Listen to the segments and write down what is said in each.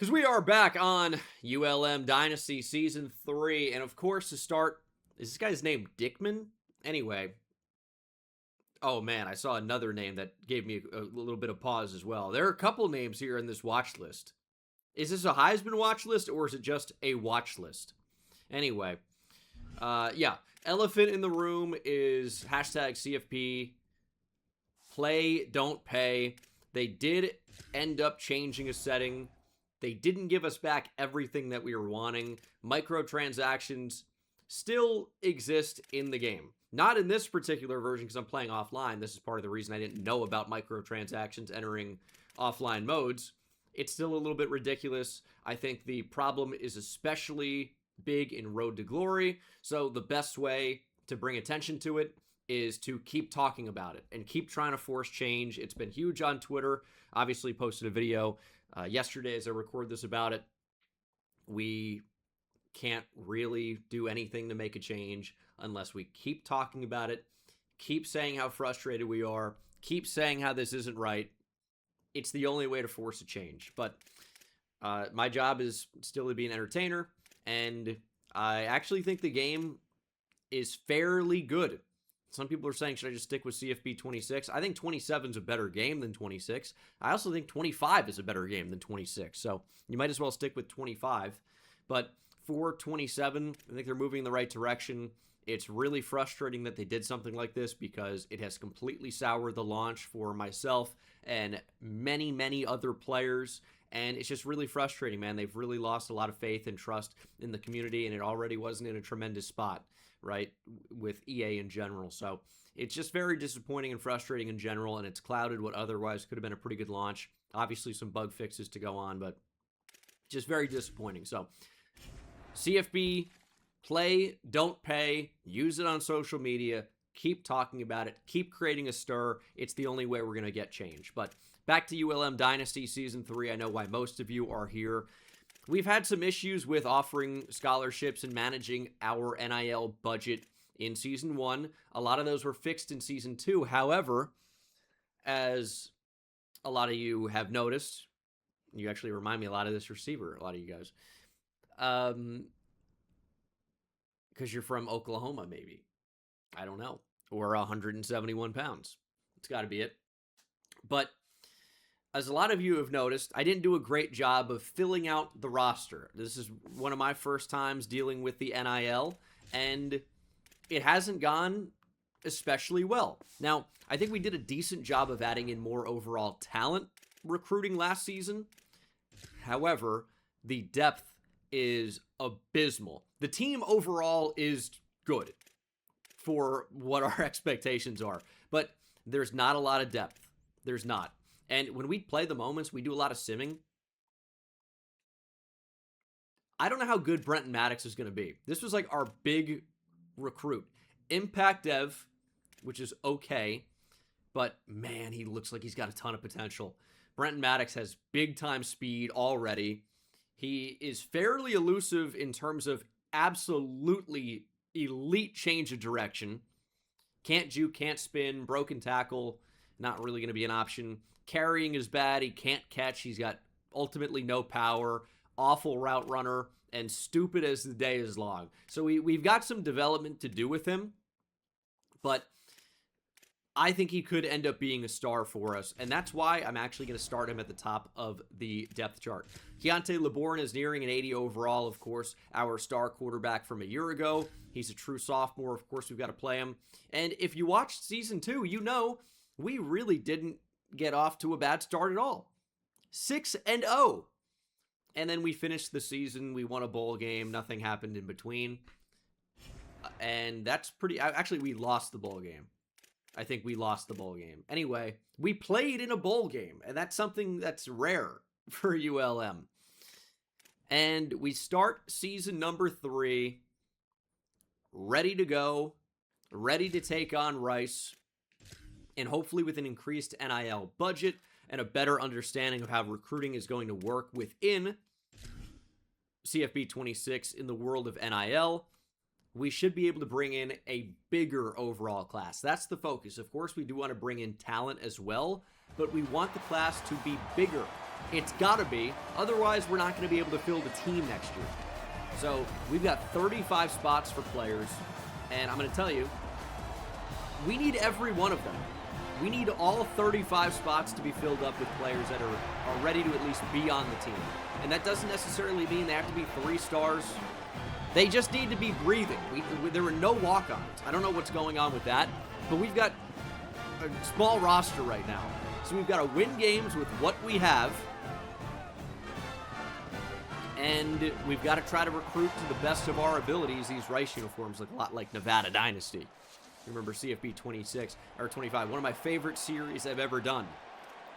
Because we are back on ULM Dynasty Season 3. And of course, to start, is this guy's name Dickman? Anyway. Oh man, I saw another name that gave me a little bit of pause as well. There are a couple names here in this watch list. Is this a Heisman watch list or is it just a watch list? Anyway. Yeah. Elephant in the room is hashtag CFP. Play, don't pay. They did end up changing a setting. They didn't give us back everything that we were wanting. Microtransactions still exist in the game. Not in this particular version because I'm playing offline. This is part of the reason I didn't know about microtransactions entering offline modes. It's still a little bit ridiculous. I think the problem is especially big in Road to Glory. So the best way to bring attention to it is to keep talking about it and keep trying to force change. It's been huge on Twitter. Obviously posted a video yesterday as I record this about it. We can't really do anything to make a change unless we keep talking about it, keep saying how frustrated we are, keep saying how this isn't right. It's the only way to force a change. But my job is still to be an entertainer, and I actually think the game is fairly good. Some people are saying, should I just stick with CFB 26? I think 27 is a better game than 26. I also think 25 is a better game than 26. So you might as well stick with 25. But for 27, I think they're moving in the right direction. It's really frustrating that they did something like this because it has completely soured the launch for myself and many, many other players. And it's just really frustrating, man. They've really lost a lot of faith and trust in the community, and it already wasn't in a tremendous spot, right, with EA in general. So it's just very disappointing and frustrating in general, and it's clouded what otherwise could have been a pretty good launch. Obviously some bug fixes to go on, but just very disappointing. So CFB, play, don't pay, use it on social media, keep talking about it, keep creating a stir. It's the only way we're going to get change. But back to ULM Dynasty Season 3. I know why most of you are here. We've had some issues with offering scholarships and managing our NIL budget in Season 1. A lot of those were fixed in Season 2. However, as a lot of you have noticed, you actually remind me a lot of this receiver, a lot of you guys. Because you're from Oklahoma, maybe. I don't know. Or 171 pounds. It's got to be it. But as a lot of you have noticed, I didn't do a great job of filling out the roster. This is one of my first times dealing with the NIL, and it hasn't gone especially well. Now, I think we did a decent job of adding in more overall talent recruiting last season. However, the depth is abysmal. The team overall is good for what our expectations are, but there's not a lot of depth. There's not. And when we play the moments, we do a lot of simming. I don't know how good Brenton Maddox is going to be. This was like our big recruit. Impact Dev, which is okay, but man, he looks like he's got a ton of potential. Brenton Maddox has big-time speed already. He is fairly elusive in terms of absolutely elite change of direction. Can't juke, can't spin, broken tackle, not really going to be an option. Carrying is bad. He can't catch. He's got ultimately no power. Awful route runner. And stupid as the day is long. So we've got some development to do with him. But I think he could end up being a star for us. And that's why I'm actually going to start him at the top of the depth chart. Keontae LeBourne is nearing an 80 overall, of course. Our star quarterback from a year ago. He's a true sophomore. Of course, we've got to play him. And if you watched Season 2, you know we really didn't get off to a bad start at all. 6-0. And then we finished the season. We won a bowl game. Nothing happened in between. And that's pretty... Actually, we lost the bowl game. I think we lost the bowl game. Anyway, we played in a bowl game. And that's something that's rare for ULM. And we start season number 3. Ready to go. Ready to take on Rice. And hopefully with an increased NIL budget and a better understanding of how recruiting is going to work within CFB 26 in the world of NIL, we should be able to bring in a bigger overall class. That's the focus. Of course, we do want to bring in talent as well, but we want the class to be bigger It's got to be. Otherwise, we're not going to be able to field a team next year. So we've got 35 spots for players, and I'm going to tell you, we need every one of them. We need all 35 spots to be filled up with players that are ready to at least be on the team. And that doesn't necessarily mean they have to be 3 stars. They just need to be breathing. There were no walk-ons. I don't know what's going on with that, but we've got a small roster right now. So we've got to win games with what we have, and we've got to try to recruit to the best of our abilities. These Rice uniforms look a lot like Nevada Dynasty. Remember CFB 26 or 25, one of my favorite series I've ever done.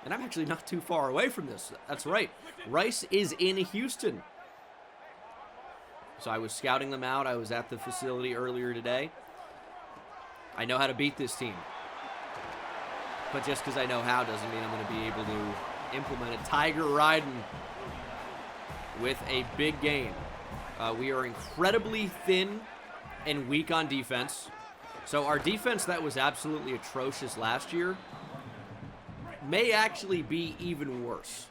And I'm actually not too far away from this. That's right. Rice is in Houston. So I was scouting them out. I was at the facility earlier today. I know how to beat this team. But just because I know how doesn't mean I'm going to be able to implement it. Tiger riding with a big game. We are incredibly thin and weak on defense. So our defense that was absolutely atrocious last year may actually be even worse.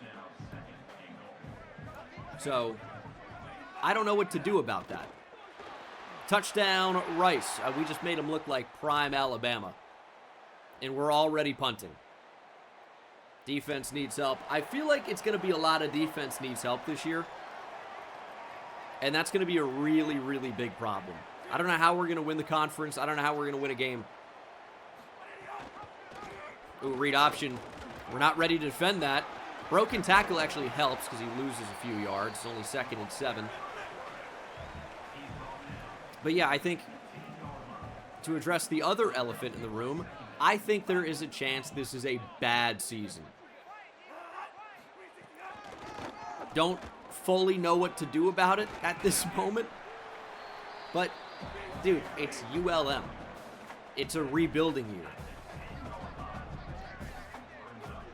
So I don't know what to do about that. Touchdown, Rice. We just made him look like prime Alabama. And we're already punting. Defense needs help. I feel like it's going to be a lot of defense needs help this year. And that's going to be a really, really big problem. I don't know how we're going to win the conference. I don't know how we're going to win a game. Ooh, read option. We're not ready to defend that. Broken tackle actually helps because he loses a few yards. It's only 2nd and 7. But yeah, I think to address the other elephant in the room, I think there is a chance this is a bad season. Don't fully know what to do about it at this moment. But, dude, it's ULM. It's a rebuilding year.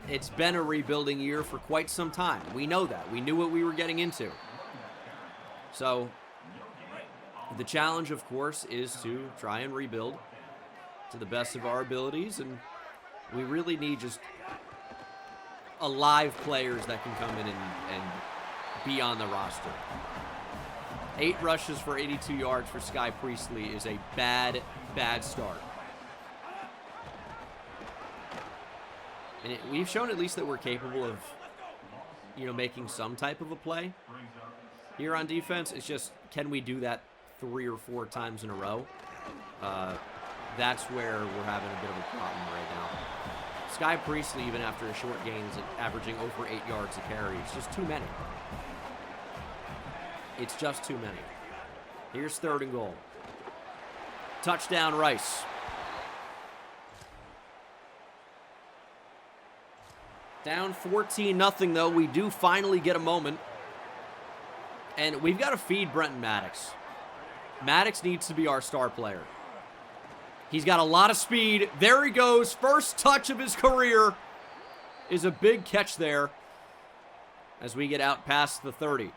It's been a rebuilding year for quite some time. We know that. We knew what we were getting into. So, the challenge, of course, is to try and rebuild to the best of our abilities, and we really need just alive players that can come in and be on the roster. 8 rushes for 82 yards for Sky Priestley is a bad, bad start. And we've shown at least that we're capable of, making some type of a play here on defense. It's just, can we do that 3 or 4 times in a row? That's where we're having a bit of a problem right now. Sky Priestley, even after a short gain, is averaging over 8 yards a carry. It's just too many. It's just too many. Here's 3rd and goal. Touchdown, Rice. Down 14-0, though. We do finally get a moment. And we've got to feed Brenton Maddox. Maddox needs to be our star player. He's got a lot of speed. There he goes. First touch of his career is a big catch there as we get out past the 30.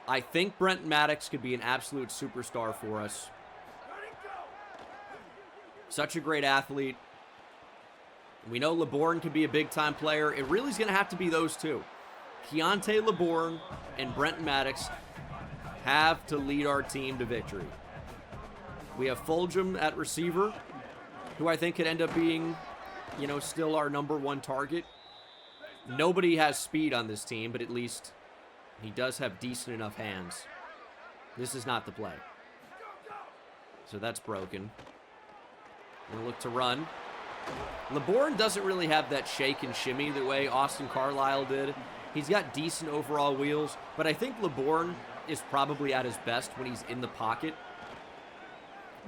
I think Brenton Maddox could be an absolute superstar for us. Such a great athlete. We know LeBourne could be a big-time player. It really is going to have to be those two. Keontae LeBourne and Brenton Maddox have to lead our team to victory. We have Fulgham at receiver, who I think could end up being, still our number 1 target. Nobody has speed on this team, but at least he does have decent enough hands. This is not the play. So that's broken. We're going to look to run. LeBourne doesn't really have that shake and shimmy the way Austin Carlisle did. He's got decent overall wheels, but I think LeBourne is probably at his best when he's in the pocket.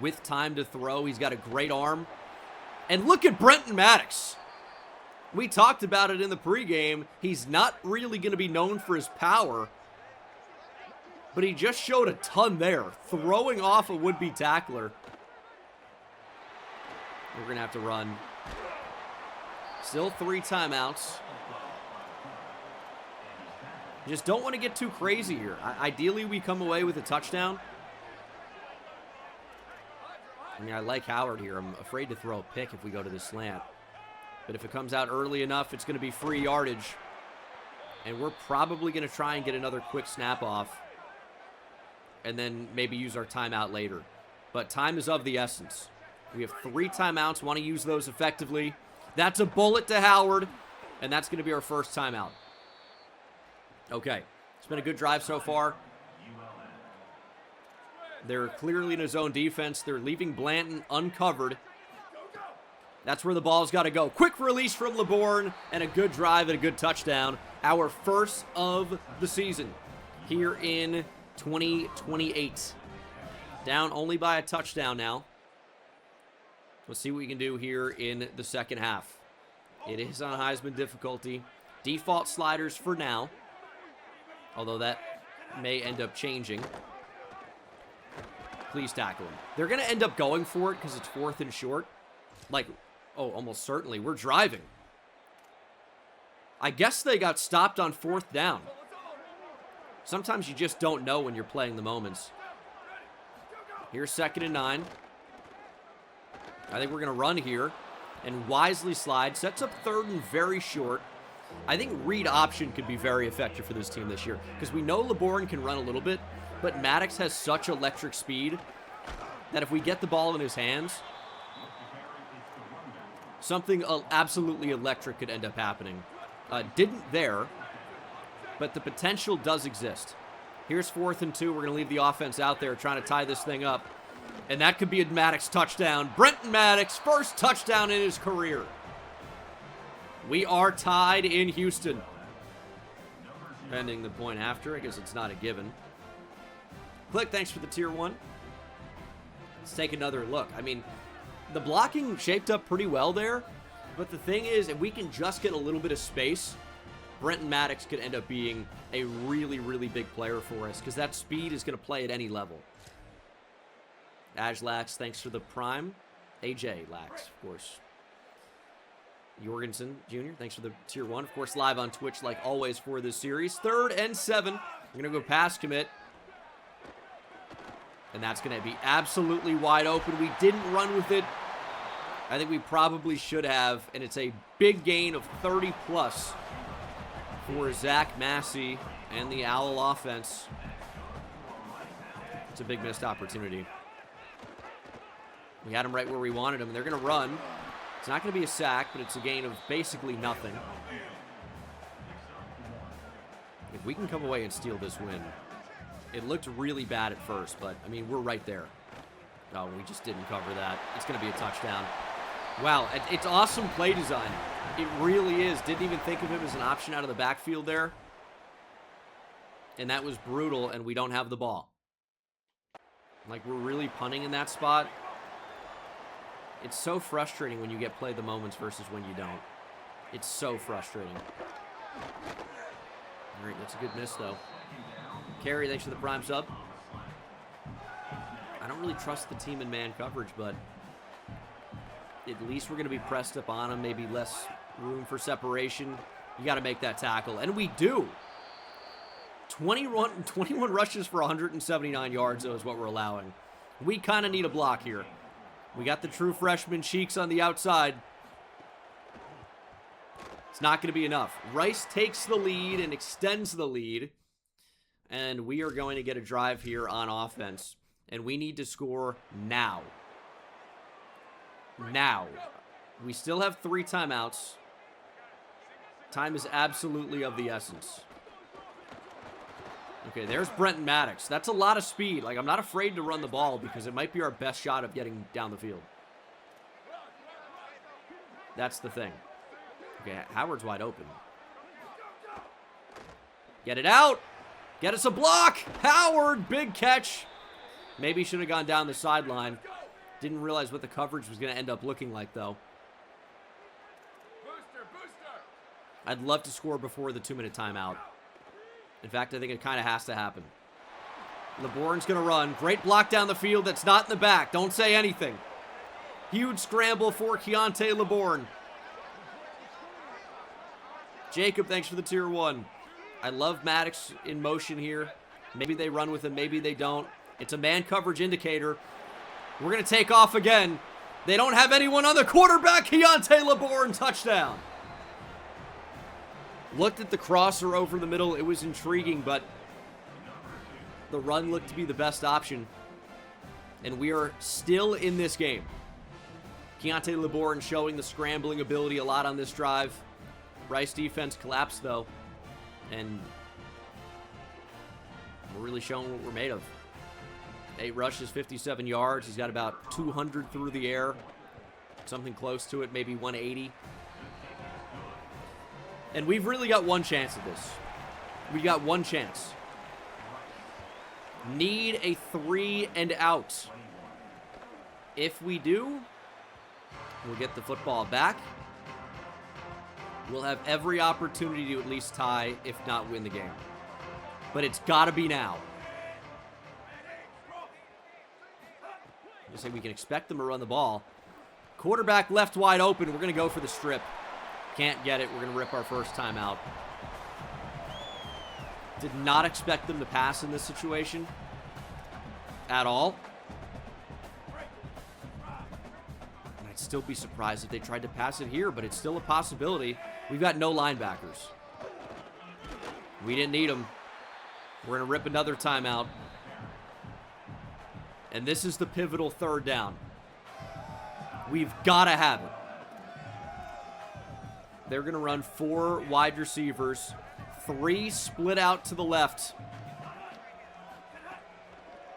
With time to throw, he's got a great arm. And look at Brenton Maddox. We talked about it in the pregame. He's not really going to be known for his power, but he just showed a ton there, throwing off a would-be tackler. We're going to have to run. Still 3 timeouts. Just don't want to get too crazy here. Ideally, we come away with a touchdown. I like Howard here. I'm afraid to throw a pick if we go to the slant. But if it comes out early enough, it's going to be free yardage. And we're probably going to try and get another quick snap off. And then maybe use our timeout later. But time is of the essence. We have 3 timeouts. Want to use those effectively. That's a bullet to Howard. And that's going to be our first timeout. Okay. It's been a good drive so far. They're clearly in a zone defense. They're leaving Blanton uncovered. That's where the ball's got to go. Quick release from LeBourne. And a good drive and a good touchdown. Our first of the season here in 2028. Down only by a touchdown now. Let's see what we can do here in the second half. It is on Heisman difficulty. Default sliders for now. Although that may end up changing. Please tackle him. They're going to end up going for it because it's 4th and short. Like, oh, almost certainly. We're driving. I guess they got stopped on 4th down. Sometimes you just don't know when you're playing the moments. Here's 2nd and 9. I think we're going to run here and wisely slide. Sets up 3rd and very short. I think read option could be very effective for this team this year because we know LeBourne can run a little bit, but Maddox has such electric speed that if we get the ball in his hands, something absolutely electric could end up happening. Didn't there, but the potential does exist. Here's 4th and 2. We're going to leave the offense out there trying to tie this thing up. And that could be a Maddox touchdown. Brenton Maddox, first touchdown in his career. We are tied in Houston. Pending the point after. I guess it's not a given. Click, thanks for the tier 1. Let's take another look. I mean, the blocking shaped up pretty well there. But the thing is, if we can just get a little bit of space, Brenton Maddox could end up being a really, really big player for us because that speed is going to play at any level. Lax, thanks for the prime. AJ Lax, of course. Jorgensen Jr., thanks for the tier 1. Of course, live on Twitch like always for this series. 3rd and 7. We're going to go pass commit. And that's going to be absolutely wide open. We didn't run with it. I think we probably should have. And it's a big gain of 30 plus for Zach Massey and the Owl offense. It's a big missed opportunity. We had him right where we wanted him. They're going to run. It's not going to be a sack, but it's a gain of basically nothing. If we can come away and steal this win. It looked really bad at first, but, I mean, we're right there. Oh, we just didn't cover that. It's going to be a touchdown. Wow, it's awesome play design. It really is. Didn't even think of him as an option out of the backfield there. And that was brutal, and we don't have the ball. Like, we're really punting in that spot. It's so frustrating when you get played the moments versus when you don't. It's so frustrating. All right, that's a good miss, though. Carrie, thanks for the prime sub. I don't really trust the team in man coverage, but at least we're going to be pressed up on them. Maybe less room for separation. You got to make that tackle, and we do. 21 rushes for 179 yards, though, is what we're allowing. We kind of need a block here. We got the true freshman Cheeks on the outside. It's not going to be enough. Rice takes the lead and extends the lead. And we are going to get a drive here on offense. And we need to score now. Now. We still have 3 timeouts. Time is absolutely of the essence. Okay, there's Brenton Maddox. That's a lot of speed. Like, I'm not afraid to run the ball because it might be our best shot of getting down the field. That's the thing. Okay, Howard's wide open. Get it out. Get us a block. Howard, big catch. Maybe should have gone down the sideline. Didn't realize what the coverage was going to end up looking like, though. I'd love to score before the 2-minute timeout. In fact, I think it kind of has to happen. LeBourne's going to run. Great block down the field that's not in the back. Don't say anything. Huge scramble for Keontae LeBourne. Jacob, thanks for the tier 1. I love Maddox in motion here. Maybe they run with him. Maybe they don't. It's a man coverage indicator. We're going to take off again. They don't have anyone on the quarterback. Keontae LeBourne, touchdown. Looked at the crosser over the middle. It was intriguing, but the run looked to be the best option. And we are still in this game. Keontae LeBourne showing the scrambling ability a lot on this drive. Rice defense collapsed, though. And we're really showing what we're made of. 8 rushes, 57 yards. He's got about 200 through the air. Something close to it, maybe 180. And we've really got one chance at this. We got one chance. Need a 3 and out. If we do, we'll get the football back. We'll have every opportunity to at least tie, if not win the game. But it's got to be now. I say we can expect them to run the ball. Quarterback left wide open. We're going to go for the strip. Can't get it. We're going to rip our first time out. Did not expect them to pass in this situation at all. And I'd still be surprised if they tried to pass it here, but it's still a possibility. We've got no linebackers. We didn't need them. We're going to rip another timeout. And this is the pivotal 3rd down. We've got to have it. They're going to run 4 wide receivers. 3 split out to the left.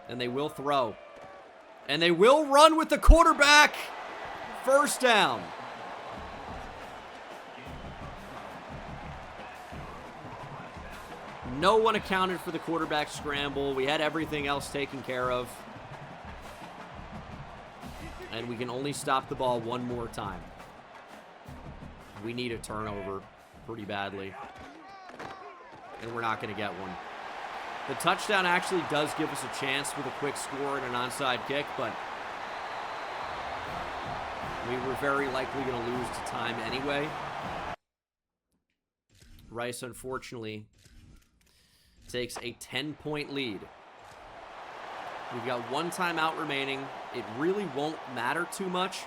And they will throw. And they will run with the quarterback. First down. No one accounted for the quarterback scramble. We had everything else taken care of. And we can only stop the ball one more time. We need a turnover pretty badly. And we're not going to get one. The touchdown actually does give us a chance with a quick score and an onside kick, but we were very likely going to lose to time anyway. Rice, unfortunately, takes a 10-point lead. We've got 1 timeout remaining. It really won't matter too much.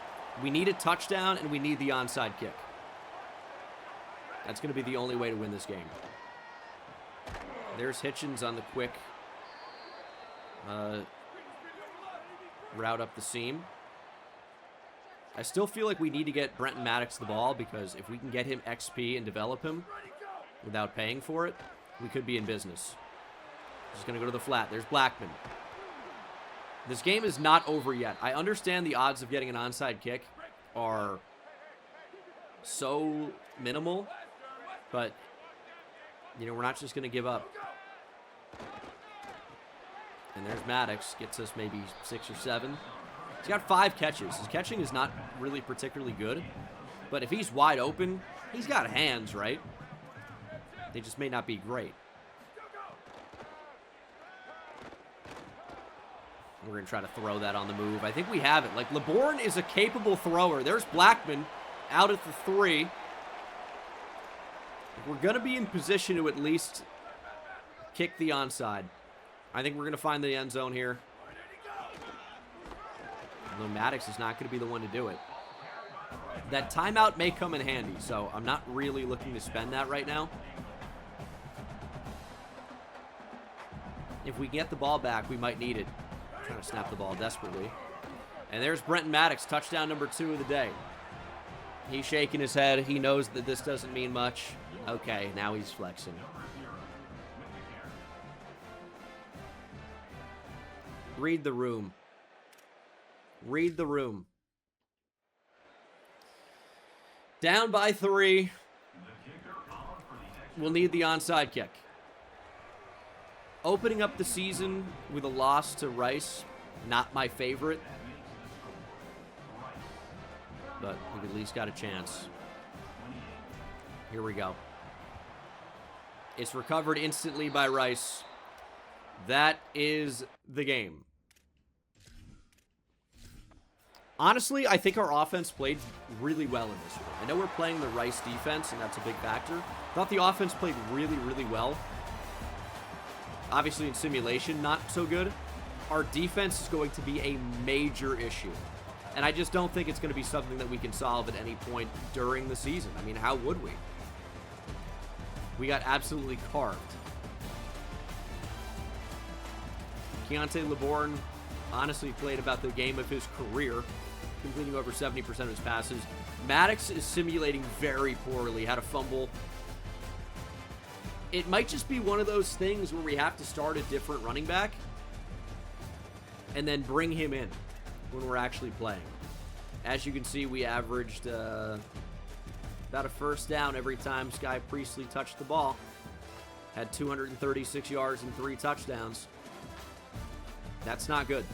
We need a touchdown, and we need the onside kick. That's going to be the only way to win this game. There's Hitchens on the quick route up the seam. I still feel like we need to get Brenton Maddox the ball, because if we can get him XP and develop him without paying for it, we could be in business. Just going to go to the flat. There's Blackman. This game is not over yet. I understand the odds of getting an onside kick are so minimal, but, you know, we're not just going to give up. And there's Maddox. Gets us maybe 6 or 7. He's got 5 catches. His catching is not really particularly good, but if he's wide open, he's got hands, right? They just may not be great. We're going to try to throw that on the move. I think we have it. Like, LeBourne is a capable thrower. There's Blackman out at the 3. We're going to be in position to at least kick the onside. I think we're going to find the end zone here. Although Maddox is not going to be the one to do it. That timeout may come in handy, so I'm not really looking to spend that right now. If we get the ball back, we might need it. Trying to snap the ball desperately. And there's Brenton Maddox, touchdown number 2 of the day. He's shaking his head. He knows that this doesn't mean much. Okay, now he's flexing. Read the room. Read the room. Down by 3. We'll need the onside kick. Opening up the season with a loss to Rice, not my favorite. But we've at least got a chance. Here we go. It's recovered instantly by Rice. That is the game. Honestly, I think our offense played really well in this one. I know we're playing the Rice defense, and that's a big factor. Thought the offense played really, really well. Obviously, in simulation, not so good. Our defense is going to be a major issue. And I just don't think it's going to be something that we can solve at any point during the season. I mean, how would we? We got absolutely carved. Keontae LeBourne honestly played about the game of his career, completing over 70% of his passes. Maddox is simulating very poorly. Had a fumble. It might just be one of those things where we have to start a different running back and then bring him in when we're actually playing. As you can see, we averaged about a first down every time Sky Priestley touched the ball. Had 236 yards and 3 touchdowns. That's not good.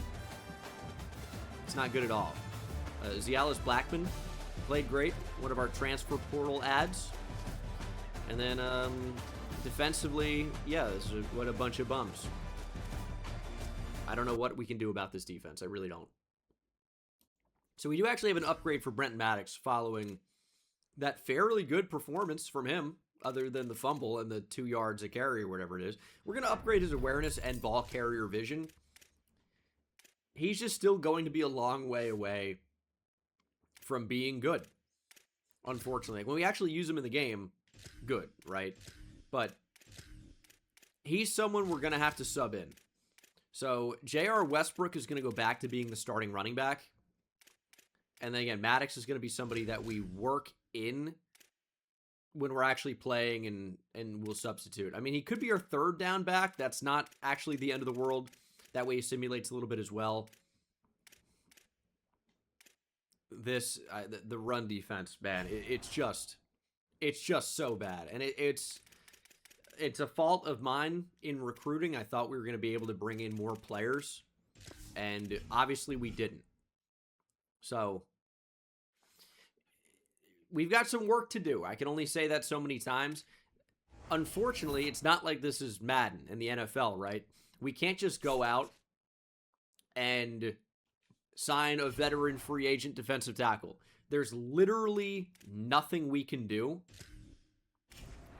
It's not good at all. Zialis Blackman played great. One of our transfer portal ads. And then defensively, yeah, this is what a bunch of bums. I don't know what we can do about this defense. I really don't. So we do actually have an upgrade for Brent Maddox following that fairly good performance from him, other than the fumble and the 2 yards a carry or whatever it is. We're going to upgrade his awareness and ball carrier vision. He's just still going to be a long way away from being good, unfortunately. When we actually use him in the game, good, right? But he's someone we're going to have to sub in. So J.R. Westbrook is going to go back to being the starting running back. And then again, Maddox is going to be somebody that we work in when we're actually playing and we'll substitute. I mean, he could be our third down back. That's not actually the end of the world. That way he simulates a little bit as well. This, the run defense, man, it's just so bad. And it's a fault of mine in recruiting. I thought we were going to be able to bring in more players. And obviously we didn't. So we've got some work to do. I can only say that so many times. Unfortunately, it's not like this is Madden in the NFL, right? We can't just go out and sign a veteran free agent defensive tackle. There's literally nothing we can do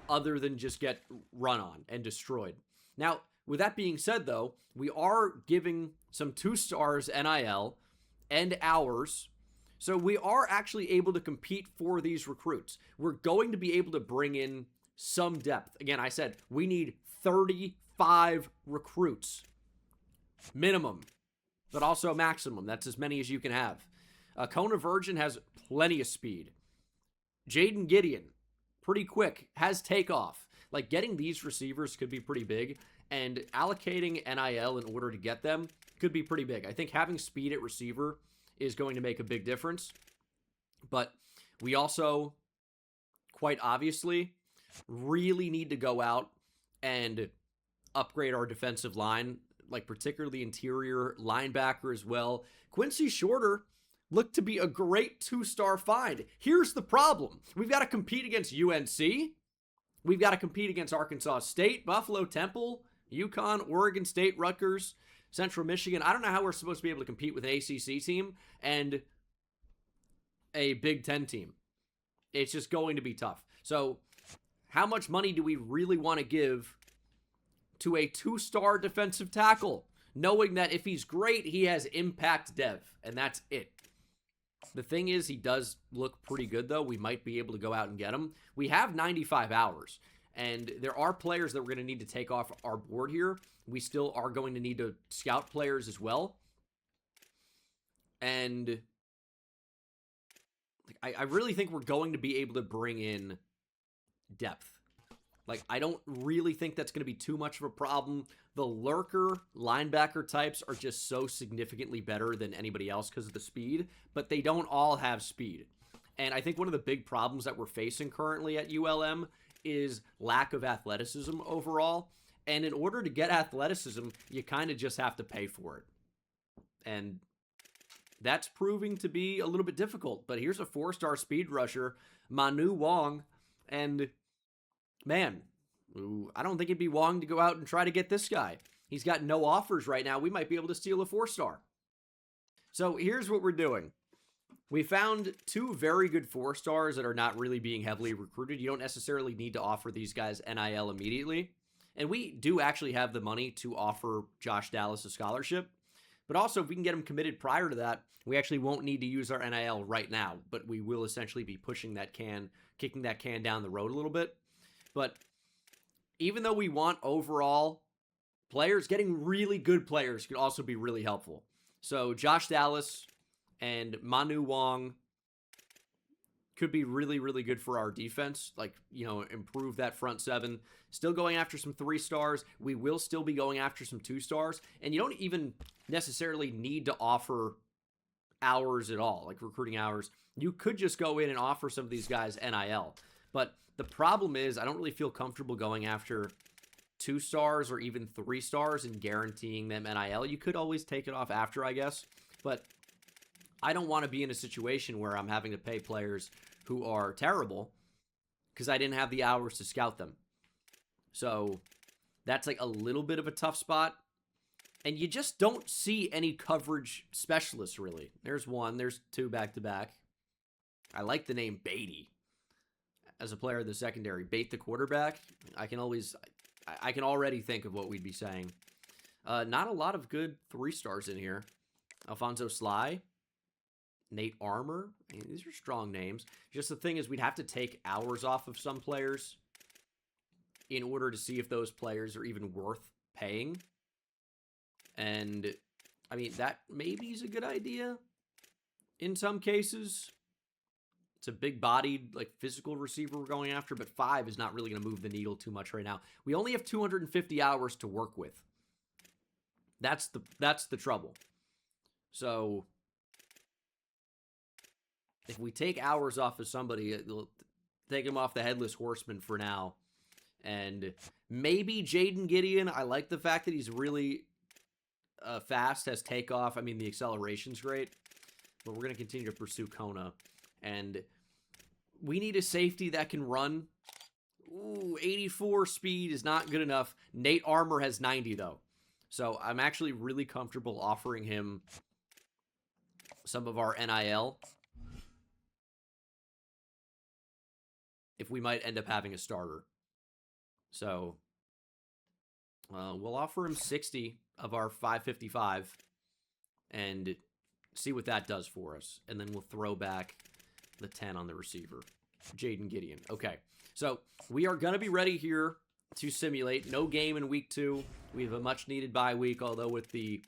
other than just get run on and destroyed. Now, with that being said, though, we are giving some 2-stars NIL and hours. So we are actually able to compete for these recruits. We're going to be able to bring in some depth. Again, I said we need 35 recruits. Minimum, but also maximum. That's as many as you can have. Kona Virgin has plenty of speed. Jaden Gideon, pretty quick, has takeoff. Like, getting these receivers could be pretty big, and allocating NIL in order to get them could be pretty big. I think having speed at receiver is going to make a big difference. But we also, quite obviously, really need to go out and upgrade our defensive line, like particularly interior linebacker as well. Quincy Shorter looked to be a great 2-star find. Here's the problem. We've got to compete against UNC. We've got to compete against Arkansas State, Buffalo, Temple, UConn, Oregon State, Rutgers, Central Michigan. I don't know how we're supposed to be able to compete with an ACC team and a Big Ten team. It's just going to be tough. So how much money do we really want to give to a 2-star defensive tackle, knowing that if he's great, he has impact dev, and that's it? The thing is, he does look pretty good, though. We might be able to go out and get him. We have 95 hours, and there are players that we're going to need to take off our board here. We still are going to need to scout players as well. And I really think we're going to be able to bring in depth. Like, I don't really think that's going to be too much of a problem. The lurker linebacker types are just so significantly better than anybody else because of the speed, but they don't all have speed. And I think one of the big problems that we're facing currently at ULM is lack of athleticism overall. And in order to get athleticism, you kind of just have to pay for it. And that's proving to be a little bit difficult. But here's a 4-star speed rusher, Manu Wong, and man, I don't think it'd be wrong to go out and try to get this guy. He's got no offers right now. We might be able to steal a 4-star. So here's what we're doing. We found 2 very good 4-stars that are not really being heavily recruited. You don't necessarily need to offer these guys NIL immediately. And we do actually have the money to offer Josh Dallas a scholarship. But also, if we can get him committed prior to that, we actually won't need to use our NIL right now. But we will essentially be pushing that can, kicking that can down the road a little bit. But even though we want overall players, getting really good players could also be really helpful. So Josh Dallas and Manu Wong could be really, really good for our defense. Like, you know, improve that front seven. Still going after some 3 stars. We will still be going after some 2 stars. And you don't even necessarily need to offer hours at all, like recruiting hours. You could just go in and offer some of these guys NIL. But the problem is I don't really feel comfortable going after 2 stars or even 3 stars and guaranteeing them NIL. You could always take it off after, I guess. But I don't want to be in a situation where I'm having to pay players who are terrible because I didn't have the hours to scout them. So that's like a little bit of a tough spot. And you just don't see any coverage specialists, really. There's 1. There's 2 back-to-back. I like the name Beatty as a player in the secondary. Bait the quarterback. I can already think of what we'd be saying. Not a lot of good 3 stars in here. Alfonso Sly. Nate Armour. I mean, these are strong names. Just the thing is we'd have to take hours off of some players in order to see if those players are even worth paying. And, I mean, that maybe is a good idea in some cases. It's a big-bodied, like, physical receiver we're going after, but 5 is not really going to move the needle too much right now. We only have 250 hours to work with. That's the trouble. So if we take hours off of somebody, it'll take him off the Headless Horseman for now. And maybe Jaden Gideon. I like the fact that he's really fast, has takeoff. I mean, the acceleration's great. But we're going to continue to pursue Kona. And we need a safety that can run. Ooh, 84 speed is not good enough. Nate Armour has 90, though. So I'm actually really comfortable offering him some of our NIL. If we might end up having a starter. So we'll offer him 60 of our 555 and see what that does for us. And then we'll throw back the 10 on the receiver. Jaden Gideon. Okay, so we are going to be ready here to simulate. No game in week 2. We have a much-needed bye week, although with the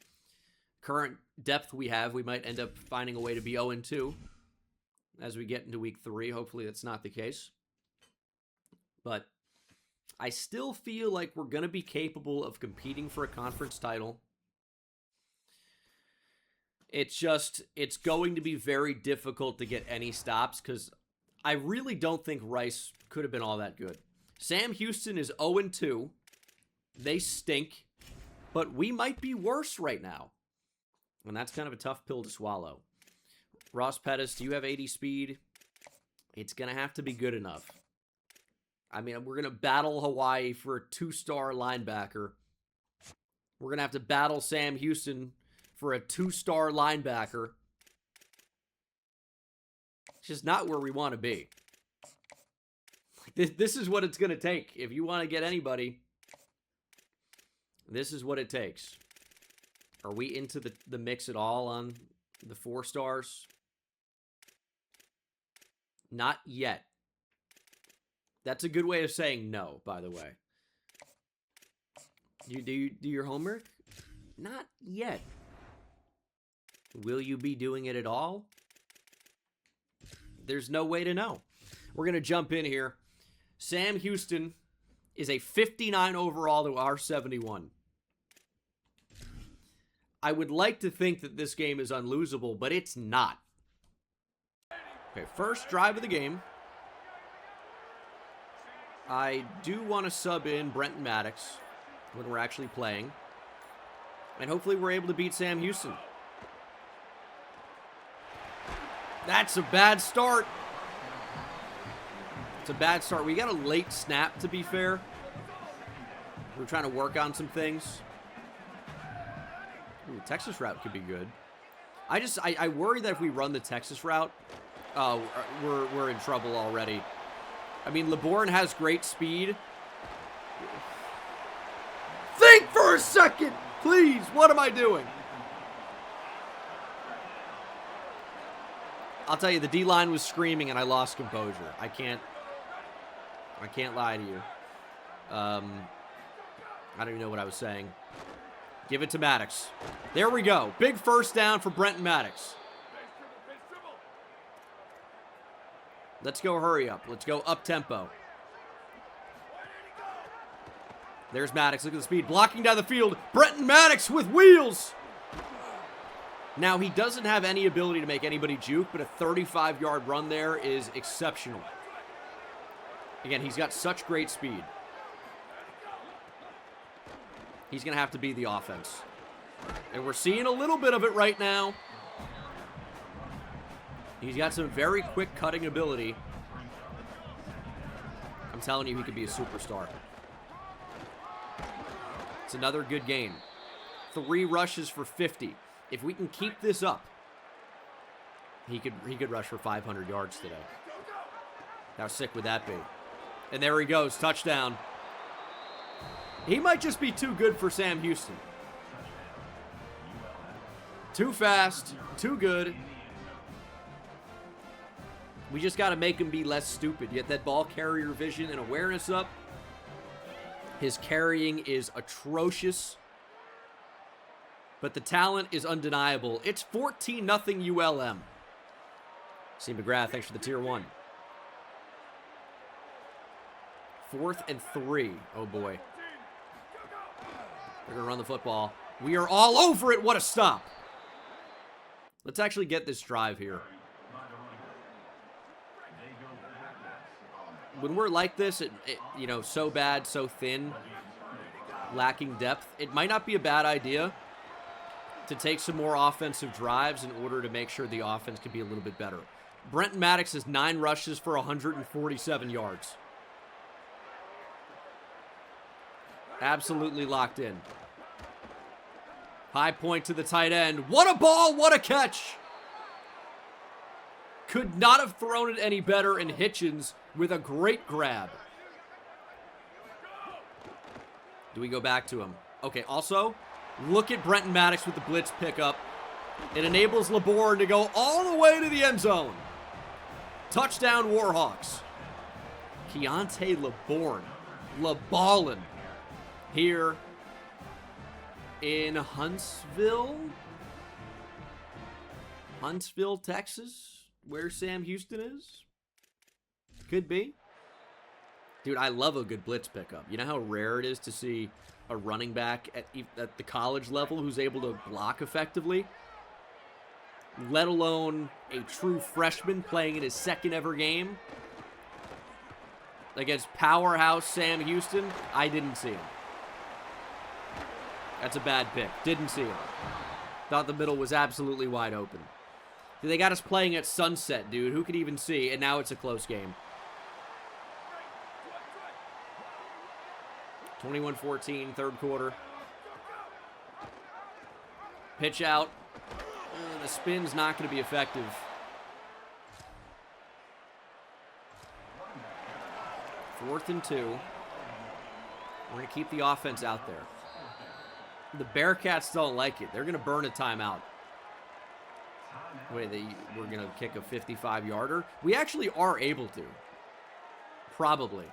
current depth we have, we might end up finding a way to be 0-2 as we get into week 3. Hopefully that's not the case. But I still feel like we're going to be capable of competing for a conference title. It's going to be very difficult to get any stops because I really don't think Rice could have been all that good. Sam Houston is 0-2. They stink, but we might be worse right now. And that's kind of a tough pill to swallow. Ross Pettis, do you have 80 speed? It's going to have to be good enough. I mean, we're going to battle Hawaii for a 2-star linebacker. We're going to have to battle Sam Houston for a 2-star linebacker. It's just not where we want to be. This is what it's going to take. If you want to get anybody, this is what it takes. Are we into the mix at all on the 4 stars? Not yet. That's a good way of saying no, by the way. You do your homework? Not yet. Will you be doing it at all? There's no way to know. We're going to jump in here. Sam Houston is a 59 overall to our 71. I would like to think that this game is unlosable, but it's not. Okay, first drive of the game. I do want to sub in Brenton Maddox when we're actually playing. And hopefully we're able to beat Sam Houston. That's a bad start. It's a bad start. We got a late snap, to be fair. We're trying to work on some things. Ooh, Texas route could be good. I worry that if we run the Texas route, we're in trouble already. I mean, LeBourne has great speed. Think for a second, please. What am I doing? I'll tell you, the D-line was screaming and I lost composure. I can't lie to you. I don't even know what I was saying. Give it to Maddox. There we go. Big first down for Brenton Maddox. Let's go hurry up. Let's go up tempo. There's Maddox. Look at the speed. Blocking down the field. Brenton Maddox with wheels. Now, he doesn't have any ability to make anybody juke, but a 35-yard run there is exceptional. Again, he's got such great speed. He's going to have to be the offense. And we're seeing a little bit of it right now. He's got some very quick cutting ability. I'm telling you, he could be a superstar. It's another good game. 3 rushes for 50. If we can keep this up, he could rush for 500 yards today. How sick would that be? And there he goes, touchdown. He might just be too good for Sam Houston. Too fast, too good. We just got to make him be less stupid. Get that ball carrier vision and awareness up. His carrying is atrocious. But the talent is undeniable. It's 14-0 ULM. C. McGrath, thanks for the tier 1. 4th and 3. Oh, boy. They're going to run the football. We are all over it. What a stop. Let's actually get this drive here. When we're like this, you know, so bad, so thin, lacking depth, it might not be a bad idea to take some more offensive drives in order to make sure the offense can be a little bit better. Brenton Maddox has 9 rushes for 147 yards. Absolutely locked in. High point to the tight end. What a ball, what a catch! Could not have thrown it any better, and Hitchens with a great grab. Do we go back to him? Okay, also, look at Brenton Maddox with the blitz pickup. It enables LeBourne to go all the way to the end zone. Touchdown, Warhawks. Keontae LeBourne. LeBallin. Here in Huntsville, Texas, where Sam Houston is. Could be. Dude, I love a good blitz pickup. You know how rare it is to see a running back at the college level who's able to block effectively? Let alone a true freshman playing in his 2nd ever game against powerhouse Sam Houston. I didn't see him. That's a bad pick. Didn't see him. Thought the middle was absolutely wide open. They got us playing at sunset, dude. Who could even see? And now it's a close game. 21-14, 3rd quarter. Pitch out. The spin's not going to be effective. Fourth and 2. We're going to keep the offense out there. The Bearcats don't like it. They're going to burn a timeout. Wait, we're going to kick a 55-yarder? We actually are able to. Probably.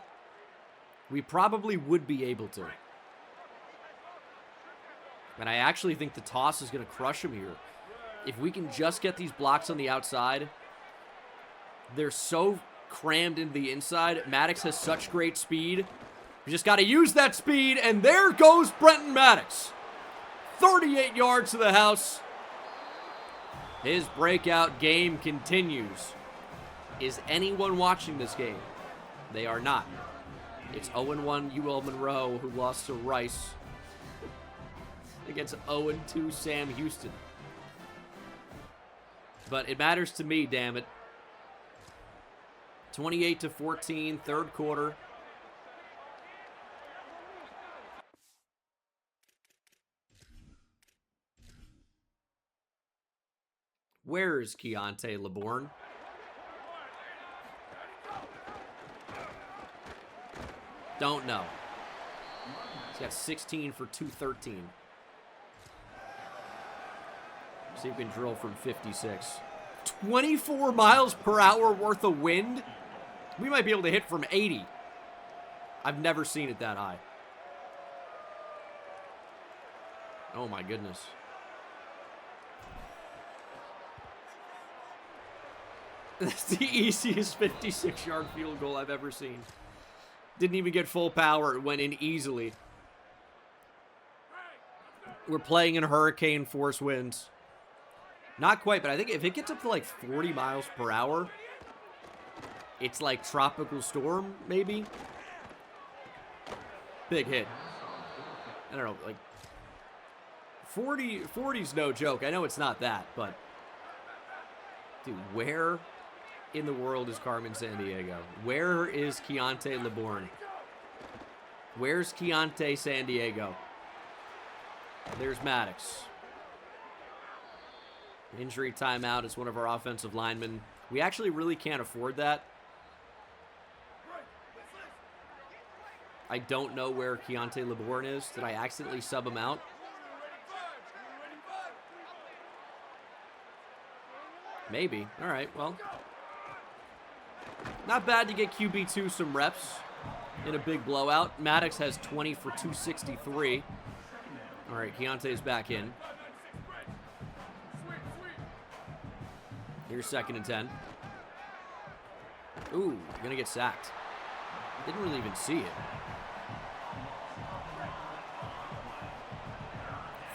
We probably would be able to. And I actually think the toss is going to crush him here. If we can just get these blocks on the outside, they're so crammed into the inside. Maddox has such great speed. We just got to use that speed, and there goes Brenton Maddox. 38 yards to the house. His breakout game continues. Is anyone watching this game? They are not. It's 0-1 UL Monroe, who lost to Rice, against 0-2 Sam Houston. But it matters to me, damn it. 28-14, 3rd quarter. Where is Keontae LeBourne? Don't know. He's got 16 for 213. See if we can drill from 56. 24 miles per hour worth of wind? We might be able to hit from 80. I've never seen it that high. Oh my goodness. That's the easiest 56-yard field goal I've ever seen. Didn't even get full power. It went in easily. We're playing in hurricane force winds. Not quite, but I think if it gets up to like 40 miles per hour, it's like tropical storm, maybe? Big hit. I don't know, like 40's no joke. I know it's not that, but dude, where in the world is Carmen Sandiego? Where is Keontae LeBourne? Where's Keontae Sandiego? There's Maddox. Injury timeout is one of our offensive linemen. We actually really can't afford that. I don't know where Keontae LeBourne is. Did I accidentally sub him out? Maybe. All right, well. Not bad to get QB2 some reps in a big blowout. Maddox has 20 for 263. All right, Keontae's back in. Here's 2nd and 10. Ooh, gonna get sacked. Didn't really even see it.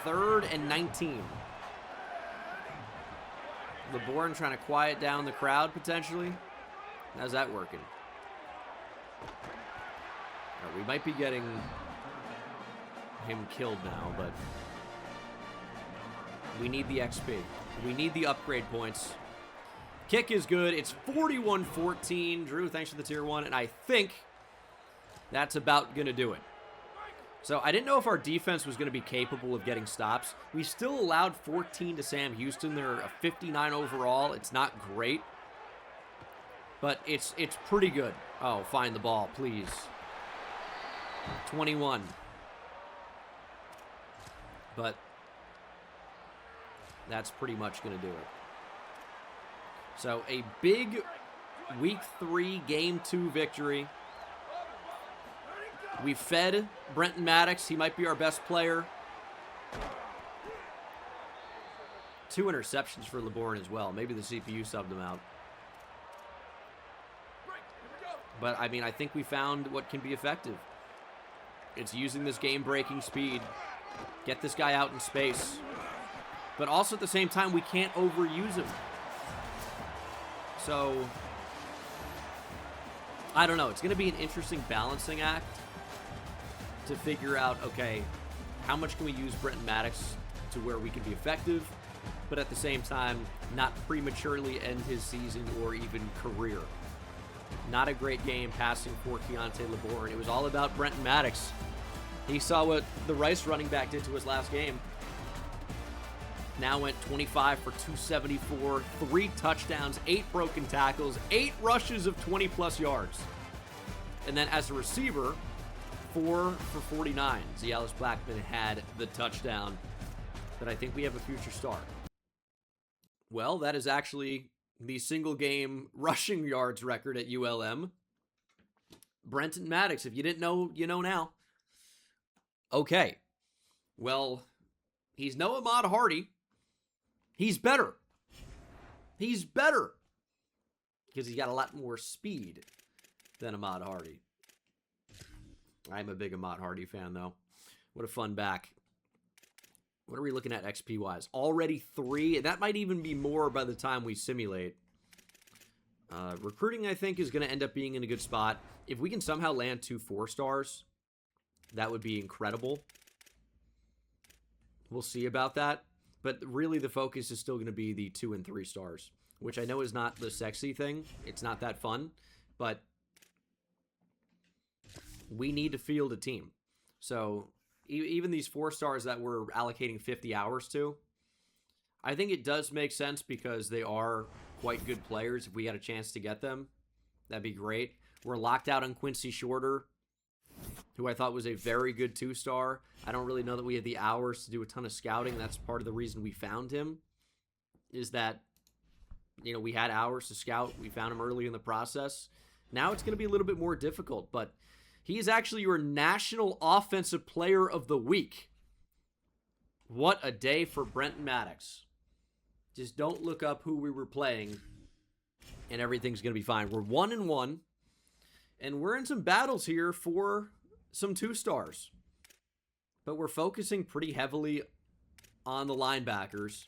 3rd and 19. LeBourne trying to quiet down the crowd, potentially. How's that working? Right, we might be getting him killed now, but we need the XP. We need the upgrade points. Kick is good. It's 41-14. Drew, thanks for the tier 1, and I think that's about going to do it. So I didn't know if our defense was going to be capable of getting stops. We still allowed 14 to Sam Houston. They're a 59 overall. It's not great, but it's pretty good. Oh, find the ball, please. 21. But that's pretty much going to do it. So a big Week 3, Game 2 victory. We fed Brenton Maddox. He might be our best player. 2 interceptions for LeBourne as well. Maybe the CPU subbed him out. But, I mean, I think we found what can be effective. It's using this game-breaking speed. Get this guy out in space. But also at the same time, we can't overuse him. So, I don't know. It's going to be an interesting balancing act to figure out, okay, how much can we use Brenton Maddox to where we can be effective, but at the same time, not prematurely end his season or even career. Not a great game passing for Keontae LeBourne. It was all about Brenton Maddox. He saw what the Rice running back did to his last game. Now went 25 for 274, 3 touchdowns, 8 broken tackles, 8 rushes of 20-plus yards. And then as a receiver, 4 for 49. Zialis Blackman had the touchdown. But I think we have a future star. Well, that is actually the single-game rushing yards record at ULM. Brenton Maddox, if you didn't know, you know now. Okay. Well, he's no Ahmad Hardy. He's better. He's better. Because he's got a lot more speed than Ahmad Hardy. I'm a big Ahmad Hardy fan, though. What a fun back. What are we looking at XP-wise? Already 3. That might even be more by the time we simulate. Recruiting, I think, is going to end up being in a good spot. If we can somehow land 2 4-stars, that would be incredible. We'll see about that. But really, the focus is still going to be the 2 and 3 stars, which I know is not the sexy thing. It's not that fun, but we need to field a team. So even these 4 stars that we're allocating 50 hours to, I think it does make sense because they are quite good players. If we had a chance to get them, that'd be great. We're locked out on Quincy Shorter, who I thought was a very good 2-star. I don't really know that we had the hours to do a ton of scouting. That's part of the reason we found him, is that, you know, we had hours to scout. We found him early in the process. Now it's going to be a little bit more difficult, but He is actually your National Offensive Player of the Week. What a day for Brenton Maddox. Just don't look up who we were playing, and everything's going to be fine. We're 1-1, and we're in some battles here for some 2-stars. But we're focusing pretty heavily on the linebackers.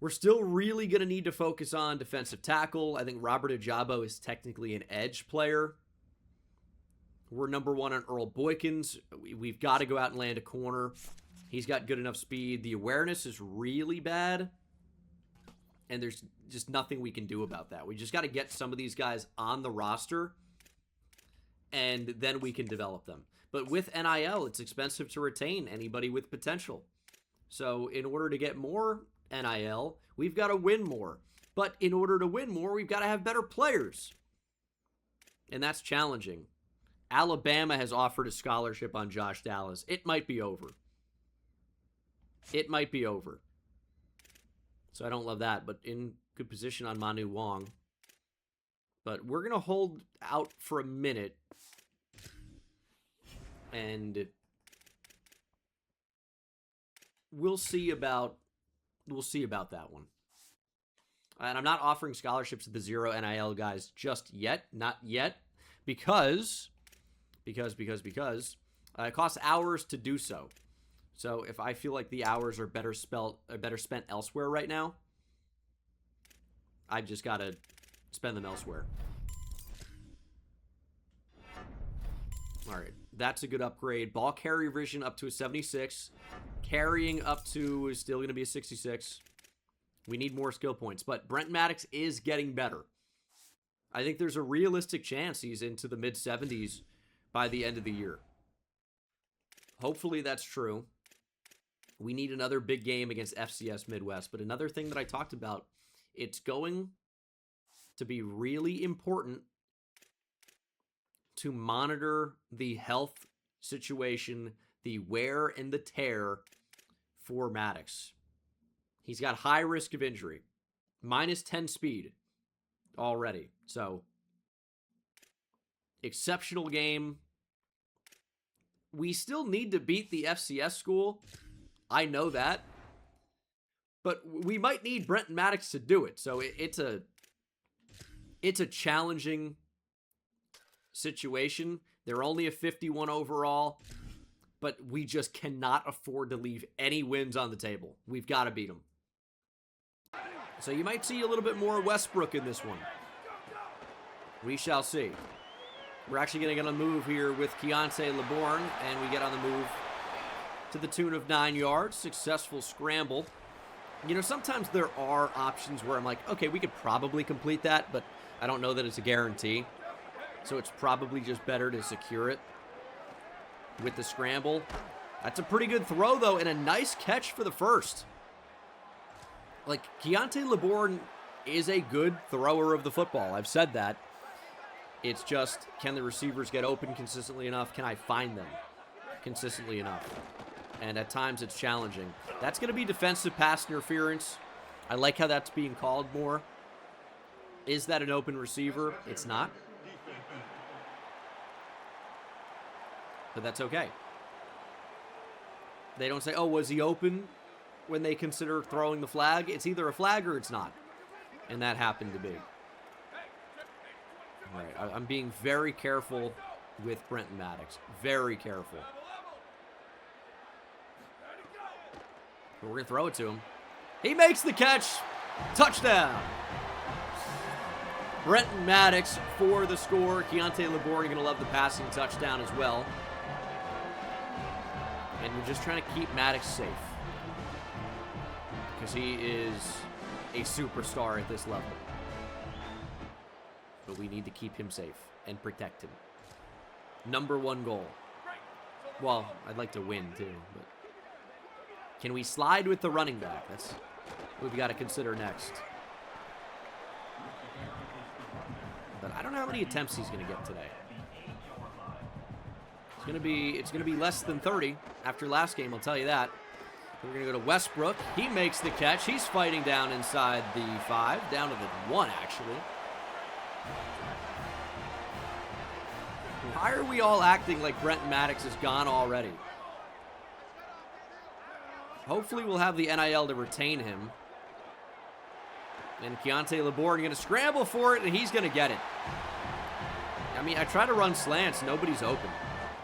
We're still really going to need to focus on defensive tackle. I think Robert Ajabo is technically an edge player. We're number 1 on Earl Boykins. We've got to go out and land a corner. He's got good enough speed. The awareness is really bad, and there's just nothing we can do about that. We just got to get some of these guys on the roster, and then we can develop them. But with NIL, it's expensive to retain anybody with potential. So in order to get more NIL, we've got to win more. But in order to win more, we've got to have better players. And that's challenging. Alabama has offered a scholarship on Josh Dallas. It might be over. It might be over. So I don't love that, but in good position on Manu Wong. But we're going to hold out for a minute. And we'll see about that one. And I'm not offering scholarships to the 0 NIL guys just yet. Not yet. Because it costs hours to do so. So if I feel like the hours are better spent elsewhere right now, I've just got to spend them elsewhere. All right, that's a good upgrade. Ball carrier vision up to a 76. Carrying up to is still going to be a 66. We need more skill points, but Brent Maddox is getting better. I think there's a realistic chance he's into the mid-70s by the end of the year. Hopefully that's true. We need another big game against FCS Midwest. But another thing that I talked about, it's going to be really important to monitor the health situation, the wear and the tear for Maddox. He's got high risk of injury. -10 speed already. So, exceptional game. We still need to beat the FCS school. I know that. But we might need Brenton Maddox to do it. So it's a challenging situation. They're only a 51 overall. But we just cannot afford to leave any wins on the table. We've got to beat them. So you might see a little bit more Westbrook in this one. We shall see. We're actually going to move here with Keontae LeBourne, and we get on the move to the tune of 9 yards. Successful scramble. You know, sometimes there are options where I'm like, okay, we could probably complete that, but I don't know that it's a guarantee. So it's probably just better to secure it with the scramble. That's a pretty good throw, though, and a nice catch for the first. Like, Keontae LeBourne is a good thrower of the football. I've said that. It's just, can the receivers get open consistently enough? Can I find them consistently enough? And at times it's challenging. That's going to be defensive pass interference. I like how that's being called more. Is that an open receiver? It's not. But that's okay. They don't say, oh, was he open when they consider throwing the flag? It's either a flag or it's not. And that happened to be. All right, I'm being very careful with Brenton Maddox. Very careful. But we're going to throw it to him. He makes the catch. Touchdown. Brenton Maddox for the score. Keontae LeBourne going to love the passing touchdown as well. And we're just trying to keep Maddox safe. Because he is a superstar at this level. But we need to keep him safe and protect him. Number 1 goal. Well, I'd like to win too, but can we slide with the running back? That's what we've got to consider next. But I don't know how many attempts he's going to get today. It's going to be less than 30 after last game, I'll tell you that. We're going to go to Westbrook. He makes the catch. He's fighting down inside the 5, down to the 1 actually. Why are we all acting like Brent Maddox is gone already? Hopefully we'll have the NIL to retain him. And Keontae LeBourne going to scramble for it, and he's going to get it. I mean, I try to run slants. Nobody's open.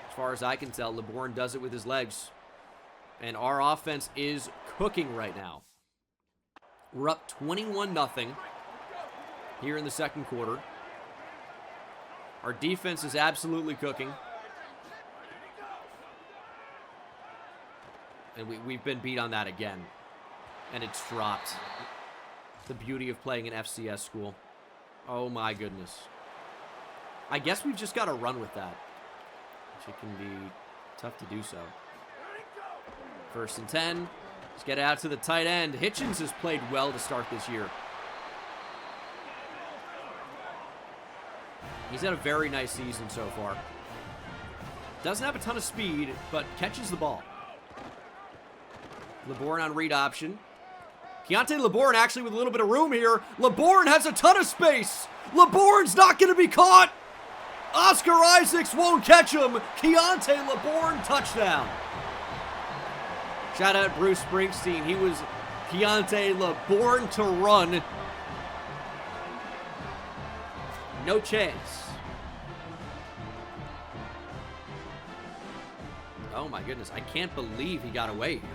As far as I can tell, LeBourne does it with his legs. And our offense is cooking right now. We're up 21-0 here in the second quarter. Our defense is absolutely cooking. And we've been beat on that again. And it's dropped. The beauty of playing an FCS school. Oh my goodness. I guess we've just got to run with that. Which it can be tough to do so. 1st and 10. Let's get out to the tight end. Hitchens has played well to start this year. He's had a very nice season so far. Doesn't have a ton of speed, but catches the ball. LeBourne on read option. Keontae LeBourne actually with a little bit of room here. LeBourne has a ton of space. LeBourne's not going to be caught. Oscar Isaacs won't catch him. Keontae LeBourne touchdown. Shout out Bruce Springsteen. He was Keontae LeBourne to run. No chance. Oh my goodness. I can't believe he got away here.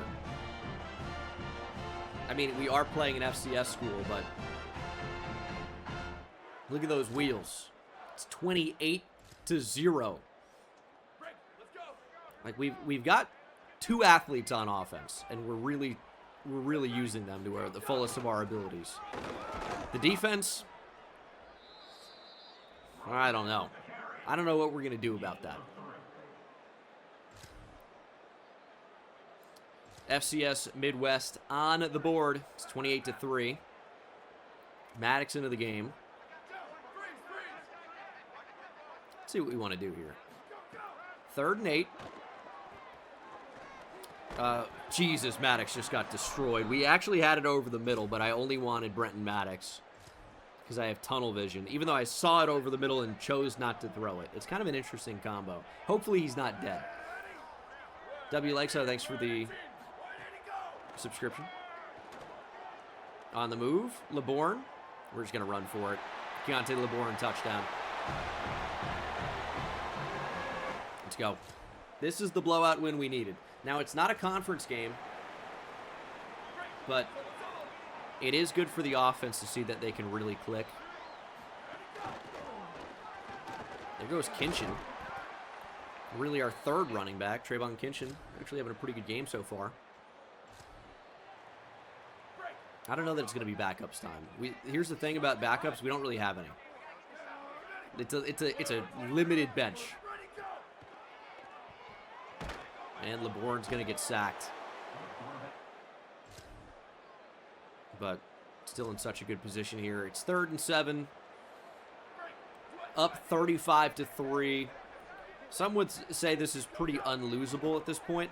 I mean, we are playing an FCS school, but look at those wheels. It's 28-0. Like we've got 2 athletes on offense, and we're really using them to the fullest of our abilities. The defense, I don't know. I don't know what we're gonna do about that. FCS Midwest on the board. It's 28-3. Maddox into the game. Let's see what we want to do here. 3rd and 8. Jesus, Maddox just got destroyed. We actually had it over the middle, but I only wanted Brenton Maddox because I have tunnel vision, even though I saw it over the middle and chose not to throw it. It's kind of an interesting combo. Hopefully he's not dead. W. Lakeside, thanks for the subscription. On the move, LeBourne. We're just going to run for it. Keontae LeBourne, touchdown. Let's go. This is the blowout win we needed. Now, it's not a conference game, but it is good for the offense to see that they can really click. There goes Kinchin. Really our 3rd running back, Trayvon Kinchin. Actually having a pretty good game so far. I don't know that it's going to be backups time. Here's the thing about backups. We don't really have any. It's a limited bench. And LeBourne's going to get sacked. But still in such a good position here. It's 3rd and 7. Up 35-3. Some would say this is pretty unlosable at this point.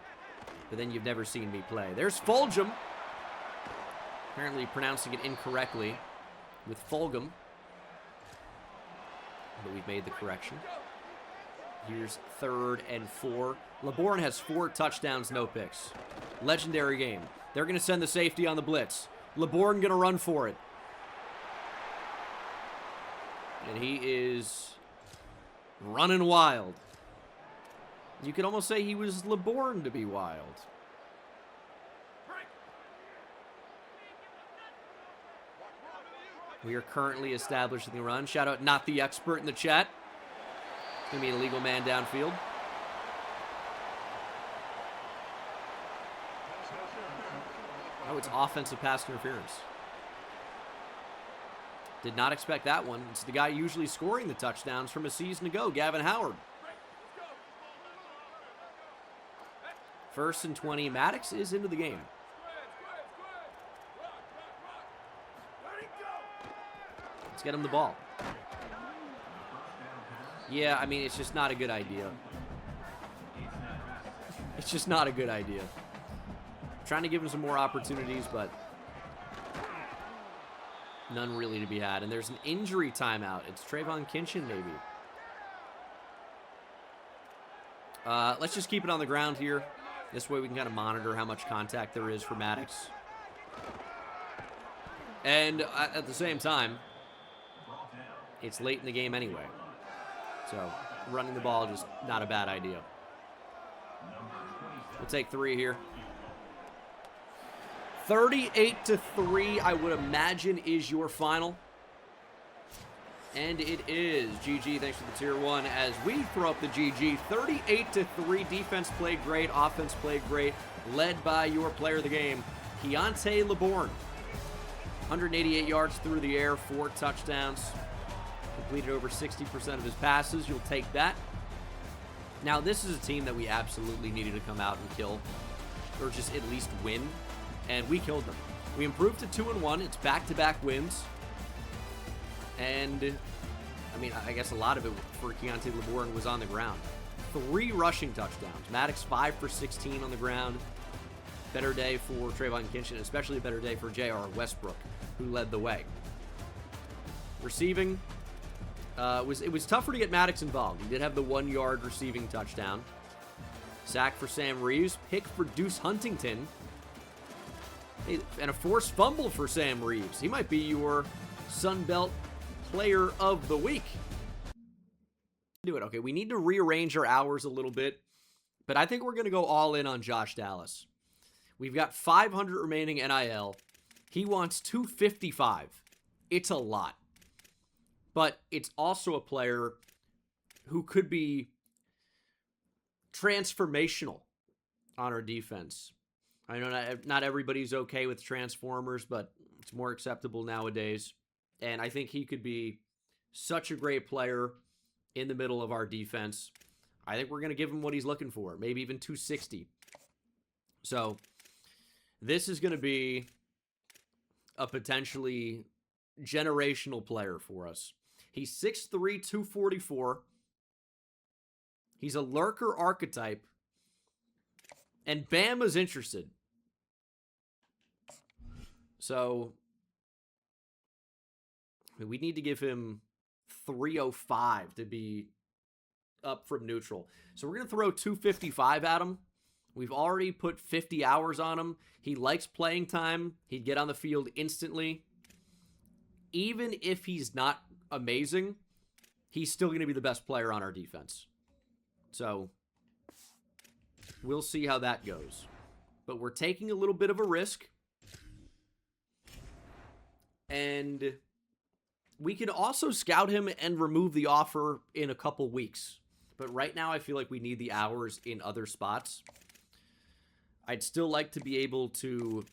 But then you've never seen me play. There's Fulgham. Apparently pronouncing it incorrectly with Fulgham. But we've made the correction. Here's 3rd and 4. LeBourne has 4 touchdowns, no picks. Legendary game. They're going to send the safety on the blitz. LeBourne going to run for it. And he is running wild. You could almost say he was LeBourne to be wild. We are currently establishing the run. Shout out Not the Expert in the chat. It's going to be an illegal man downfield. Oh, it's offensive pass interference. Did not expect that one. It's the guy usually scoring the touchdowns from a season ago, Gavin Howard. 1st and 20. Maddox is into the game. Let's get him the ball. Yeah, I mean, it's just not a good idea. It's just not a good idea. Trying to give him some more opportunities, but none really to be had. And there's an injury timeout. It's Trayvon Kinchin, maybe. Let's just keep it on the ground here. This way we can kind of monitor how much contact there is for Maddox. And at the same time, it's late in the game anyway. So running the ball is just not a bad idea. We'll take 3 here. 38-3, I would imagine, is your final. And it is. GG, thanks for the tier 1 as we throw up the GG. 38-3, defense played great, offense played great, led by your player of the game, Keontae LeBourne. 188 yards through the air, 4 touchdowns. Completed over 60% of his passes. You'll take that. Now, this is a team that we absolutely needed to come out and kill, or just at least win, and we killed them. We improved to 2-1. It's back-to-back wins. And, I mean, I guess a lot of it for Keontae LeBourne was on the ground. 3 rushing touchdowns. Maddox 5 for 16 on the ground. Better day for Trayvon Kinshin, especially a better day for J.R. Westbrook, who led the way. Receiving, it was tougher to get Maddox involved. He did have the 1-yard receiving touchdown. Sack for Sam Reeves. Pick for Deuce Huntington. And a forced fumble for Sam Reeves. He might be your Sun Belt Player of the Week. Do it. Okay, we need to rearrange our hours a little bit, but I think we're going to go all in on Josh Dallas. We've got 500 remaining NIL. He wants 255. It's a lot. But it's also a player who could be transformational on our defense. I know not everybody's okay with Transformers, but it's more acceptable nowadays. And I think he could be such a great player in the middle of our defense. I think we're going to give him what he's looking for, maybe even 260. So this is going to be a potentially generational player for us. He's 6'3", 244. He's a lurker archetype. And Bama's interested. So we need to give him 305 to be up from neutral. So we're going to throw 255 at him. We've already put 50 hours on him. He likes playing time. He'd get on the field instantly. Even if he's not amazing, he's still going to be the best player on our defense. So we'll see how that goes. But we're taking a little bit of a risk. And we can also scout him and remove the offer in a couple weeks. But right now, I feel like we need the hours in other spots. I'd still like to be able to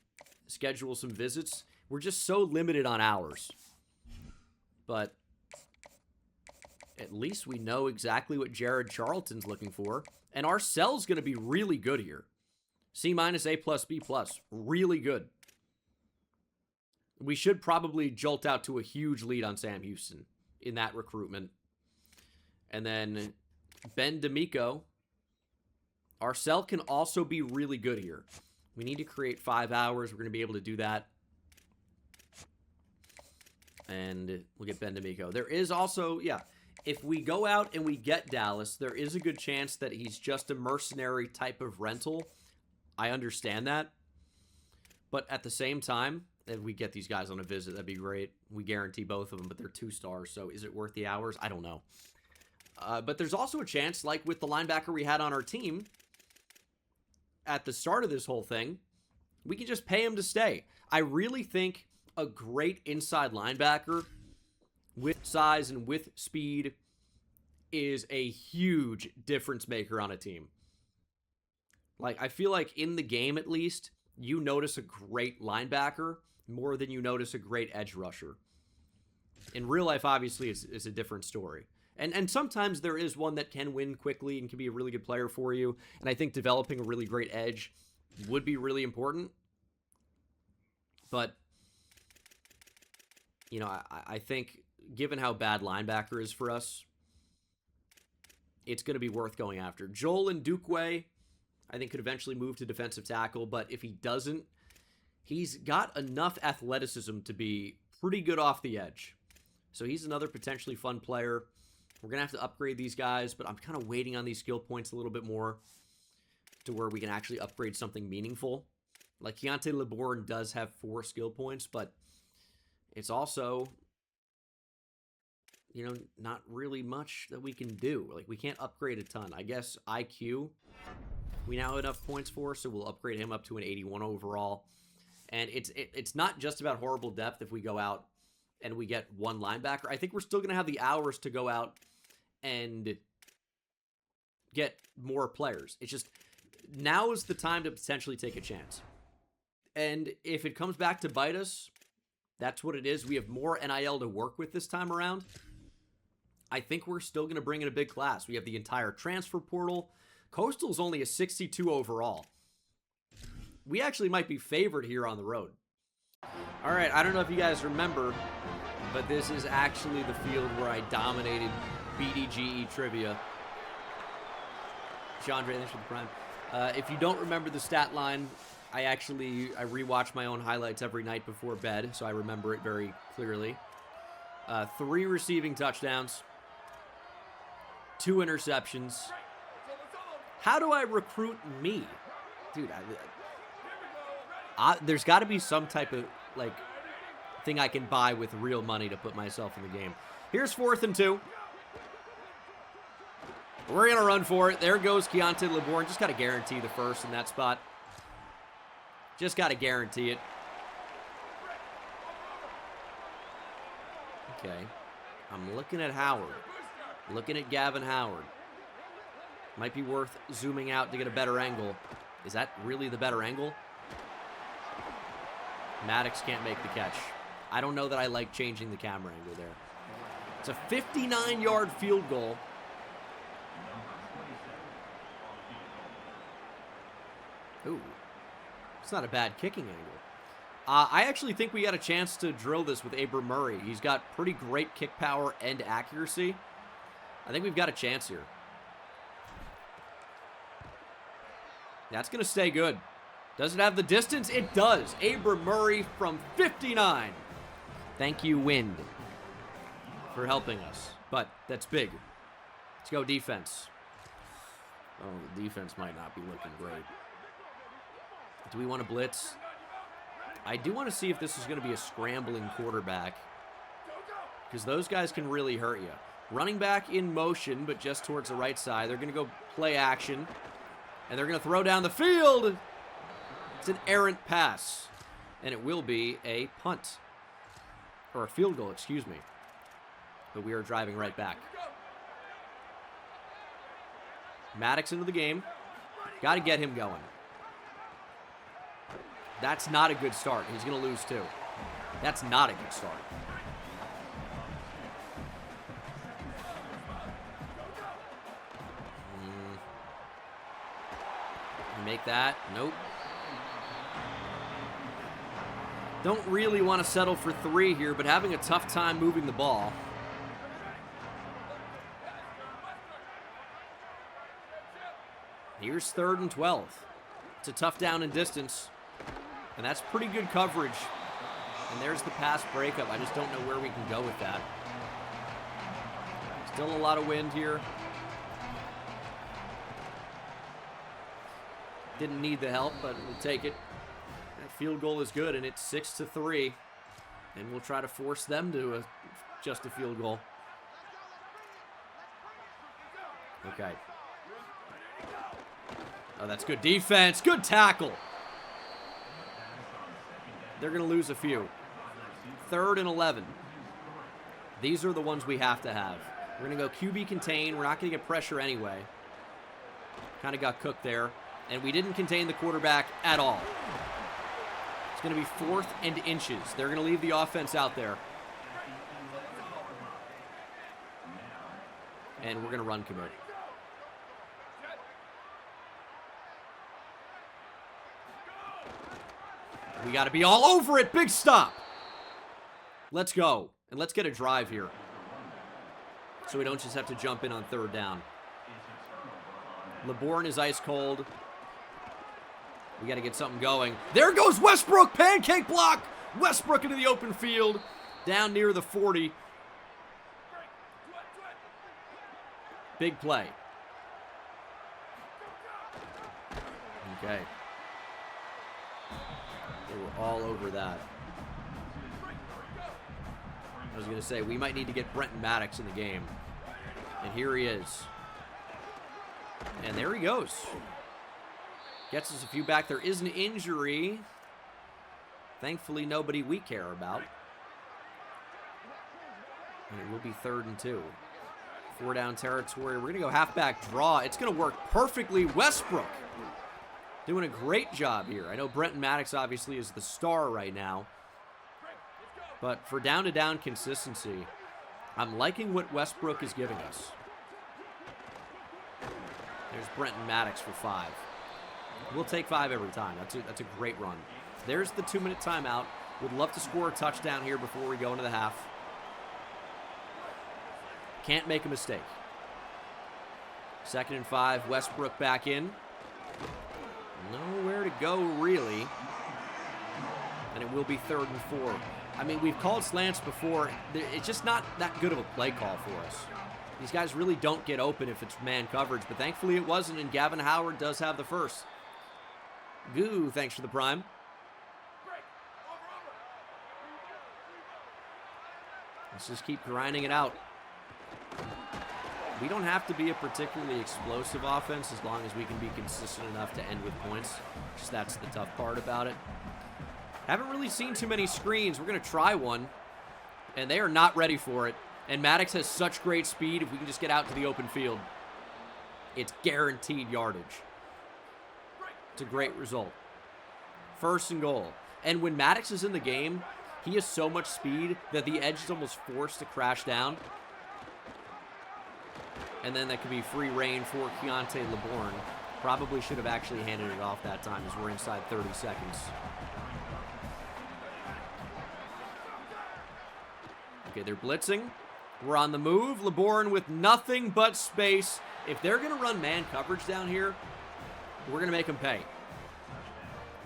schedule some visits. We're just so limited on hours. But at least we know exactly what Jared Charlton's looking for. And our sell's going to be really good here. C-, A+, B+. Really good. We should probably jolt out to a huge lead on Sam Houston in that recruitment. And then Ben D'Amico. Our sell can also be really good here. We need to create 5 hours. We're going to be able to do that. And we'll get Ben D'Amico. There is also, yeah, if we go out and we get Dallas, there is a good chance that he's just a mercenary type of rental. I understand that. But at the same time, if we get these guys on a visit, that'd be great. We guarantee both of them, but they're 2 stars, so is it worth the hours? I don't know. But there's also a chance, like with the linebacker we had on our team at the start of this whole thing, we can just pay him to stay. I really think a great inside linebacker with size and with speed is a huge difference maker on a team. Like, I feel like in the game, at least, you notice a great linebacker more than you notice a great edge rusher. In real life, obviously, it's a different story. And sometimes there is one that can win quickly and can be a really good player for you. And I think developing a really great edge would be really important. But, you know, I think given how bad linebacker is for us, it's going to be worth going after. Joel Ndukwe, I think, could eventually move to defensive tackle. But if he doesn't, he's got enough athleticism to be pretty good off the edge. So he's another potentially fun player. We're going to have to upgrade these guys, but I'm kind of waiting on these skill points a little bit more to where we can actually upgrade something meaningful. Like, Keontae LeBourne does have 4 skill points, but it's also, you know, not really much that we can do. Like, we can't upgrade a ton. I guess IQ, we now have enough points for, so we'll upgrade him up to an 81 overall. And it's not just about horrible depth if we go out and we get 1 linebacker. I think we're still going to have the hours to go out and get more players. It's just, now is the time to potentially take a chance. And if it comes back to bite us, that's what it is. We have more NIL to work with this time around. I think we're still going to bring in a big class. We have the entire transfer portal. Coastal's only a 62 overall. We actually might be favored here on the road. All right, I don't know if you guys remember, but this is actually the field where I dominated BDGE trivia. Chandra, thanks for the prime. If you don't remember the stat line, I rewatch my own highlights every night before bed, so I remember it very clearly. 3 receiving touchdowns, 2 interceptions. How do I recruit me? Dude, there's got to be some type of, like, thing I can buy with real money to put myself in the game. Here's 4th and 2. We're going to run for it. There goes Keontae LeBourne. Just got to guarantee the first in that spot. Just got to guarantee it. Okay. I'm looking at Howard. Looking at Gavin Howard. Might be worth zooming out to get a better angle. Is that really the better angle? Maddox can't make the catch. I don't know that I like changing the camera angle there. It's a 59-yard field goal. Ooh. It's not a bad kicking angle. I actually think we got a chance to drill this with Abram Murray. He's got pretty great kick power and accuracy. I think we've got a chance here. That's going to stay good. Does it have the distance? It does. Abram Murray from 59. Thank you, Wind, for helping us. But that's big. Let's go defense. Oh, the defense might not be looking great. Do we want to blitz? I do want to see if this is going to be a scrambling quarterback, because those guys can really hurt you. Running back in motion, but just towards the right side. They're going to go play action, and they're going to throw down the field. It's an errant pass, and it will be a punt, or a field goal, excuse me. But we are driving right back. Maddox into the game. Got to get him going. That's not a good start. He's going to lose too. That's not a good start. Make that. Nope. Don't really want to settle for 3 here, but having a tough time moving the ball. Here's 3rd and 12. It's a tough down and distance. And that's pretty good coverage. And there's the pass breakup. I just don't know where we can go with that. Still a lot of wind here. Didn't need the help, but we'll take it. That field goal is good, and it's 6-3. And we'll try to force them to just a field goal. Okay. Oh, that's good defense. Good tackle. They're going to lose a few. 3rd and 11. These are the ones we have to have. We're going to go QB contain. We're not going to get pressure anyway. Kind of got cooked there. And we didn't contain the quarterback at all. It's going to be 4th and inches. They're going to leave the offense out there. And we're going to run commit. We got to be all over it. Big stop. Let's go. And let's get a drive here, so we don't just have to jump in on 3rd down. LeBourne is ice cold. We got to get something going. There goes Westbrook. Pancake block. Westbrook into the open field. Down near the 40. Big play. Okay. They were all over that. I was going to say, we might need to get Brenton Maddox in the game. And here he is. And there he goes. Gets us a few back. There is an injury. Thankfully, nobody we care about. And it will be 3rd and 2. 4-down territory. We're going to go halfback draw. It's going to work perfectly. Westbrook doing a great job here. I know Brenton Maddox obviously is the star right now. But for down-to-down consistency, I'm liking what Westbrook is giving us. There's Brenton Maddox for 5. We'll take 5 every time. That's a great run. There's the 2-minute timeout. Would love to score a touchdown here before we go into the half. Can't make a mistake. 2nd and 5. Westbrook back in. Nowhere to go, really. And it will be 3rd and 4. I mean, we've called slants before. It's just not that good of a play call for us. These guys really don't get open if it's man coverage, but thankfully it wasn't, and Gavin Howard does have the first. Goo, thanks for the prime. Let's just keep grinding it out. We don't have to be a particularly explosive offense as long as we can be consistent enough to end with points. Just that's the tough part about it. Haven't really seen too many screens. We're going to try one, and they are not ready for it. And Maddox has such great speed. If we can just get out to the open field, it's guaranteed yardage. It's a great result. 1st and goal. And when Maddox is in the game, he has so much speed that the edge is almost forced to crash down. And then that could be free reign for Keontae LeBourne. Probably should have actually handed it off that time as we're inside 30 seconds. Okay, they're blitzing. We're on the move. LeBourne with nothing but space. If they're going to run man coverage down here, we're going to make them pay.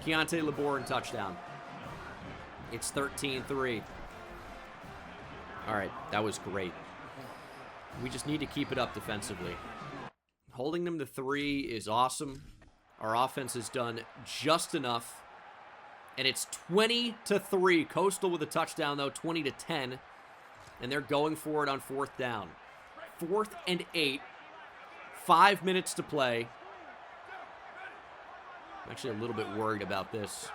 Keontae LeBourne touchdown. It's 13-3. All right, that was great. We just need to keep it up defensively. Holding them to 3 is awesome. Our offense has done just enough. And it's 20-3. Coastal with a touchdown, though, 20-10. And they're going for it on 4th down. 4th and 8. 5 minutes to play. I'm actually a little bit worried about this.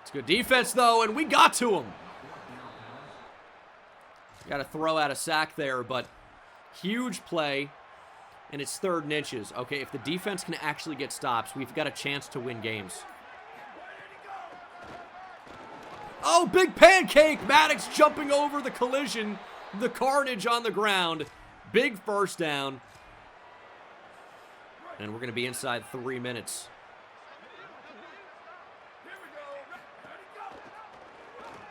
It's good defense, though, and we got to him. Got to throw out a sack there, but huge play, and it's 3rd and inches. Okay, if the defense can actually get stops, we've got a chance to win games. Oh, big pancake! Maddox jumping over the collision, the carnage on the ground. Big 1st down. And we're going to be inside 3 minutes.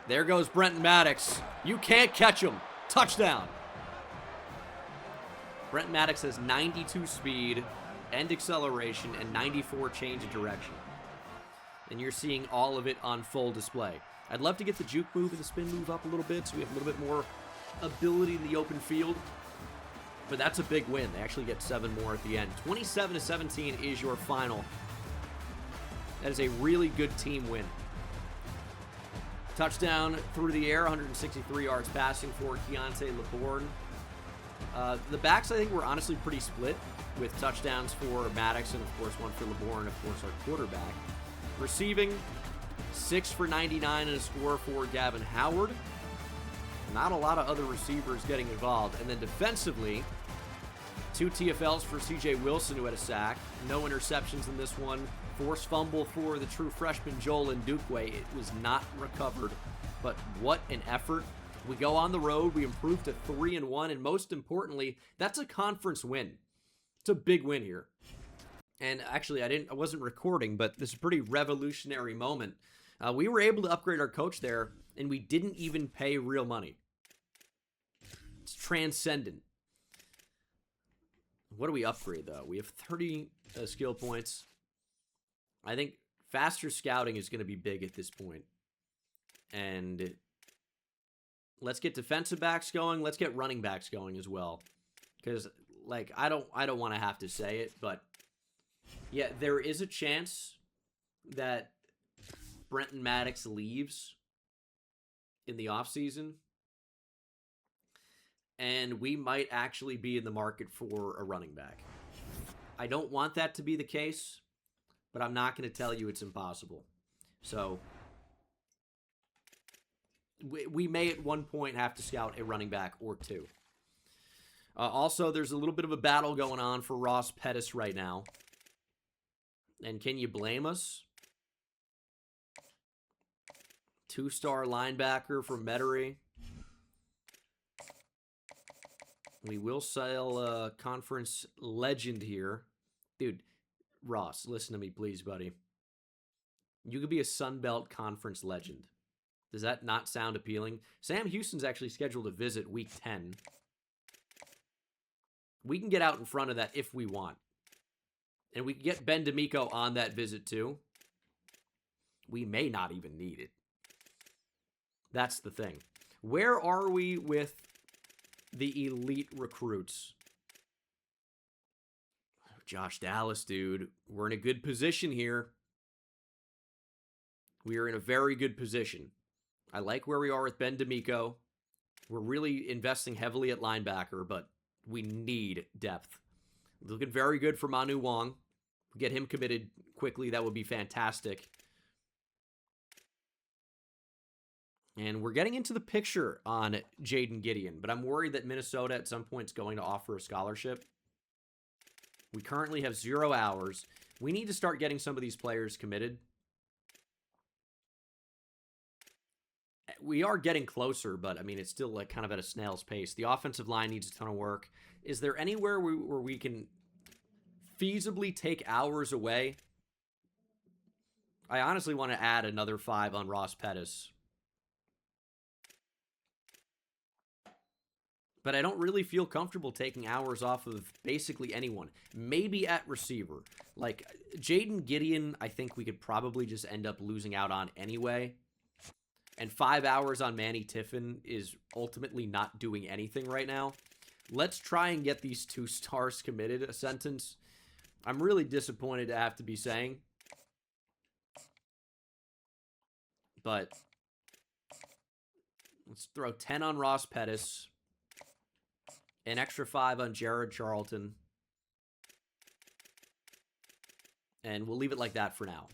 There goes Brenton Maddox. You can't catch him. Touchdown. Brenton Maddox has 92 speed and acceleration and 94 change of direction. And you're seeing all of it on full display. I'd love to get the juke move and the spin move up a little bit so we have a little bit more ability in the open field. But that's a big win. They actually get 7 more at the end. 27-17 is your final. That is a really good team win. Touchdown through the air, 163 yards passing for Keontae LeBourne. The backs, I think, were honestly pretty split, with touchdowns for Maddox and, of course, one for LeBourne, of course, our quarterback. Receiving, 6 for 99 and a score for Gavin Howard. Not a lot of other receivers getting involved. And then defensively, 2 TFLs for C.J. Wilson, who had a sack. No interceptions in this one. Forced fumble for the true freshman Joel Ndukwe. It was not recovered, but what an effort. We go on the road. We improve to 3-1, and most importantly, that's a conference win. It's a big win here. And actually, I wasn't recording, but this is a pretty revolutionary moment. We were able to upgrade our coach there, and we didn't even pay real money. It's transcendent. What do we upgrade, though? We have 30 skill points. I think faster scouting is going to be big at this point. And Let's get defensive backs going. Let's get running backs going as well. Because, like, I don't want to have to say it, but yeah, there is a chance that Brenton Maddox leaves in the offseason. And we might actually be in the market for a running back. I don't want that to be the case, but I'm not going to tell you it's impossible. So we may at one point have to scout a running back or two. Also, there's a little bit of a battle going on for Ross Pettis right now. And can you blame us? 2-star linebacker from Metairie. We will sell a conference legend here. Dude, Ross, listen to me, please, buddy. You could be a Sun Belt Conference legend. Does that not sound appealing? Sam Houston's actually scheduled to visit week 10. We can get out in front of that if we want. And we can get Ben D'Amico on that visit too. We may not even need it. That's the thing. Where are we with the elite recruits? Josh Dallas, dude. We're in a good position here. We are in a very good position. I like where we are with Ben D'Amico. We're really investing heavily at linebacker, but we need depth. Looking very good for Manu Wong. Get him committed quickly. That would be fantastic. And we're getting into the picture on Jaden Gideon, but I'm worried that Minnesota at some point is going to offer a scholarship. We currently have 0 hours. We need to start getting some of these players committed. We are getting closer, but I mean, it's still like kind of at a snail's pace. The offensive line needs a ton of work. Is there anywhere where we can feasibly take hours away? I honestly want to add another 5 on Ross Pettis. But I don't really feel comfortable taking hours off of basically anyone. Maybe at receiver. Like, Jaden Gideon, I think we could probably just end up losing out on anyway. And 5 hours on Manny Tiffin is ultimately not doing anything right now. Let's try and get these 2 stars committed, a sentence. I'm really disappointed to have to be saying. But let's throw 10 on Ross Pettis. An extra 5 on Jared Charlton. And we'll leave it like that for now.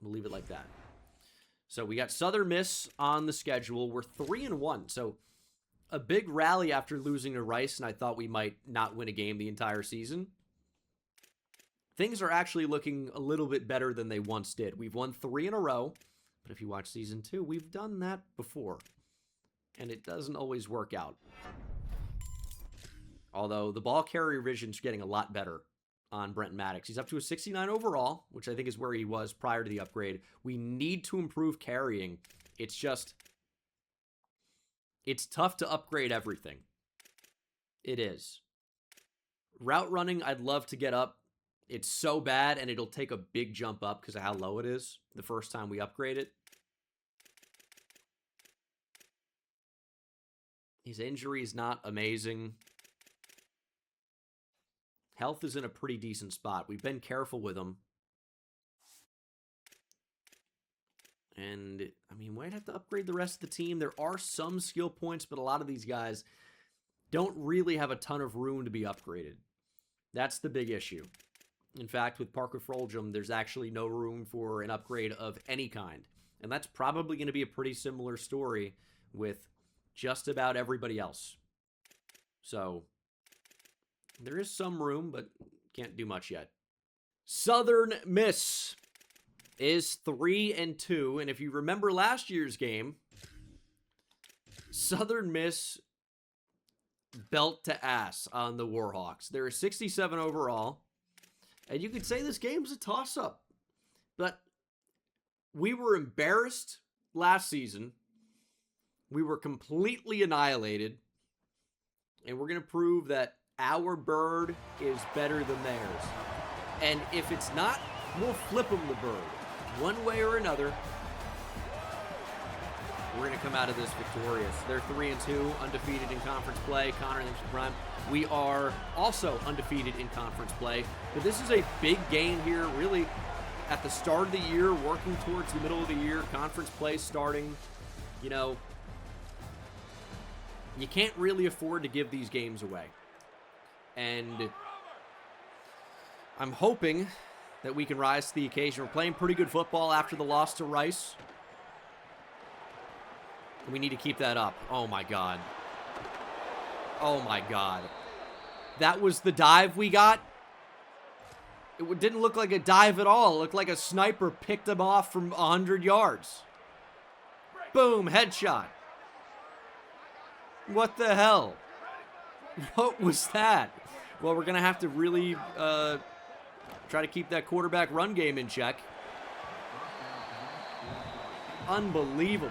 We'll leave it like that. So we got Southern Miss on the schedule. We're 3-1. So a big rally after losing to Rice, and I thought we might not win a game the entire season. Things are actually looking a little bit better than they once did. We've won 3 in a row. But if you watch Season 2, we've done that before. And it doesn't always work out. Although the ball carrier vision's getting a lot better on Brenton Maddox. He's up to a 69 overall, which I think is where he was prior to the upgrade. We need to improve carrying. It's just, it's tough to upgrade everything. It is. Route running, I'd love to get up. It's so bad, and it'll take a big jump up because of how low it is the first time we upgrade it. His injury is not amazing. Health is in a pretty decent spot. We've been careful with him. And, I mean, might have to upgrade the rest of the team. There are some skill points, but a lot of these guys don't really have a ton of room to be upgraded. That's the big issue. In fact, with Parker Froljum, there's actually no room for an upgrade of any kind. And that's probably going to be a pretty similar story with just about everybody else. So there is some room, but can't do much yet. Southern Miss is 3-2, and if you remember last year's game, Southern Miss belt to ass on the Warhawks. They're 67 overall, and you could say this game's a toss-up, but we were embarrassed last season. We were completely annihilated, and we're going to prove that our bird is better than theirs. And if it's not, we'll flip them the bird. One way or another. we're going to come out of this victorious. They're 3-2, undefeated in conference play. Connor, thanks for the prime. We are also undefeated in conference play. But this is a big game here, really, at the start of the year, working towards the middle of the year, conference play starting. You know, you can't really afford to give these games away. And I'm hoping that we can rise to the occasion. We're playing pretty good football after the loss to Rice. We need to keep that up. Oh, my God. Oh, my God. That was the dive we got? It didn't look like a dive at all. It looked like a sniper picked him off from 100 yards. Boom, headshot. What the hell? What was that? Well, we're going to have to really try to keep that quarterback run game in check. Unbelievable.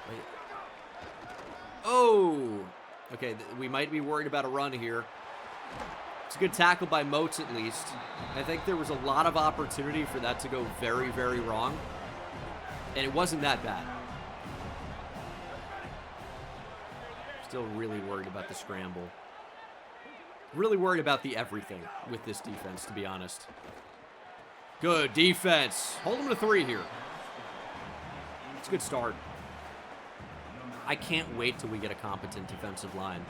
Wait. Oh! Okay, we might be worried about a run here. It's a good tackle by Moats, at least. I think there was a lot of opportunity for that to go very, very wrong. And it wasn't that bad. Still really worried about the scramble. Really worried about the everything with this defense, to be honest. Good defense. Hold them to 3 here. It's a good start. I can't wait till we get a competent defensive line.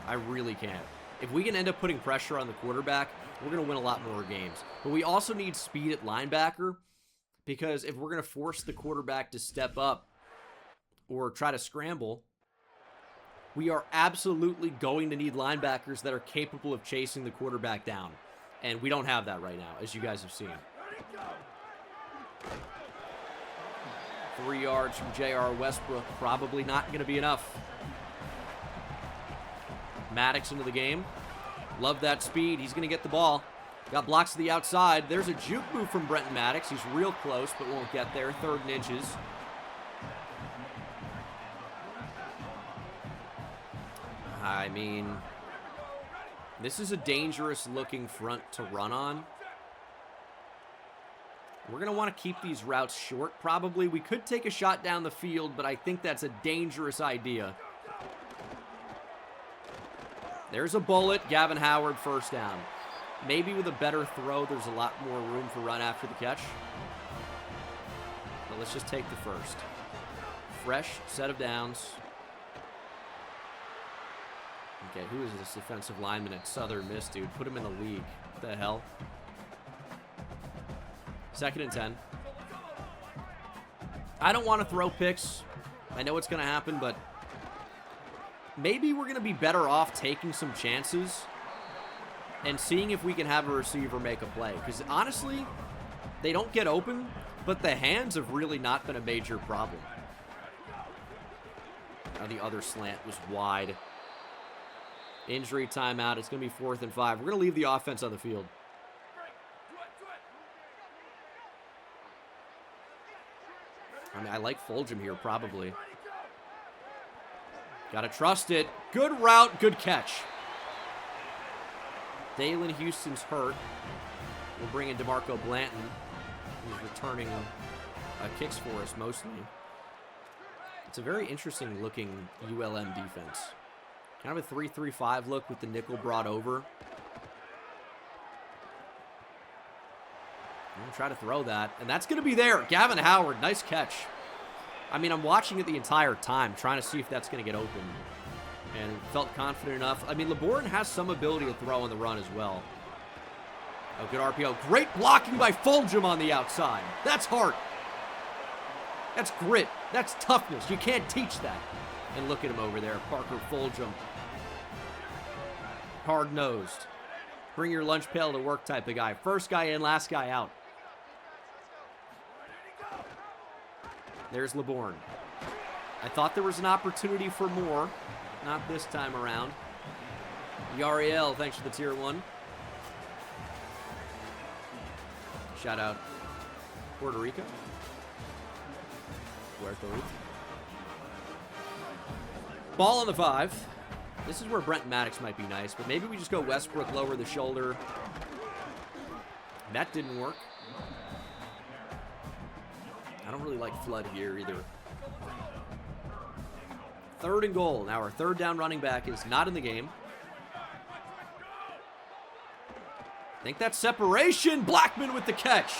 I really can't. If we can end up putting pressure on the quarterback, we're going to win a lot more games. But we also need speed at linebacker, because if we're going to force the quarterback to step up or try to scramble, we are absolutely going to need linebackers that are capable of chasing the quarterback down. And we don't have that right now, as you guys have seen. 3 yards from J.R. Westbrook, probably not going to be enough. Maddox into the game. Love that speed. He's going to get the ball. Got blocks to the outside. There's a juke move from Brenton Maddox. He's real close, but won't get there. 3rd and inches. I mean, this is a dangerous-looking front to run on. We're going to want to keep these routes short, probably. We could take a shot down the field, but I think that's a dangerous idea. There's a bullet. Gavin Howard, 1st down. Maybe with a better throw, there's a lot more room for run after the catch. But let's just take the 1st. Fresh set of downs. Okay, who is this defensive lineman at Southern Miss, dude? Put him in the league. What the hell? 2nd and 10. I don't want to throw picks. I know it's going to happen, but maybe we're going to be better off taking some chances and seeing if we can have a receiver make a play. Because honestly, they don't get open, but the hands have really not been a major problem. Now the other slant was wide. Injury timeout. It's going to be 4th and 5. We're going to leave the offense on the field. I mean, I like Fulgham here, probably. Got to trust it. Good route, good catch. Dalen Houston's hurt. We'll bring in DeMarco Blanton, who's returning kicks for us mostly. It's a very interesting looking ULM defense. Kind of a 3-3-5 look with the nickel brought over. I'm going to try to throw that, and that's going to be there. Gavin Howard, nice catch. I mean, I'm watching it the entire time, trying to see if that's going to get open, and felt confident enough. I mean, LeBourne has some ability to throw on the run as well. Oh, good RPO. Great blocking by Fulgham on the outside. That's heart. That's grit. That's toughness. You can't teach that. And look at him over there, Parker Fulgham. Hard-nosed. Bring your lunch pail to work type of guy. First guy in, last guy out. There's LeBourne. I thought there was an opportunity for more. Not this time around. Yariel, thanks for the tier 1. Shout out Puerto Rico. Puerto Rico. Ball on the 5. This is where Brent Maddox might be nice, but maybe we just go Westbrook, lower the shoulder. That didn't work. I don't really like flood here either. 3rd and goal. Now our 3rd down running back is not in the game. I think that's separation. Blackman with the catch.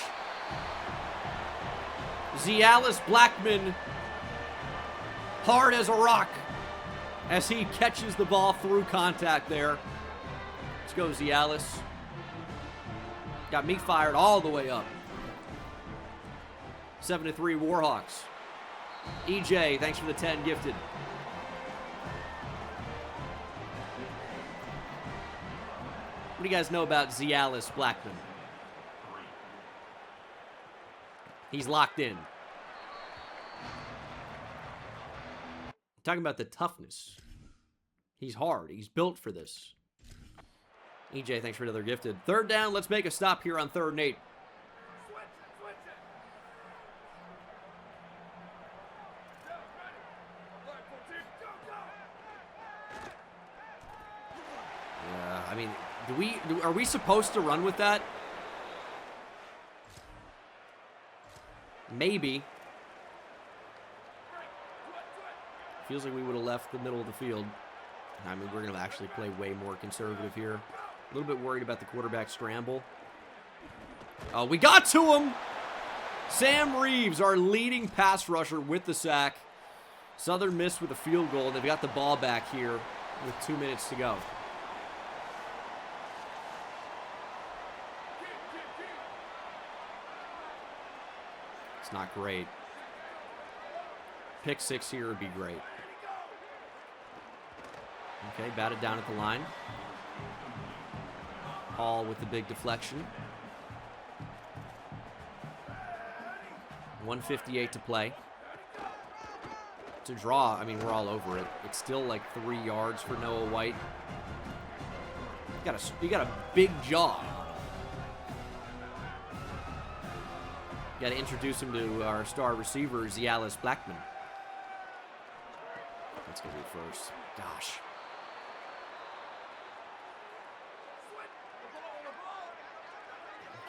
Zialis Blackman, hard as a rock, as he catches the ball through contact there. Let's go, Zialis. Got me fired all the way up. 7-3 Warhawks. EJ, thanks for the 10 gifted. What do you guys know about Zialis Blackman? He's locked in. Talking about the toughness. He's hard. He's built for this. EJ, thanks for another gifted. 3rd down. Let's make a stop here on 3rd and 8. Yeah, I mean, are we supposed to run with that? Maybe. Feels like we would have left the middle of the field. I mean, we're going to actually play way more conservative here. A little bit worried about the quarterback scramble. Oh, we got to him! Sam Reeves, our leading pass rusher with the sack. Southern Miss with a field goal. They've got the ball back here with 2 minutes to go. It's not great. Pick 6 here would be great. Okay, batted down at the line. Hall with the big deflection. 1:58 to play. To draw, I mean, we're all over it. It's still like 3 yards for Noah White. You got a big jaw. Got to introduce him to our star receiver, Zialis Blackman. That's going to be first. Gosh.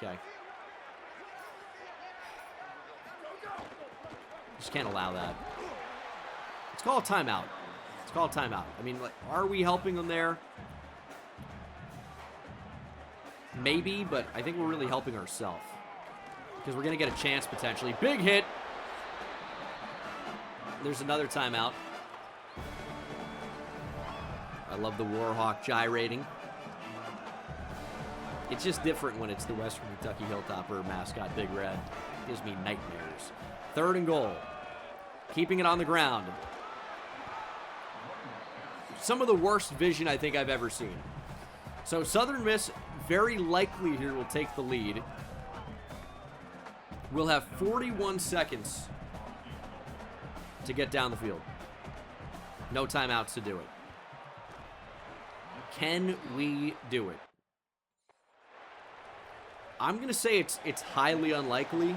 Okay. Just can't allow that. Let's call a timeout. Let's call a timeout. I mean, like, are we helping them there? Maybe, but I think we're really helping ourselves. Because we're going to get a chance, potentially. Big hit. There's another timeout. I love the Warhawk gyrating. It's just different when it's the Western Kentucky Hilltopper mascot, Big Red. It gives me nightmares. 3rd and goal. Keeping it on the ground. Some of the worst vision I think I've ever seen. So Southern Miss very likely here will take the lead. We'll have 41 seconds to get down the field. No timeouts to do it. Can we do it? I'm going to say it's highly unlikely,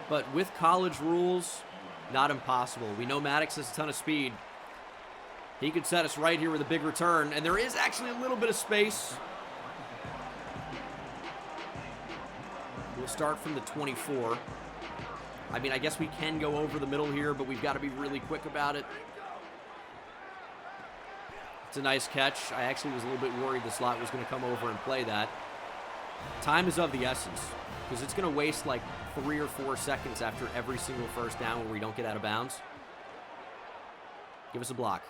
but with college rules, not impossible. We know Maddox has a ton of speed. He could set us right here with a big return, and there is actually a little bit of space. We'll start from the 24. I mean, I guess we can go over the middle here, but we've got to be really quick about it. It's a nice catch. I actually was a little bit worried the slot was going to come over and play that. Time is of the essence, because it's going to waste like 3 or 4 seconds after every single first down where we don't get out of bounds. Give us a block.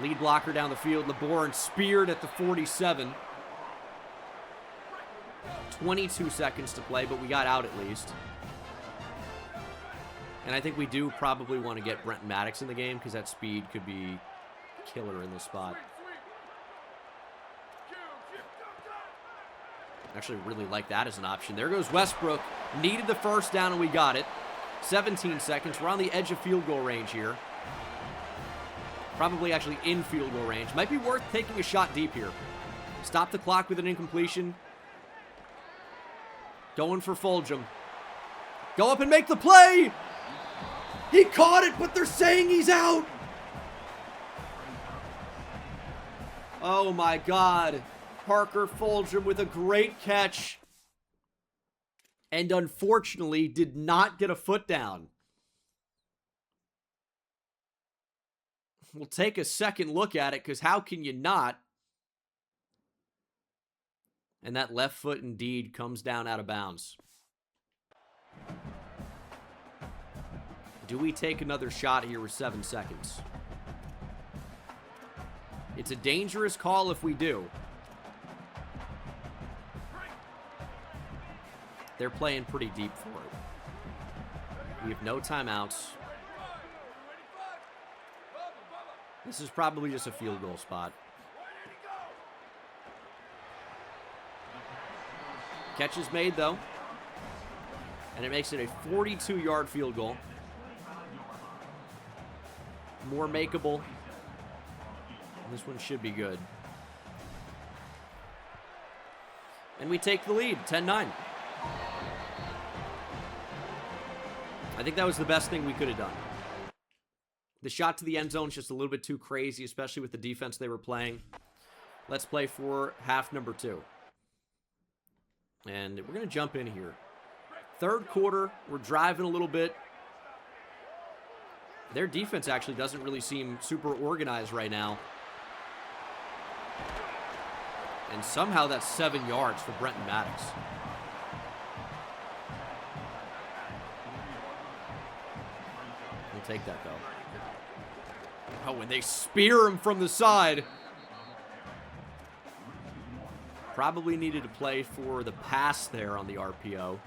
Lead blocker down the field. LeBourne speared at the 47. 22 seconds to play, but we got out at least. And I think we do probably want to get Brent Maddox in the game, because that speed could be killer in this spot. Actually really like that as an option. There goes Westbrook. Needed the first down, and we got it. 17 seconds. We're on the edge of field goal range here. Probably actually in field goal range. Might be worth taking a shot deep here. Stop the clock with an incompletion. Going for Fulgham. Go up and make the play! He caught it, but they're saying he's out! Oh my God. Parker Fulgham with a great catch. and unfortunately did not get a foot down. We'll take a second look at it, because how can you not? And that left foot indeed comes down out of bounds. Do we take another shot here with 7 seconds? It's a dangerous call if we do. They're playing pretty deep for it. We have no timeouts. This is probably just a field goal spot. Catch is made, though. And it makes it a 42-yard field goal. More makeable. This one should be good. And we take the lead, 10-9. I think that was the best thing we could have done. The shot to the end zone is just a little bit too crazy, especially with the defense they were playing. Let's play for half number 2. And we're going to jump in here. Third quarter, we're driving a little bit. Their defense actually doesn't really seem super organized right now. And somehow that's 7 yards for Brenton Maddox. We'll take that, though. Oh, and they spear him from the side. Probably needed to play for the pass there on the RPO.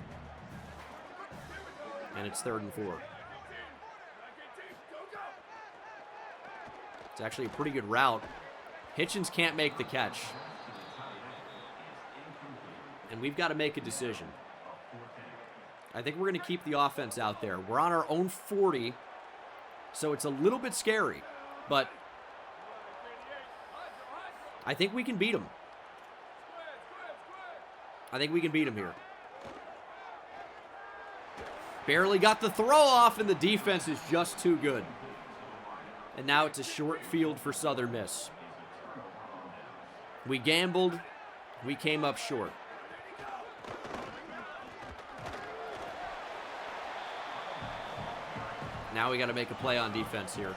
And it's 3rd and 4. It's actually a pretty good route. Hitchens can't make the catch. And we've got to make a decision. I think we're going to keep the offense out there. We're on our own 40, so it's a little bit scary. But I think we can beat them. I think we can beat them here. Barely got the throw off, and the defense is just too good. And now it's a short field for Southern Miss. We gambled. We came up short. Now we got to make a play on defense here.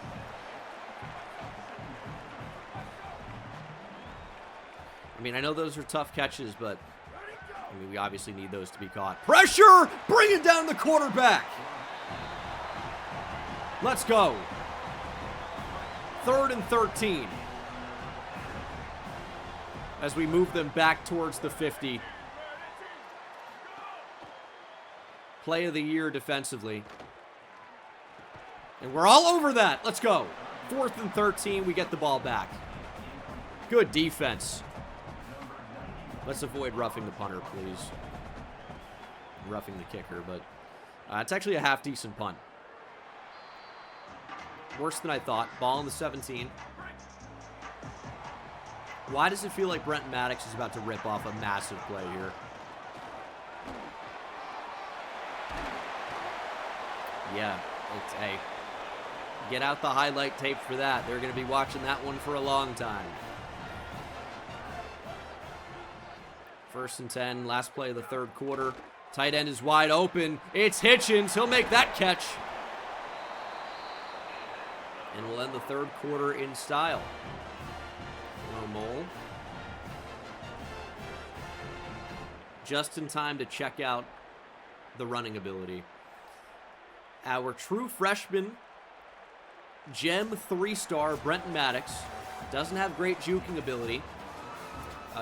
I mean, I know those are tough catches, but I mean, we obviously need those to be caught. Pressure! Bringing down the quarterback. Let's go. 3rd and 13. As we move them back towards the 50. Play of the year defensively. And we're all over that. Let's go. 4th and 13. We get the ball back. Good defense. Let's avoid roughing the punter, please. Roughing the kicker, but it's actually a half-decent punt. Worse than I thought. Ball in the 17. Why does it feel like Brenton Maddox is about to rip off a massive play here? Yeah, it's a... Get out the highlight tape for that. They're going to be watching that one for a long time. 1st and 10, last play of the 3rd quarter. Tight end is wide open. It's Hitchens. He'll make that catch. And we'll end the 3rd quarter in style. No mole. Just in time to check out the running ability. Our true freshman, gem 3-star Brenton Maddox, doesn't have great juking ability.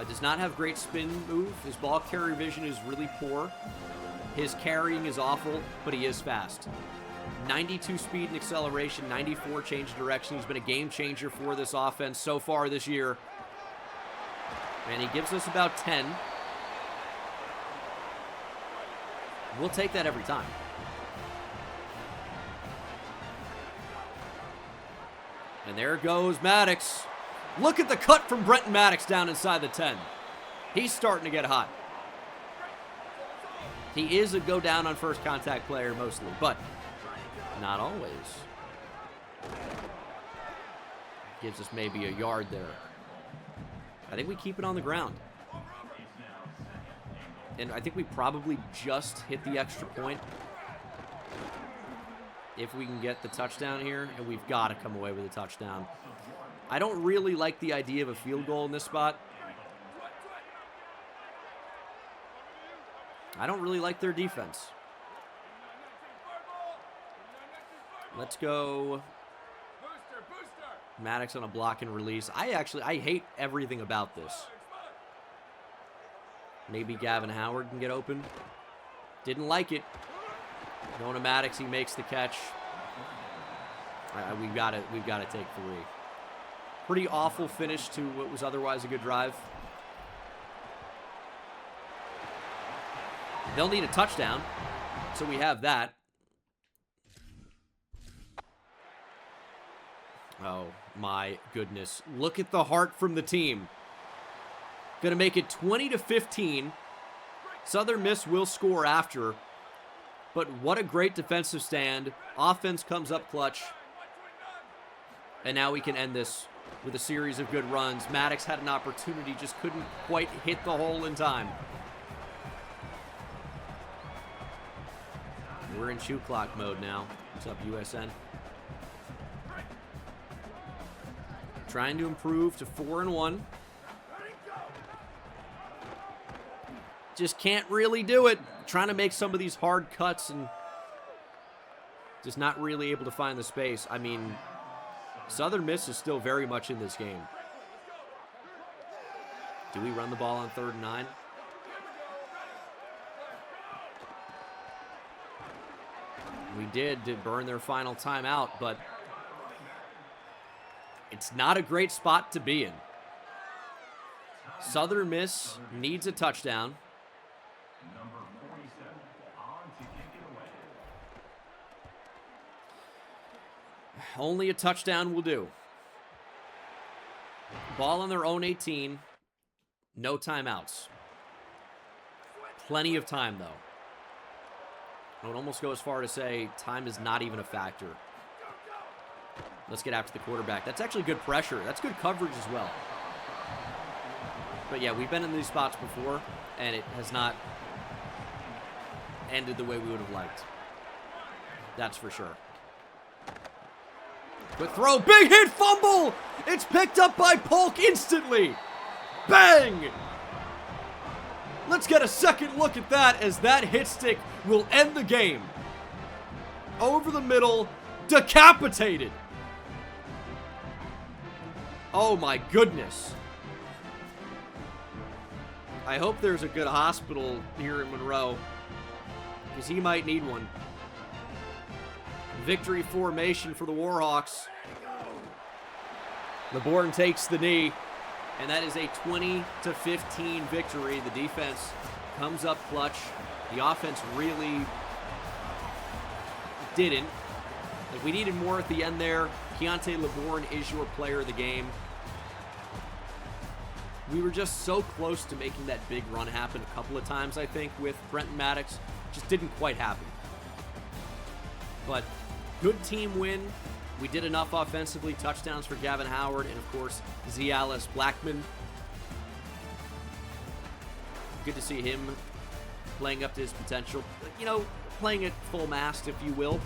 Does not have great spin move. His ball carrier vision is really poor. His carrying is awful, but he is fast. 92 speed and acceleration, 94 change of direction. He's been a game changer for this offense so far this year. And he gives us about 10. We'll take that every time. And there goes Maddox. Look at the cut from Brenton Maddox down inside the 10. He's starting to get hot. He is a go down on first contact player mostly, but not always. Gives us maybe a yard there. I think we keep it on the ground. And I think we probably just hit the extra point. If we can get the touchdown here, and we've got to come away with a touchdown. I don't really like the idea of a field goal in this spot. I don't really like their defense. Let's go. Maddox on a block and release. I hate everything about this. Maybe Gavin Howard can get open. Didn't like it. Going to Maddox, he makes the catch. We've got to take 3. Pretty awful finish to what was otherwise a good drive. They'll need a touchdown, so we have that. Oh, my goodness. Look at the heart from the team. Going to make it 20-15. Southern Miss will score after. But what a great defensive stand. Offense comes up clutch. And now we can end this with a series of good runs. Maddox had an opportunity, just couldn't quite hit the hole in time. We're in shoe clock mode now. What's up, USN? Trying to improve to 4-1. Just can't really do it. Trying to make some of these hard cuts and just not really able to find the space. I mean, Southern Miss is still very much in this game. Do we run the ball on 3rd and 9? We did to burn their final timeout, but it's not a great spot to be in. Southern Miss needs a touchdown. Only a touchdown will do. Ball on their own 18. No timeouts. Plenty of time, though. I would almost go as far to say time is not even a factor. Let's get after the quarterback. That's actually good pressure. That's good coverage as well. But yeah, we've been in these spots before, and it has not ended the way we would have liked. That's for sure. Quick throw, big hit, fumble! It's picked up by Polk instantly! Bang! Let's get a second look at that as that hit stick will end the game. Over the middle, decapitated. Oh my goodness. I hope there's a good hospital here in Monroe, because he might need one. Victory formation for the Warhawks. LeBourne takes the knee, and that is a 20-15 victory. The defense comes up clutch. The offense really didn't. If we needed more at the end there, Keontae LeBourne is your player of the game. We were just so close to making that big run happen a couple of times, I think, with Brenton Maddox. Just didn't quite happen. But good team win. We did enough offensively. Touchdowns for Gavin Howard and, of course, Zialis Blackman. Good to see him playing up to his potential. You know, playing at full mast, if you will.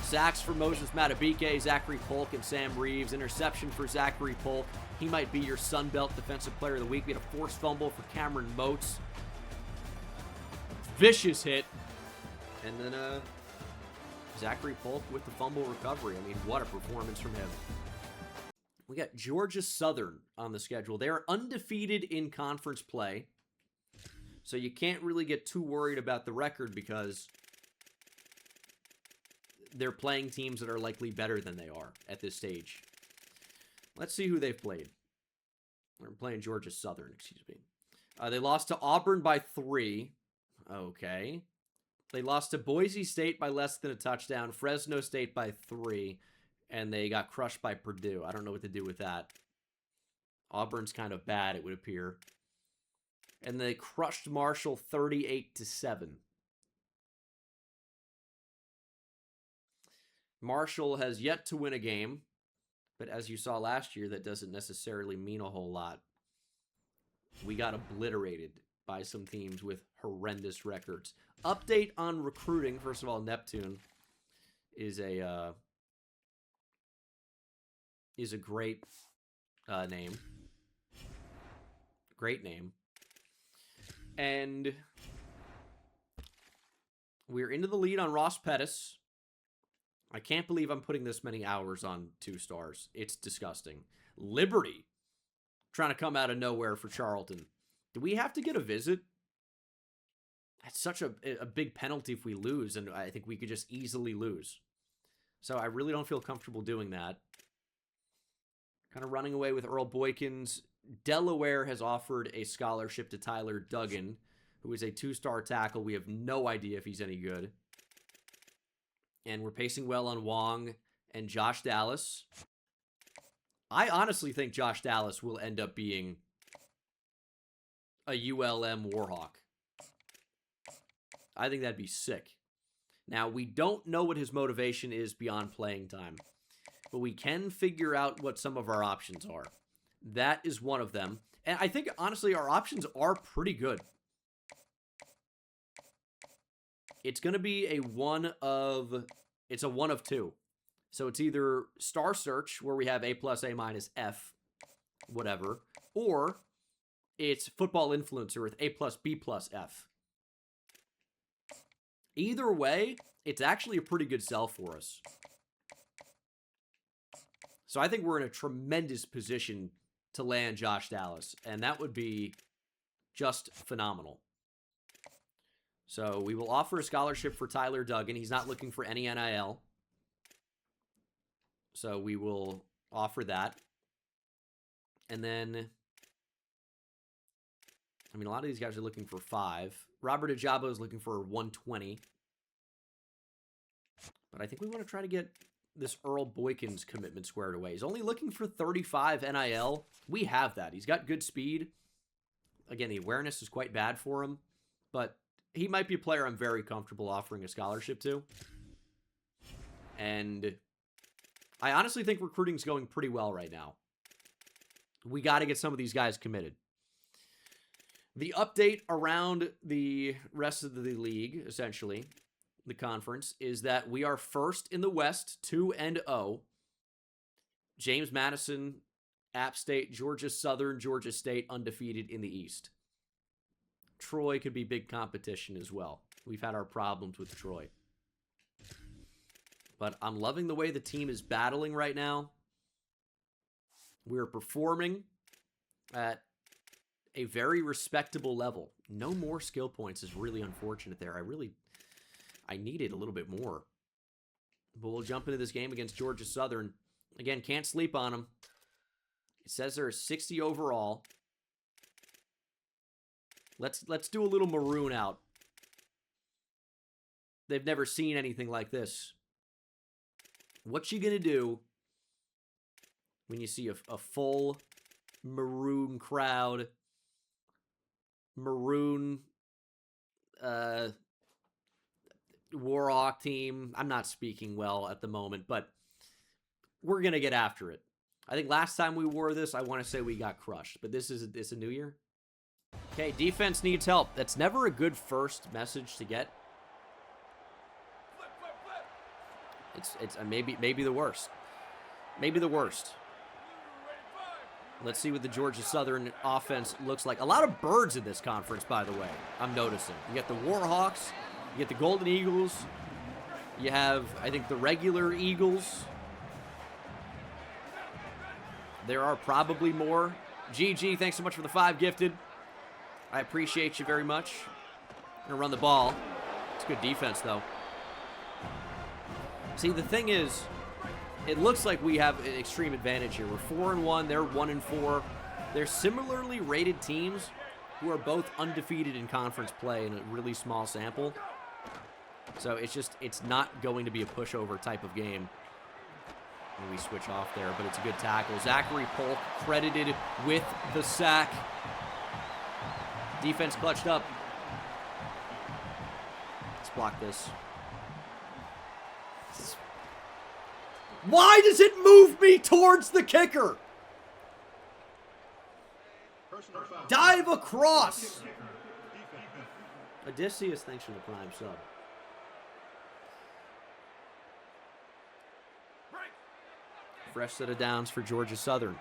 Sacks for Moses Matabike, Zachary Polk, and Sam Reeves. Interception for Zachary Polk. He might be your Sun Belt Defensive Player of the Week. We had a forced fumble for Cameron Moats. Vicious hit. And then Zachary Polk with the fumble recovery. I mean, what a performance from him. We got Georgia Southern on the schedule. They are undefeated in conference play. So you can't really get too worried about the record because they're playing teams that are likely better than they are at this stage. Let's see who they've played. They're playing Georgia Southern, excuse me. They lost to Auburn by 3. Okay. They lost to Boise State by less than a touchdown, Fresno State by 3, and they got crushed by Purdue. I don't know what to do with that. Auburn's kind of bad, it would appear. And they crushed Marshall 38-7. Marshall has yet to win a game, but as you saw last year, that doesn't necessarily mean a whole lot. We got obliterated by some teams with horrendous records. Update on recruiting. First of all, Neptune is a great name. Great name. And we're into the lead on Ross Pettis. I can't believe I'm putting this many hours on 2 stars. It's disgusting. Liberty trying to come out of nowhere for Charlton. Do we have to get a visit? That's such a big penalty if we lose, and I think we could just easily lose. So I really don't feel comfortable doing that. Kind of running away with Earl Boykins. Delaware has offered a scholarship to Tyler Duggan, who is a 2-star tackle. We have no idea if he's any good. And we're pacing well on Wong and Josh Dallas. I honestly think Josh Dallas will end up being a ULM Warhawk. I think that'd be sick. Now, we don't know what his motivation is beyond playing time, but we can figure out what some of our options are. That is one of them. And I think, honestly, our options are pretty good. It's going to be a one of 2. So it's either Star Search, where we have A+, A-, F, whatever, or it's Football Influencer with A+, B+, F. Either way, it's actually a pretty good sell for us. So I think we're in a tremendous position to land Josh Dallas, and that would be just phenomenal. So we will offer a scholarship for Tyler Duggan. He's not looking for any NIL. So we will offer that. And then, I mean, a lot of these guys are looking for 5. Robert Ajabo is looking for 120. But I think we want to try to get this Earl Boykins commitment squared away. He's only looking for 35 NIL. We have that. He's got good speed. Again, the awareness is quite bad for him. But he might be a player I'm very comfortable offering a scholarship to. And I honestly think recruiting's going pretty well right now. We got to get some of these guys committed. The update around the rest of the league, essentially, the conference, is that we are first in the West, 2-0. James Madison, App State, Georgia Southern, Georgia State undefeated in the East. Troy could be big competition as well. We've had our problems with Troy. But I'm loving the way the team is battling right now. We're performing at a very respectable level. No more skill points is really unfortunate there. I needed a little bit more. But we'll jump into this game against Georgia Southern. Again, can't sleep on them. It says they're 60 overall. Let's do a little maroon out. They've never seen anything like this. What you gonna do when you see a full maroon crowd, maroon Warhawk team? I'm not speaking well at the moment, but we're gonna get after it. I think last time we wore this, I want to say we got crushed, but this is a new year. Okay, defense needs help. That's never a good first message to get. It's maybe the worst. Maybe the worst. Let's see what the Georgia Southern offense looks like. A lot of birds in this conference, by the way, I'm noticing. You get the Warhawks, you get the Golden Eagles, you have, I think, the regular Eagles. There are probably more. GG, thanks so much for the 5 gifted. I appreciate you very much. I'm going to run the ball. It's good defense, though. See, the thing is, it looks like we have an extreme advantage here. We're 4-1, they're 1-4. They're similarly rated teams who are both undefeated in conference play in a really small sample. So it's not going to be a pushover type of game. And we switch off there, but it's a good tackle. Zachary Polk credited with the sack. Defense clutched up. Let's block this. Why does it move me towards the kicker? Dive across. Odysseus, thanks for the prime sub. Fresh set of downs for Georgia Southern.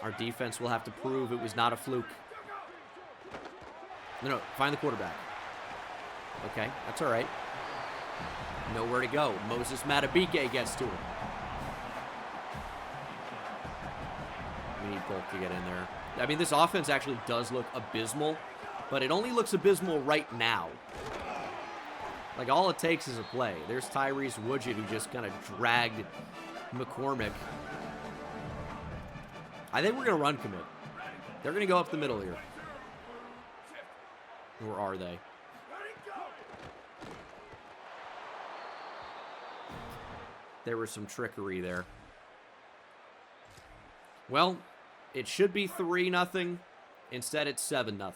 Our defense will have to prove it was not a fluke. No, find the quarterback. Okay, that's all right. Nowhere to go. Moses Matabike gets to him. We need Polk to get in there. I mean, this offense actually does look abysmal, but it only looks abysmal right now. Like, all it takes is a play. There's Tyrese Woodgett, who just kind of dragged McCormick. I think we're going to run commit. They're going to go up the middle here. Or are they? There was some trickery there. Well, it should be 3-0. Instead, it's 7-0.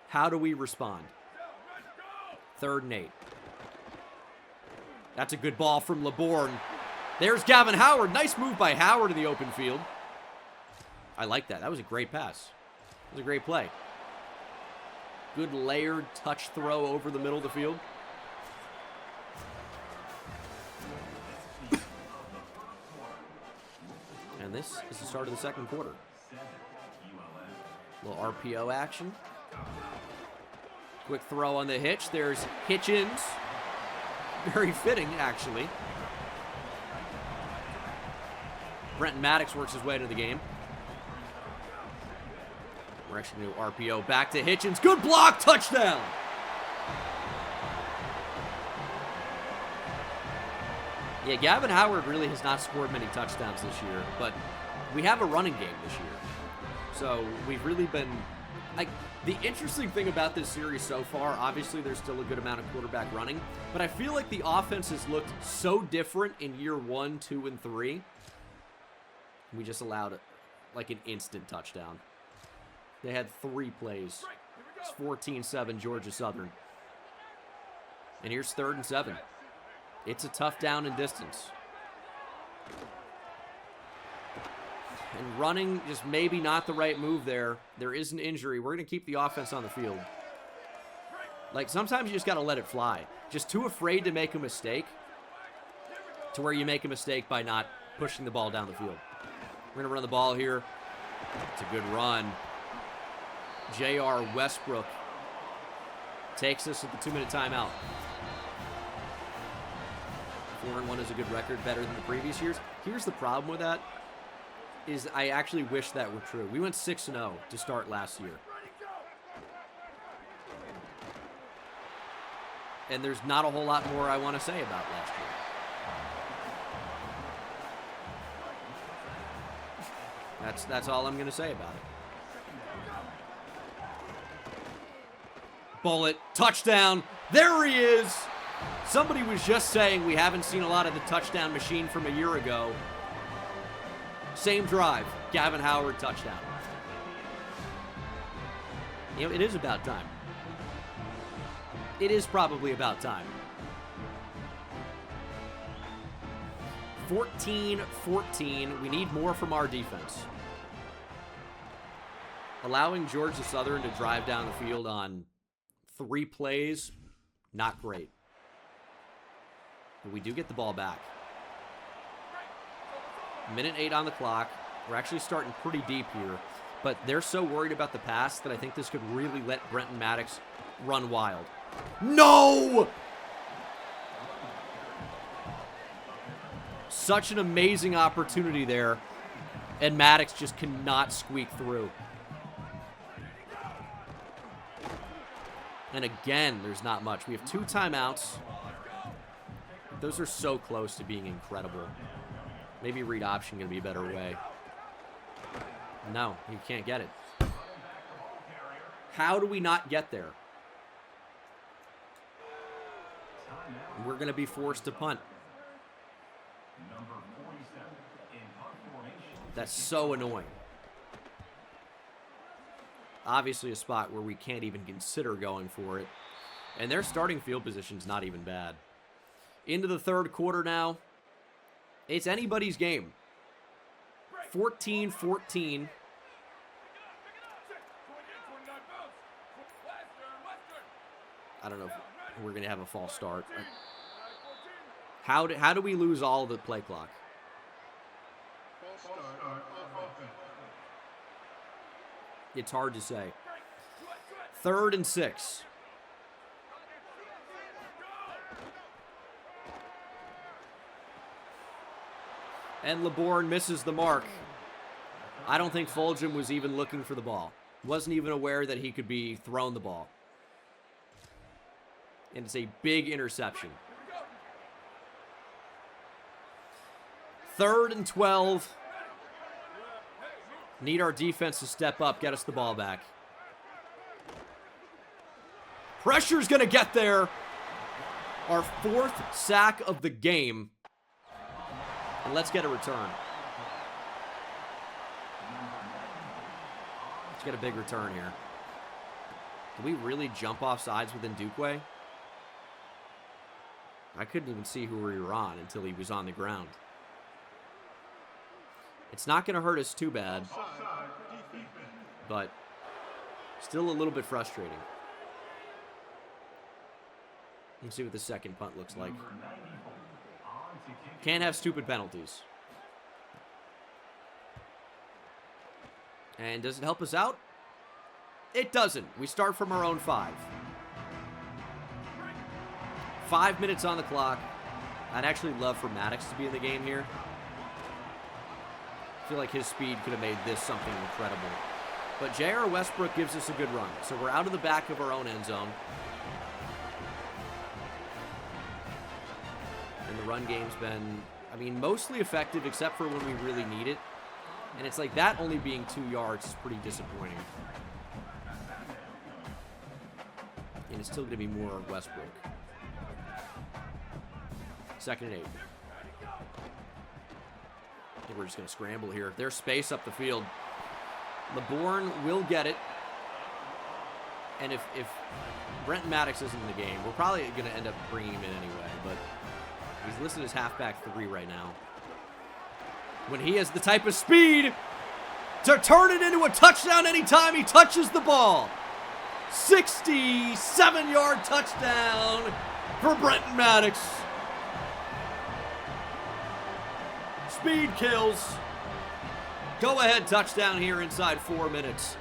How do we respond? 3rd and 8. That's a good ball from LeBourne. There's Gavin Howard. Nice move by Howard in the open field. I like that. That was a great pass. It was a great play. Good layered touch throw over the middle of the field. And this is the start of the 2nd quarter. A little RPO action. Quick throw on the hitch. There's Hitchens. Very fitting, actually. Brenton Maddox works his way into the game. We're actually going to RPO back to Hitchens. Good block, touchdown! Yeah, Gavin Howard really has not scored many touchdowns this year, but we have a running game this year. So we've really been... like, the interesting thing about this series so far, obviously there's still a good amount of quarterback running, but I feel like the offense has looked so different in year 1, 2, and 3. We just allowed like an instant touchdown. They had 3 plays. It's 14-7 Georgia Southern. And here's 3rd and 7. It's a tough down and distance. And running, just maybe not the right move there. There is an injury. We're going to keep the offense on the field. Like, sometimes you just got to let it fly. Just too afraid to make a mistake to where you make a mistake by not pushing the ball down the field. We're going to run the ball here. It's a good run. J.R. Westbrook takes us at the 2-minute timeout. 4-1 is a good record, better than the previous years. Here's the problem with that, is I actually wish that were true. We went 6-0 to start last year. And there's not a whole lot more I want to say about last year. That's all I'm going to say about it. Bullet, touchdown. There he is. Somebody was just saying we haven't seen a lot of the touchdown machine from a year ago. Same drive, Gavin Howard touchdown. You know, it is about time. It is probably about time. 14-14. We need more from our defense. Allowing Georgia Southern to drive down the field on 3 plays, not great. But we do get the ball back. 1:08 on the clock. We're actually starting pretty deep here. But they're so worried about the pass that I think this could really let Brenton Maddox run wild. No! Such an amazing opportunity there. And Maddox just cannot squeak through. And again, there's not much. We have 2 timeouts. Those are so close to being incredible. Maybe read option going to be a better way. No, you can't get it. How do we not get there? We're going to be forced to punt. That's so annoying. Obviously a spot where we can't even consider going for it. And their starting field position's not even bad. Into the 3rd quarter now. It's anybody's game. 14-14. I don't know if we're going to have a false start. How do we lose all the play clock? It's hard to say. 3rd and 6. And LeBourne misses the mark. I don't think Fulgham was even looking for the ball. Wasn't even aware that he could be thrown the ball. And it's a big interception. 3rd and 12. Need our defense to step up, get us the ball back. Pressure's going to get there. Our 4th sack of the game. And let's get a return. Let's get a big return here. Can we really jump off sides within Dukeway? I couldn't even see who we were on until he was on the ground. It's not going to hurt us too bad, but still a little bit frustrating. Let's see what the second punt looks like. Can't have stupid penalties. And does it help us out? It doesn't. We start from our own 5. 5 minutes on the clock. I'd actually love for Maddox to be in the game here. I feel like his speed could have made this something incredible. But J.R. Westbrook gives us a good run. So we're out of the back of our own end zone. And the run game's been, I mean, mostly effective except for when we really need it. And it's like that only being 2 yards is pretty disappointing. And it's still going to be more Westbrook. 2nd and 8. I think we're just going to scramble here. There's space up the field. LeBourne will get it. And if Brent Maddox isn't in the game, we're probably going to end up bringing him in anyway. But he's listed as halfback 3 right now. When he has the type of speed to turn it into a touchdown anytime he touches the ball. 67-yard touchdown for Brent Maddox. Speed kills. Go-ahead touchdown here inside 4 minutes.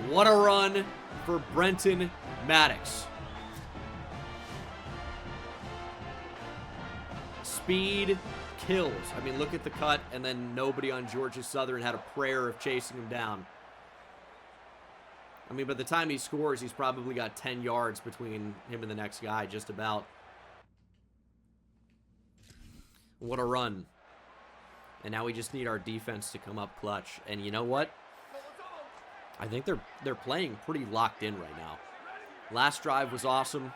What a run for Brenton Maddox. Speed kills. I mean, look at the cut, and then nobody on Georgia Southern had a prayer of chasing him down. I mean, by the time he scores, he's probably got 10 yards between him and the next guy, just about. What a run. And now we just need our defense to come up clutch. And you know what? I think they're playing pretty locked in right now. Last drive was awesome.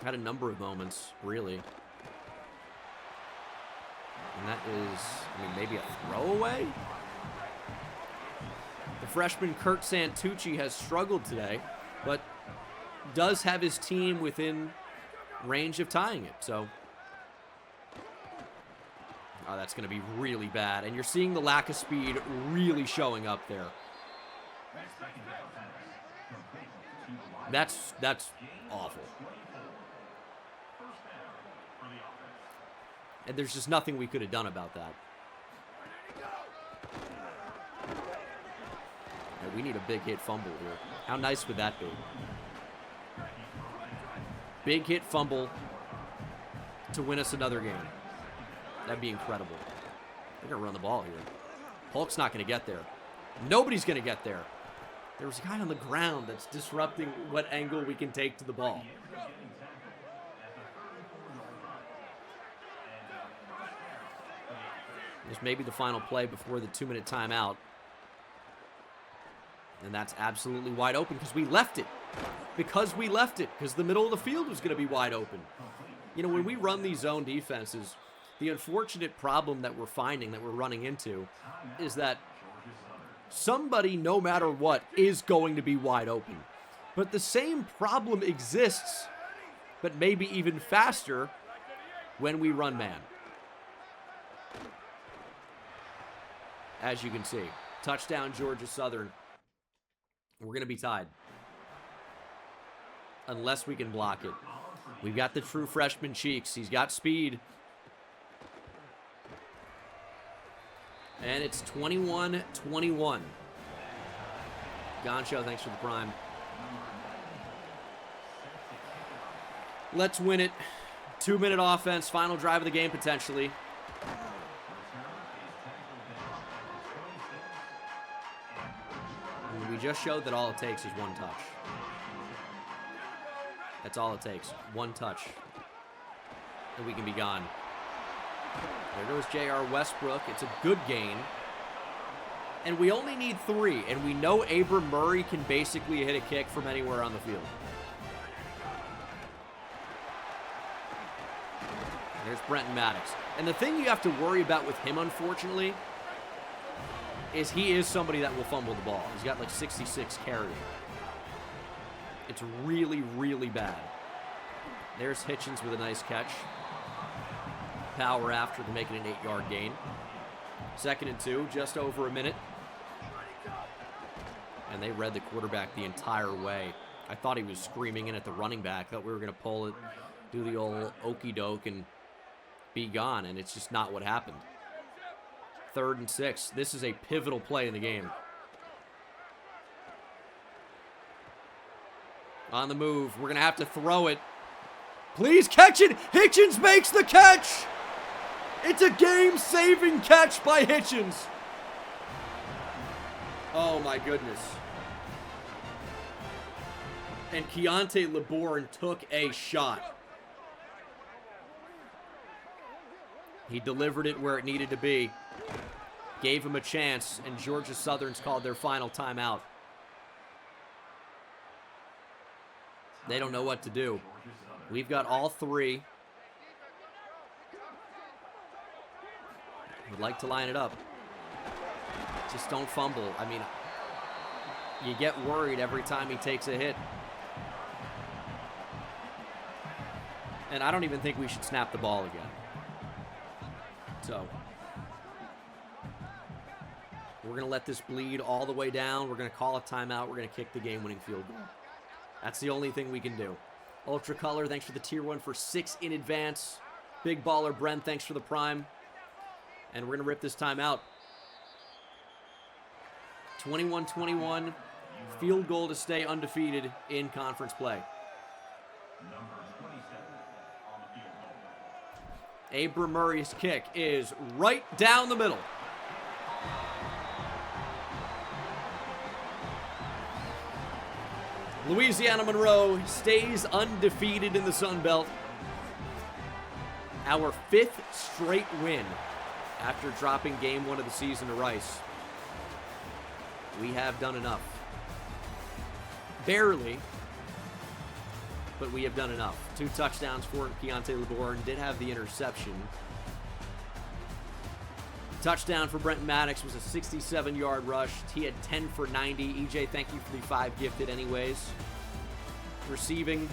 Had a number of moments, really. And that is, I mean, maybe a throwaway? The freshman Kurt Santucci has struggled today, but does have his team within range of tying it, so. Oh, that's going to be really bad. And you're seeing the lack of speed really showing up there. That's awful. And there's just nothing we could have done about that. Yeah, we need a big hit fumble here. How nice would that be? Big hit fumble to win us another game. That'd be incredible. They're going to run the ball here. Hulk's not going to get there. Nobody's going to get there. There's a guy on the ground that's disrupting what angle we can take to the ball. This may be the final play before the 2-minute timeout. And that's absolutely wide open because we left it. Because the middle of the field was going to be wide open. You know, when we run these zone defenses, the unfortunate problem that we're finding, that we're running into, is that somebody, no matter what, is going to be wide open. But the same problem exists, but maybe even faster, when we run man. As you can see, Touchdown, Georgia Southern. We're going to be tied. Unless we can block it. We've got the true freshman cheeks. He's got speed. And it's 21-21. Goncho, thanks for the prime. Let's win it. 2-minute offense. Final drive of the game, potentially. And we just showed that all it takes is one touch. That's all it takes. One touch. And we can be gone. There goes J.R. Westbrook. It's a good gain. And we only need 3. And we know Abram Murray can basically hit a kick from anywhere on the field. There's Brenton Maddox. And the thing you have to worry about with him, unfortunately, is he is somebody that will fumble the ball. He's got like 66 carrying. It's really, really bad. There's Hitchens with a nice catch. Power after to make it an 8-yard gain. 2nd and 2, just over a minute. And they read the quarterback the entire way. I thought he was screaming in at the running back. Thought we were going to pull it, do the old okey doke, and be gone. And it's just not what happened. 3rd and 6. This is a pivotal play in the game. On the move. We're going to have to throw it. Please catch it. Hitchens makes the catch. It's a game-saving catch by Hitchens. Oh, my goodness. And Keontae LeBourne took a shot. He delivered it where it needed to be. Gave him a chance, and Georgia Southern's called their final timeout. They don't know what to do. We've got all 3. Would like to line it up. Just don't fumble. I mean, you get worried every time he takes a hit. And I don't even think we should snap the ball again. So, we're going to let this bleed all the way down. We're going to call a timeout. We're going to kick the game-winning field goal. That's the only thing we can do. Ultra Color, thanks for the tier 1 for 6 in advance. Big Baller Brent, thanks for the prime. And we're going to rip this time out. 21-21. Field goal to stay undefeated in conference play. Abram Murray's kick is right down the middle. Louisiana Monroe stays undefeated in the Sun Belt. Our 5th straight win after dropping game 1 of the season to Rice. We have done enough. Barely, but we have done enough. 2 touchdowns for Keontae LeBourne. Did have the interception. Touchdown for Brenton Maddox was a 67-yard rush. He had 10 for 90. EJ, thank you for the 5 gifted anyways. Receiving,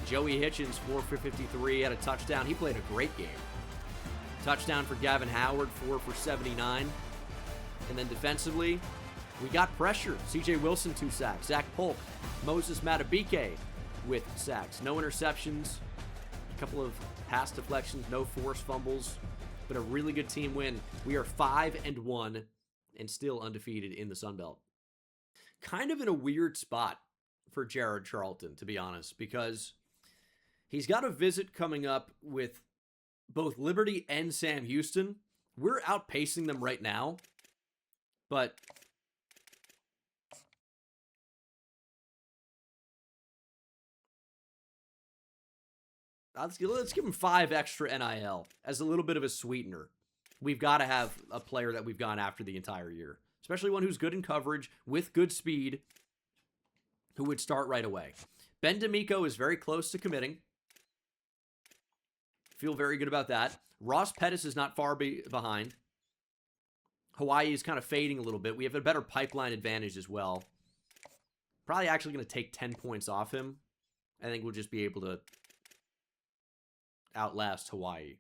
Joey Hitchens, 4 for 53, had a touchdown. He played a great game. Touchdown for Gavin Howard, 4 for 79. And then defensively, we got pressure. CJ Wilson, 2 sacks. Zach Polk, Moses Matabike with sacks. No interceptions. A couple of pass deflections. No forced fumbles. But a really good team win. We are 5-1 and still undefeated in the Sun Belt. Kind of in a weird spot for Jared Charlton, to be honest, because he's got a visit coming up with both Liberty and Sam Houston. We're outpacing them right now, but let's give him 5 extra NIL as a little bit of a sweetener. We've got to have a player that we've gone after the entire year, especially one who's good in coverage, with good speed, who would start right away. Ben D'Amico is very close to committing. Feel very good about that. Ross Pettis is not far behind. Hawaii is kind of fading a little bit. We have a better pipeline advantage as well. Probably actually going to take 10 points off him. I think we'll just be able to outlast Hawaii.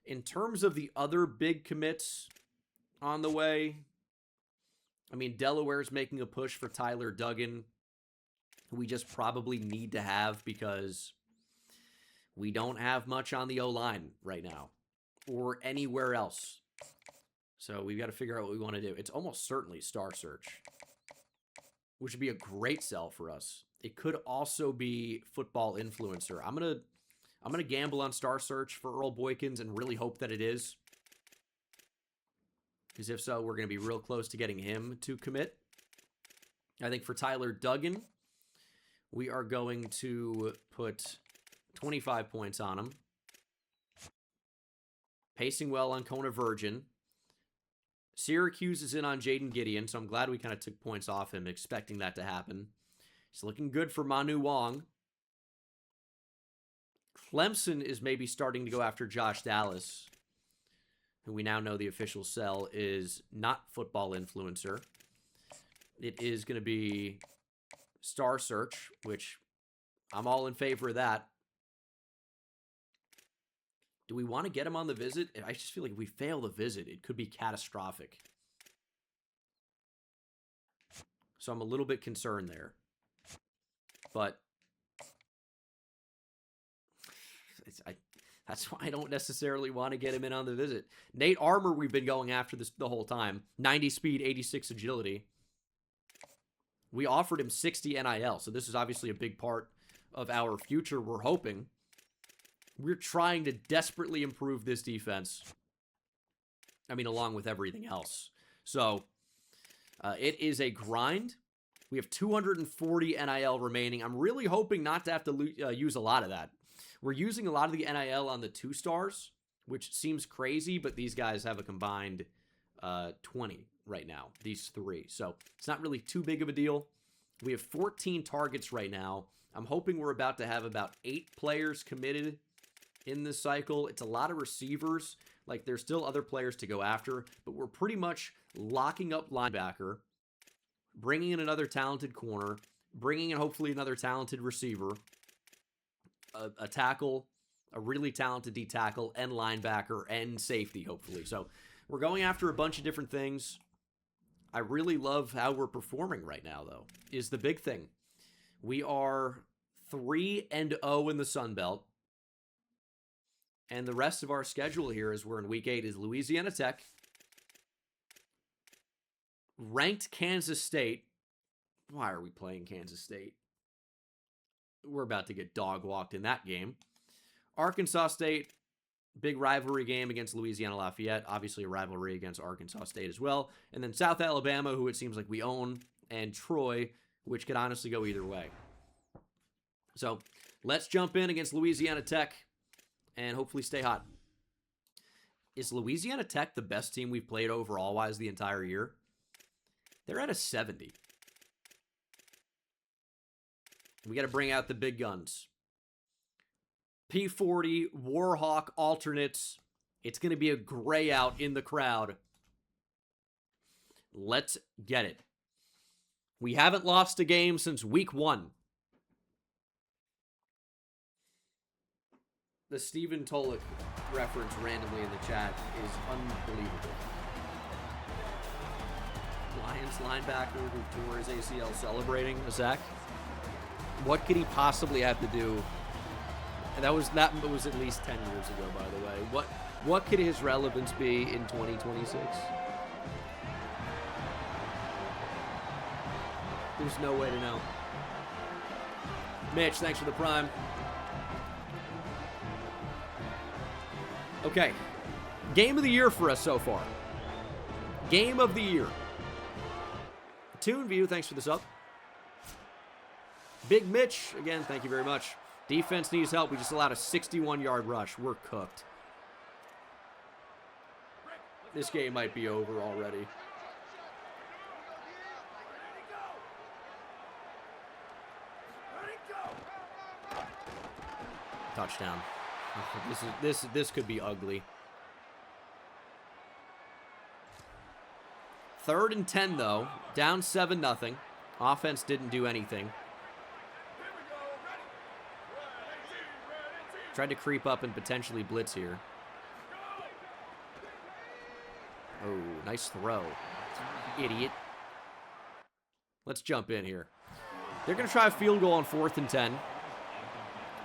In terms of the other big commits on the way, I mean, Delaware's making a push for Tyler Duggan, who we just probably need to have because we don't have much on the O-line right now or anywhere else. So we've got to figure out what we want to do. It's almost certainly Star Search, which would be a great sell for us. It could also be Football Influencer. I'm gonna gamble on Star Search for Earl Boykins and really hope that it is. Because if so, we're going to be real close to getting him to commit. I think for Tyler Duggan, we are going to put 25 points on him. Pacing well on Kona Virgin. Syracuse is in on Jaden Gideon, so I'm glad we kind of took points off him, expecting that to happen. He's looking good for Manu Wong. Clemson is maybe starting to go after Josh Dallas, who we now know the official sell is not Football Influencer. It is going to be Star Search, which I'm all in favor of that. Do we want to get him on the visit? I just feel like if we fail the visit, it could be catastrophic. So I'm a little bit concerned there. But that's why I don't necessarily want to get him in on the visit. Nate Armour, we've been going after this the whole time. 90 speed, 86 agility. We offered him 60 NIL, so this is obviously a big part of our future, we're hoping. We're trying to desperately improve this defense. I mean, along with everything else. So, it is a grind. We have 240 NIL remaining. I'm really hoping not to have to use a lot of that. We're using a lot of the NIL on the 2 stars, which seems crazy, but these guys have a combined 20 right now, these 3. So, it's not really too big of a deal. We have 14 targets right now. I'm hoping we're about to have about 8 players committed in this cycle. It's a lot of receivers. Like, there's still other players to go after, but we're pretty much locking up linebacker, bringing in another talented corner, bringing in hopefully another talented receiver, a tackle, a really talented D-tackle, and linebacker, and safety, hopefully. So we're going after a bunch of different things. I really love how we're performing right now, though, is the big thing. We are 3-0 in the Sun Belt. And the rest of our schedule here, as we're in Week 8, is Louisiana Tech, ranked Kansas State. Why are we playing Kansas State? We're about to get dog-walked in that game. Arkansas State, big rivalry game against Louisiana Lafayette. Obviously a rivalry against Arkansas State as well. And then South Alabama, who it seems like we own, and Troy, which could honestly go either way. So let's jump in against Louisiana Tech and hopefully stay hot. Is Louisiana Tech the best team we've played overall-wise the entire year? They're at a 70. We got to bring out the big guns. P40, Warhawk alternates. It's going to be a gray out in the crowd. Let's get it. We haven't lost a game since week 1. The Stephen Tolick reference randomly in the chat is unbelievable. Lions linebacker who tore his ACL celebrating, Zach. What could he possibly have to do? And that was at least 10 years ago, by the way. What could his relevance be in 2026? There's no way to know. Mitch, thanks for the prime. Okay, game of the year for us so far. Game of the year. TuneView, thanks for the sub. Big Mitch, again, thank you very much. Defense needs help. We just allowed a 61-yard rush. We're cooked. This game might be over already. Touchdown. This could be ugly. 3rd and 10 though, down 7-0. Offense didn't do anything. Tried to creep up and potentially blitz here. Oh, nice throw. Idiot. Let's jump in here. They're going to try a field goal on 4th and 10.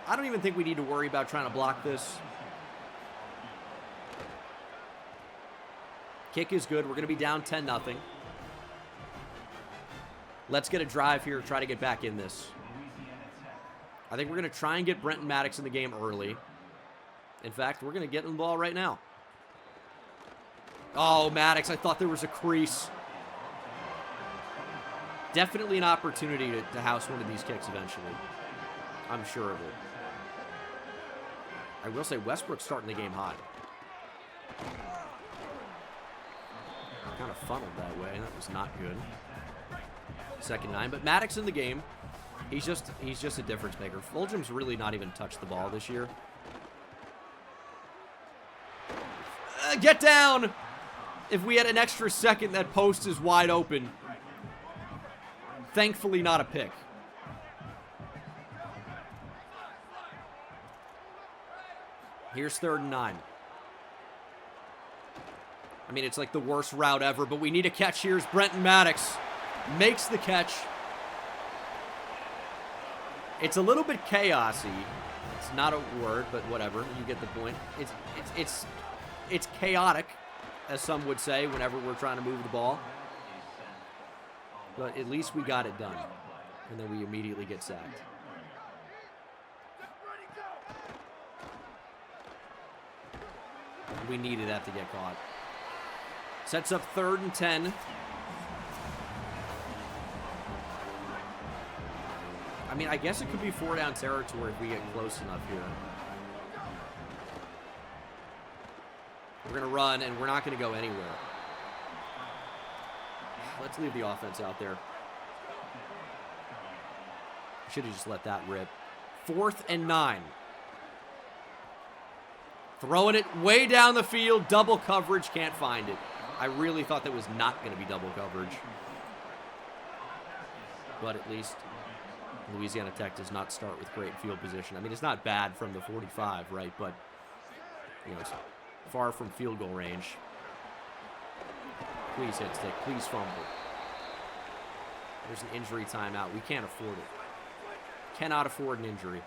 I don't even think we need to worry about trying to block this. Kick is good. We're going to be down 10-0. Let's get a drive here, try to get back in this. I think we're going to try and get Brenton Maddox in the game early. In fact, we're going to get him the ball right now. Oh, Maddox, I thought there was a crease. Definitely an opportunity to house one of these kicks eventually. I'm sure of it. I will say Westbrook's starting the game hot. Kind of funneled that way. That was not good. 2nd and 9, but Maddox in the game. He's just a difference maker. Fulgham's really not even touched the ball this year. Get down! If we had an extra second, that post is wide open. Thankfully, not a pick. Here's 3rd and 9. I mean, it's like the worst route ever, but we need a catch. Here's Brenton Maddox. Makes the catch. It's a little bit chaosy. It's not a word, but whatever. You get the point. It's chaotic, as some would say, whenever we're trying to move the ball. But at least we got it done. And then we immediately get sacked. We needed that to get caught. Sets up 3rd and 10. I mean, I guess it could be 4-down territory if we get close enough here. We're going to run, and we're not going to go anywhere. Let's leave the offense out there. Should have just let that rip. 4th and 9. Throwing it way down the field. Double coverage. Can't find it. I really thought that was not going to be double coverage. But at least Louisiana Tech does not start with great field position. I mean, it's not bad from the 45, right? But, you know, it's far from field goal range. Please hit stick. Please fumble. There's an injury timeout. We can't afford it. Cannot afford an injury.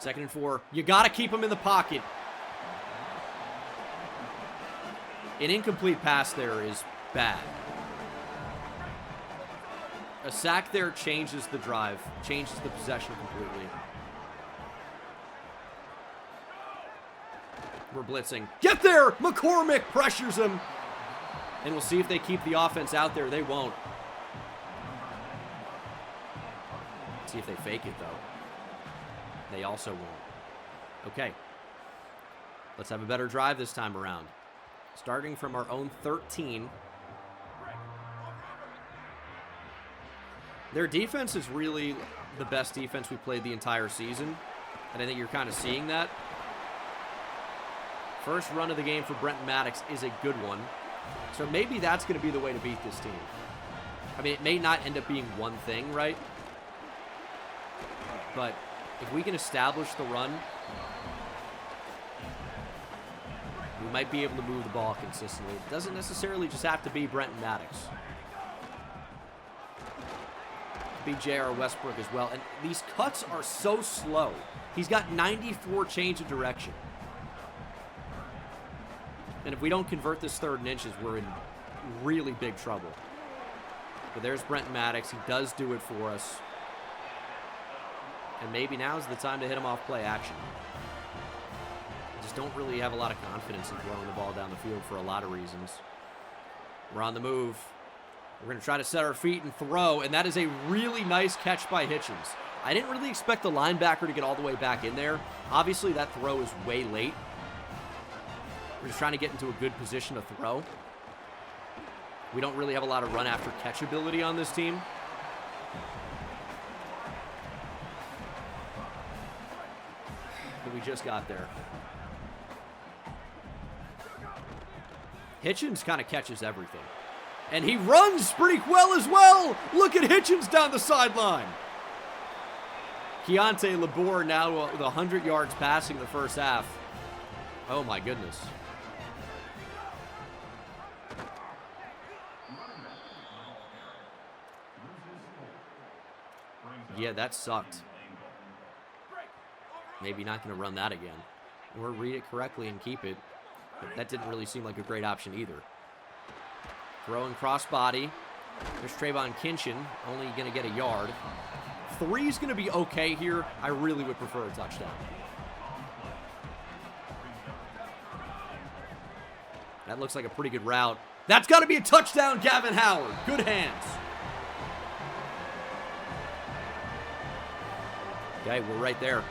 Second and 4. You got to keep him in the pocket. An incomplete pass there is bad. A sack there changes the drive, changes the possession completely. We're blitzing. Get there! McCormick pressures him. And we'll see if they keep the offense out there. They won't. See if they fake it, though. They also won't. Okay. Let's have a better drive this time around. Starting from our own 13. Their defense is really the best defense we played the entire season. And I think you're kind of seeing that. First run of the game for Brenton Maddox is a good one. So maybe that's going to be the way to beat this team. I mean, it may not end up being one thing, right? But if we can establish the run, we might be able to move the ball consistently. It doesn't necessarily just have to be Brenton Maddox. It could be J.R. Westbrook as well. And these cuts are so slow. He's got 94 change of direction. And if we don't convert this 3rd and inches, we're in really big trouble. But there's Brenton Maddox. He does do it for us. And maybe now's the time to hit him off play action. I just don't really have a lot of confidence in throwing the ball down the field for a lot of reasons. We're on the move. We're going to try to set our feet and throw, and that is a really nice catch by Hitchens. I didn't really expect the linebacker to get all the way back in there. Obviously, that throw is way late. We're just trying to get into a good position to throw. We don't really have a lot of run after catch ability on this team. But we just got there. Hitchens kind of catches everything. And he runs pretty well as well. Look at Hitchens down the sideline. Keontae Labor now with 100 yards passing the first half. Oh my goodness. Yeah, that sucked. Maybe not going to run that again. Or read it correctly and keep it. But that didn't really seem like a great option either. Throwing crossbody. There's Trayvon Kinchin, only going to get a yard. 3's going to be okay here. I really would prefer a touchdown. That looks like a pretty good route. That's got to be a touchdown, Gavin Howard. Good hands. Okay, we're right there.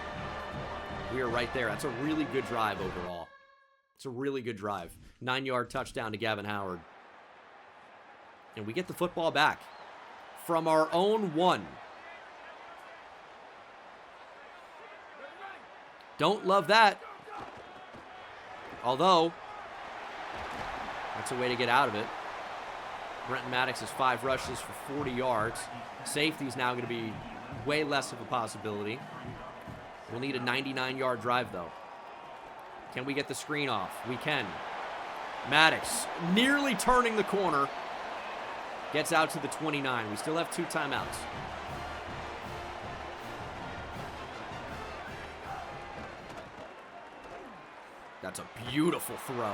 We are right there. That's a really good drive overall. It's a really good drive. 9-yard touchdown to Gavin Howard. And we get the football back from our own 1. Don't love that. Although, that's a way to get out of it. Brenton Maddox has 5 rushes for 40 yards. Safety's now going to be way less of a possibility. We'll need a 99-yard drive, though. Can we get the screen off? We can. Maddox nearly turning the corner. Gets out to the 29. We still have 2 timeouts. That's a beautiful throw.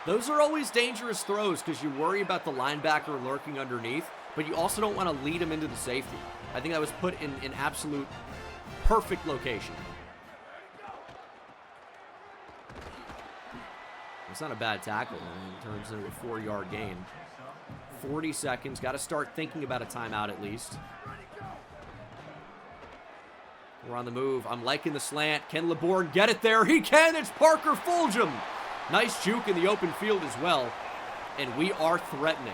Those are always dangerous throws because you worry about the linebacker lurking underneath, but you also don't want to lead him into the safety. I think that was put in an absolute perfect location. It's not a bad tackle, man. It turns into a 4-yard gain. 40 seconds. Got to start thinking about a timeout at least. We're on the move. I'm liking the slant. Can LeBourne get it there? He can. It's Parker Fulgham. Nice juke in the open field as well. And we are threatening.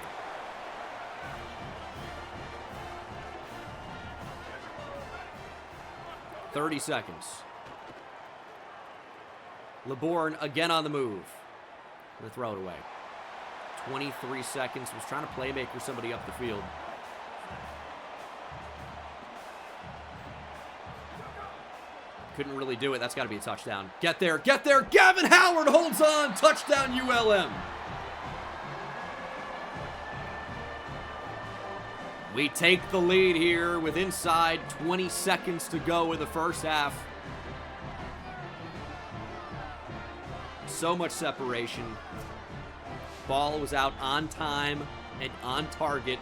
"30 seconds. LeBourne again on the move. Gonna throw it away. 23 seconds. Was trying to playmaker somebody up the field. Couldn't really do it. That's got to be a touchdown. Get there. Get there. Gavin Howard holds on. Touchdown ULM. We take the lead here with inside 20 seconds to go in the first half. So much separation. Ball was out on time and on target.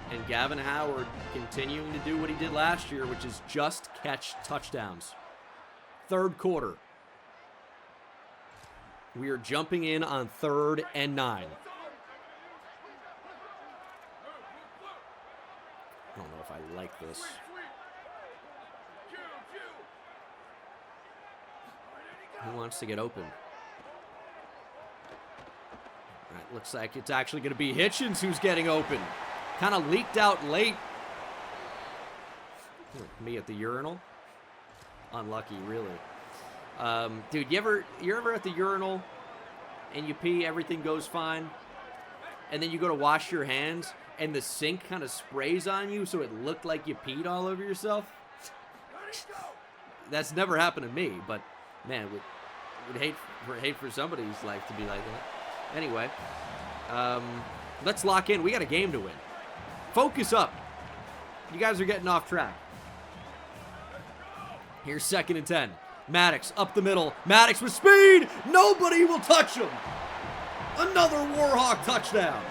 And Gavin Howard continuing to do what he did last year, which is just catch touchdowns. Third quarter. We are jumping in on 3rd and 9. I don't know if I like this. Who wants to get open? All right, looks like it's actually going to be Hitchens who's getting open. Kind of leaked out late. Me at the urinal. Unlucky, really. Dude, you're ever at the urinal and you pee, everything goes fine, and then you go to wash your hands and the sink kind of sprays on you so it looked like you peed all over yourself? That's never happened to me, but man, would hate for somebody's life to be like that. Anyway, let's lock in. We got a game to win. Focus up. You guys are getting off track. Here's 2nd and 10. Maddox up the middle. Maddox with speed. Nobody will touch him. Another Warhawk touchdown.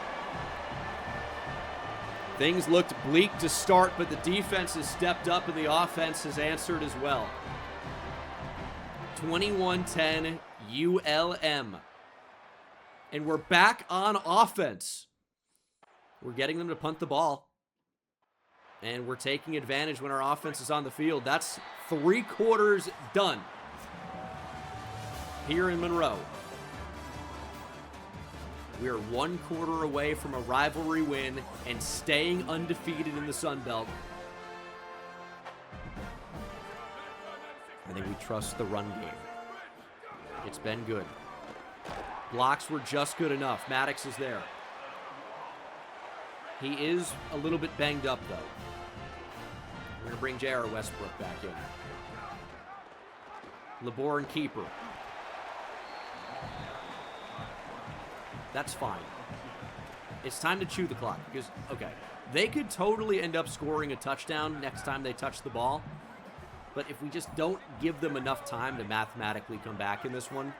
Things looked bleak to start, but the defense has stepped up and the offense has answered as well. 21-10 ULM. And we're back on offense. We're getting them to punt the ball. And we're taking advantage when our offense is on the field. That's 3 quarters done here in Monroe. We are 1 quarter away from a rivalry win and staying undefeated in the Sun Belt. I think we trust the run game. It's been good. Blocks were just good enough. Maddox is there. He is a little bit banged up, though. We're going to bring J.R. Westbrook back in. LeBourne keeper. That's fine. It's time to chew the clock. Because, okay, they could totally end up scoring a touchdown next time they touch the ball. But if we just don't give them enough time to mathematically come back in this one,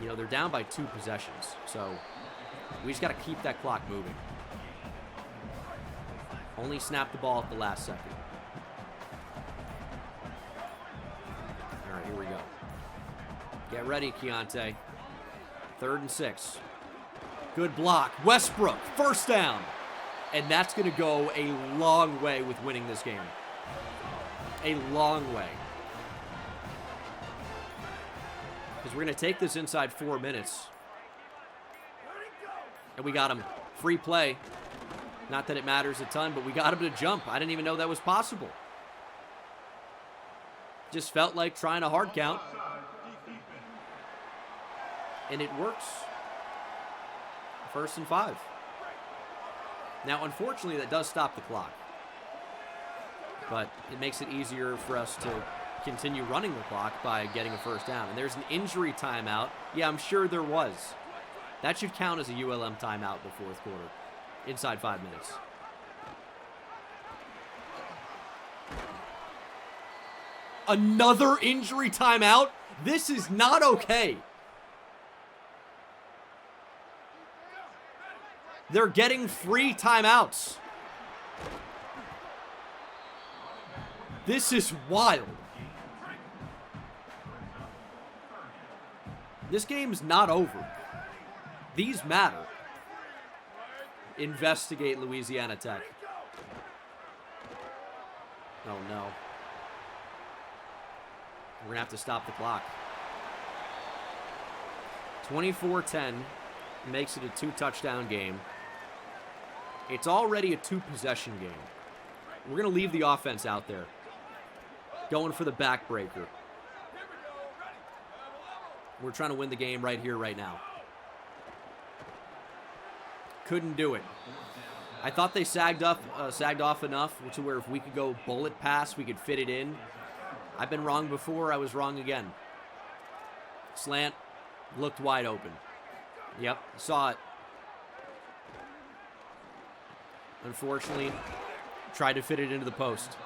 you know, they're down by 2 possessions. So we just got to keep that clock moving. Only snap the ball at the last second. All right, here we go. Get ready, Keontae. 3rd and 6. Good block. Westbrook, first down. And that's going to go a long way with winning this game. A long way. Because we're going to take this inside 4 minutes. And we got him. Free play. Not that it matters a ton, but we got him to jump. I didn't even know that was possible. Just felt like trying a hard count. And it works. 1st and 5. Now, unfortunately, that does stop the clock. But it makes it easier for us to continue running the clock by getting a first down. And there's an injury timeout. Yeah, I'm sure there was. That should count as a ULM timeout in the 4th quarter. Inside 5 minutes. Another injury timeout? This is not okay. They're getting free timeouts. This is wild. This game's not over. These matter. Investigate Louisiana Tech. Oh, no. We're going to have to stop the clock. 24-10 makes it a 2-touchdown game. It's already a 2-possession game. We're going to leave the offense out there. Going for the backbreaker. We're trying to win the game right here, right now. Couldn't do it. I thought they sagged off enough to where if we could go bullet pass, we could fit it in. I've been wrong before. I was wrong again. Slant. Looked wide open. Yep, saw it. Unfortunately, tried to fit it into the post.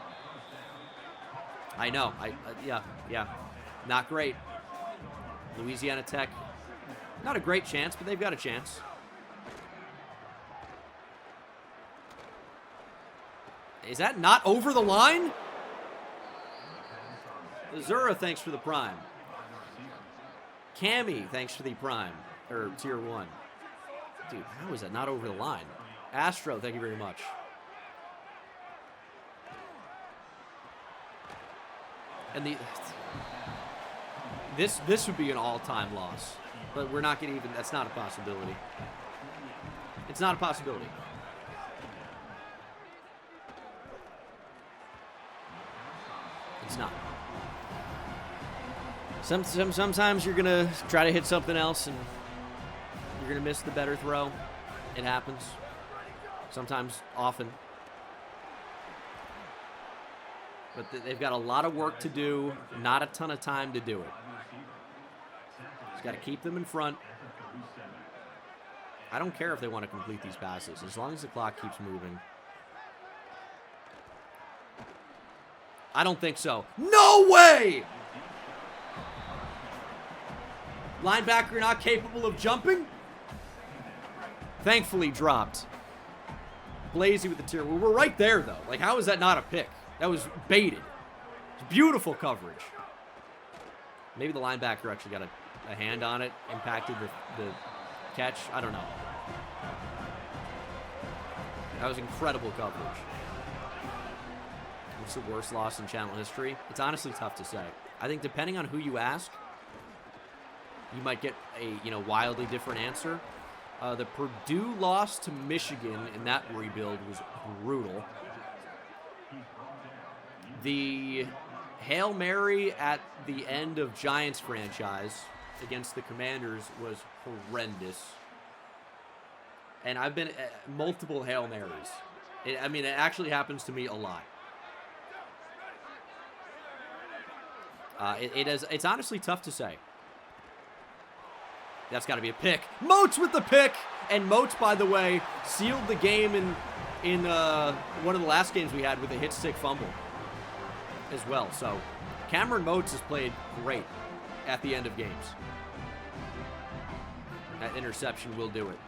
I know. Yeah. Not great. Louisiana Tech, not a great chance, but they've got a chance. Is that not over the line? Azura, thanks for the prime. Cammy, thanks for the prime. Or tier 1. Dude, how is that not over the line? Astro, thank you very much. And this would be an all-time loss. But we're not going to even, that's not a possibility. It's not a possibility. It's not. Sometimes you're going to try to hit something else and you're going to miss the better throw. It happens. Sometimes, often. But they've got a lot of work to do, not a ton of time to do it. Just got to keep them in front. I don't care if they want to complete these passes, as long as the clock keeps moving. I don't think so. No way! Linebacker not capable of jumping? Thankfully dropped. Blazy with the tier. Well, we're right there, though. Like, how is that not a pick? That was baited. It's beautiful coverage. Maybe the linebacker actually got a hand on it, impacted the catch. I don't know. That was incredible coverage. What's the worst loss in channel history? It's honestly tough to say. I think depending on who you ask, you might get a wildly different answer. The Purdue loss to Michigan in that rebuild was brutal. The Hail Mary at the end of Giants franchise against the Commanders was horrendous. And I've been at multiple Hail Marys. It actually happens to me a lot. It's honestly tough to say. That's got to be a pick. Moats with the pick. And Moats, by the way, sealed the game in one of the last games we had with a hit stick fumble as well. So Cameron Moats has played great at the end of games. That interception will do it.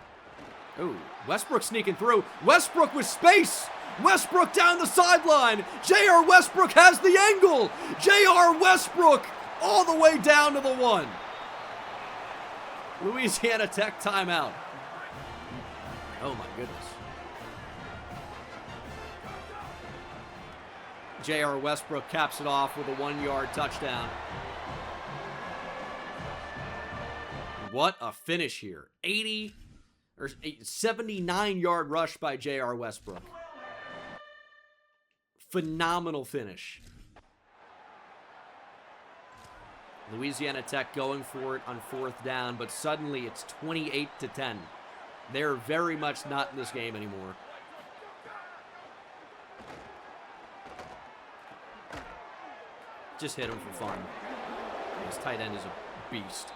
Oh, Westbrook sneaking through. Westbrook with space. Westbrook down the sideline. J.R. Westbrook has the angle. J.R. Westbrook all the way down to the 1. Louisiana Tech timeout. Oh my goodness. J.R. Westbrook caps it off with a 1-yard touchdown. What a finish here. 79-yard rush by J.R. Westbrook. Phenomenal finish. Louisiana Tech going for it on 4th down, but suddenly it's 28-10. They're very much not in this game anymore. Just hit him for fun. His tight end is a beast.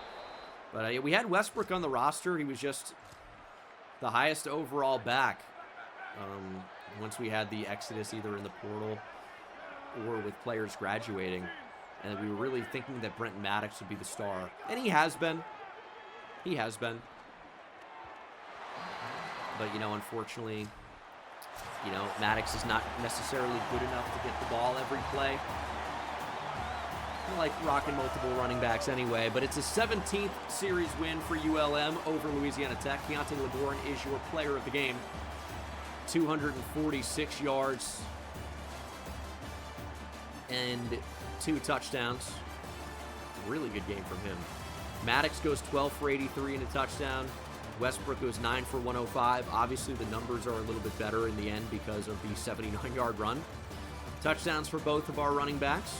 But we had Westbrook on the roster. He was just the highest overall back once we had the exodus either in the portal or with players graduating. And we were really thinking that Brent Maddox would be the star. And he has been. He has been. But, unfortunately, Maddox is not necessarily good enough to get the ball every play. I like rocking multiple running backs anyway, but it's a 17th series win for ULM over Louisiana Tech. Keontae LeBourne is your player of the game. 246 yards and 2 touchdowns. Really good game from him. Maddox goes 12 for 83 and a touchdown. Westbrook goes 9 for 105. Obviously, the numbers are a little bit better in the end because of the 79-yard run. Touchdowns for both of our running backs.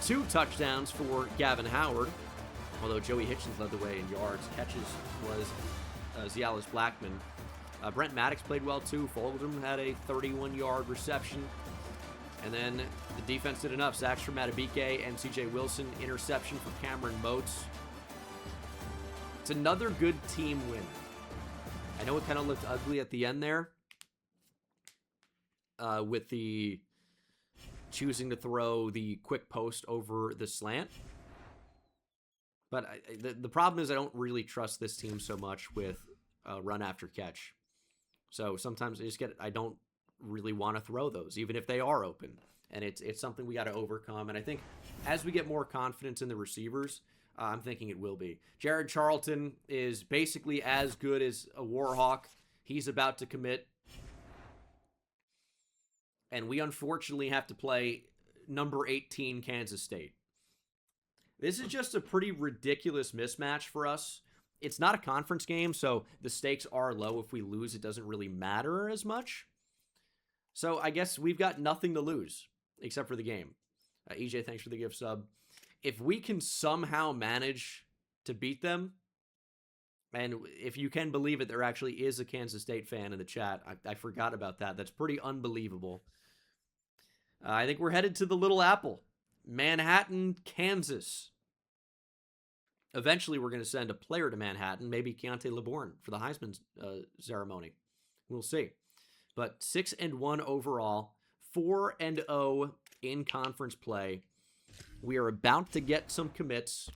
2 touchdowns for Gavin Howard, although Joey Hitchens led the way in yards. Catches was Zialis Blackman. Brent Maddox played well, too. Foldham had a 31-yard reception. And then the defense did enough. Sacks for Matabike and C.J. Wilson. Interception for Cameron Moats. It's another good team win. I know it kind of looked ugly at the end there with the choosing to throw the quick post over the slant. But the problem is I don't really trust this team so much with run after catch. So sometimes I don't really want to throw those, even if they are open. And it's something we got to overcome. And I think as we get more confidence in the receivers, I'm thinking it will be. Jared Charlton is basically as good as a Warhawk. He's about to commit. And we unfortunately have to play number 18 Kansas State. This is just a pretty ridiculous mismatch for us. It's not a conference game, so the stakes are low. If we lose, it doesn't really matter as much. So I guess we've got nothing to lose except for the game. EJ, thanks for the gift sub. If we can somehow manage to beat them, and if you can believe it, there actually is a Kansas State fan in the chat. I forgot about that. That's pretty unbelievable. I think we're headed to the Little Apple, Manhattan, Kansas. Eventually, we're going to send a player to Manhattan, maybe Keontae LeBourne for the Heisman ceremony. We'll see. But 6-1 overall, 4-0 in conference play. We are about to get some commits.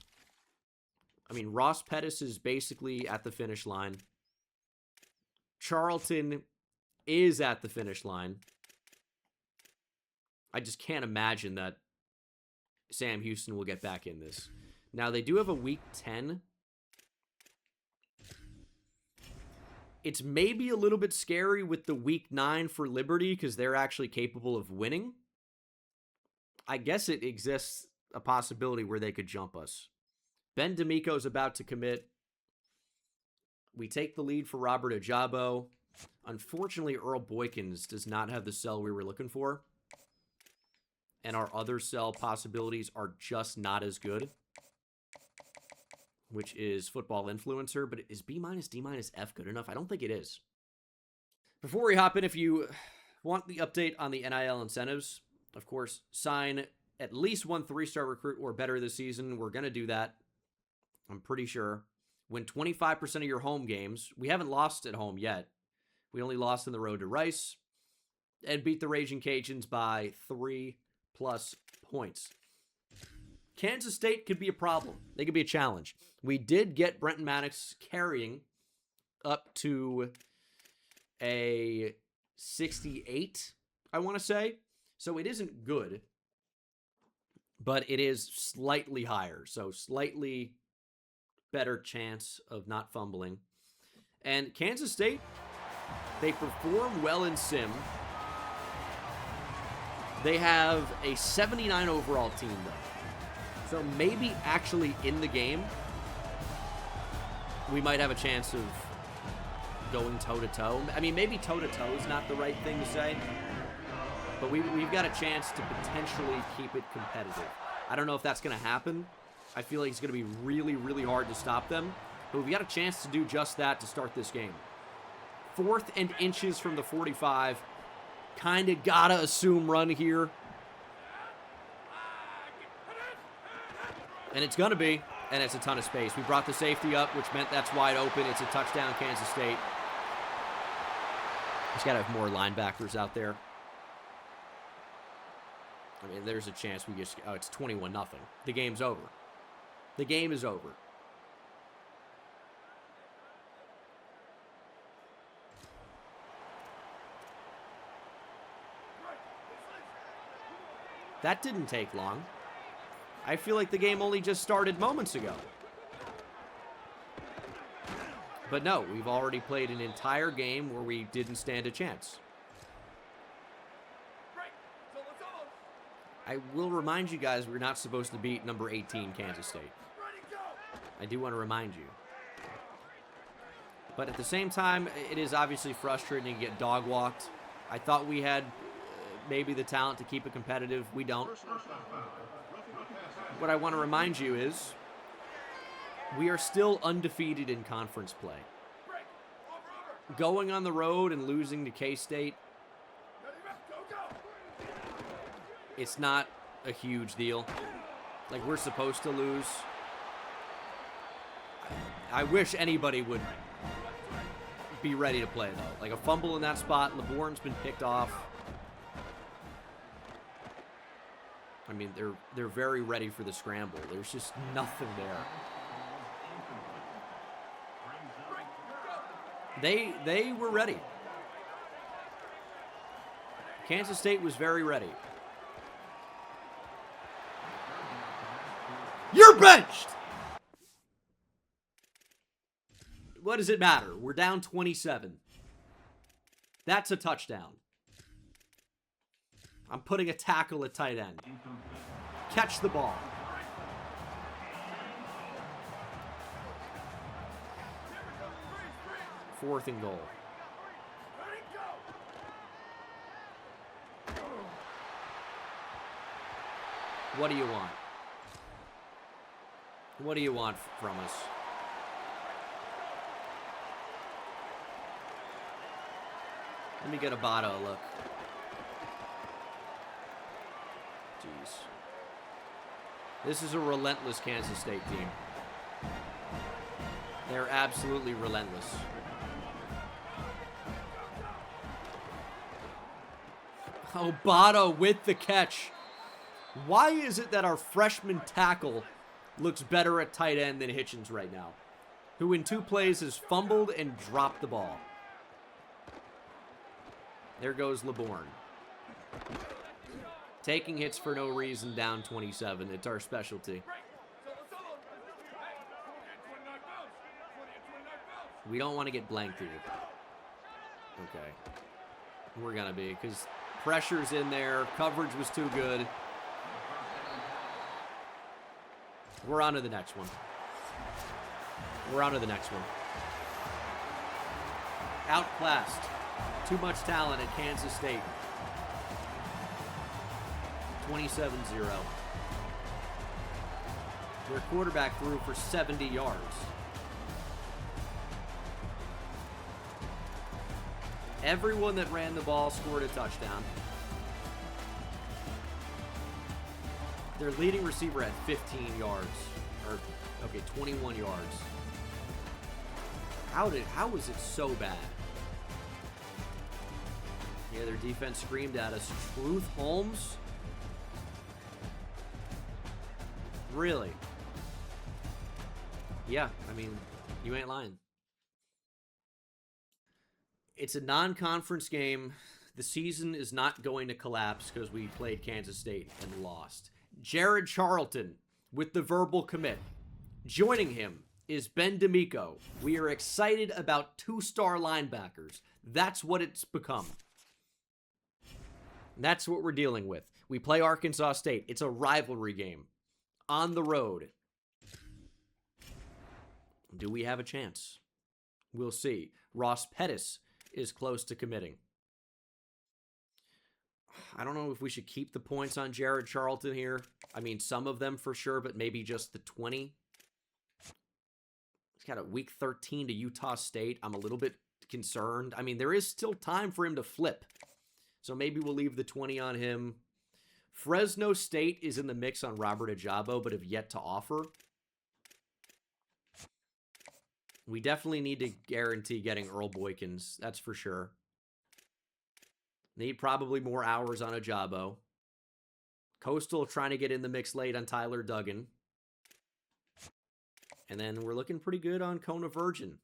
I mean, Ross Pettis is basically at the finish line. Charlton is at the finish line. I just can't imagine that Sam Houston will get back in this. Now, they do have a Week 10. It's maybe a little bit scary with the Week 9 for Liberty because they're actually capable of winning. I guess it exists a possibility where they could jump us. Ben D'Amico's about to commit. We take the lead for Robert Ojabo. Unfortunately, Earl Boykins does not have the sell we were looking for. And our other sell possibilities are just not as good, which is Football Influencer. But is B-, D-, F good enough? I don't think it is. Before we hop in, if you want the update on the NIL incentives, of course, sign at least one 3-star recruit or better this season. We're going to do that, I'm pretty sure. Win 25% of your home games. We haven't lost at home yet. We only lost on the road to Rice. And beat the Raging Cajuns by 3+ points. Kansas State could be a problem. They could be a challenge. We did get Brenton Maddox carrying up to a 68, I want to say. So it isn't good, but it is slightly higher. So slightly better chance of not fumbling. And Kansas State, they perform well in sim. They have a 79 overall team, though. So maybe actually in the game, we might have a chance of going toe-to-toe. I mean, maybe toe-to-toe is not the right thing to say, but we've got a chance to potentially keep it competitive. I don't know if that's going to happen. I feel like it's going to be really, really hard to stop them, but we've got a chance to do just that to start this game. 4th and inches from the 45. Kind of gotta assume run here. And it's going to be, and it's a ton of space. We brought the safety up, which meant that's wide open. It's a touchdown, Kansas State. Just got to have more linebackers out there. I mean, there's a chance we just... Oh, it's 21-0. The game's over. The game is over. That didn't take long. I feel like the game only just started moments ago. But no, we've already played an entire game where we didn't stand a chance. I will remind you guys we're not supposed to beat number 18 Kansas State. I do want to remind you. But at the same time, it is obviously frustrating to get dog-walked. I thought we had maybe the talent to keep it competitive. We don't. What I want to remind you is we are still undefeated in conference play. Going on the road and losing to K-State, it's not a huge deal. Like, we're supposed to lose. I wish anybody would be ready to play, though. Like, a fumble in that spot. LeBourne's been picked off. I mean, they're very ready for the scramble. There's just nothing there. They were ready. Kansas State was very ready. You're benched! What does it matter? We're down 27. That's a touchdown. I'm putting a tackle at tight end. Catch the ball. Fourth and goal. What do you want? What do you want from us? Let me get a Botto look. Jeez. This is a relentless Kansas State team. They're absolutely relentless. Oh, Botto with the catch. Why is it that our freshman tackle looks better at tight end than Hitchens right now, who in 2 plays has fumbled and dropped the ball? There goes LeBourne. Taking hits for no reason, down 27. It's our specialty. We don't want to get blanked here. Okay. We're going to be, because pressure's in there. Coverage was too good. We're on to the next one. We're on to the next one. Outclassed. Too much talent at Kansas State. 27-0. Their quarterback threw for 70 yards. Everyone that ran the ball scored a touchdown. Their leading receiver had 15 yards. Or, okay, 21 yards. How was it so bad? Yeah, their defense screamed at us. Truth Holmes? Really? Yeah, I mean, you ain't lying. It's a non-conference game. The season is not going to collapse because we played Kansas State and lost. Jared Charlton with the verbal commit. Joining him is Ben D'Amico. We are excited about 2-star linebackers. That's what it's become. That's what we're dealing with. We play Arkansas State. It's a rivalry game. On the road. Do we have a chance? We'll see. Ross Pettis is close to committing. I don't know if we should keep the points on Jared Charlton here. I mean, some of them for sure, but maybe just the 20. He's got a week 13 to Utah State. I'm a little bit concerned. I mean, there is still time for him to flip. So maybe we'll leave the 20 on him. Fresno State is in the mix on Robert Ajabo, but have yet to offer. We definitely need to guarantee getting Earl Boykins. That's for sure. Need probably more hours on Ajabo. Coastal trying to get in the mix late on Tyler Duggan. And then we're looking pretty good on Kona Virgin.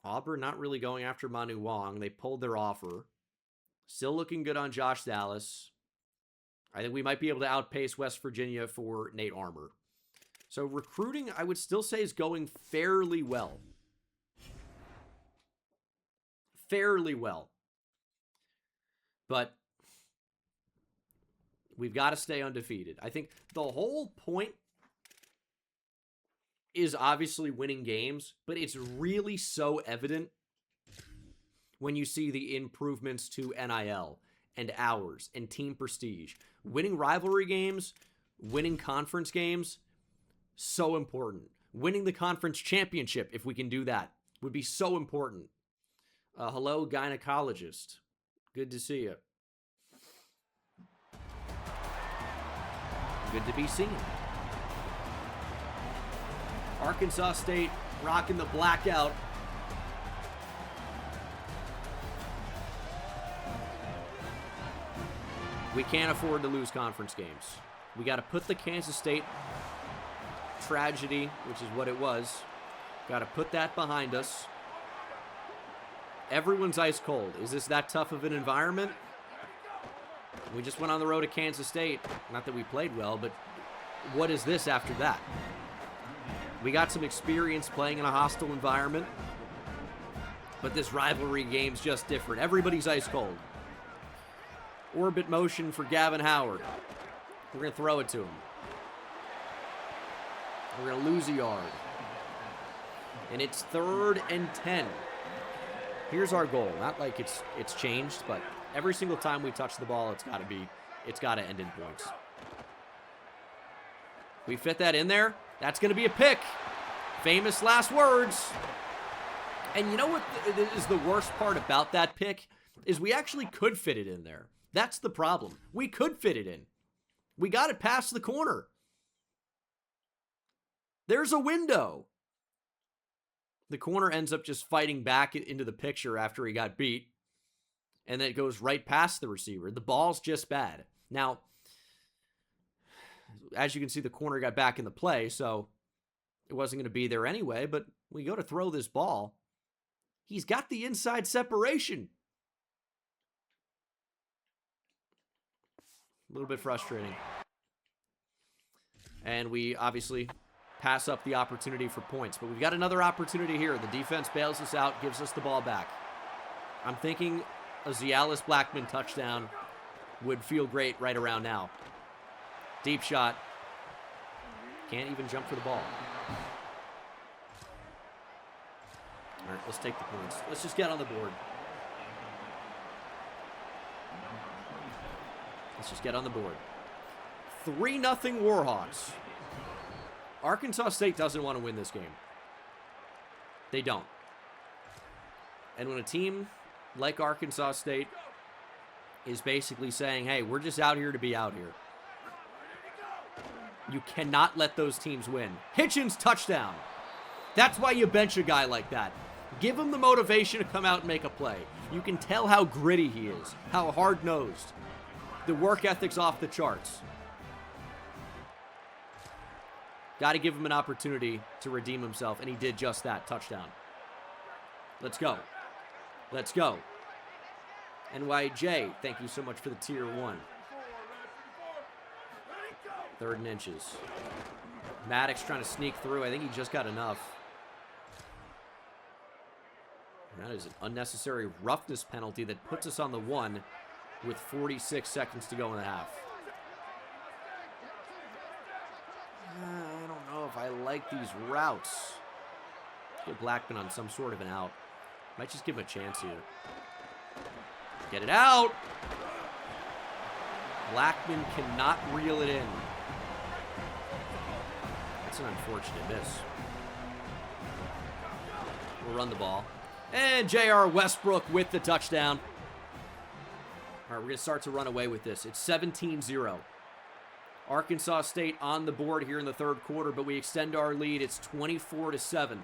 Auburn not really going after Manu Wong. They pulled their offer. Still looking good on Josh Dallas. I think we might be able to outpace West Virginia for Nate Armour. So recruiting, I would still say, is going fairly well. Fairly well. But we've got to stay undefeated. I think the whole point is obviously winning games, but it's really so evident when you see the improvements to NIL and hours and team prestige. Winning rivalry games, winning conference games, so important. Winning the conference championship, if we can do that, would be so important. Hello, gynecologist. Good to see you. Good to be seen. Arkansas State rocking the blackout. We can't afford to lose conference games. We got to put the Kansas State tragedy, which is what it was, got to put that behind us. Everyone's ice cold. Is this that tough of an environment? We just went on the road to Kansas State. Not that we played well, but what is this after that? We got some experience playing in a hostile environment, but this rivalry game's just different. Everybody's ice cold. Orbit motion for Gavin Howard. We're going to throw it to him. We're going to lose a yard. And it's 3rd and 10. Here's our goal. Not like it's changed, but every single time we touch the ball, it's got to end in points. We fit that in there. That's going to be a pick. Famous last words. And you know what is the worst part about that pick? Is we actually could fit it in there. That's the problem. We could fit it in. We got it past the corner. There's a window. The corner ends up just fighting back into the picture after he got beat. And then it goes right past the receiver. The ball's just bad. Now, as you can see, the corner got back in the play, so it wasn't going to be there anyway. But we go to throw this ball. He's got the inside separation. A little bit frustrating. And we obviously pass up the opportunity for points. But we've got another opportunity here. The defense bails us out, gives us the ball back. I'm thinking a Zialis Blackman touchdown would feel great right around now. Deep shot. Can't even jump for the ball. All right, let's take the points. Let's just get on the board. Let's just get on the board. 3-0 Warhawks. Arkansas State doesn't want to win this game. They don't. And when a team like Arkansas State is basically saying, hey, we're just out here to be out here. You cannot let those teams win. Hitchens, touchdown. That's why you bench a guy like that. Give him the motivation to come out and make a play. You can tell how gritty he is, how hard-nosed. The work ethic's off the charts. Got to give him an opportunity to redeem himself, and he did just that. Touchdown. Let's go. Let's go. NYJ, thank you so much for the tier 1. 3rd and inches. Maddox trying to sneak through. I think he just got enough. That is an unnecessary roughness penalty that puts us on the 1 with 46 seconds to go in the half. I don't know if I like these routes. Get Blackman on some sort of an out. Might just give him a chance here. Get it out! Blackman cannot reel it in. That's an unfortunate miss. We'll run the ball. And J.R. Westbrook with the touchdown. All right, we're going to start to run away with this. It's 17-0. Arkansas State on the board here in the 3rd quarter, but we extend our lead. It's 24-7.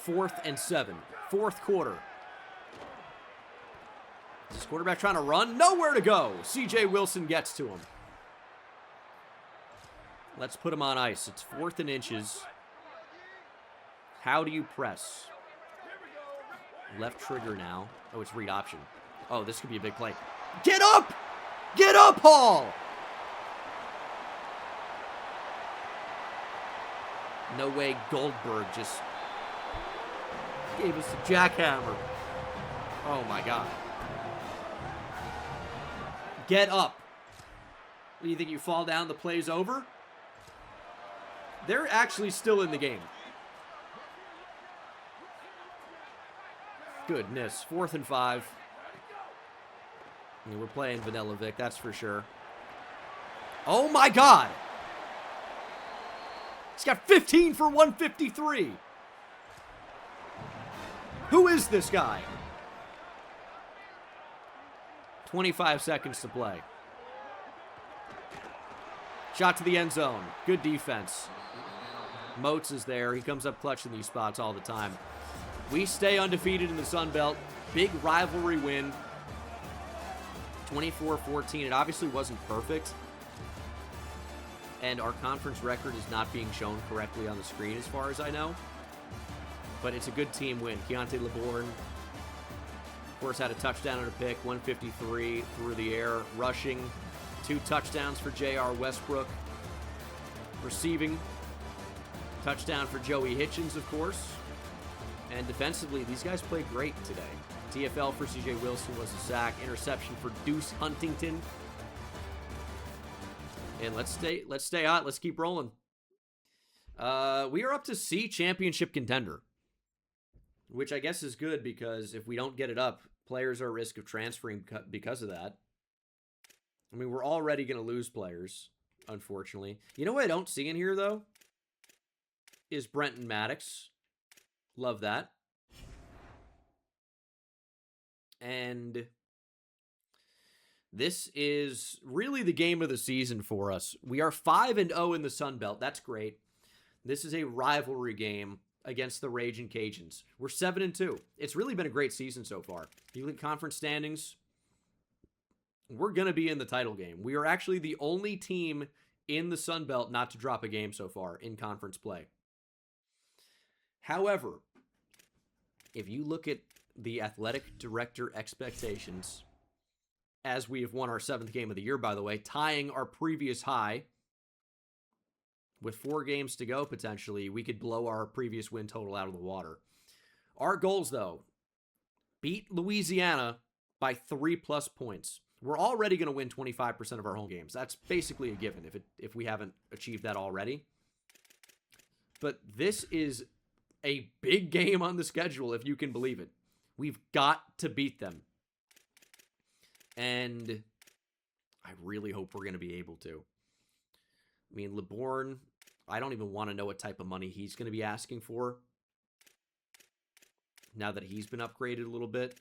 4th and 7. 4th quarter. Is this quarterback trying to run? Nowhere to go. C.J. Wilson gets to him. Let's put him on ice. It's 4th and inches. How do you press? Left trigger now. Oh, it's read option. Oh, this could be a big play. Get up! Get up, Hall! No way Goldberg just gave us a jackhammer. Oh, my God. Get up. Do you think you fall down, the play's over? They're actually still in the game. Goodness. 4th and 5. I mean, we're playing Vanilla Vic, that's for sure. Oh, my God. He's got 15 for 153. Who is this guy? 25 seconds to play. Shot to the end zone. Good defense. Moats is there. He comes up clutch in these spots all the time. We stay undefeated in the Sun Belt. Big rivalry win. 24-14. It obviously wasn't perfect. And our conference record is not being shown correctly on the screen as far as I know. But it's a good team win. Keontae LeBourne, of course, had a touchdown and a pick. 153 through the air. Rushing. 2 touchdowns for J.R. Westbrook. Receiving. Touchdown for Joey Hitchens, of course. And defensively, these guys played great today. TFL for C.J. Wilson was a sack. Interception for Deuce Huntington. And let's stay hot. Let's keep rolling. We are up to C, championship contender. Which I guess is good because if we don't get it up, players are at risk of transferring because of that. I mean, we're already going to lose players, unfortunately. You know what I don't see in here, though? Is Brenton Maddox. Love that. And this is really the game of the season for us. We are 5-0 in the Sun Belt. That's great. This is a rivalry game against the Ragin' Cajuns. We're 7-2. It's really been a great season so far. You look at conference standings, we're going to be in the title game. We are actually the only team in the Sun Belt not to drop a game so far in conference play. However, if you look at the athletic director expectations, as we have won our 7th game of the year, by the way, tying our previous high, with 4 games to go, potentially, we could blow our previous win total out of the water. Our goals, though, beat Louisiana by 3+ points. We're already going to win 25% of our home games. That's basically a given if we haven't achieved that already. But this is a big game on the schedule, if you can believe it. We've got to beat them. And I really hope we're going to be able to. I mean, LeBourne, I don't even want to know what type of money he's going to be asking for now that he's been upgraded a little bit.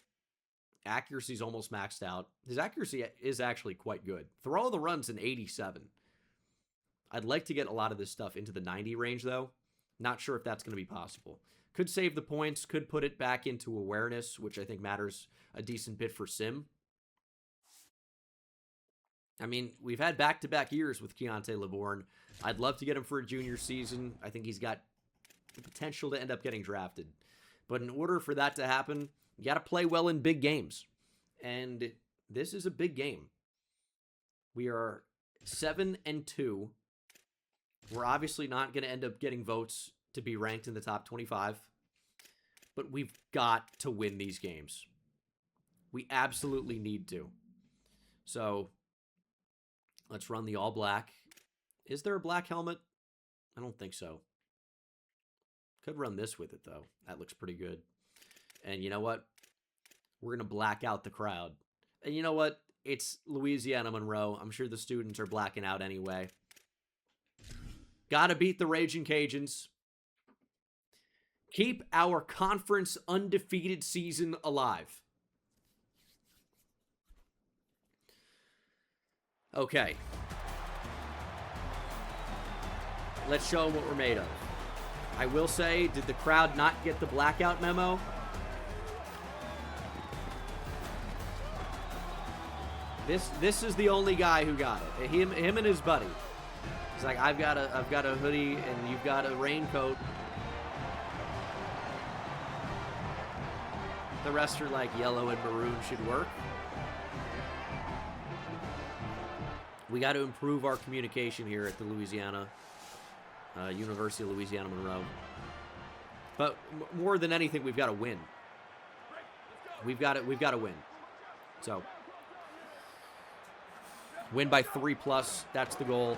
Accuracy's almost maxed out. His accuracy is actually quite good. Throw the run's an 87. I'd like to get a lot of this stuff into the 90 range, though. Not sure if that's going to be possible. Could save the points, could put it back into awareness, which I think matters a decent bit for Sim. I mean, we've had back-to-back years with Keontae LeBourne. I'd love to get him for a junior season. I think he's got the potential to end up getting drafted. But in order for that to happen, you got to play well in big games. And this is a big game. We are 7-2. We're obviously not going to end up getting votes to be ranked in the top 25. But we've got to win these games. We absolutely need to. So, let's run the all black. Is there a black helmet? I don't think so. Could run this with it, though. That looks pretty good. And you know what? We're going to black out the crowd. And you know what? It's Louisiana Monroe. I'm sure the students are blacking out anyway. Gotta beat the Raging Cajuns. Keep our conference undefeated season alive. Okay. Let's show them what we're made of. I will say, did the crowd not get the blackout memo? This is the only guy who got it. Him and his buddy. He's like, I've got a hoodie and you've got a raincoat. The rest are like yellow and maroon should work. We got to improve our communication here at the University of Louisiana Monroe. But more than anything, we've got to win. We've got to win. So, win by 3+. That's the goal.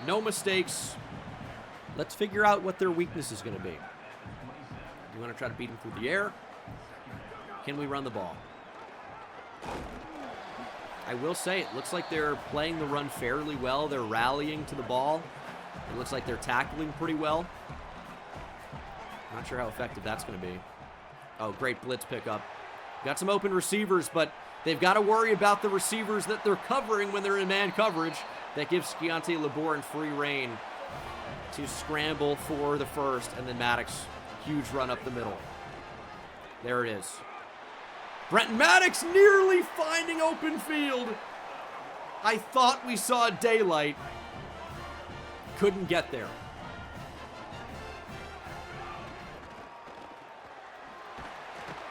No mistakes. Let's figure out what their weakness is going to be. You want to try to beat them through the air? Can we run the ball? I will say, it looks like they're playing the run fairly well. They're rallying to the ball. It looks like they're tackling pretty well. Not sure how effective that's going to be. Oh, great blitz pickup. Got some open receivers, but they've got to worry about the receivers that they're covering when they're in man coverage. That gives Keontae LeBourne free reign to scramble for the first, and then Maddox, huge run up the middle. There it is. Brenton Maddox nearly finding open field. I thought we saw daylight. Couldn't get there.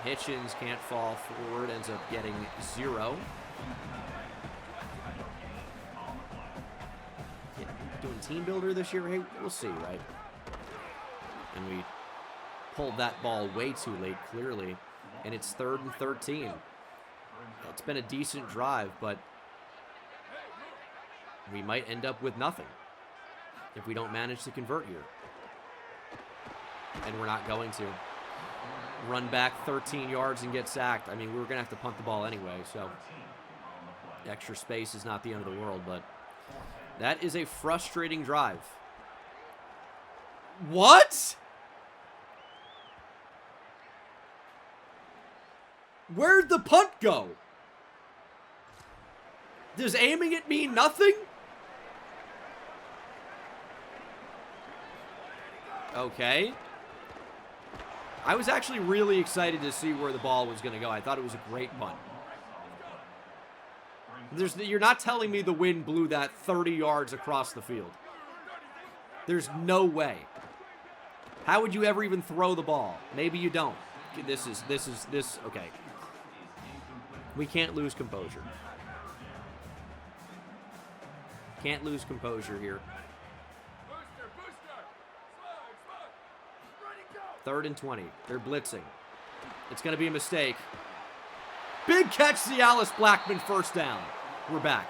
Hitchens can't fall forward, ends up getting 0. Doing team builder this year? Hey, we'll see, right? And we pulled that ball way too late, clearly. And it's 3rd and 13. It's been a decent drive, but we might end up with nothing if we don't manage to convert here. And we're not going to. Run back 13 yards and get sacked. I mean, we were going to have to punt the ball anyway, so extra space is not the end of the world, but that is a frustrating drive. What? Where'd the punt go? Does aiming it mean nothing? Okay. I was actually really excited to see where the ball was going to go. I thought it was a great punt. You're not telling me the wind blew that 30 yards across the field. There's no way. How would you ever even throw the ball? Maybe you don't. Okay. We can't lose composure. Can't lose composure here. 3rd and 20. They're blitzing. It's going to be a mistake. Big catch, Cialis Blackman, first down. We're back.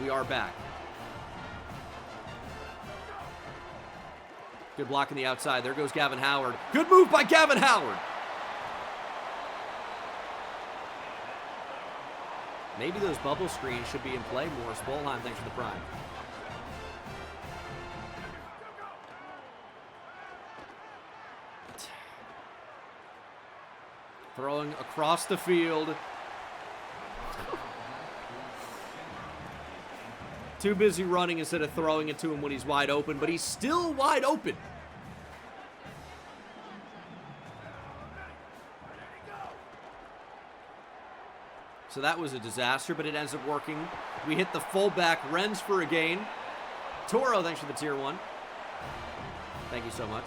We are back. Good block on the outside. There goes Gavin Howard. Good move by Gavin Howard. Maybe those bubble screens should be in play more. Spolheim, thanks for the prime. Throwing across the field. Too busy running instead of throwing it to him when he's wide open, but he's still wide open. So that was a disaster, but it ends up working. We hit the fullback, Renz, for a gain. Toro, thanks for the tier 1. Thank you so much.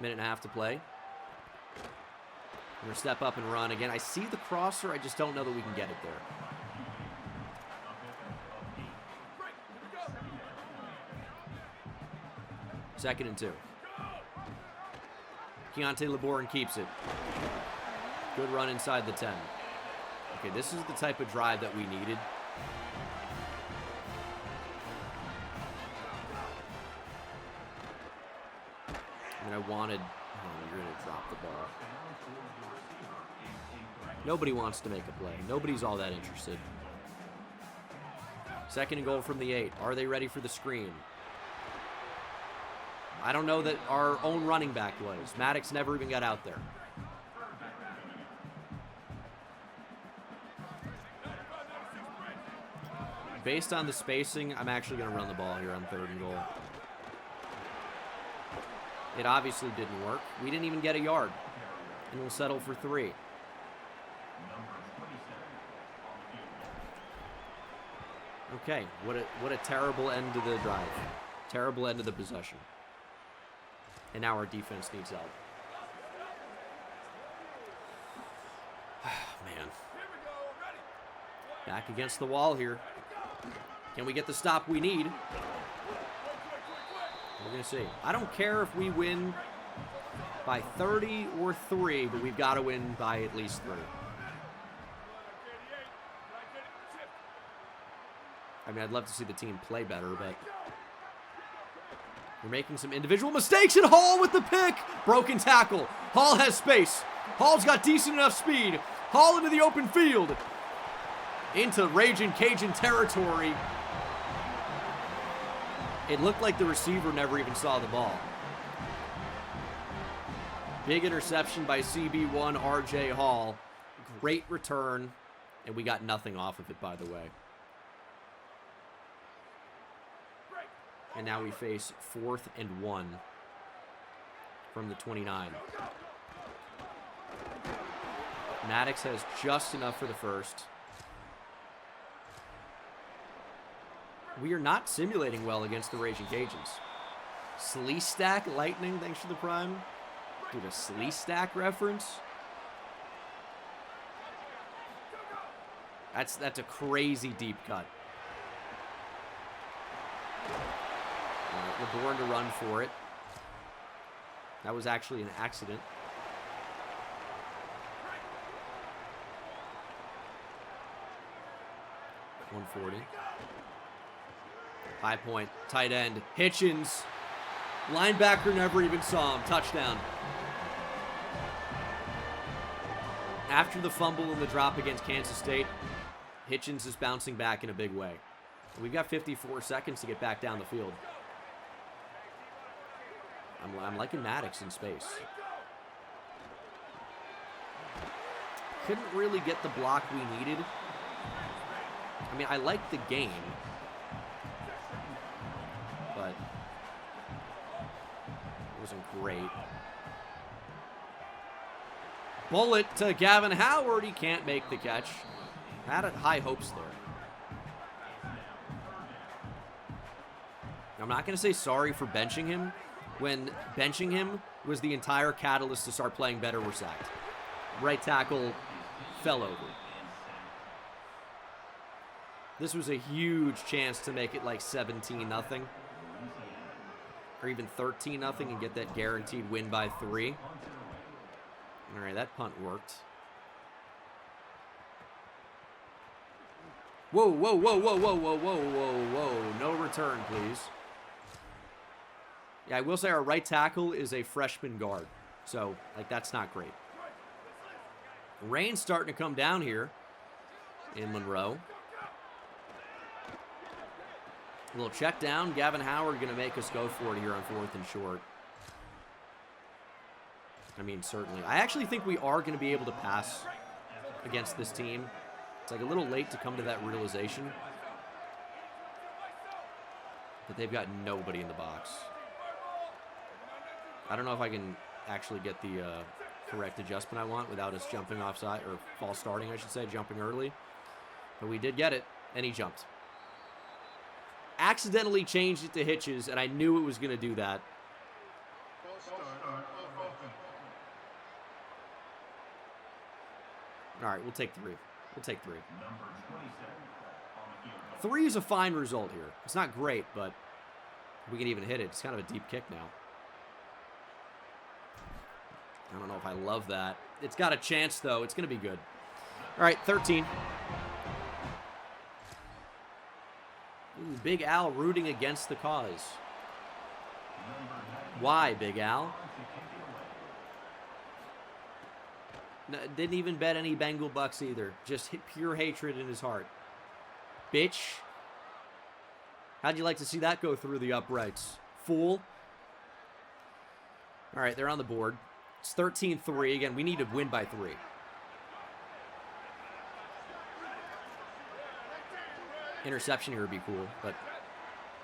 Minute and a half to play. We're going to step up and run again. I see the crosser. I just don't know that we can get it there. Second and 2. Keontae LeBourne keeps it. Good run inside the 10. Okay, this is the type of drive that we needed. I mean, I wanted... Oh, you're going to drop the ball. Nobody wants to make a play. Nobody's all that interested. Second and goal from the 8. Are they ready for the screen? I don't know that our own running back was. Maddox never even got out there. Based on the spacing, I'm actually going to run the ball here on 3rd and goal. It obviously didn't work. We didn't even get a yard. And we'll settle for 3. Okay, what a terrible end to the drive. Terrible end of the possession. And now our defense needs help. Man. Back against the wall here. Can we get the stop we need? We're going to see. I don't care if we win by 30 or 3, but we've got to win by at least 3. I mean, I'd love to see the team play better, but we're making some individual mistakes, and Hall with the pick. Broken tackle. Hall has space. Hall's got decent enough speed. Hall into the open field. Into Raging Cajun territory. It looked like the receiver never even saw the ball. Big interception by CB1 RJ Hall. Great return, and we got nothing off of it, by the way. And now we face 4th and 1 from the 29. Maddox has just enough for the first. We are not simulating well against the Raging Cajuns. Slee Stack Lightning, thanks for the prime. Dude, a Slee Stack reference? That's a crazy deep cut. LeBourne to run for it. That was actually an accident. .140. High point, tight end, Hitchens. Linebacker never even saw him. Touchdown. After the fumble and the drop against Kansas State, Hitchens is bouncing back in a big way. We've got 54 seconds to get back down the field. I'm liking Maddox in space. Couldn't really get the block we needed. I mean, I like the game, but it wasn't great. Bullet to Gavin Howard. He can't make the catch. Had high hopes there. I'm not going to say sorry for benching him when benching him was the entire catalyst to start playing better. We're sacked. Right tackle fell over. This was a huge chance to make it like 17-0 or even 13-0 and get that guaranteed win by 3. All right, that punt worked. Whoa, whoa, whoa, whoa, whoa, whoa, whoa, whoa, whoa. No return, please. Yeah, I will say our right tackle is a freshman guard. So, like, that's not great. Rain's starting to come down here in Monroe. A little check down. Gavin Howard going to make us go for it here on 4th and short. I mean, certainly. I actually think we are going to be able to pass against this team. It's like a little late to come to that realization. But they've got nobody in the box. I don't know if I can actually get the correct adjustment I want without us jumping offside, or false starting, I should say, jumping early. But we did get it, and he jumped. Accidentally changed it to hitches, and I knew it was going to do that. All right, we'll take 3. We'll take 3. 3 is a fine result here. It's not great, but we can even hit it. It's kind of a deep kick now. I don't know if I love that. It's got a chance, though. It's going to be good. All right, 13. Ooh, Big Al rooting against the cause. Why, Big Al? No, didn't even bet any Bengal Bucks either. Just pure hatred in his heart. Bitch. How'd you like to see that go through the uprights? Fool. All right, they're on the board. It's 13-3. Again, we need to win by 3. Interception here would be cool, but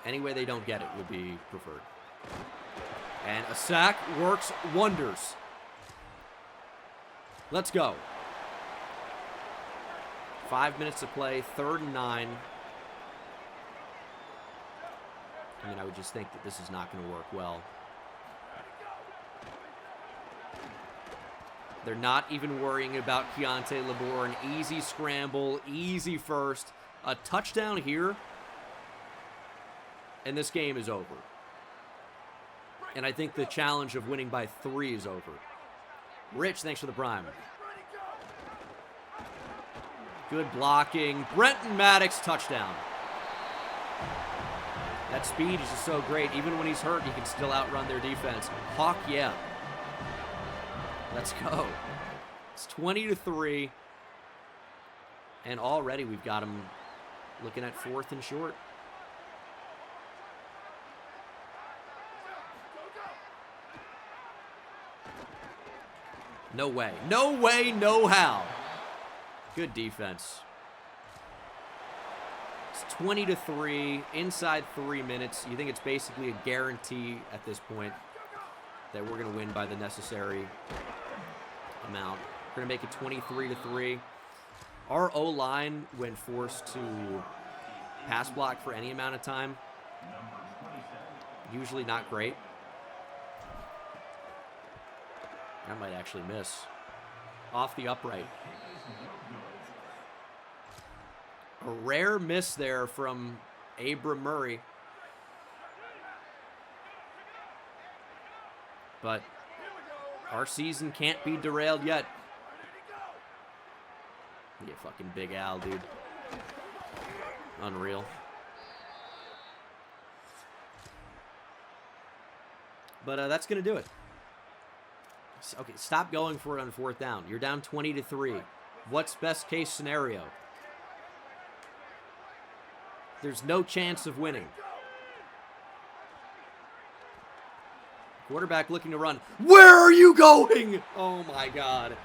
any way they don't get it would be preferred. And a sack works wonders. Let's go. 5 minutes to play, 3rd and 9. I mean, I would just think that this is not going to work well. They're not even worrying about Keontae Labor. An easy scramble, easy first. A touchdown here, and this game is over. And I think the challenge of winning by 3 is over. Rich, thanks for the prime. Good blocking. Brenton Maddox, touchdown. That speed is just so great. Even when he's hurt, he can still outrun their defense. Hawk, yeah. Let's go. It's 20-3. And already we've got him looking at 4th and short. No way. No way, no how. Good defense. It's 20-3, inside 3 minutes. You think it's basically a guarantee at this point that we're going to win by the necessary amount. We're going to make it 23-3. Our O-line, when forced to pass block for any amount of time, usually not great. I might actually miss. Off the upright. A rare miss there from Abram Murray. But our season can't be derailed yet. Yeah, fucking Big Al, dude. Unreal. But that's going to do it. Okay, stop going for it on 4th down. You're down 20-3. What's best case scenario? There's no chance of winning. Quarterback looking to run. Where are you going? Oh my God.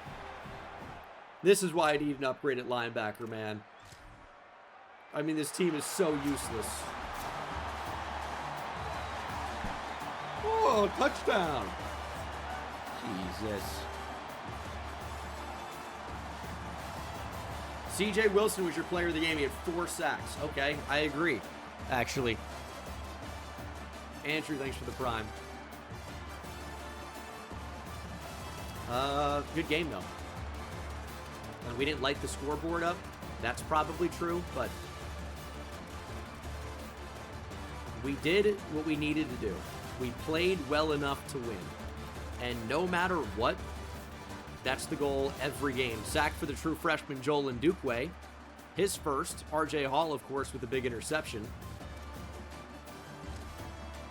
This is why I need an upgraded linebacker, man. I mean, this team is so useless. Oh, touchdown. Jesus. C.J. Wilson was your player of the game. He had 4 sacks. Okay, I agree, actually. Andrew, thanks for the prime. Good game, though. And we didn't light the scoreboard up. That's probably true, but we did what we needed to do. We played well enough to win. And no matter what, that's the goal every game. Sack for the true freshman Joel Ndukwe. His first. R.J. Hall, of course, with a big interception.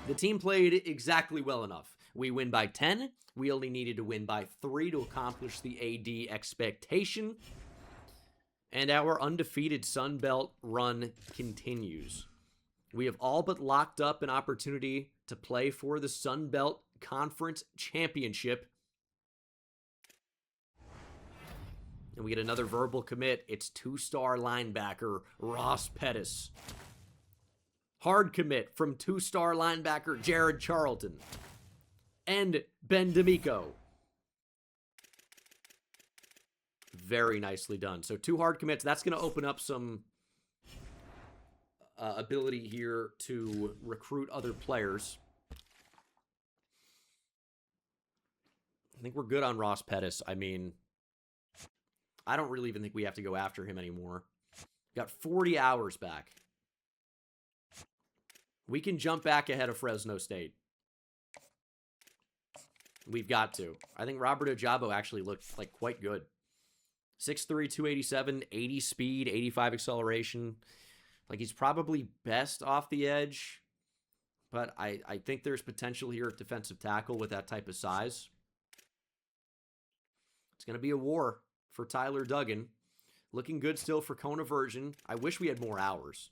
The team played exactly well enough. We win by 10. We only needed to win by 3 to accomplish the AD expectation. And our undefeated Sun Belt run continues. We have all but locked up an opportunity to play for the Sun Belt Conference Championship. And we get another verbal commit. It's 2-star linebacker Ross Pettis. Hard commit from 2-star linebacker Jared Charlton. And Ben D'Amico. Very nicely done. So 2 hard commits. That's going to open up some ability here to recruit other players. I think we're good on Ross Pettis. I mean, I don't really even think we have to go after him anymore. Got 40 hours back. We can jump back ahead of Fresno State. We've got to. I think Robert Ojabo actually looked like quite good. 6'3", 287, 80 speed, 85 acceleration. Like, he's probably best off the edge. But I think there's potential here at defensive tackle with that type of size. It's going to be a war for Tyler Duggan. Looking good still for Kona Version. I wish we had more hours.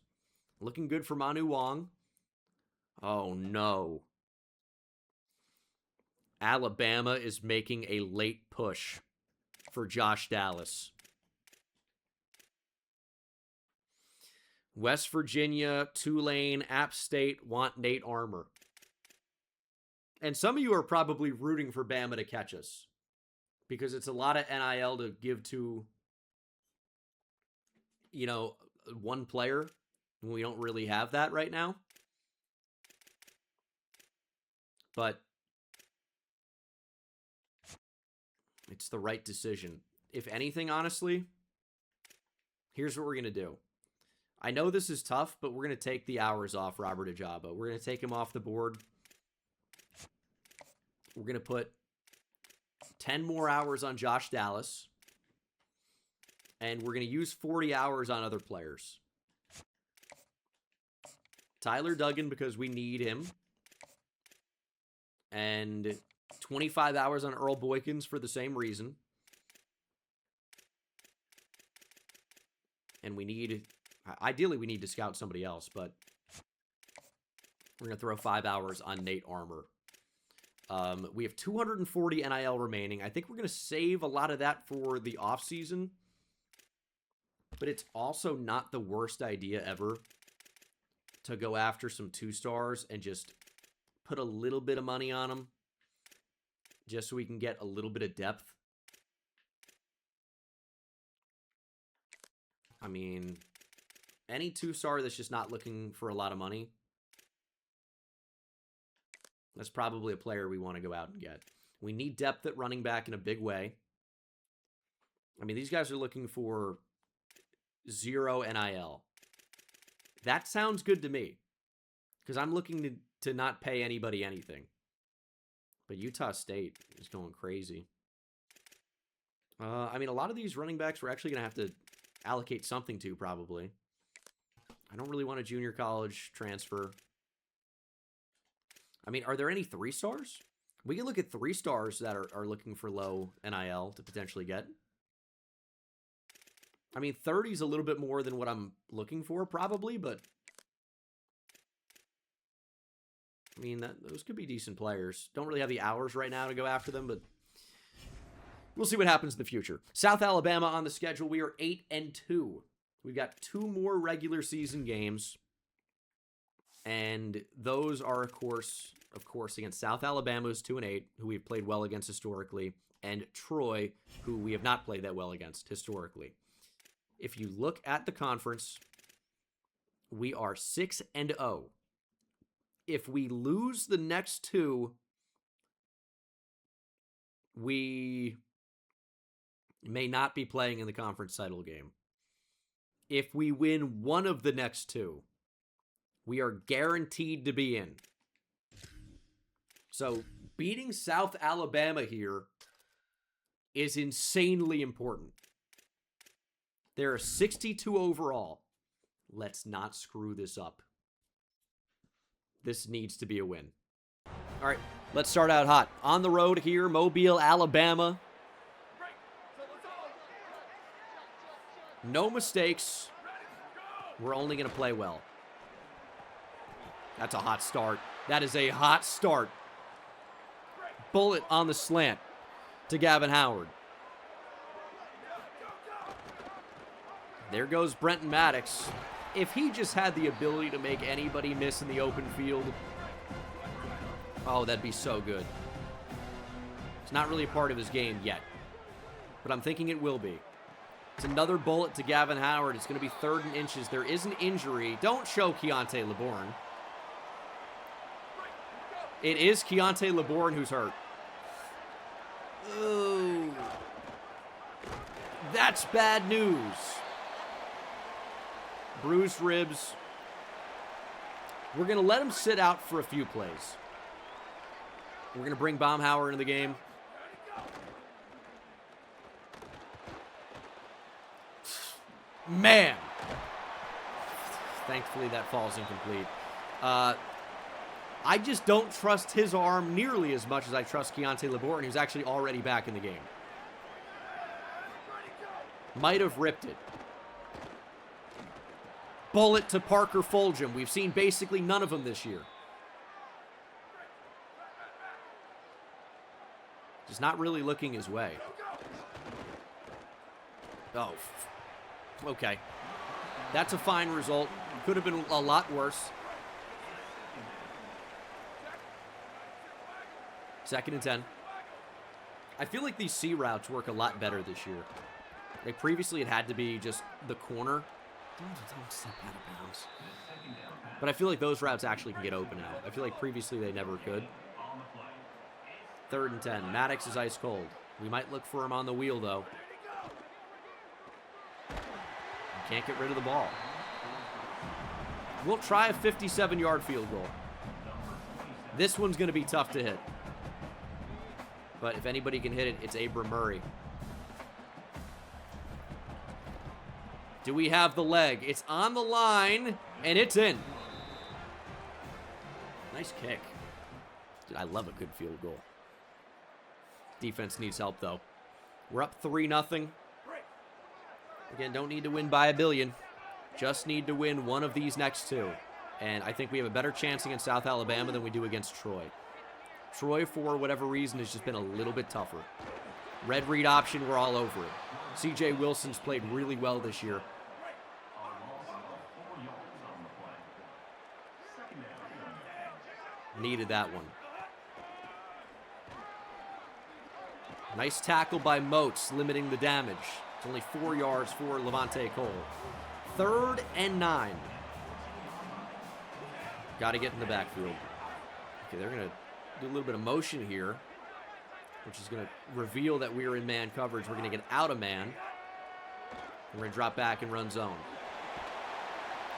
Looking good for Manu Wong. Oh, no. Alabama is making a late push for Josh Dallas. West Virginia, Tulane, App State want Nate Armour. And some of you are probably rooting for Bama to catch us, because it's a lot of NIL to give to, you know, one player. We don't really have that right now. But it's the right decision. If anything, honestly, here's what we're going to do. I know this is tough, but we're going to take the hours off Robert Ojabo. We're going to take him off the board. We're going to put 10 more hours on Josh Dallas. And we're going to use 40 hours on other players. Tyler Duggan, because we need him. And 25 hours on Earl Boykins for the same reason. And we need... Ideally, we need to scout somebody else, but we're going to throw 5 hours on Nate Armour. We have 240 NIL remaining. I think we're going to save a lot of that for the offseason, but it's also not the worst idea ever to go after some 2-stars and just put a little bit of money on them just so we can get a little bit of depth. I mean... any 2-star that's just not looking for a lot of money, that's probably a player we want to go out and get. We need depth at running back in a big way. I mean, these guys are looking for 0 NIL. That sounds good to me, because I'm looking to not pay anybody anything. But Utah State is going crazy. I mean, a lot of these running backs we're actually going to have to allocate something to, probably. I don't really want a junior college transfer. I mean, are there any 3-stars? We can look at 3-stars that are looking for low NIL to potentially get. I mean, 30 is a little bit more than what I'm looking for, probably, but... I mean, those could be decent players. Don't really have the hours right now to go after them, but... we'll see what happens in the future. South Alabama on the schedule. We are 8-2. We've got 2 more regular season games, and those are, of course, against South Alabama, who's 2-8, who we've played well against historically, and Troy, who we have not played that well against historically. If you look at the conference, we are 6-0. If we lose the next 2, we may not be playing in the conference title game. If we win one of the next 2, we are guaranteed to be in. So, beating South Alabama here is insanely important. There are 62 overall. Let's not screw this up. This needs to be a win. All right, let's start out hot. On the road here, Mobile, Alabama. No mistakes. We're only going to play well. That's a hot start. That is a hot start. Bullet on the slant to Gavin Howard. There goes Brenton Maddox. If he just had the ability to make anybody miss in the open field, oh, that'd be so good. It's not really a part of his game yet, but I'm thinking it will be. It's another bullet to Gavin Howard. It's going to be 3rd and inches. There is an injury. Don't show Keontae LeBourne. It is Keontae LeBourne who's hurt. Ooh. That's bad news. Bruised ribs. We're going to let him sit out for a few plays. We're going to bring Baumhauer into the game. Man. Thankfully, that falls incomplete. I just don't trust his arm nearly as much as I trust Keontae LeBourne, who's actually already back in the game. Might have ripped it. Bullet to Parker Fulgham. We've seen basically none of them this year. Just not really looking his way. Oh, okay. That's a fine result. Could have been a lot worse. 2nd and 10. I feel like these C routes work a lot better this year. Like previously it had to be just the corner. Don't step out of bounds. But I feel like those routes actually can get open now. I feel like previously they never could. 3rd and 10. Maddox is ice cold. We might look for him on the wheel, though. Can't get rid of the ball. We'll try a 57-yard field goal. This one's going to be tough to hit. But if anybody can hit it, it's Abram Murray. Do we have the leg? It's on the line, and it's in. Nice kick. Dude, I love a good field goal. Defense needs help, though. We're up 3-0. Again, don't need to win by a billion. Just need to win one of these next two. And I think we have a better chance against South Alabama than we do against Troy. Troy, for whatever reason, has just been a little bit tougher. Red read option, we're all over it. C.J. Wilson's played really well this year. Needed that one. Nice tackle by Moats, limiting the damage. It's only 4 yards for Levante Cole. 3rd and 9. Got to get in the backfield. Okay, they're going to do a little bit of motion here, which is going to reveal that we're in man coverage. We're going to get out of man. We're going to drop back and run zone.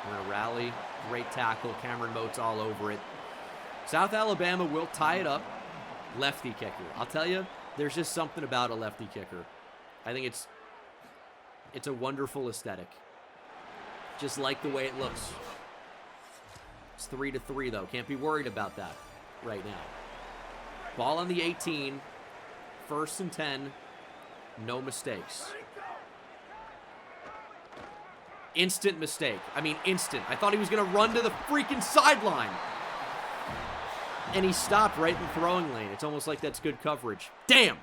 We're going to rally. Great tackle. Cameron Moats all over it. South Alabama will tie it up. Lefty kicker. I'll tell you, there's just something about a lefty kicker. I think it's a wonderful aesthetic. Just like the way it looks. It's 3-3, though. Can't be worried about that right now. Ball on the 18. 1st and 10. No mistakes. Instant mistake. I mean, instant. I thought he was going to run to the freaking sideline. And he stopped right in the throwing lane. It's almost like that's good coverage. Damn!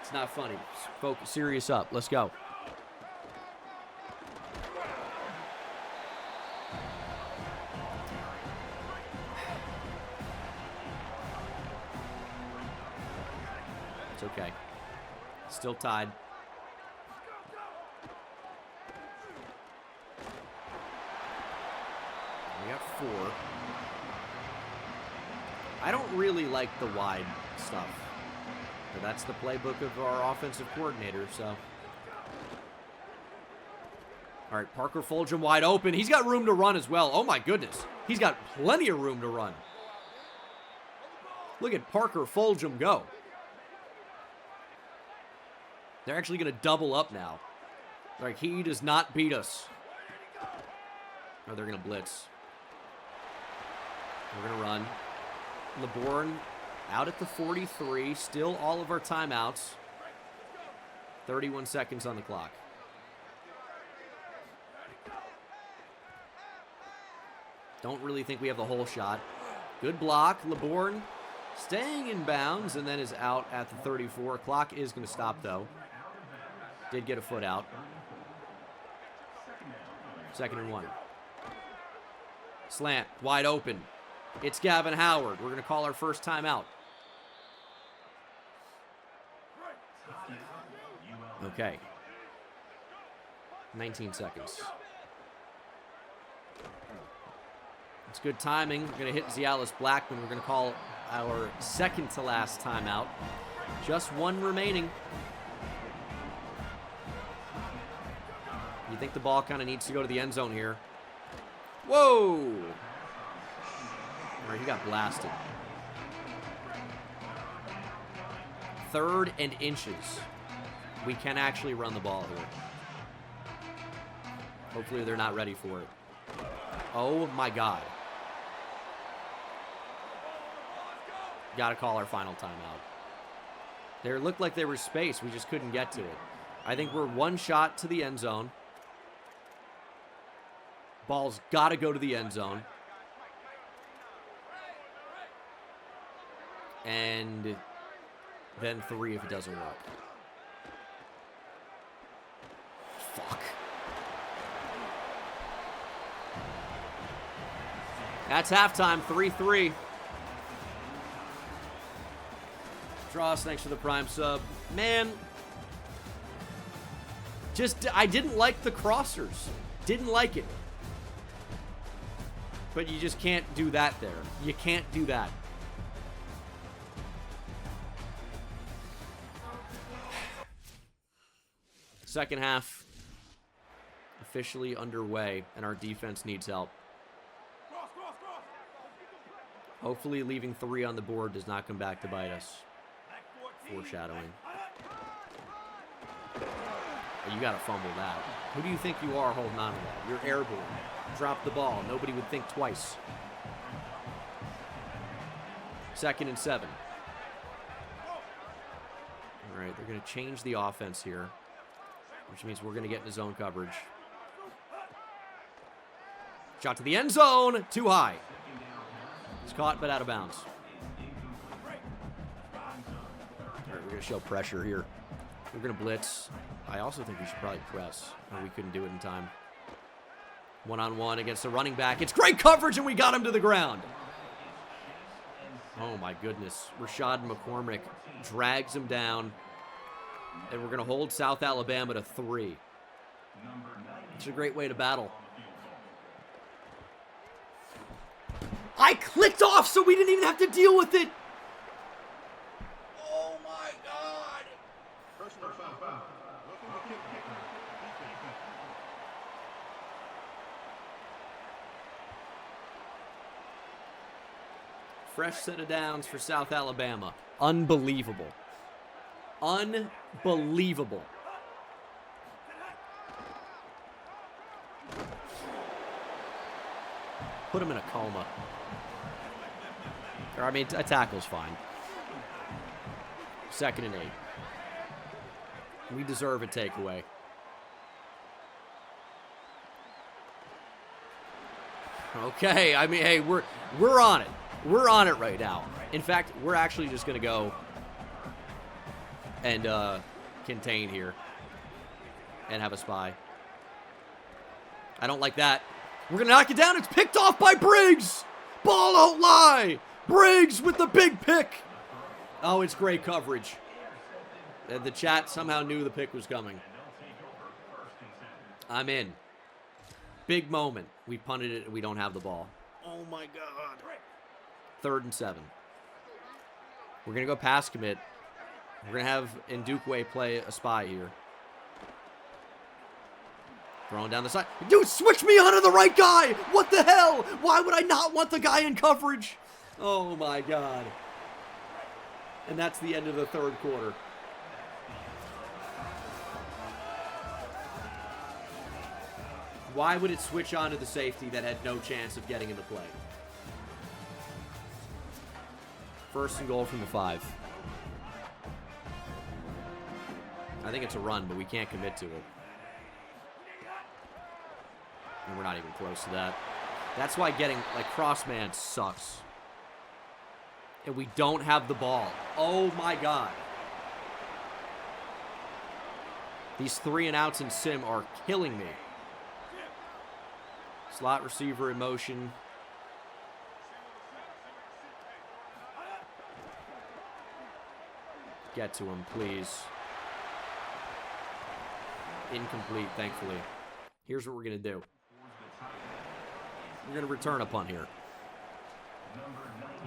It's not funny. Focus, serious up. Let's go. It's okay. Still tied. We got 4. I don't really like the wide stuff. But that's the playbook of our offensive coordinator, so. All right, Parker Fulgham wide open. He's got room to run as well. Oh, my goodness. He's got plenty of room to run. Look at Parker Fulgham go. They're actually going to double up now. Like, he does not beat us. Oh, they're going to blitz. We're going to run. LeBourne out at the 43. Still all of our timeouts. 31 seconds on the clock. Don't really think we have the whole shot. Good block. LeBourne staying in bounds and then is out at the 34. Clock is going to stop, though. Did get a foot out. 2nd and 1. Slant. Wide open. It's Gavin Howard. We're going to call our first timeout. Okay. 19 seconds. It's good timing. We're going to hit Zialis Blackman. We're going to call our second to last timeout. Just one remaining. You think the ball kind of needs to go to the end zone here. Whoa! All right, he got blasted. 3rd and inches. We can actually run the ball here. Hopefully they're not ready for it. Oh my God. Got to call our final timeout. There looked like there was space. We just couldn't get to it. I think we're one shot to the end zone. Ball's got to go to the end zone. And then 3 if it doesn't work. Fuck. That's halftime, 3-3. Dross, thanks for the prime sub. Man, I didn't like the crossers. Didn't like it. But you just can't do that there. You can't do that. Second half officially underway, and our defense needs help. Hopefully leaving 3 on the board does not come back to bite us. Foreshadowing. You got to fumble that. Who do you think you are holding on to that? You're airborne. Drop the ball. Nobody would think twice. 2nd and 7. All right, they're going to change the offense here, which means we're going to get into zone coverage. Shot to the end zone. Too high. He's caught, but out of bounds. All right, we're going to show pressure here. We're going to blitz. I also think we should probably press. Oh, we couldn't do it in time. 1-on-1 against the running back. It's great coverage, and we got him to the ground. Oh, my goodness. Rashad McCormick drags him down, and we're going to hold South Alabama to 3. It's a great way to battle. I clicked off so we didn't even have to deal with it. Oh, my God. Fresh set of downs for South Alabama. Unbelievable. Unbelievable. Put him in a coma. Or, I mean, a tackle's fine. 2nd and 8. We deserve a takeaway. Okay, I mean, hey, we're on it. We're on it right now. In fact, we're actually just going to go and contain here and have a spy. I don't like that. We're going to knock it down. It's picked off by Briggs. Ball don't lie. Briggs with the big pick. Oh, it's great coverage. The chat somehow knew the pick was coming. I'm in. Big moment. We punted it and we don't have the ball. Oh, my God. 3rd and 7. We're going to go pass commit. We're going to have Ndukwe play a spy here. Throwing down the side. Dude, switch me onto the right guy. What the hell? Why would I not want the guy in coverage? Oh, my God. And that's the end of the 3rd quarter. Why would it switch on to the safety that had no chance of getting into play? 1st and goal from the 5. I think it's a run, but we can't commit to it. And we're not even close to that. That's why getting, like, cross-man sucks. And we don't have the ball. Oh, my God. These 3-and-outs in sim are killing me. Slot receiver in motion. Get to him, please. Incomplete, thankfully. Here's what we're going to do. We're going to return a punt here.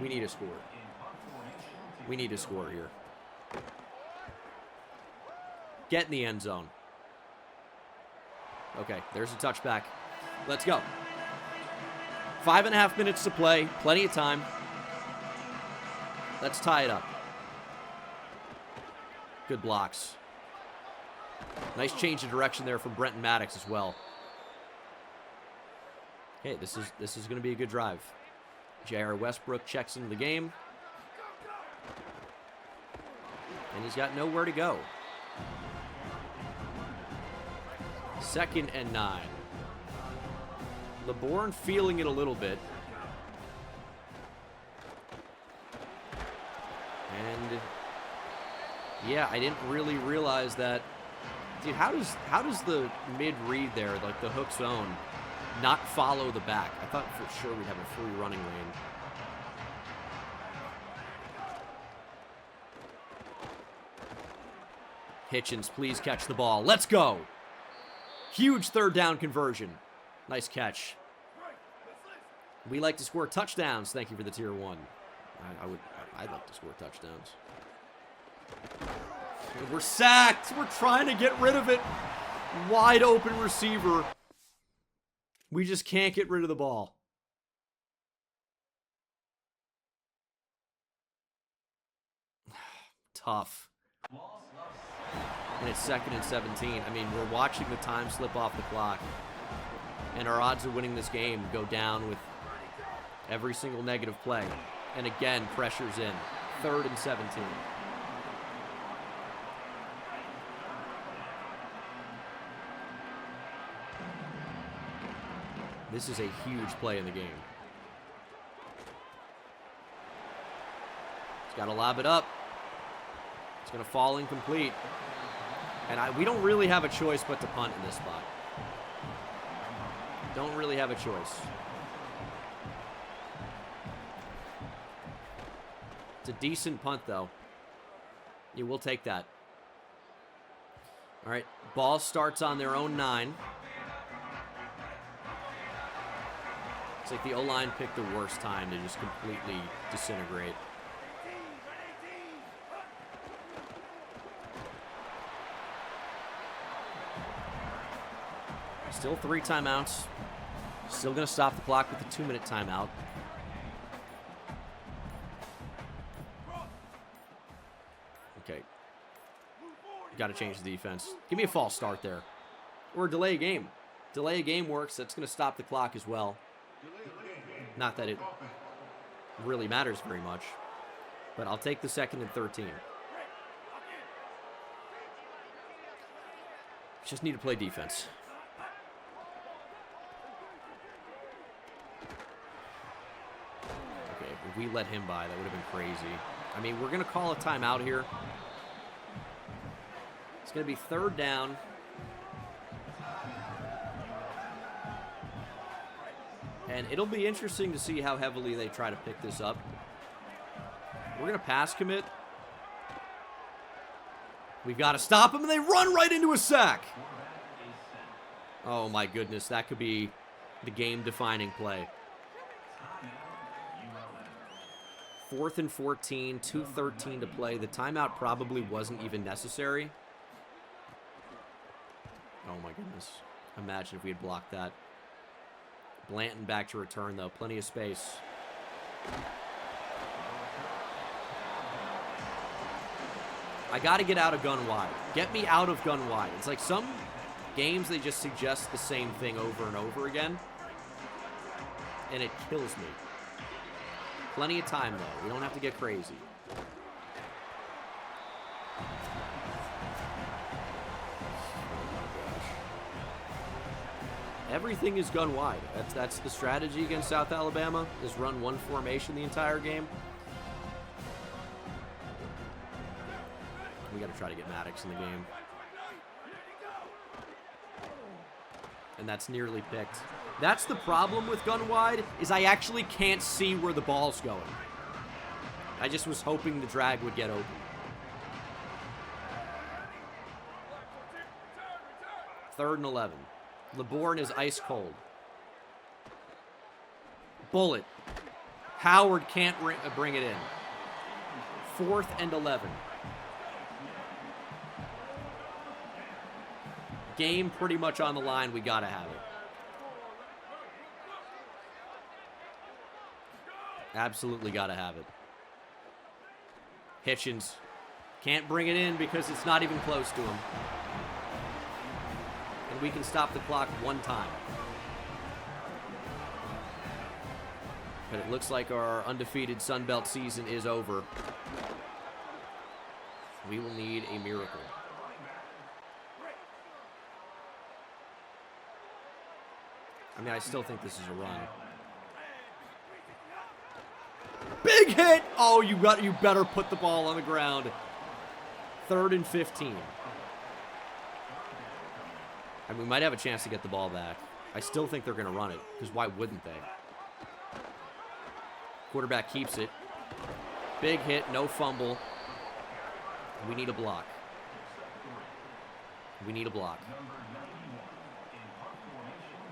We need a score. We need a score here. Get in the end zone. Okay, there's a touchback. Let's go. 5.5 minutes to play. Plenty of time. Let's tie it up. Good blocks. Nice change of direction there from Brenton Maddox as well. Okay, this is going to be a good drive. J.R. Westbrook checks into the game. And he's got nowhere to go. 2nd and 9. LeBourne feeling it a little bit. And yeah, I didn't really realize that. Dude, how does the mid-read there, like the hook zone, not follow the back? I thought for sure we'd have a free running lane. Hitchens, please catch the ball. Let's go. Huge 3rd down conversion. Nice catch. We like to score touchdowns. Thank you for the tier 1. I'd like to score touchdowns. We're sacked. We're trying to get rid of it. Wide open receiver. We just can't get rid of the ball. Tough. And it's 2nd and 17. I mean, we're watching the time slip off the clock. And our odds of winning this game go down with every single negative play. And again, pressure's in. 3rd and 17. This is a huge play in the game. He's got to lob it up. It's going to fall incomplete. And we don't really have a choice but to punt in this spot. Don't really have a choice. It's a decent punt, though. You will take that. All right, ball starts on their own 9. It's like the O-line picked the worst time to just completely disintegrate. Still 3 timeouts. Still going to stop the clock with the 2-minute timeout. Okay. Got to change the defense. Give me a false start there. Or delay a game. Delay a game works. That's going to stop the clock as well. Not that it really matters very much. But I'll take the 2nd and 13. Just need to play defense. Okay, if we let him by, that would have been crazy. I mean, we're going to call a timeout here. It's going to be 3rd down. And it'll be interesting to see how heavily they try to pick this up. We're going to pass commit. We've got to stop them, and they run right into a sack. Oh, my goodness. That could be the game-defining play. 4th and 14, 2:13 to play. The timeout probably wasn't even necessary. Oh, my goodness. Imagine if we had blocked that. Blanton back to return, though. Plenty of space. I got to get out of gun wide. Get me out of gun wide. It's like some games, they just suggest the same thing over and over again. And it kills me. Plenty of time, though. We don't have to get crazy. Everything is gun wide. That's the strategy against South Alabama, is run one formation the entire game. We got to try to get Maddox in the game. And that's nearly picked. That's the problem with gun wide, is I actually can't see where the ball's going. I just was hoping the drag would get open. Third and 11. LeBourne is ice cold. Bullet. Howard can't bring it in. 4th and 11. Game pretty much on the line. We gotta have it. Absolutely gotta have it. Hitchens can't bring it in because it's not even close to him. And we can stop the clock one time. But it looks like our undefeated Sun Belt season is over. We will need a miracle. I mean, I still think this is a run. Big hit! Oh, you better put the ball on the ground. 3rd and 15. I mean, we might have a chance to get the ball back. I still think they're going to run it, because why wouldn't they? Quarterback keeps it. Big hit, no fumble. We need a block. We need a block.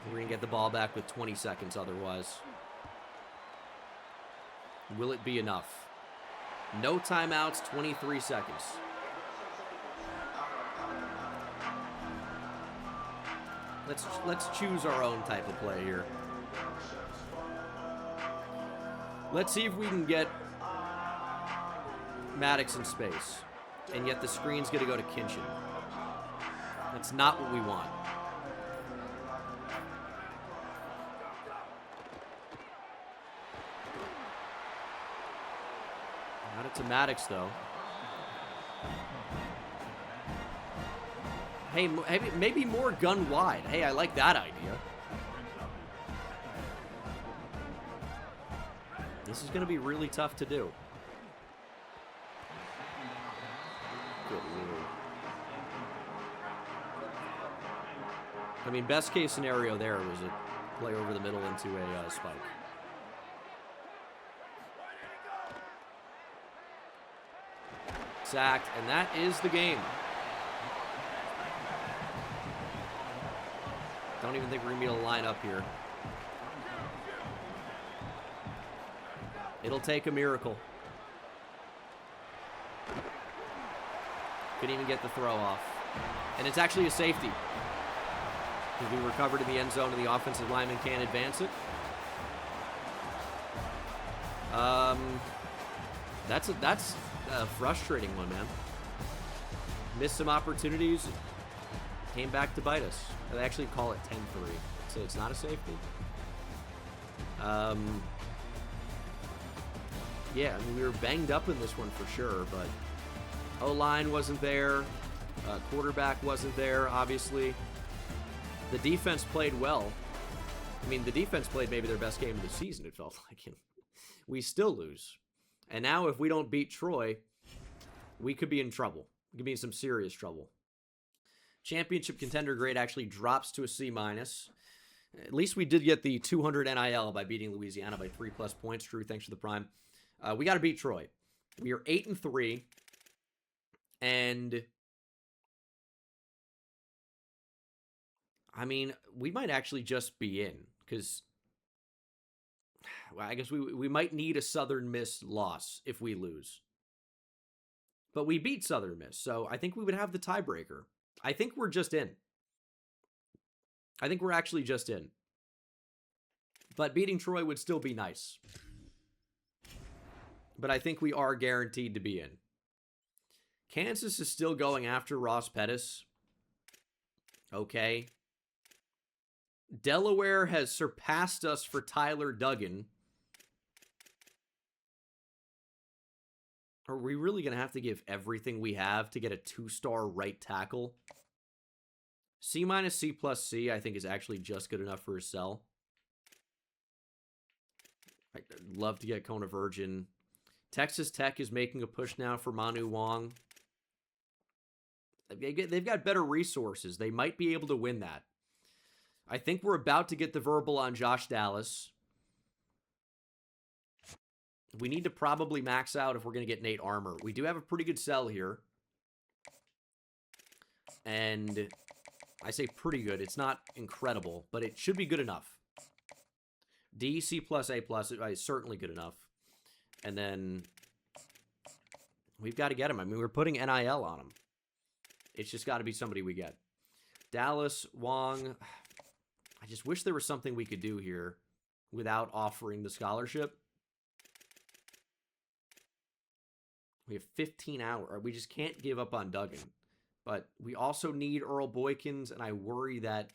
We're going to get the ball back with 20 seconds otherwise. Will it be enough? No timeouts, 23 seconds. Let's choose our own type of play here. Let's see if we can get Maddox in space. And yet the screen's going to go to Kinchin. That's not what we want. Not it to Maddox, though. Hey, maybe more gun wide. Hey, I like that idea. This is going to be really tough to do. Good Lord. I mean, best case scenario there was a play over the middle into a spike. Sacked, and that is the game. Don't even think we're going to be able to line up here. It'll take a miracle. Couldn't even get the throw off. And it's actually a safety. Because we recovered in the end zone and the offensive lineman can't advance it. That's a frustrating one, man. Missed some opportunities. Came back to bite us. They actually call it 10-3. So it's not a safety. Yeah, I mean, we were banged up in this one for sure, but O-line wasn't there. Quarterback wasn't there, obviously. The defense played well. I mean, the defense played maybe their best game of the season, it felt like. We still lose. And now if we don't beat Troy, we could be in trouble. We could be in some serious trouble. Championship contender grade actually drops to a C-. At least we did get the 200 NIL by beating Louisiana by 3+ points. True, thanks for the prime. We got to beat Troy. We are 8-3. And I mean, we might actually just be in, because well, I guess we might need a Southern Miss loss if we lose. But we beat Southern Miss, so I think we would have the tiebreaker. I think we're just in. I think we're actually just in. But beating Troy would still be nice. But I think we are guaranteed to be in. Kansas is still going after Ross Pettis. Okay. Delaware has surpassed us for Tyler Duggan. Are we really going to have to give everything we have to get a 2-star right tackle? C minus C plus C, I think, is actually just good enough for a sell. I'd love to get Kona Virgin. Texas Tech is making a push now for Manu Wong. They've got better resources. They might be able to win that. I think we're about to get the verbal on Josh Dallas. We need to probably max out if we're going to get Nate Armour. We do have a pretty good sell here. And I say pretty good. It's not incredible, but it should be good enough. D, C plus, A plus is certainly good enough. And then we've got to get him. I mean, we're putting NIL on him. It's just got to be somebody we get. Dallas, Wong. I just wish there was something we could do here without offering the scholarship. We have 15 hours. We just can't give up on Duggan. But we also need Earl Boykins, and I worry that,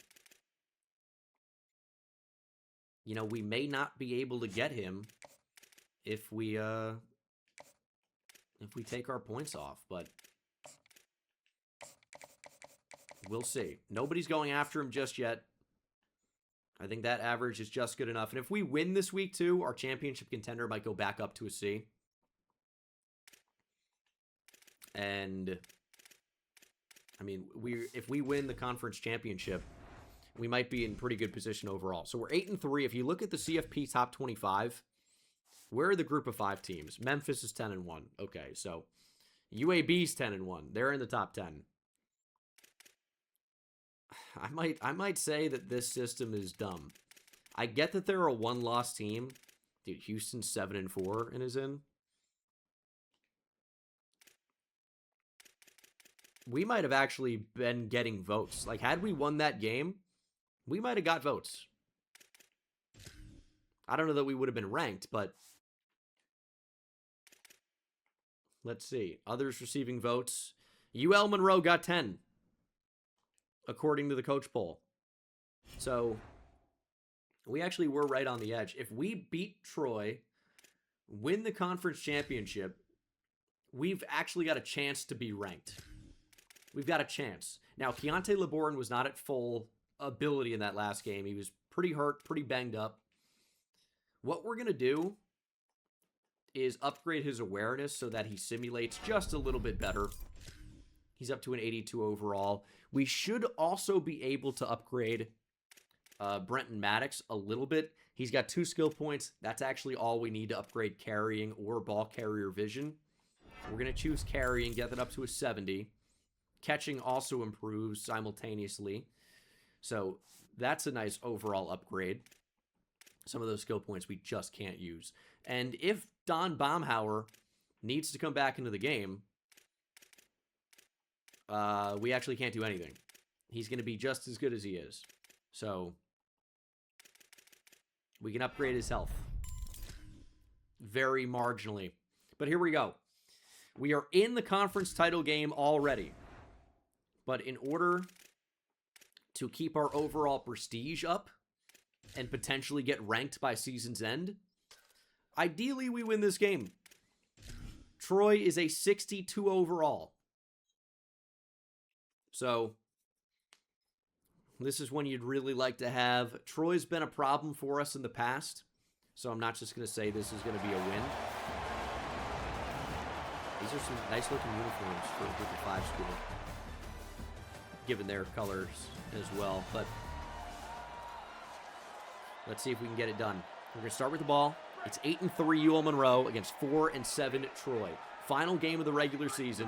you know, we may not be able to get him if we take our points off. But we'll see. Nobody's going after him just yet. I think that average is just good enough. And if we win this week, too, our championship contender might go back up to a C. And I mean, if we win the conference championship, we might be in pretty good position overall. So we're 8-3. If you look at the CFP top 25, where are the group of 5 teams? Memphis is 10-1. Okay, so UAB's 10-1. They're in the top 10. I might say that this system is dumb. I get that they're a one-loss team. Dude, Houston's 7-4 and is in. We might have actually been getting votes. Like, had we won that game, we might have got votes. I don't know that we would have been ranked, but let's see. Others receiving votes. UL Monroe got 10, according to the coach poll. So we actually were right on the edge. If we beat Troy, win the conference championship, we've actually got a chance to be ranked. We've got a chance. Now, Keontae LeBourne was not at full ability in that last game. He was pretty hurt, pretty banged up. What we're going to do is upgrade his awareness so that he simulates just a little bit better. He's up to an 82 overall. We should also be able to upgrade Brenton Maddox a little bit. He's got 2 skill points. That's actually all we need to upgrade carrying or ball carrier vision. We're going to choose carry and get that up to a 70. Catching also improves simultaneously. So that's a nice overall upgrade. Some of those skill points we just can't use. And if Don Baumhauer needs to come back into the game, we actually can't do anything. He's going to be just as good as he is. So we can upgrade his health. Very marginally. But here we go. We are in the conference title game already. But in order to keep our overall prestige up and potentially get ranked by season's end, ideally we win this game. Troy is a 62 overall. So this is one you'd really like to have. Troy's been a problem for us in the past, so I'm not just going to say this is going to be a win. These are some nice looking uniforms for a group of 5 school, given their colors as well. But let's see if we can get it done. We're going to start with the ball. It's 8-3 UL Monroe against 4-7 Troy. Final game of the regular season.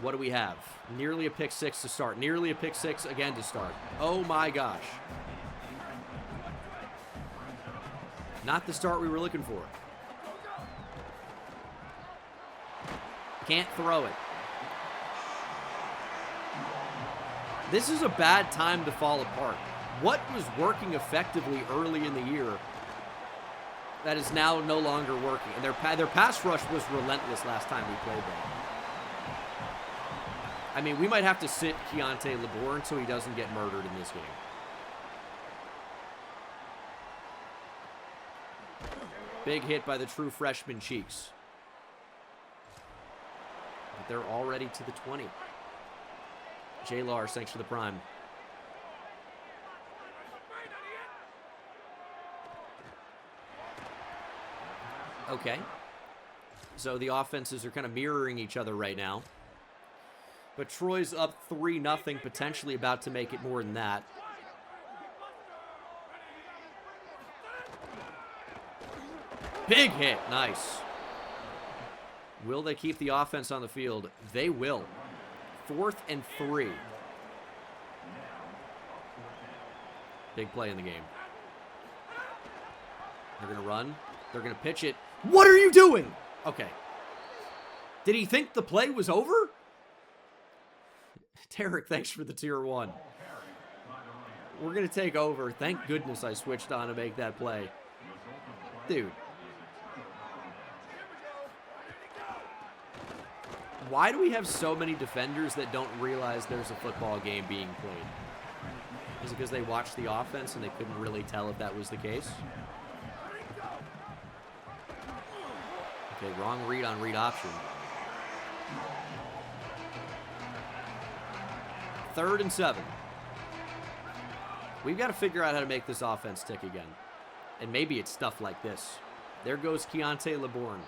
What do we have? Nearly a pick 6 to start. Nearly a pick 6 again to start. Oh my gosh. Not the start we were looking for. Can't throw it. This is a bad time to fall apart. What was working effectively early in the year that is now no longer working? And their pass rush was relentless last time we played them. I mean, we might have to sit Keontae LeBourne so he doesn't get murdered in this game. Big hit by the true freshman Cheeks. But they're already to the 20. J. Lars, thanks for the prime. Okay. So the offenses are kind of mirroring each other right now. But Troy's up 3-0, potentially about to make it more than that. Big hit. Nice. Will they keep the offense on the field? They will. 4th and 3. Big play in the game. They're going to run. They're going to pitch it. What are you doing? Okay. Did he think the play was over? Derek, thanks for the tier 1. We're going to take over. Thank goodness I switched on to make that play. Dude. Why do we have so many defenders that don't realize there's a football game being played? Is it because they watched the offense and they couldn't really tell if that was the case? Okay, wrong read on read option. 3rd and 7. We've got to figure out how to make this offense tick again. And maybe it's stuff like this. There goes Keontae LeBourne.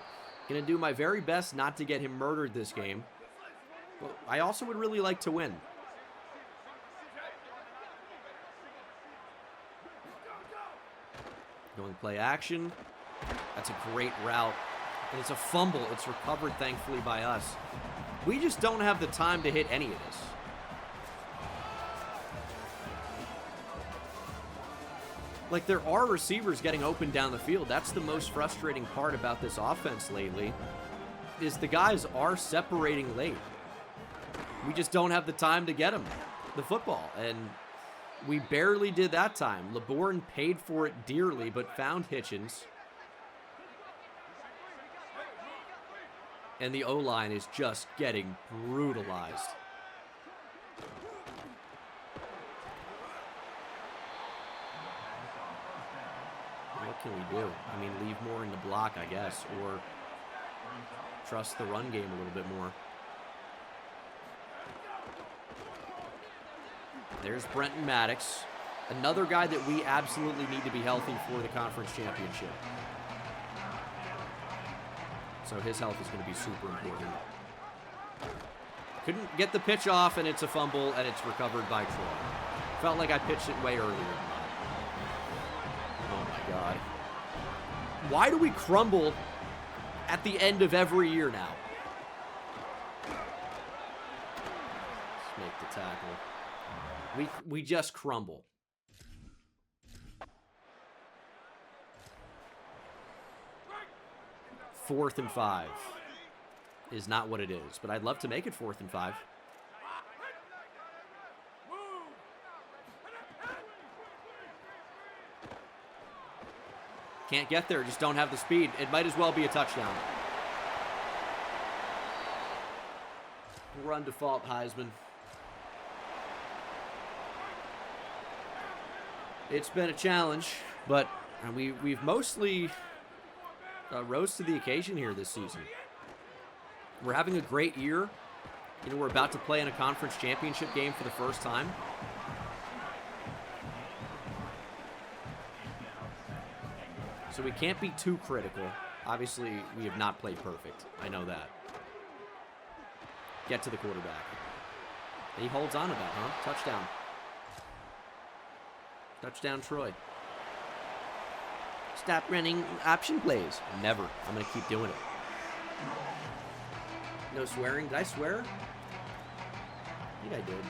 Gonna do my very best not to get him murdered this game. Well, I also would really like to win. Going play action. That's a great route. And it's a fumble. It's recovered, thankfully, by us. We just don't have the time to hit any of this. Like, there are receivers getting open down the field. That's the most frustrating part about this offense lately, is the guys are separating late. We just don't have the time to get them the football, and we barely did that time. LeBourne paid for it dearly, but found Hitchens. And the O-line is just getting brutalized. What can we do? I mean, leave more in the block, I guess, or trust the run game a little bit more. There's Brenton Maddox, another guy that we absolutely need to be healthy for the conference championship. So his health is going to be super important. Couldn't get the pitch off, and it's a fumble, and it's recovered by Troy. Felt like I pitched it way earlier. Oh, my God. Why do we crumble at the end of every year now? Let's make the tackle. We just crumble. Fourth and 5 is not what it is, but I'd love to make it 4th and 5. Can't get there, just don't have the speed. It might as well be a touchdown. Run default, Heisman. It's been a challenge, but we've mostly rose to the occasion here this season. We're having a great year. You know, we're about to play in a conference championship game for the first time. So we can't be too critical. Obviously, we have not played perfect. I know that. Get to the quarterback. He holds on to that, huh? Touchdown. Touchdown, Troy. Stop running option plays. Never. I'm going to keep doing it. No swearing. Did I swear? I think I did.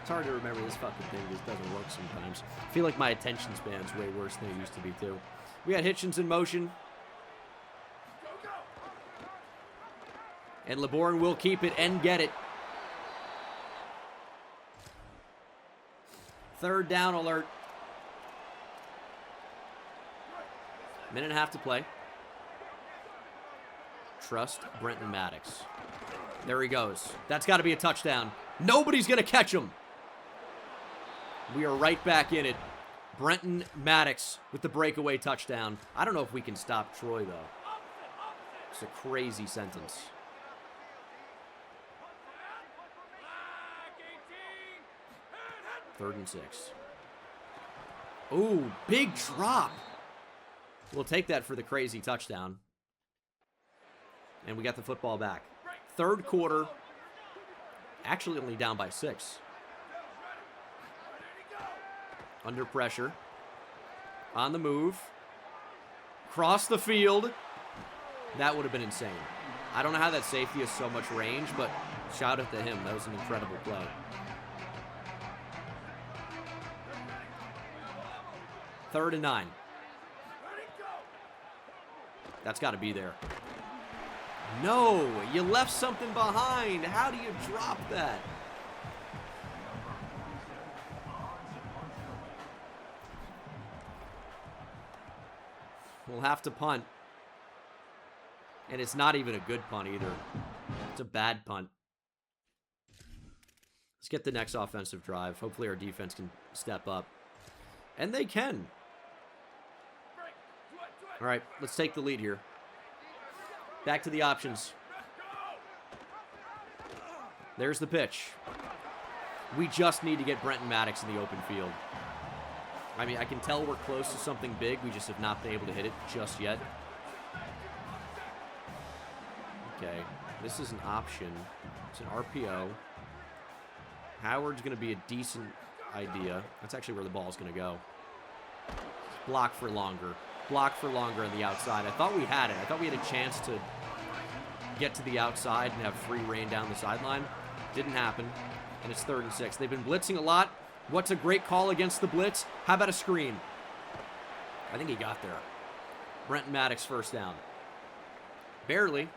It's hard to remember. This fucking thing just doesn't work sometimes. I feel like my attention span's way worse than it used to be, too. We got Hitchens in motion. And LeBourne will keep it and get it. 3rd down alert. Minute and a half to play. Trust Brenton Maddox. There he goes. That's got to be a touchdown. Nobody's going to catch him. We are right back in it. Brenton Maddox with the breakaway touchdown. I don't know if we can stop Troy, though. It's a crazy sentence. 3rd and 6. Ooh, big drop. We'll take that for the crazy touchdown. And we got the football back. 3rd quarter. Actually only down by 6. Under pressure. On the move. Cross the field. That would have been insane. I don't know how that safety has so much range, but shout out to him. That was an incredible play. 3rd and 9. That's got to be there. No, you left something behind. How do you drop that? We'll have to punt. And it's not even a good punt either. It's a bad punt. Let's get the next offensive drive. Hopefully our defense can step up. And they can. All right, let's take the lead here. Back to the options. There's the pitch. We just need to get Brenton Maddox in the open field. I mean, I can tell we're close to something big. We just have not been able to hit it just yet. Okay, this is an option. It's an RPO. Howard's going to be a decent idea. That's actually where the ball's going to go. Block for longer. Block for longer on the outside. I thought we had it. I thought we had a chance to get to the outside and have free reign down the sideline. Didn't happen. And it's 3rd and 6. They've been blitzing a lot. What's a great call against the blitz? How about a screen? I think he got there. Brenton Maddox 1st down. Barely.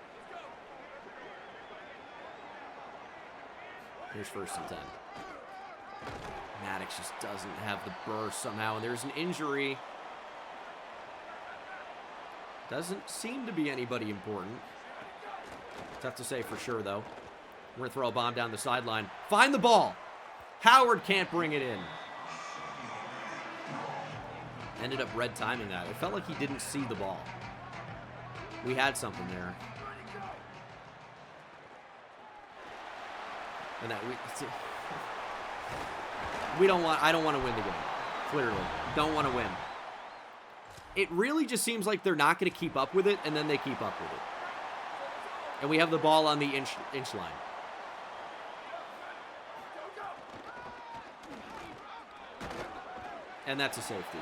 Here's 1st and 10. Maddox just doesn't have the burst somehow. And there's an injury. Doesn't seem to be anybody important. Tough to say for sure, though. We're going to throw a bomb down the sideline. Find the ball. Howard can't bring it in. Ended up red timing that. It felt like he didn't see the ball. We had something there. And that we don't want. I don't want to win the game. Clearly, don't want to win. It really just seems like they're not going to keep up with it, and then they keep up with it. And we have the ball on the inch line. And that's a safety.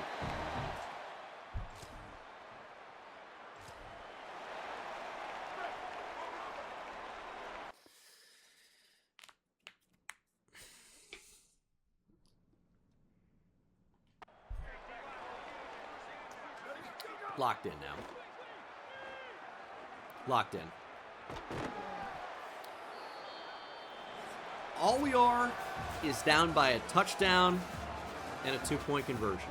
Locked in now. Locked in. All we are is down by a touchdown and a 2-point conversion.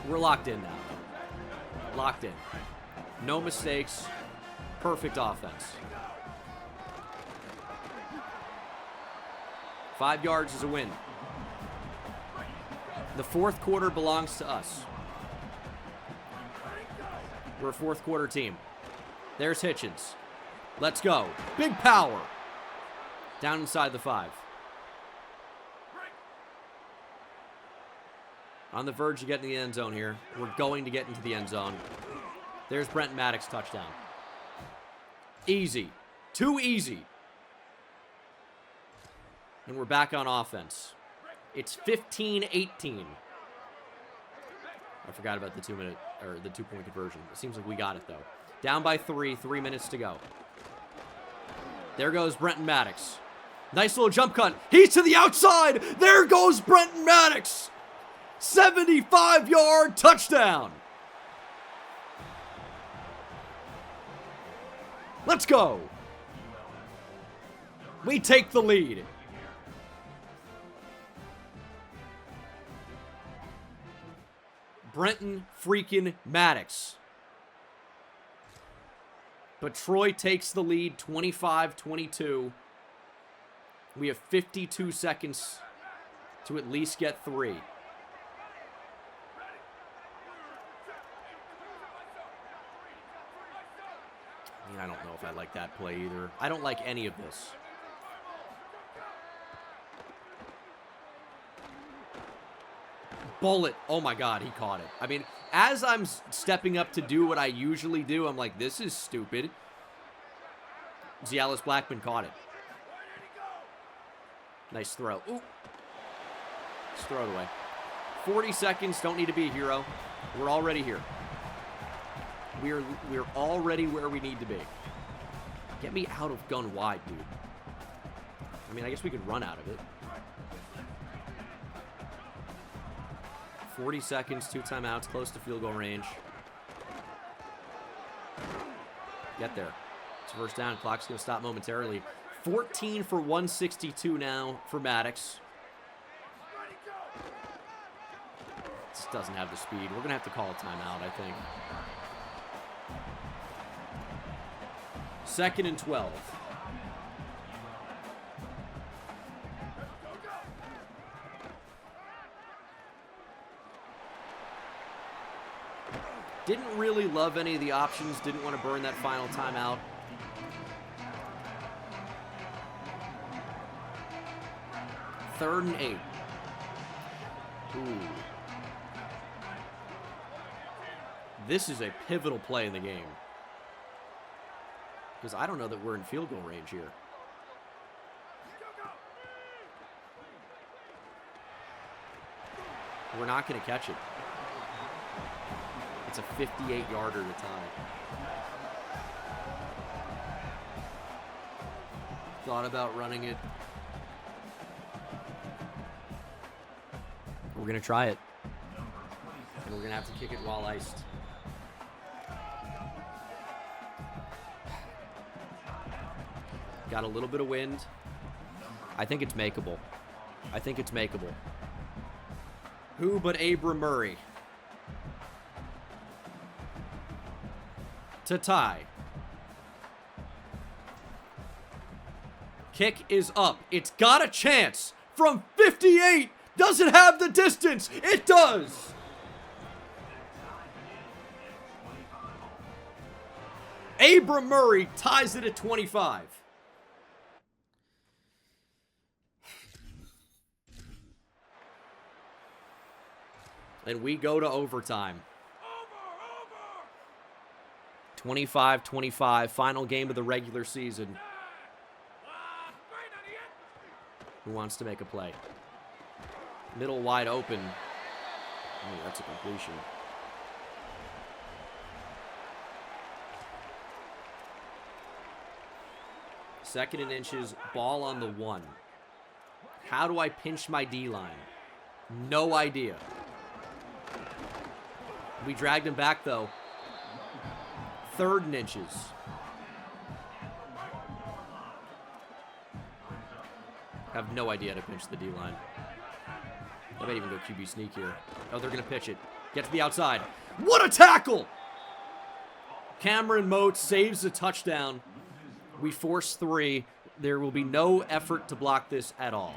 We're locked in now. Locked in. No mistakes. Perfect offense. 5 yards is a win. The 4th quarter belongs to us. We're a 4th quarter team. There's Hitchens. Let's go. Big power. Down inside the 5. On the verge of getting the end zone here. We're going to get into the end zone. There's Brenton Maddox touchdown. Easy. Too easy. And we're back on offense. It's 15-18. I forgot about the 2-point conversion. It seems like we got it, though. Down by 3, 3 minutes to go. There goes Brenton Maddox. Nice little jump cut. He's to the outside. There goes Brenton Maddox. 75-yard touchdown. Let's go. We take the lead. Brenton freaking Maddox. But Troy takes the lead 25-22. We have 52 seconds to at least get 3. I mean, I don't know if I like that play either. I don't like any of this. bullet. Oh my God, he caught it. I mean, as I'm stepping up to do what I usually do, I'm like, this is stupid. Zialis Blackman caught it. Nice throw. Ooh. Just throw it away. 40 seconds, don't need to be a hero. We're already here. We're already where we need to be. Get me out of gun wide, dude. I mean, I guess we could run out of it. 40 seconds, 2 timeouts, close to field goal range. Get there. It's first down. Clock's going to stop momentarily. 14 for 162 now for Maddox. This doesn't have the speed. We're going to have to call a timeout, I think. 2nd and 12. Didn't really love any of the options. Didn't want to burn that final timeout. Third and 8. Ooh. This is a pivotal play in the game. Because I don't know that we're in field goal range here. We're not going to catch it. It's a 58-yarder to tie. Thought about running it. We're going to try it. And we're going to have to kick it while iced. Got a little bit of wind. I think it's makeable. I think it's makeable. Who but Abram Murray to tie. Kick is up. It's got a chance from 58. Does it have the distance? It does. Abram Murray ties it at 25. And we go to overtime. 25-25, final game of the regular season. Who wants to make a play? Middle wide open. Oh, that's a completion. Second and inches, ball on the 1. How do I pinch my D-line? No idea. We dragged him back, though. 3rd and inches. Have no idea how to pinch the D-line. I might even go QB sneak here. Oh, they're going to pitch it. Get to the outside. What a tackle! Cameron Mote saves the touchdown. We force 3. There will be no effort to block this at all.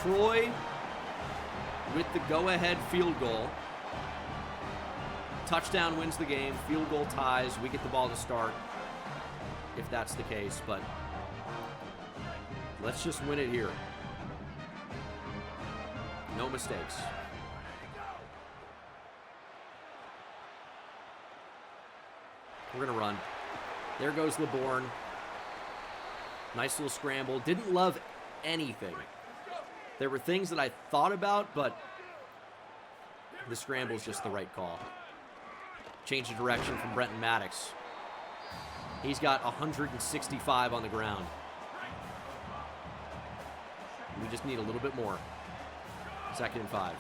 Troy with the go-ahead field goal. Touchdown wins the game. Field goal ties. We get the ball to start, if that's the case. But let's just win it here. No mistakes. We're going to run. There goes LeBourne. Nice little scramble. Didn't love anything. There were things that I thought about, but the scramble is just the right call. Change of direction from Brenton Maddox. He's got 165 on the ground. We just need a little bit more. 2nd and 5.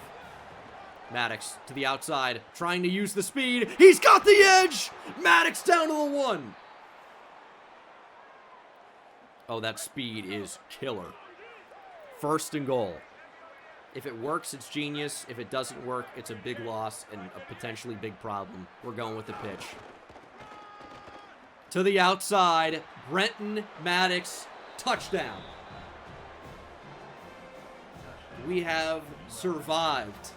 Maddox to the outside, trying to use the speed. He's got the edge! Maddox down to the 1. Oh, that speed is killer. 1st and goal. If it works, it's genius. If it doesn't work, it's a big loss and a potentially big problem. We're going with the pitch. To the outside, Brenton Maddox, touchdown. We have survived.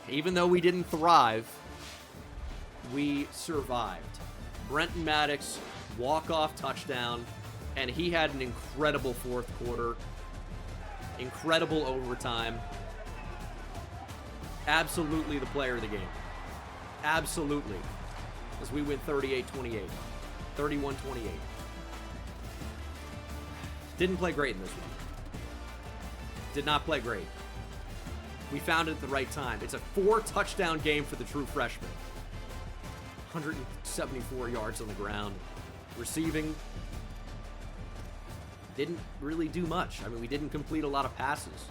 Even though we didn't thrive, we survived. Brenton Maddox, walk-off touchdown, and he had an incredible fourth quarter. Incredible overtime. Absolutely the player of the game. Absolutely. As we win 38-28. 31-28. Didn't play great in this one. Did not play great. We found it at the right time. It's a 4-touchdown game for the true freshman. 174 yards on the ground. Receiving. Didn't really do much. I mean, we didn't complete a lot of passes.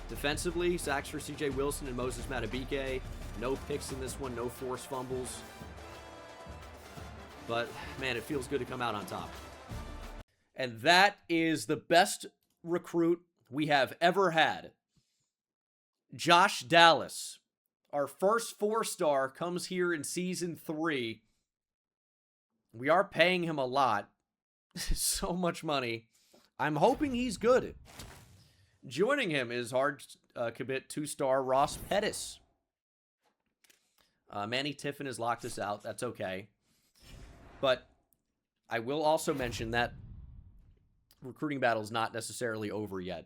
Defensively, sacks for C.J. Wilson and Moses Matabike. No picks in this one. No forced fumbles. But, man, it feels good to come out on top. And that is the best recruit we have ever had. Josh Dallas. Our first 4-star comes here in Season 3. We are paying him a lot. So much money. I'm hoping he's good. Joining him is hard commit 2-star Ross Pettis. Manny Tiffin has locked us out. That's okay. But I will also mention that recruiting battle is not necessarily over yet.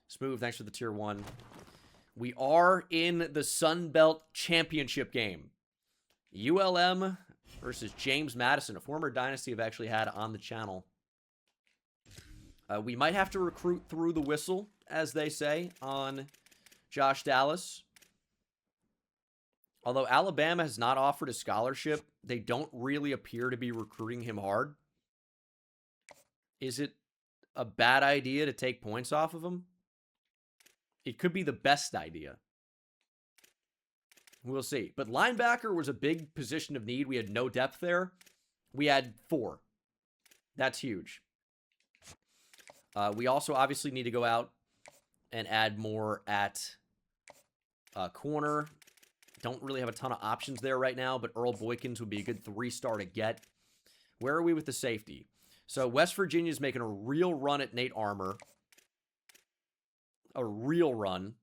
Smooth, thanks for the tier 1. We are in the Sun Belt Championship game. ULM versus James Madison, a former Dynasty I've actually had on the channel. We might have to recruit through the whistle, as they say, on Josh Dallas. Although Alabama has not offered a scholarship, they don't really appear to be recruiting him hard. Is it a bad idea to take points off of him? It could be the best idea. We'll see. But linebacker was a big position of need. We had no depth there. We had 4. That's huge. We also obviously need to go out and add more at corner. Don't really have a ton of options there right now, but Earl Boykins would be a good 3-star to get. Where are we with the safety? So West Virginia's making a real run at Nate Armour. A real run.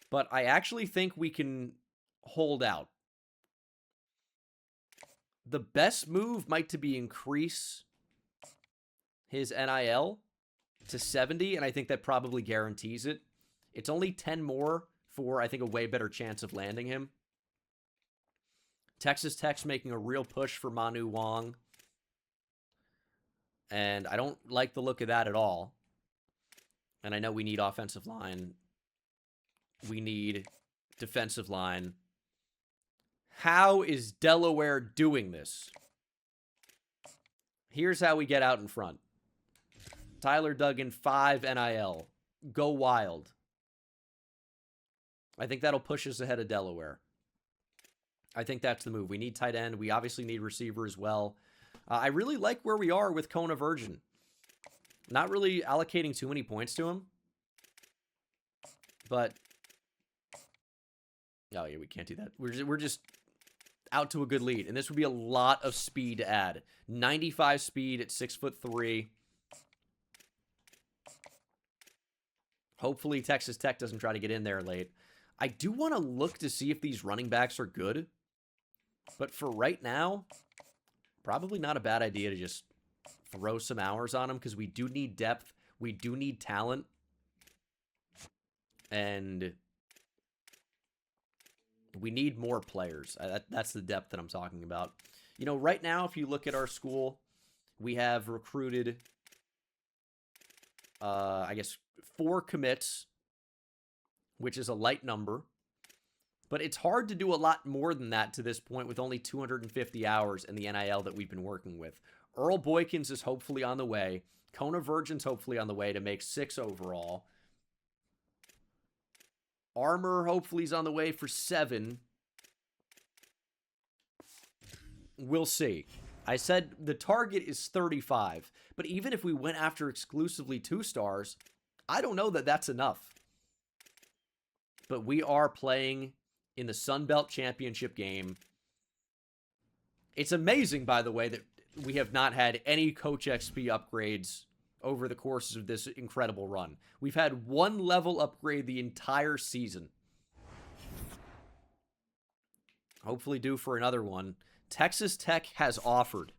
But I actually think we can hold out. The best move might to be increase his NIL to 70, and I think that probably guarantees it. It's only 10 more for, I think, a way better chance of landing him. Texas Tech's making a real push for Manu Wong. And I don't like the look of that at all. And I know we need offensive line. We need defensive line. How is Delaware doing this? Here's how we get out in front. Tyler Duggan, 5 NIL. Go wild. I think that'll push us ahead of Delaware. I think that's the move. We need tight end. We obviously need receiver as well. I really like where we are with Kona Virgin. Not really allocating too many points to him. But, oh yeah, we can't do that. We're just out to a good lead. And this would be a lot of speed to add. 95 speed at 6'3". Hopefully Texas Tech doesn't try to get in there late. I do want to look to see if these running backs are good. But for right now, probably not a bad idea to just throw some hours on them because we do need depth. We do need talent. And we need more players. That's the depth that I'm talking about. You know, right now, if you look at our school, we have recruited, I guess, 4 commits, which is a light number. But it's hard to do a lot more than that to this point with only 250 hours in the NIL that we've been working with. Earl Boykins is hopefully on the way. Kona Virgin's hopefully on the way to make 6 overall. Armour hopefully is on the way for 7. We'll see. I said the target is 35. But even if we went after exclusively 2 stars, I don't know that that's enough. But we are playing in the Sun Belt Championship game. It's amazing, by the way, that we have not had any Coach XP upgrades over the course of this incredible run. We've had 1 level upgrade the entire season. Hopefully due for another one. Texas Tech has offered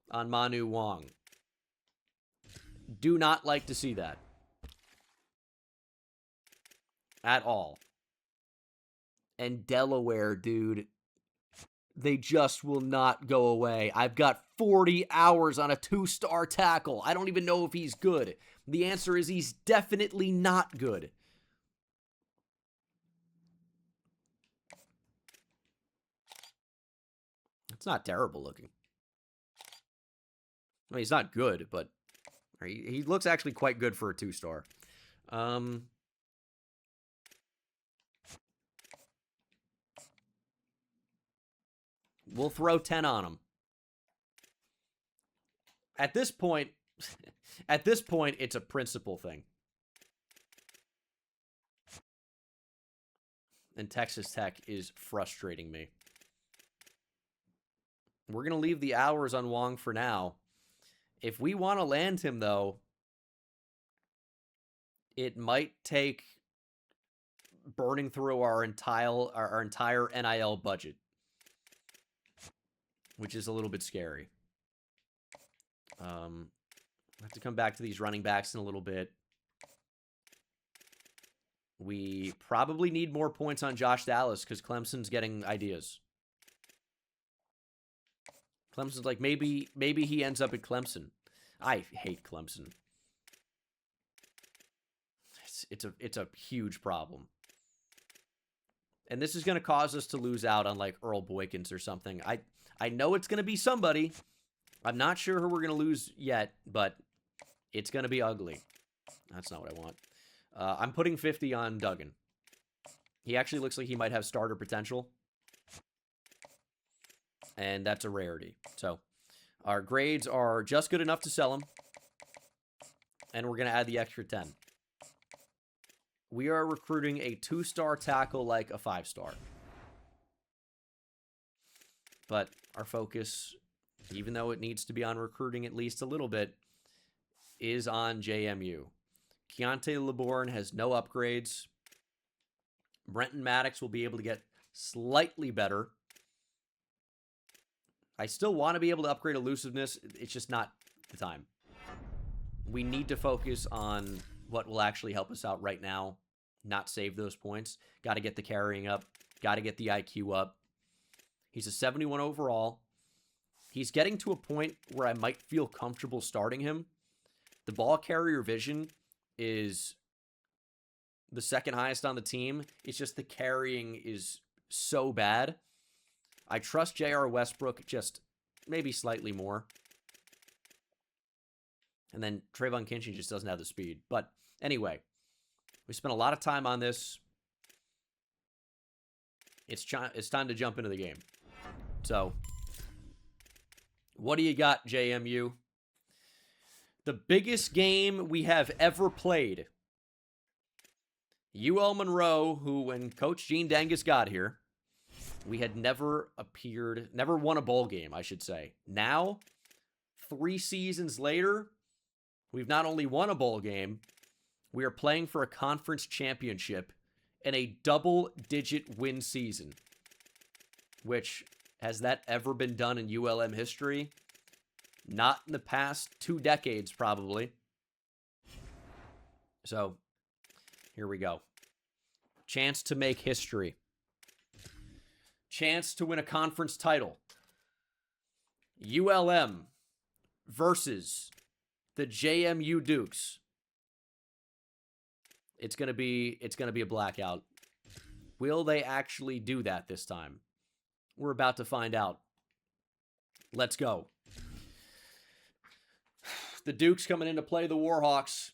on Manu Wong. Do not like to see that. At all. And Delaware, dude, they just will not go away. I've got 40 hours on a 2-star tackle. I don't even know if he's good. The answer is he's definitely not good. It's not terrible looking. I mean, he's not good, but he looks actually quite good for a 2-star. We'll throw 10 on him. At this point, it's a principle thing. And Texas Tech is frustrating me. We're going to leave the hours on Wong for now. If we want to land him, though, it might take burning through our entire NIL budget, which is a little bit scary. I'll have to come back to these running backs in a little bit. We probably need more points on Josh Dallas because Clemson's getting ideas. Clemson's like, maybe he ends up at Clemson. I hate Clemson. It's a huge problem. And this is going to cause us to lose out on like Earl Boykins or something. I know it's going to be somebody. I'm not sure who we're going to lose yet, but it's going to be ugly. That's not what I want. I'm putting 50 on Duggan. He actually looks like he might have starter potential. And that's a rarity. So our grades are just good enough to sell him. And we're going to add the extra 10. We are recruiting a 2-star tackle like a 5-star. But our focus, even though it needs to be on recruiting at least a little bit, is on JMU. Keontae LeBourne has no upgrades. Brenton Maddox will be able to get slightly better. I still want to be able to upgrade elusiveness. It's just not the time. We need to focus on what will actually help us out right now, not save those points. Got to get the carrying up. Got to get the IQ up. He's a 71 overall. He's getting to a point where I might feel comfortable starting him. The ball carrier vision is the second highest on the team. It's just the carrying is so bad. I trust J.R. Westbrook just maybe slightly more. And then Trayvon Kinchy just doesn't have the speed. But anyway, we spent a lot of time on this. It's time to jump into the game. So, what do you got, JMU? The biggest game we have ever played. UL Monroe, who when Coach Gene Dengus got here, we had never won a bowl game, I should say. Now, 3 seasons later, we've not only won a bowl game, we are playing for a conference championship in a double-digit win season. Which, has that ever been done in ULM history? Not in the past 2 decades, probably. So, here we go. Chance to make history. Chance to win a conference title. ULM versus the JMU Dukes. It's gonna be a blackout. Will they actually do that this time? We're about to find out. Let's go. The Dukes coming in to play the Warhawks.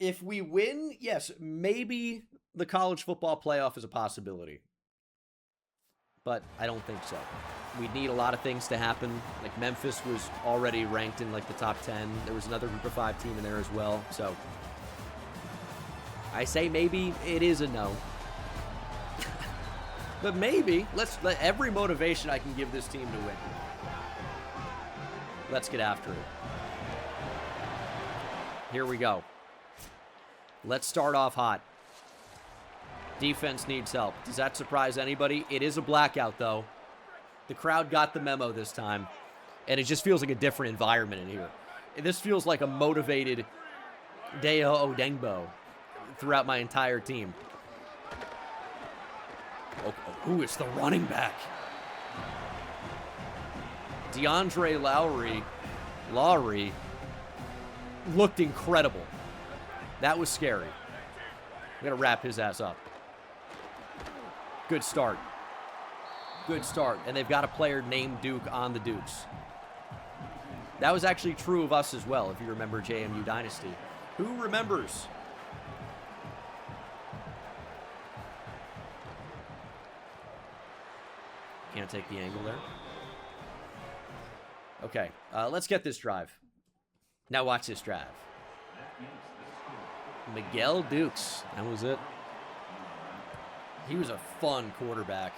If we win, yes, maybe the college football playoff is a possibility. But I don't think so. We'd need a lot of things to happen. Like Memphis was already ranked in like the top 10. There was another group of 5 team in there as well. So I say maybe it is a no. But maybe, let's let every motivation I can give this team to win. Let's get after it. Here we go. Let's start off hot. Defense needs help. Does that surprise anybody? It is a blackout, though. The crowd got the memo this time, and it just feels like a different environment in here. This feels like a motivated Deo Odengbo throughout my entire team. Oh, who is the running back? DeAndre Lowry looked incredible. That was scary. We got to wrap his ass up. Good start. Good start. And they've got a player named Duke on the Dukes. That was actually true of us as well, if you remember JMU Dynasty. Who remembers? Can't take the angle there. Okay, let's get this drive. Now watch this drive. Miguel Dukes. That was it. He was a fun quarterback.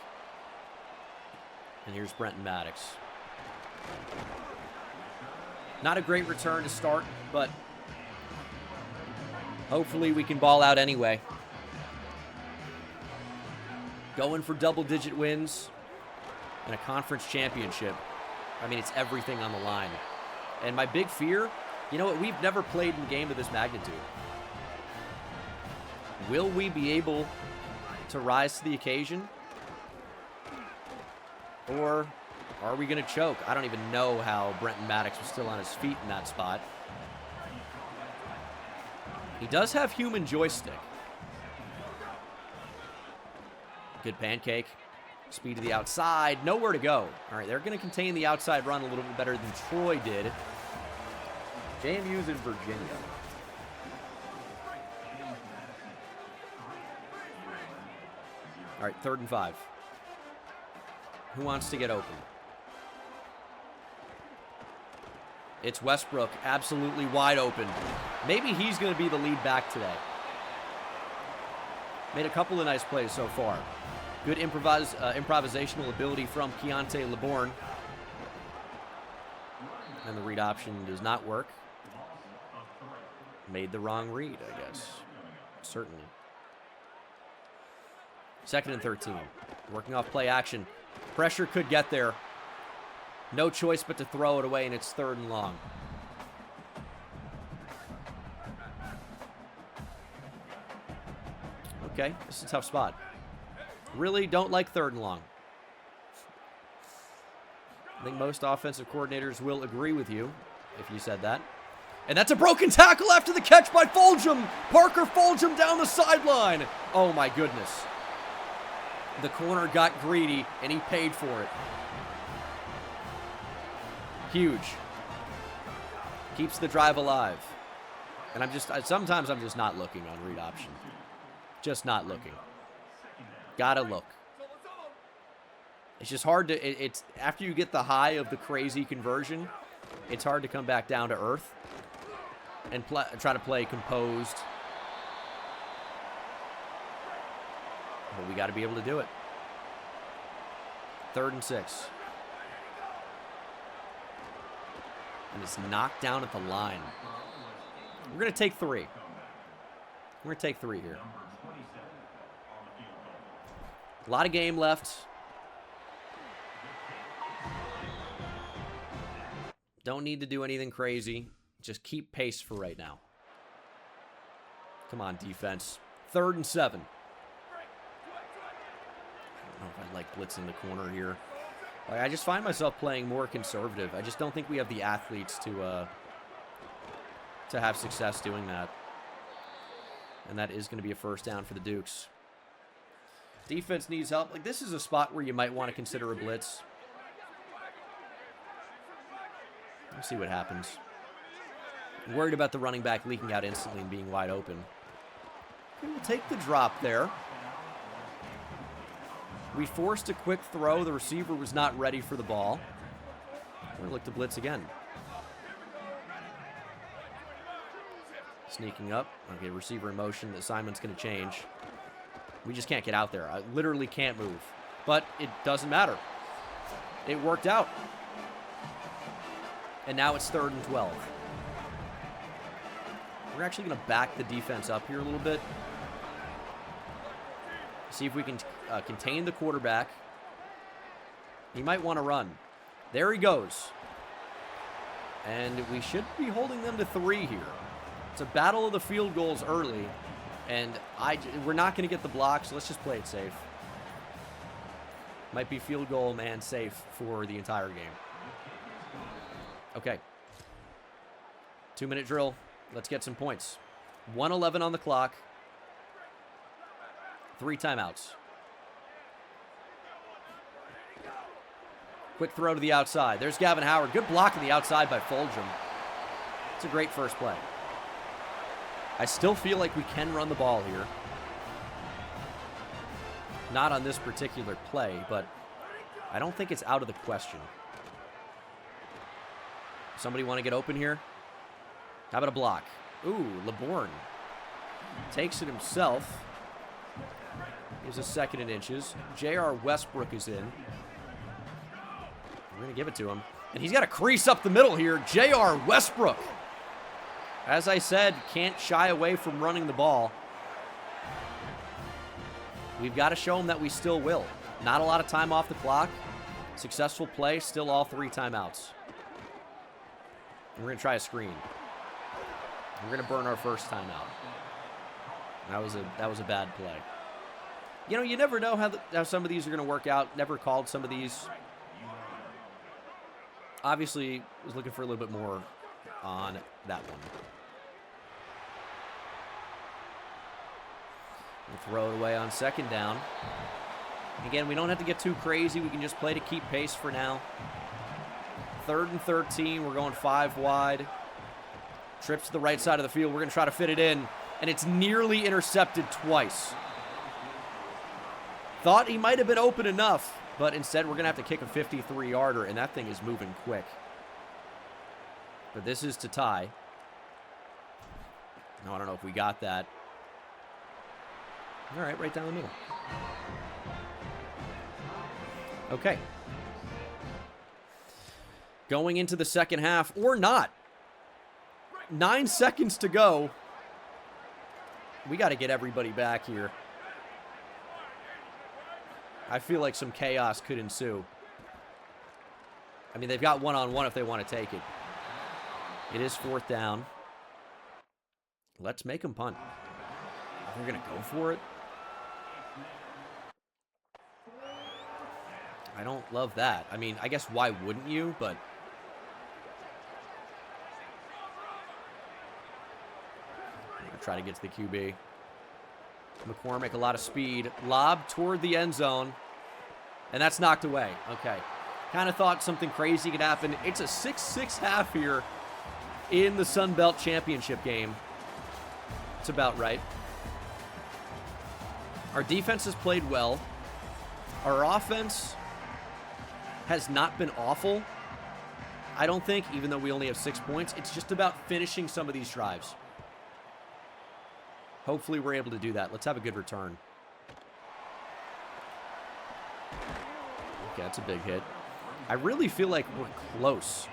And here's Brenton Maddox. Not a great return to start, but hopefully we can ball out anyway. Going for double-digit wins and a conference championship. I mean, it's everything on the line. And my big fear, you know what? We've never played in a game of this magnitude. Will we be able to rise to the occasion? Or are we going to choke? I don't even know how Brenton Maddox was still on his feet in that spot. He does have human joystick. Good pancake. Speed to the outside. Nowhere to go. All right, they're going to contain the outside run a little bit better than Troy did. JMU's in Virginia. All right, 3rd and 5. Who wants to get open? It's Westbrook, absolutely wide open. Maybe he's going to be the lead back today. Made a couple of nice plays so far. Good improvisational ability from Keontae LeBourne. And the read option does not work. Made the wrong read, I guess. Certainly. 2nd and 13. Working off play action. Pressure could get there. No choice but to throw it away, and it's 3rd and long. Okay, this is a tough spot. Really don't like 3rd and long. I think most offensive coordinators will agree with you if you said that. And that's a broken tackle after the catch by Fulgham. Parker Fulgham down the sideline. Oh, my goodness. The corner got greedy, and he paid for it. Huge. Keeps the drive alive. And sometimes I'm just not looking on read option. Just not looking. Gotta look. It's just hard to, it's after you get the high of the crazy conversion, it's hard to come back down to earth and try to play composed. But we got to be able to do it. 3rd and 6. And it's knocked down at the line. We're going to take 3. We're going to take 3 here. A lot of game left. Don't need to do anything crazy. Just keep pace for right now. Come on, defense. 3rd and 7. I don't know if I like blitzing the corner here. I just find myself playing more conservative. I just don't think we have the athletes to have success doing that. And that is going to be a 1st down for the Dukes. Defense needs help. Like, this is a spot where you might want to consider a blitz. Let's see what happens. I'm worried about the running back leaking out instantly and being wide open. We'll take the drop there. We forced a quick throw. The receiver was not ready for the ball. We're going to look to blitz again. Sneaking up. Okay, receiver in motion. The assignment's going to change. We just can't get out there. I literally can't move. But it doesn't matter. It worked out. And now it's 3rd and 12. We're actually going to back the defense up here a little bit. See if we can contain the quarterback. He might want to run. There he goes. And we should be holding them to 3 here. It's a battle of the field goals early. And we're not going to get the block, so let's just play it safe. Might be field goal man safe for the entire game. Okay. 2-minute drill. Let's get some points. 1:11 on the clock. 3 timeouts. Quick throw to the outside. There's Gavin Howard. Good block on the outside by Fulgham. It's a great first play. I still feel like we can run the ball here. Not on this particular play, but I don't think it's out of the question. Somebody want to get open here? How about a block? Ooh, LeBourne takes it himself. Here's a 2nd and inches. J.R. Westbrook is in. We're going to give it to him. And he's got a crease up the middle here. J.R. Westbrook. As I said, can't shy away from running the ball. We've got to show him that we still will. Not a lot of time off the clock. Successful play, still all 3 timeouts. And we're going to try a screen. We're going to burn our first timeout. That was a bad play. You know, you never know how some of these are going to work out. Never called some of these. Obviously, was looking for a little bit more on that one. We'll throw it away on 2nd down. Again, we don't have to get too crazy. We can just play to keep pace for now. 3rd and 13. We're going 5 wide. Trips to the right side of the field. We're going to try to fit it in. And it's nearly intercepted twice. Thought he might have been open enough. But instead, we're going to have to kick a 53-yarder. And that thing is moving quick. But this is to tie. No, I don't know if we got that. All right, right down the middle. Okay. Going into the second half, or not. 9 seconds to go. We got to get everybody back here. I feel like some chaos could ensue. I mean, they've got one-on-one if they want to take it. It is 4th down. Let's make them punt. We're going to go for it. I don't love that. I mean, I guess why wouldn't you? But I'm going to try to get to the QB. McCormick, a lot of speed. Lob toward the end zone. And that's knocked away. Okay. Kind of thought something crazy could happen. It's a 6-6 half here in the Sun Belt Championship game. It's about right. Our defense has played well. Our offense has not been awful, I don't think, even though we only have 6 points. It's just about finishing some of these drives. Hopefully we're able to do that. Let's have a good return. Okay, that's a big hit. I really feel like we're close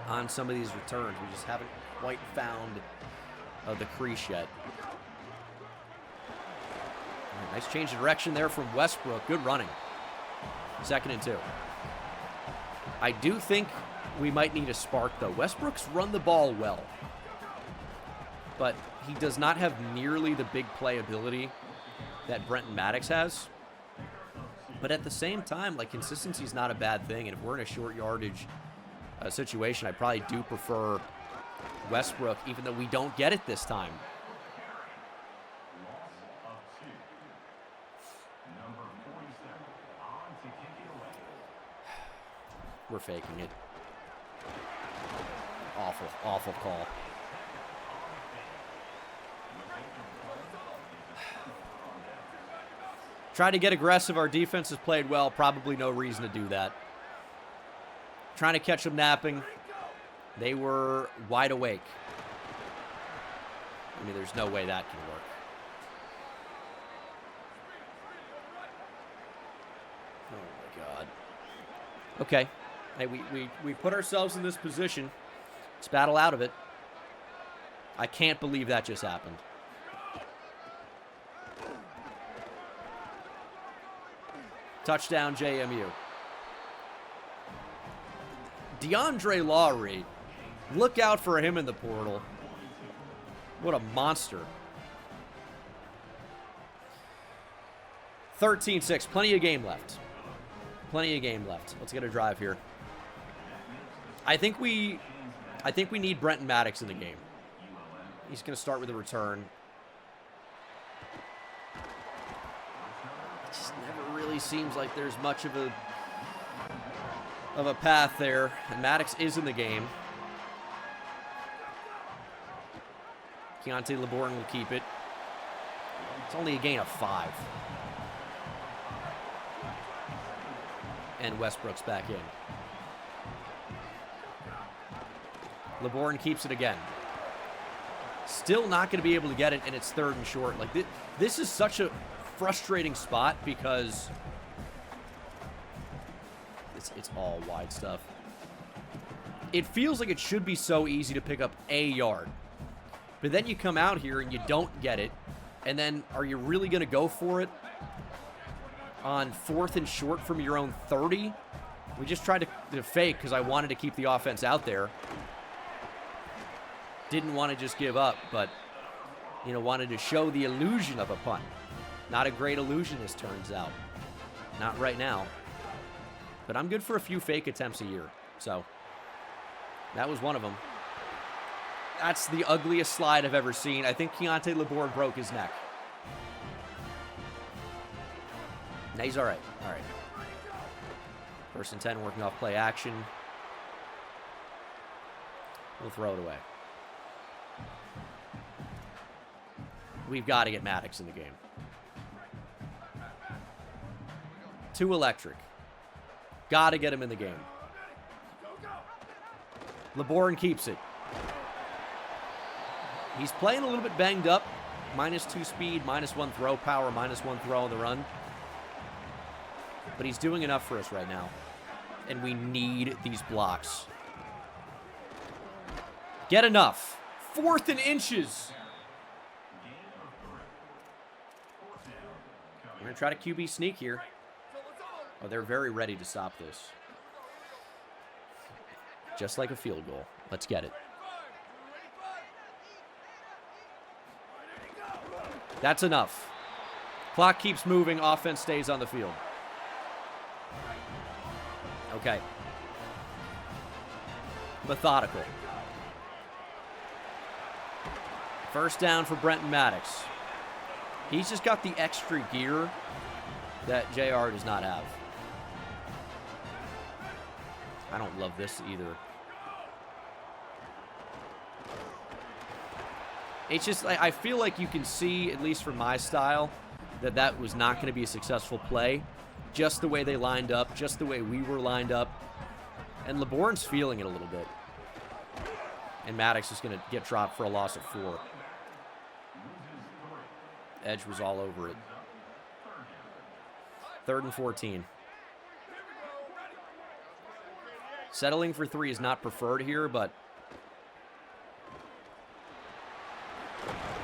on some of these returns. We just haven't quite found the crease yet. Right, nice change of direction there from Westbrook. Good running. 2nd and 2. I do think we might need a spark, though. Westbrook's run the ball well, but he does not have nearly the big play ability that Brenton Maddox has. But at the same time, like, consistency is not a bad thing, and if we're in a short yardage situation, I probably do prefer Westbrook, even though we don't get it this time. We're faking it. Awful, awful call. Try to get aggressive. Our defense has played well. Probably no reason to do that. Trying to catch them napping. They were wide awake. I mean, there's no way that can work. Oh, my God. Okay. Hey, we put ourselves in this position. Let's battle out of it. I can't believe that just happened. Touchdown, JMU. DeAndre Lowry. Look out for him in the portal. What a monster. 13-6. Plenty of game left. Plenty of game left. Let's get a drive here. I think we need Brenton Maddox in the game. He's going to start with a return. It just never really seems like there's much of a path there. And Maddox is in the game. Keontae LeBourne will keep it. It's only a gain of 5. And Westbrook's back in. LeBourne keeps it again. Still not going to be able to get it, and it's 3rd and short. Like, this is such a frustrating spot because it's all wide stuff. It feels like it should be so easy to pick up a yard. But then you come out here and you don't get it. And then are you really going to go for it on 4th and short from your own 30? We just tried to fake because I wanted to keep the offense out there. Didn't want to just give up, but, you know, wanted to show the illusion of a punt. Not a great illusion, as turns out. Not right now. But I'm good for a few fake attempts a year. So, that was one of them. That's the ugliest slide I've ever seen. I think Keontae LeBourne broke his neck. No, he's all right. All right. 1st and 10, working off play action. We'll throw it away. We've got to get Maddox in the game. Too electric. Got to get him in the game. LeBourne keeps it. He's playing a little bit banged up. -2 speed, -1 throw power, -1 throw on the run. But he's doing enough for us right now. And we need these blocks. Get enough. 4th and inches. We're going to try to QB sneak here. Oh, they're very ready to stop this. Just like a field goal. Let's get it. That's enough. Clock keeps moving. Offense stays on the field. Okay. Methodical. 1st down for Brenton Maddox. He's just got the extra gear that JR does not have. I don't love this either. It's just, I feel like you can see, at least from my style, that was not going to be a successful play. Just the way they lined up, just the way we were lined up. And LeBourne's feeling it a little bit. And Maddox is going to get dropped for a loss of 4. Edge was all over it. 3rd and 14. Settling for 3 is not preferred here, but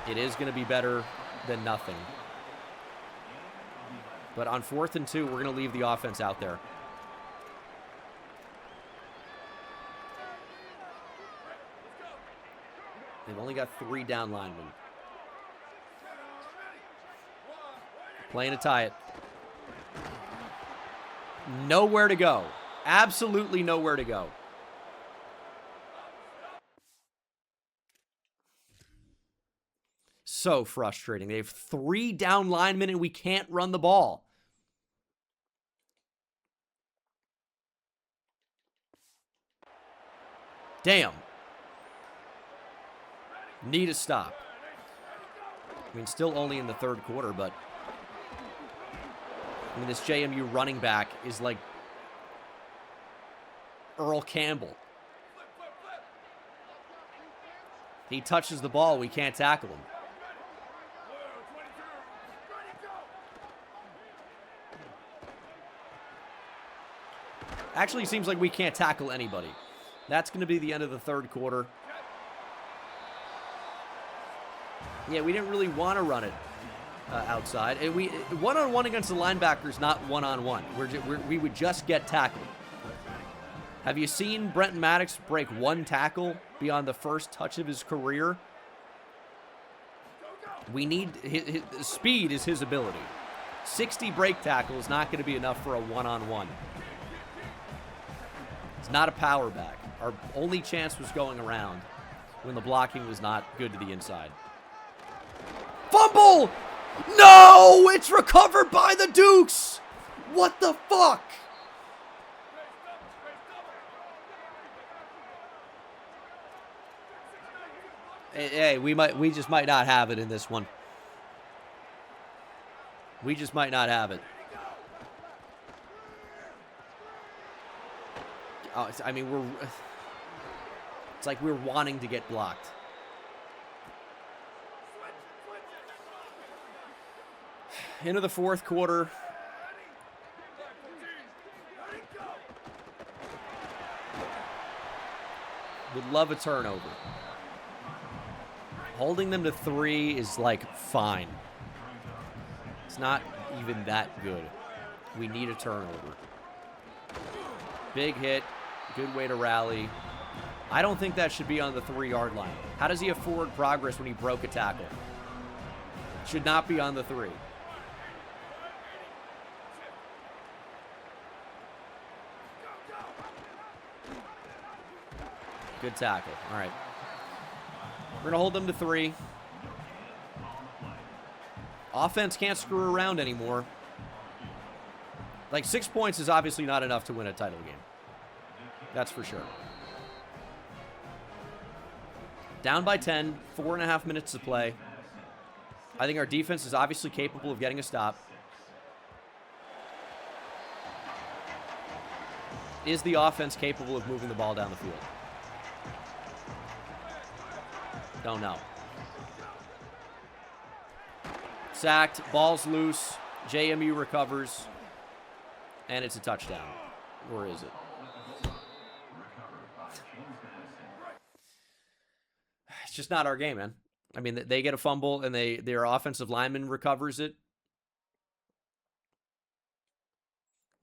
it is going to be better than nothing. But on 4th and 2, we're going to leave the offense out there. They've only got 3 down linemen. Playing to tie it. Nowhere to go. Absolutely nowhere to go. So frustrating. They have 3 down linemen and we can't run the ball. Damn. Need a stop. I mean, still only in the 3rd quarter, but I mean, this JMU running back is like Earl Campbell. He touches the ball, we can't tackle him. Actually, it seems like we can't tackle anybody. That's going to be the end of the 3rd quarter. Yeah, we didn't really want to run it. outside. And we one-on-one against the linebackers, not one-on-one. We would just get tackled. Have you seen Brenton Maddox break one tackle beyond the first touch of his career? We need his speed is his ability. 60 break tackle is not going to be enough for a one-on-one. It's not a power back. Our only chance was going around when the blocking was not good to the inside. Fumble! No! It's recovered by the Dukes! What the fuck? Hey, we just might not have it in this one. We just might not have it. Oh, I mean, it's like we're wanting to get blocked. Into the fourth quarter. Would love a turnover. Holding them to 3 is, like, fine. It's not even that good. We need a turnover. Big hit. Good way to rally. I don't think that should be on the 3-yard line. How does he have forward progress when he broke a tackle? Should not be on the 3. Good tackle. All right. We're going to hold them to 3. Offense can't screw around anymore. Like, 6 points is obviously not enough to win a title game. That's for sure. Down by 10, 4.5 minutes to play. I think our defense is obviously capable of getting a stop. Is the offense capable of moving the ball down the field? Don't know. Sacked, ball's loose, JMU recovers, and it's a touchdown. Or is it? It's just not our game, man. I mean, they get a fumble, and their offensive lineman recovers it.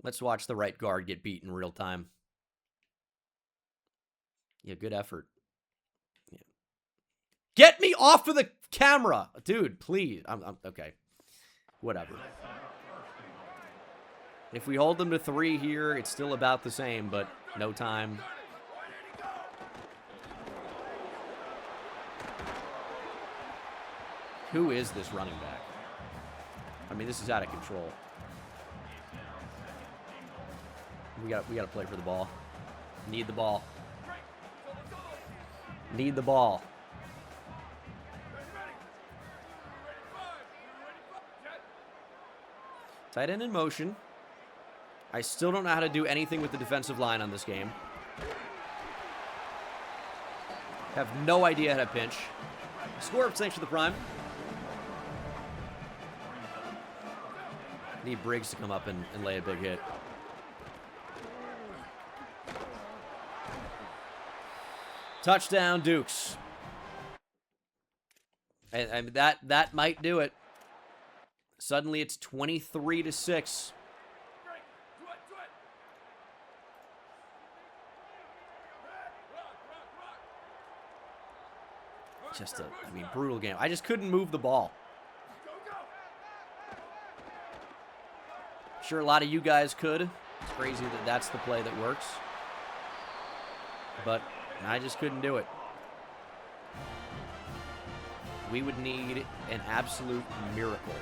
Let's watch the right guard get beat in real time. Yeah, good effort. Yeah. Get me off of the camera! Dude, please. I'm okay. Whatever. If we hold them to 3 here, it's still about the same, but no time. Who is this running back? I mean, this is out of control. We got to play for the ball. Need the ball. Need the ball. Tight end in motion. I still don't know how to do anything with the defensive line on this game. Have no idea how to pinch. Score, thanks for the prime. Need Briggs to come up and lay a big hit. Touchdown, Dukes. And that might do it. Suddenly it's 23-6. Just a, brutal game. I just couldn't move the ball. Sure, a lot of you guys could. It's crazy that that's the play that works. But I just couldn't do it. We would need an absolute miracle.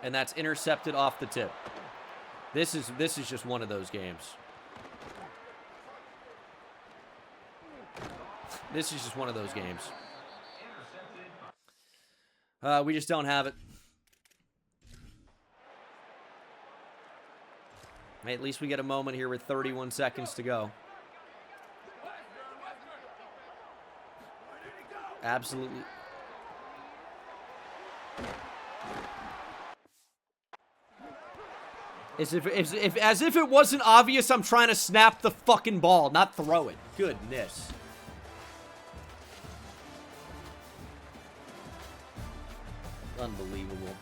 And that's intercepted off the tip. This is just one of those games. This is just one of those games. We just don't have it. At least we get a moment here with 31 seconds to go. Absolutely. As if it wasn't obvious I'm trying to snap the fucking ball, not throw it. Goodness. Unbelievable.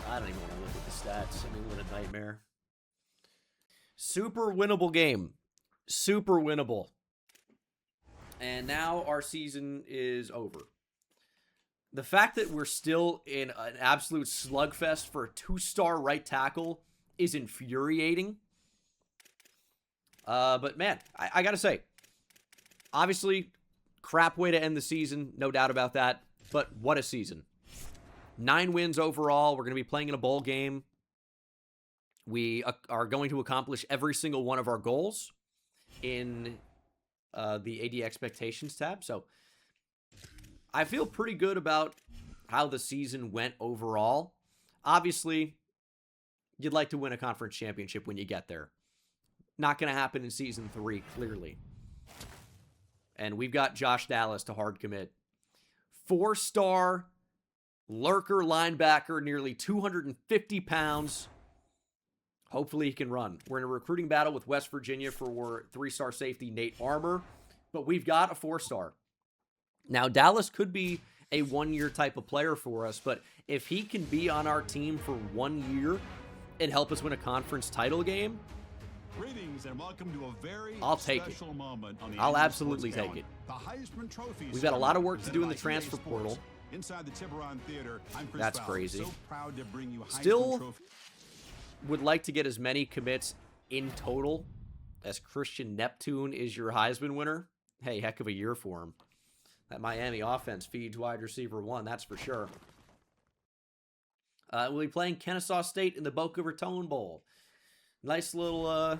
I don't even want to look at the stats. I mean, what a nightmare. Super winnable game. Super winnable. And now our season is over. The fact that we're still in an absolute slugfest for a 2-star right tackle is infuriating. But man, I gotta say, obviously, crap way to end the season, no doubt about that. But what a season. 9 wins overall. We're going to be playing in a bowl game. We are going to accomplish every single one of our goals in the AD Expectations tab. So I feel pretty good about how the season went overall. Obviously, you'd like to win a conference championship when you get there. Not going to happen in Season 3, clearly. And we've got Josh Dallas to hard commit. 4-star lurker linebacker, nearly 250 pounds. Hopefully he can run. We're in a recruiting battle with West Virginia for 3-star safety Nate Armour. But we've got a 4-star. Now, Dallas could be a 1-year type of player for us, but if he can be on our team for 1 year and help us win a conference title game, greetings and welcome to a very I'll take it. Moment on the I'll absolutely take it. The Heisman Trophy. We've got a lot of work to do in the transfer portal. Inside the Tiburon Theater, I'm Chris That's Fowler. crazy. So proud to bring you Heisman Still Trophy. Would like to get as many commits in total as Christian Neptune is your Heisman winner. Hey, heck of a year for him. That Miami offense feeds wide receiver 1, that's for sure. We'll be playing Kennesaw State in the Boca Raton Bowl. Nice little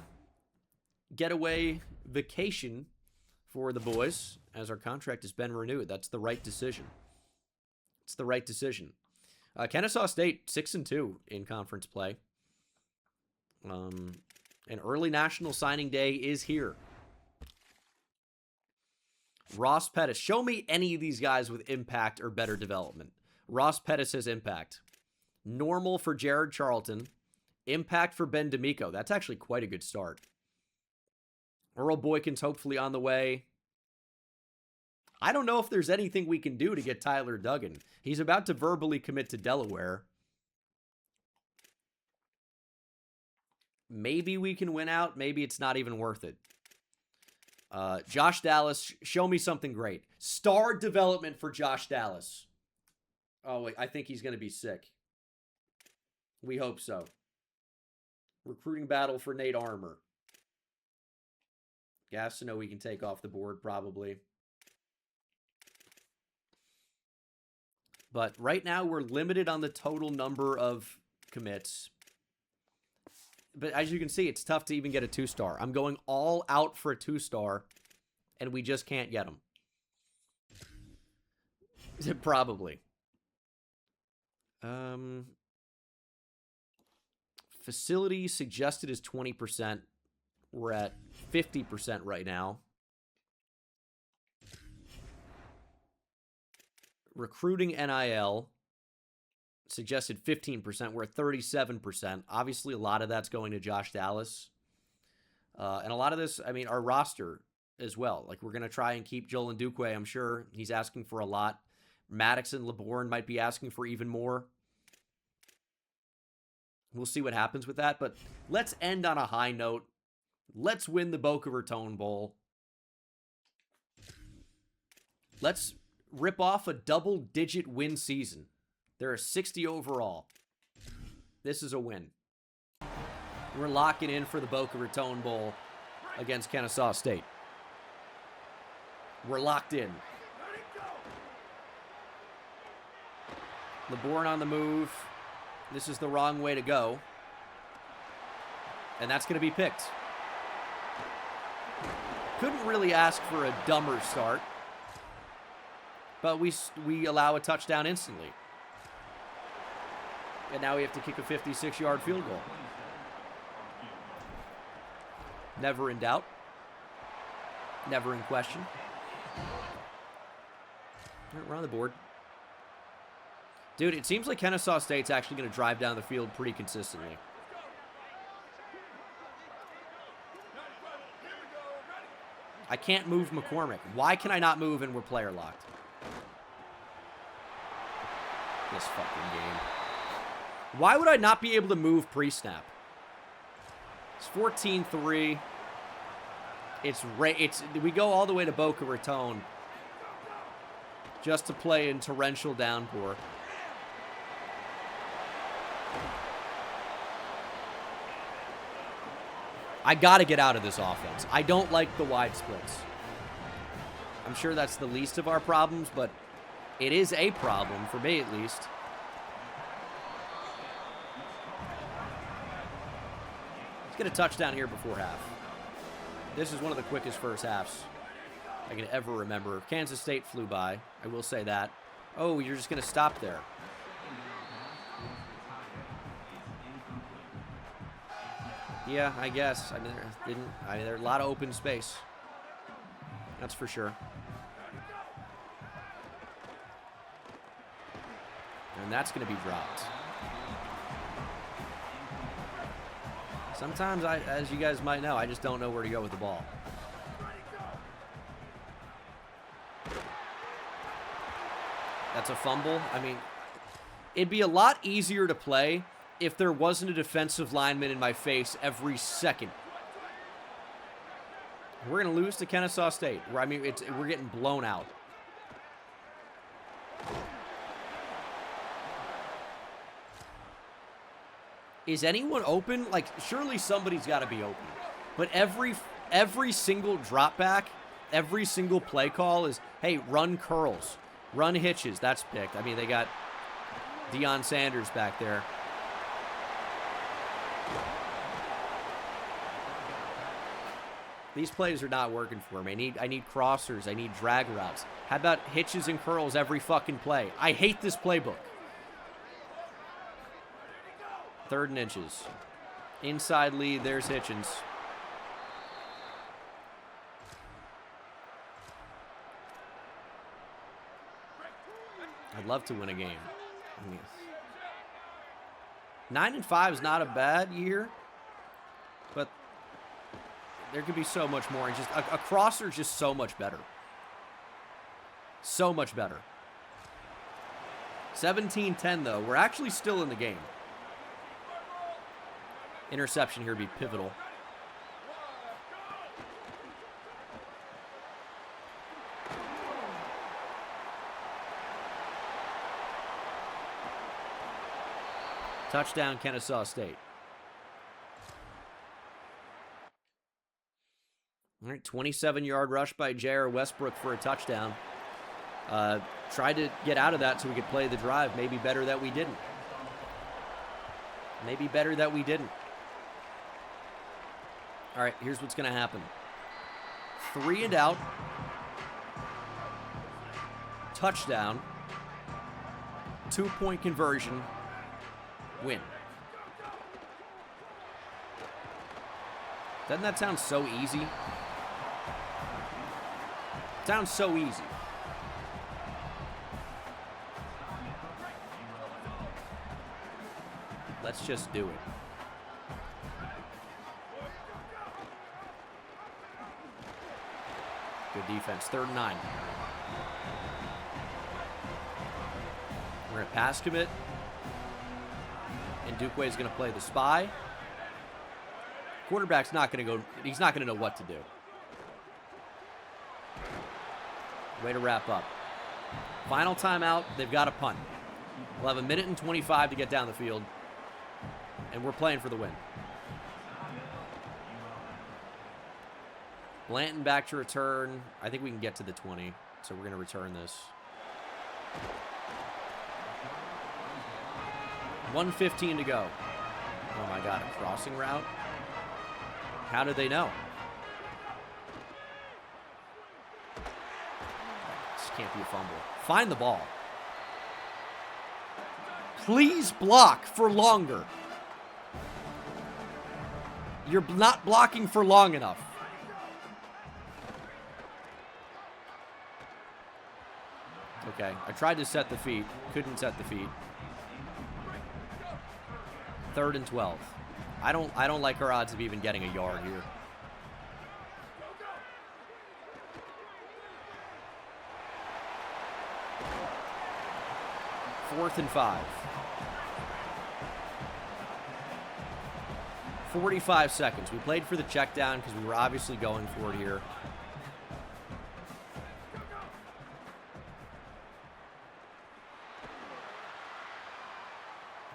getaway vacation for the boys as our contract has been renewed. That's the right decision. It's the right decision. Kennesaw State 6-2 in conference play. An early national signing day is here. Ross Pettis. Show me any of these guys with impact or better development. Ross Pettis has impact. Normal for Jared Charlton. Impact for Ben D'Amico. That's actually quite a good start. Earl Boykin's hopefully on the way. I don't know if there's anything we can do to get Tyler Duggan. He's about to verbally commit to Delaware. Maybe we can win out. Maybe it's not even worth it. Josh Dallas, show me something great. Star development for Josh Dallas. Oh, wait, I think he's going to be sick. We hope so. Recruiting battle for Nate Armour. Gastineau we can take off the board, probably. But right now, we're limited on the total number of commits. But as you can see, it's tough to even get a 2-star. I'm going all out for a 2-star, and we just can't get them. Probably. Facility suggested is 20%. We're at 50% right now. Recruiting NIL suggested 15%. We're at 37%. Obviously, a lot of that's going to Josh Dallas. And a lot of this, I mean, our roster as well. Like, we're going to try and keep Joel Ndukwe. I'm sure he's asking for a lot. Maddox and LeBourne might be asking for even more. We'll see what happens with that. But let's end on a high note. Let's win the Boca Raton Bowl. Let's rip off a double-digit win season. There are 60 overall. This is a win. We're locking in for the Boca Raton Bowl against Kennesaw State. We're locked in. LeBourne on the move. This is the wrong way to go. And that's going to be picked. Couldn't really ask for a dumber start. But we allow a touchdown instantly. And now we have to kick a 56-yard field goal. Never in doubt. Never in question. All right, we're on the board. Dude, it seems like Kennesaw State's actually going to drive down the field pretty consistently. I can't move McCormick. Why can I not move and we're player locked? This fucking game. Why would I not be able to move pre-snap? It's 14-3. We go all the way to Boca Raton just to play in torrential downpour. I got to get out of this offense. I don't like the wide splits. I'm sure that's the least of our problems, but it is a problem, for me at least. Let's get a touchdown here before half. This is one of the quickest first halves I can ever remember. Kansas State flew by. I will say that. Oh, you're just going to stop there. Yeah, I guess. I mean, there's a lot of open space. That's for sure. And that's going to be dropped. Sometimes, as you guys might know, I just don't know where to go with the ball. That's a fumble. I mean, it'd be a lot easier to play if there wasn't a defensive lineman in my face every second. We're going to lose to Kennesaw State. We're getting blown out. Is anyone open? Like, surely somebody's got to be open. But every single drop back, every single play call is, hey, run curls, run hitches. That's picked. I mean, they got Deion Sanders back there. These plays are not working for me. I need crossers. I need drag routes. How about hitches and curls every fucking play? I hate this playbook. 3rd and inches. Inside lead. There's Hitchens. I'd love to win a game. I mean, 9-5 is not a bad year, but there could be so much more. And just a crosser is just so much better. So much better. 17-10 though. We're actually still in the game. Interception here would be pivotal. Touchdown, Kennesaw State. All right, 27-yard rush by J.R. Westbrook for a touchdown. Tried to get out of that so we could play the drive. Maybe better that we didn't. Maybe better that we didn't. All right, here's what's going to happen. 3 and out. Touchdown. 2-point conversion. Win. Doesn't that sound so easy? It sounds so easy. Let's just do it. Good defense. 3rd and 9. We're going to pass commit. And Duquay is going to play the spy. Quarterback's not going to go. He's not going to know what to do. Way to wrap up. Final timeout. They've got a punt. We'll have 1:25 minutes to get down the field. And we're playing for the win. Blanton back to return. I think we can get to the 20. So we're going to return this. 1:15 to go. Oh my God, a crossing route? How did they know? This can't be a fumble. Find the ball. Please block for longer. You're not blocking for long enough. Okay, I tried to set the feet. Couldn't set the feet. 3rd and 12. I don't like our odds of even getting a yard here. Fourth and 5. 45 seconds. We played for the check down because we were obviously going for it here.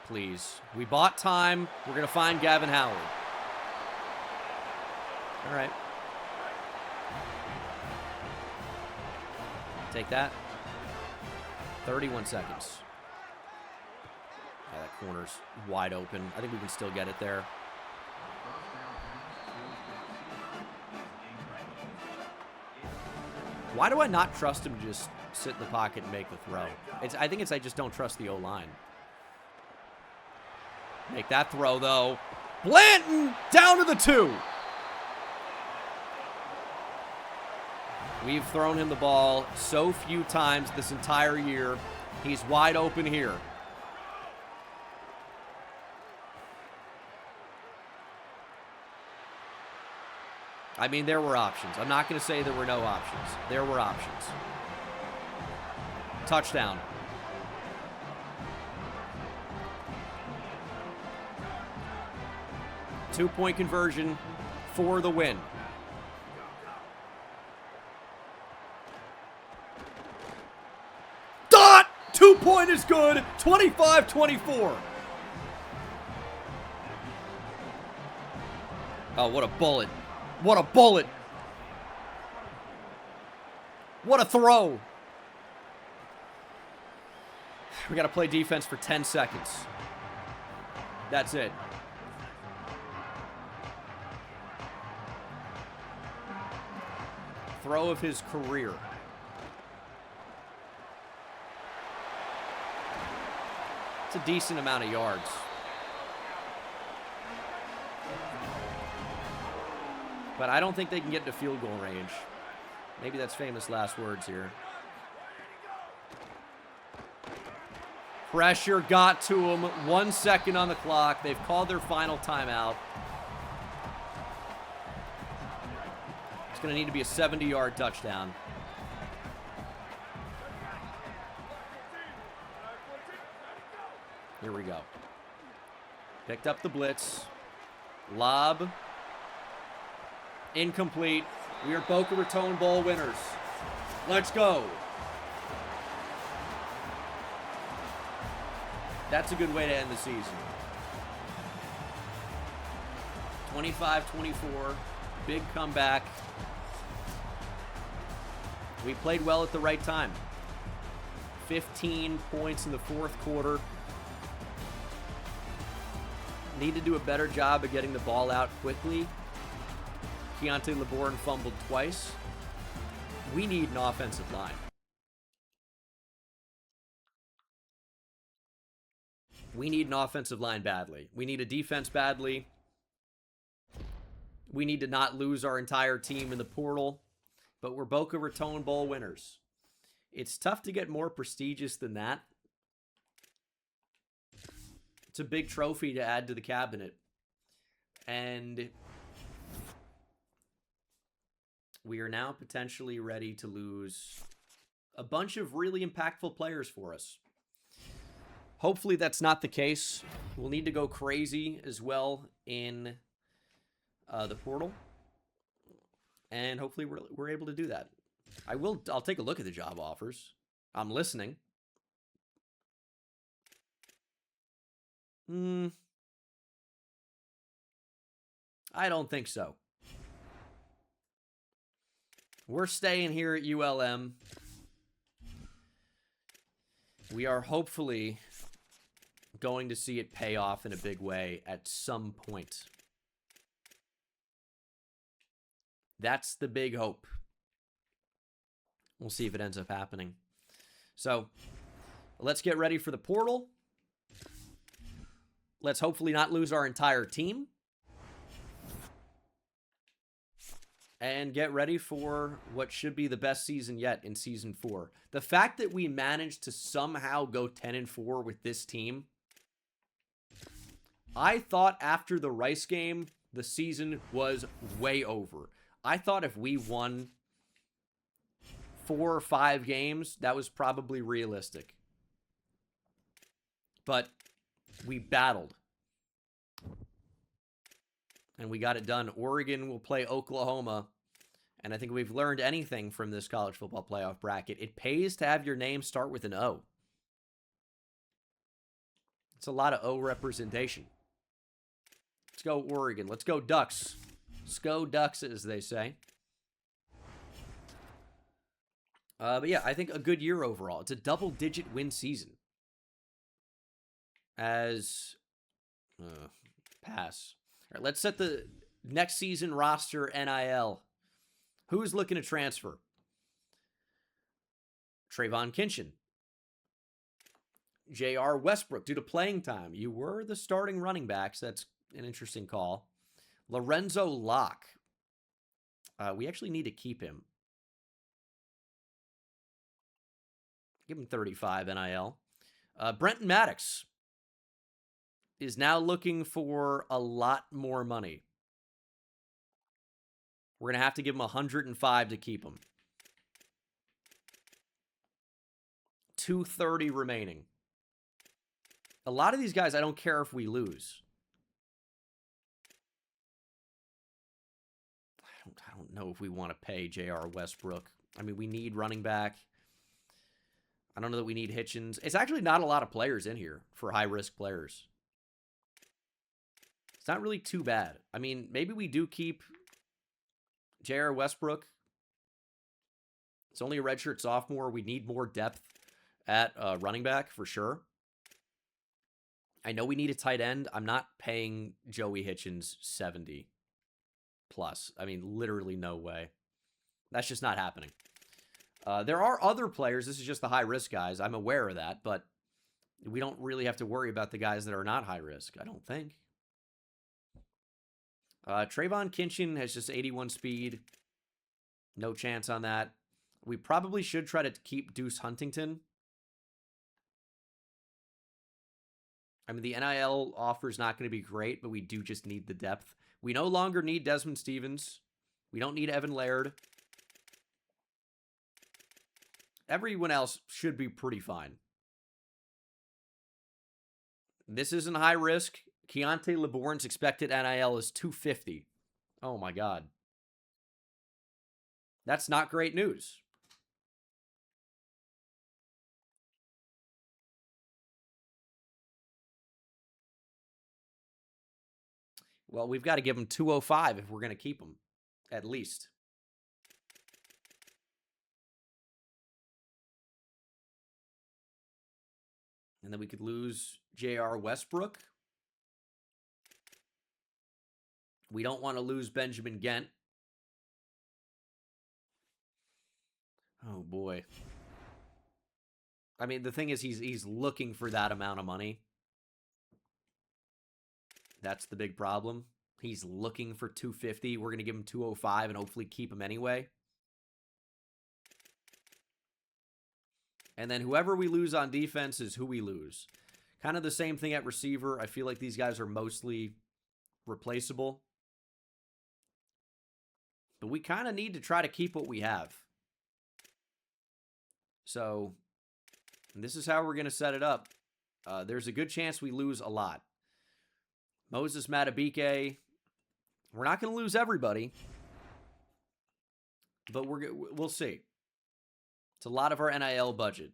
Please. We bought time. We're going to find Gavin Howard. All right. Take that. 31 seconds. Yeah, that corner's wide open. I think we can still get it there. Why do I not trust him to just sit in the pocket and make the throw? I think I just don't trust the O-line. Make that throw, though. Blanton down to the 2. We've thrown him the ball so few times this entire year. He's wide open here. I mean, there were options. I'm not going to say there were no options. There were options. Touchdown. Two-point conversion for the win. Dot! 2-point is good. 25-24. Oh, what a bullet. What a bullet. What a throw. We got to play defense for 10 seconds. That's it. Throw of his career. It's a decent amount of yards. But I don't think they can get to field goal range. Maybe that's famous last words here. Pressure got to him. 1 second on the clock. They've called their final timeout. It's going to need to be a 70-yard touchdown. Here we go. Picked up the blitz. Lob. Incomplete. We are Boca Raton Bowl winners. Let's go. That's a good way to end the season. 25-24. Big comeback. We played well at the right time. 15 points in the fourth quarter. Need to do a better job of getting the ball out quickly. Keontae LeBourne fumbled twice. We need an offensive line. We need an offensive line badly. We need a defense badly. We need to not lose our entire team in the portal. But we're Boca Raton Bowl winners. It's tough to get more prestigious than that. It's a big trophy to add to the cabinet. And we are now potentially ready to lose a bunch of really impactful players for us. Hopefully that's not the case. We'll need to go crazy as well in the portal. And hopefully we're able to do that. I'll take a look at the job offers. I'm listening. I don't think so. We're staying here at ULM. We are hopefully going to see it pay off in a big way at some point. That's the big hope. We'll see if it ends up happening. So, let's get ready for the portal. Let's hopefully not lose our entire team. and get ready for what should be the best season yet in Season 4. The fact that we managed to somehow go 10-4 with this team, I thought after the Rice game, the season was way over. I thought if we won 4 or 5 games, that was probably realistic. But we battled. And we got it done. Oregon will play Oklahoma. And I think we've learned anything from this college football playoff bracket. It pays to have your name start with an O. It's a lot of O representation. Let's go Oregon. Let's go Ducks. Let's go Ducks, as they say. But yeah, I think a good year overall. It's a double-digit win season. Pass. All right, let's set the next season roster NIL. Who's looking to transfer? Trayvon Kinchin. J.R. Westbrook, due to playing time. You were the starting running backs. That's an interesting call. Lorenzo Locke. We actually need to keep him. Give him 35 NIL. Brenton Maddox is now looking for a lot more money. We're going to have to give him 105 to keep him. 230 remaining. A lot of these guys, I don't care if we lose. I don't know if we want to pay J.R. Westbrook. I mean, we need running back. I don't know that we need Hitchens. It's actually not a lot of players in here for high-risk players. It's not really too bad. I mean, maybe we do keep J.R. Westbrook. It's only a redshirt sophomore. We need more depth at running back for sure. I know we need a tight end. I'm not paying Joey Hitchens 70 plus. I mean, literally no way. That's just not happening. There are other players. This is just the high-risk guys. I'm aware of that, but we don't really have to worry about the guys that are not high-risk, I don't think. Trayvon Kinchin has just 81 speed. No chance on that. We probably should try to keep Deuce Huntington. I mean, the NIL offer is not going to be great, but we do just need the depth. We no longer need Desmond Stevens. We don't need Evan Laird. Everyone else should be pretty fine. This isn't high risk. Keontae LeBourne's expected NIL is 250. Oh my God. That's not great news. Well, we've got to give him 205 if we're going to keep him, at least. And then we could lose J.R. Westbrook. We don't want to lose Benjamin Gent. Oh, boy. I mean, the thing is, he's looking for that amount of money. That's the big problem. He's looking for 250. We're going to give him 205 and hopefully keep him anyway. And then whoever we lose on defense is who we lose. Kind of the same thing at receiver. I feel like these guys are mostly replaceable. But we kind of need to try to keep what we have. So, this is how we're going to set it up. There's a good chance we lose a lot. Moses Matabike. We're not going to lose everybody. But we'll see. It's a lot of our NIL budget.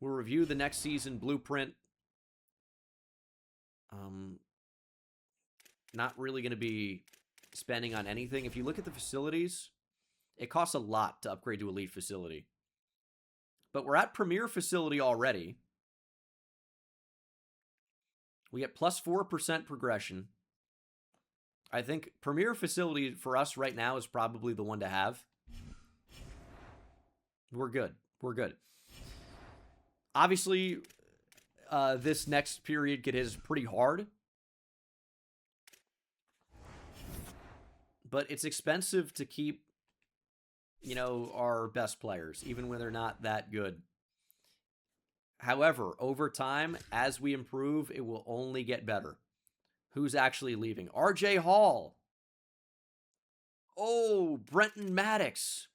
We'll review the next season blueprint. Not really going to be spending on anything. If you look at the facilities, it costs a lot to upgrade to elite facility. But we're at premier facility already. We get plus 4% progression. I think premier facility for us right now is probably the one to have. We're good. We're good. Obviously, this next period could hit us pretty hard. But it's expensive to keep, you know, our best players, even when they're not that good. However, over time, as we improve, it will only get better. Who's actually leaving? RJ Hall. Oh, Brenton Maddox.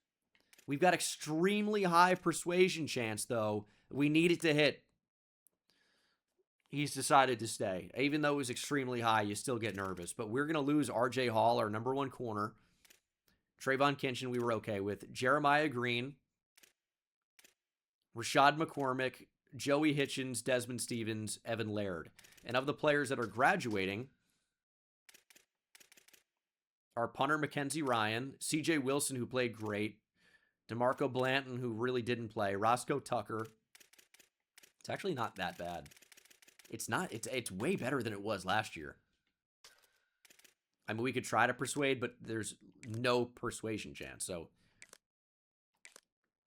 We've got extremely high persuasion chance, though. We need it to hit. He's decided to stay. Even though it was extremely high, you still get nervous. But we're going to lose RJ Hall, our number one corner. Trayvon Kinchin, we were okay with. Jeremiah Green. Rashad McCormick. Joey Hitchens. Desmond Stevens. Evan Laird. And of the players that are graduating, our punter, Mackenzie Ryan. CJ Wilson, who played great. DeMarco Blanton, who really didn't play. Roscoe Tucker. It's actually not that bad. It's not. It's way better than it was last year. I mean, we could try to persuade, but there's no persuasion chance. So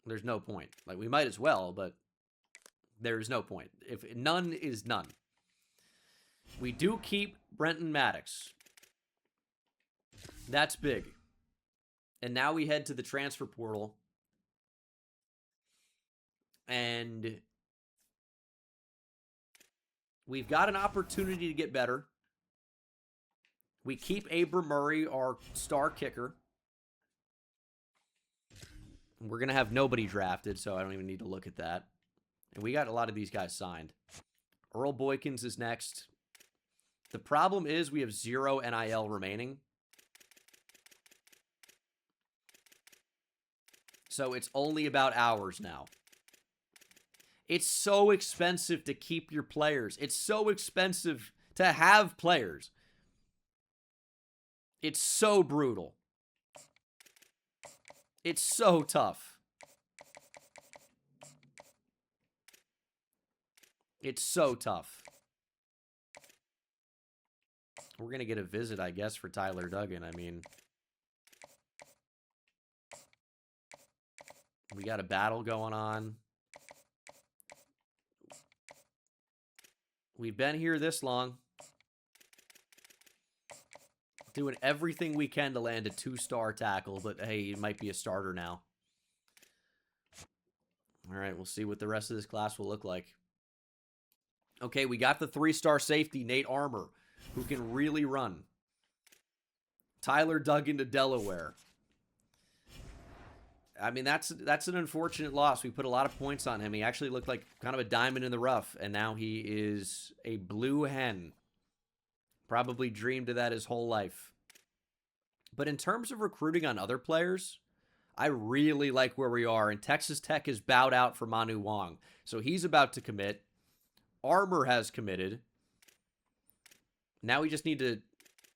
there's no point. Like, we might as well, but there's no point. If none is none. We do keep Brenton Maddox. That's big. And now we head to the transfer portal. And we've got an opportunity to get better. We keep Abram Murray, our star kicker. We're going to have nobody drafted, so I don't even need to look at that. And we got a lot of these guys signed. Earl Boykins is next. The problem is we have 0 NIL remaining. So it's only about hours now. It's so expensive to keep your players. It's so expensive to have players. It's so brutal. It's so tough. It's so tough. We're going to get a visit, I guess, for Tyler Duggan. I mean, we got a battle going on. We've been here this long. Doing everything we can to land a 2-star tackle, but hey, it might be a starter now. All right, we'll see what the rest of this class will look like. Okay, we got the 3-star safety, Nate Armour, who can really run. Tyler Duggan to Delaware. I mean, that's an unfortunate loss. We put a lot of points on him. He actually looked like kind of a diamond in the rough, and now he is a blue hen. Probably dreamed of that his whole life. But in terms of recruiting on other players, I really like where we are. And Texas Tech has bowed out for Manu Wong. So he's about to commit. Armour has committed. Now we just need to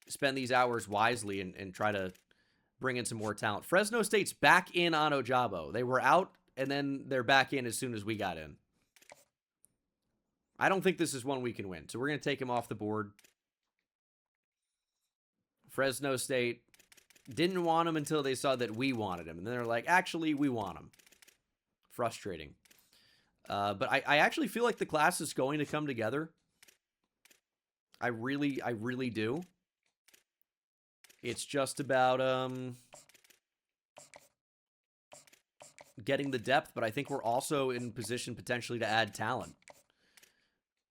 spend these hours wisely and try to bring in some more talent. Fresno State's back in on Ojabo. They were out, and then they're back in as soon as we got in. I don't think this is one we can win. So we're going to take him off the board. Fresno State didn't want him until they saw that we wanted him. And then they're like, actually, we want him. Frustrating. But I actually feel like the class is going to come together. I really do. It's just about getting the depth, but I think we're also in position potentially to add talent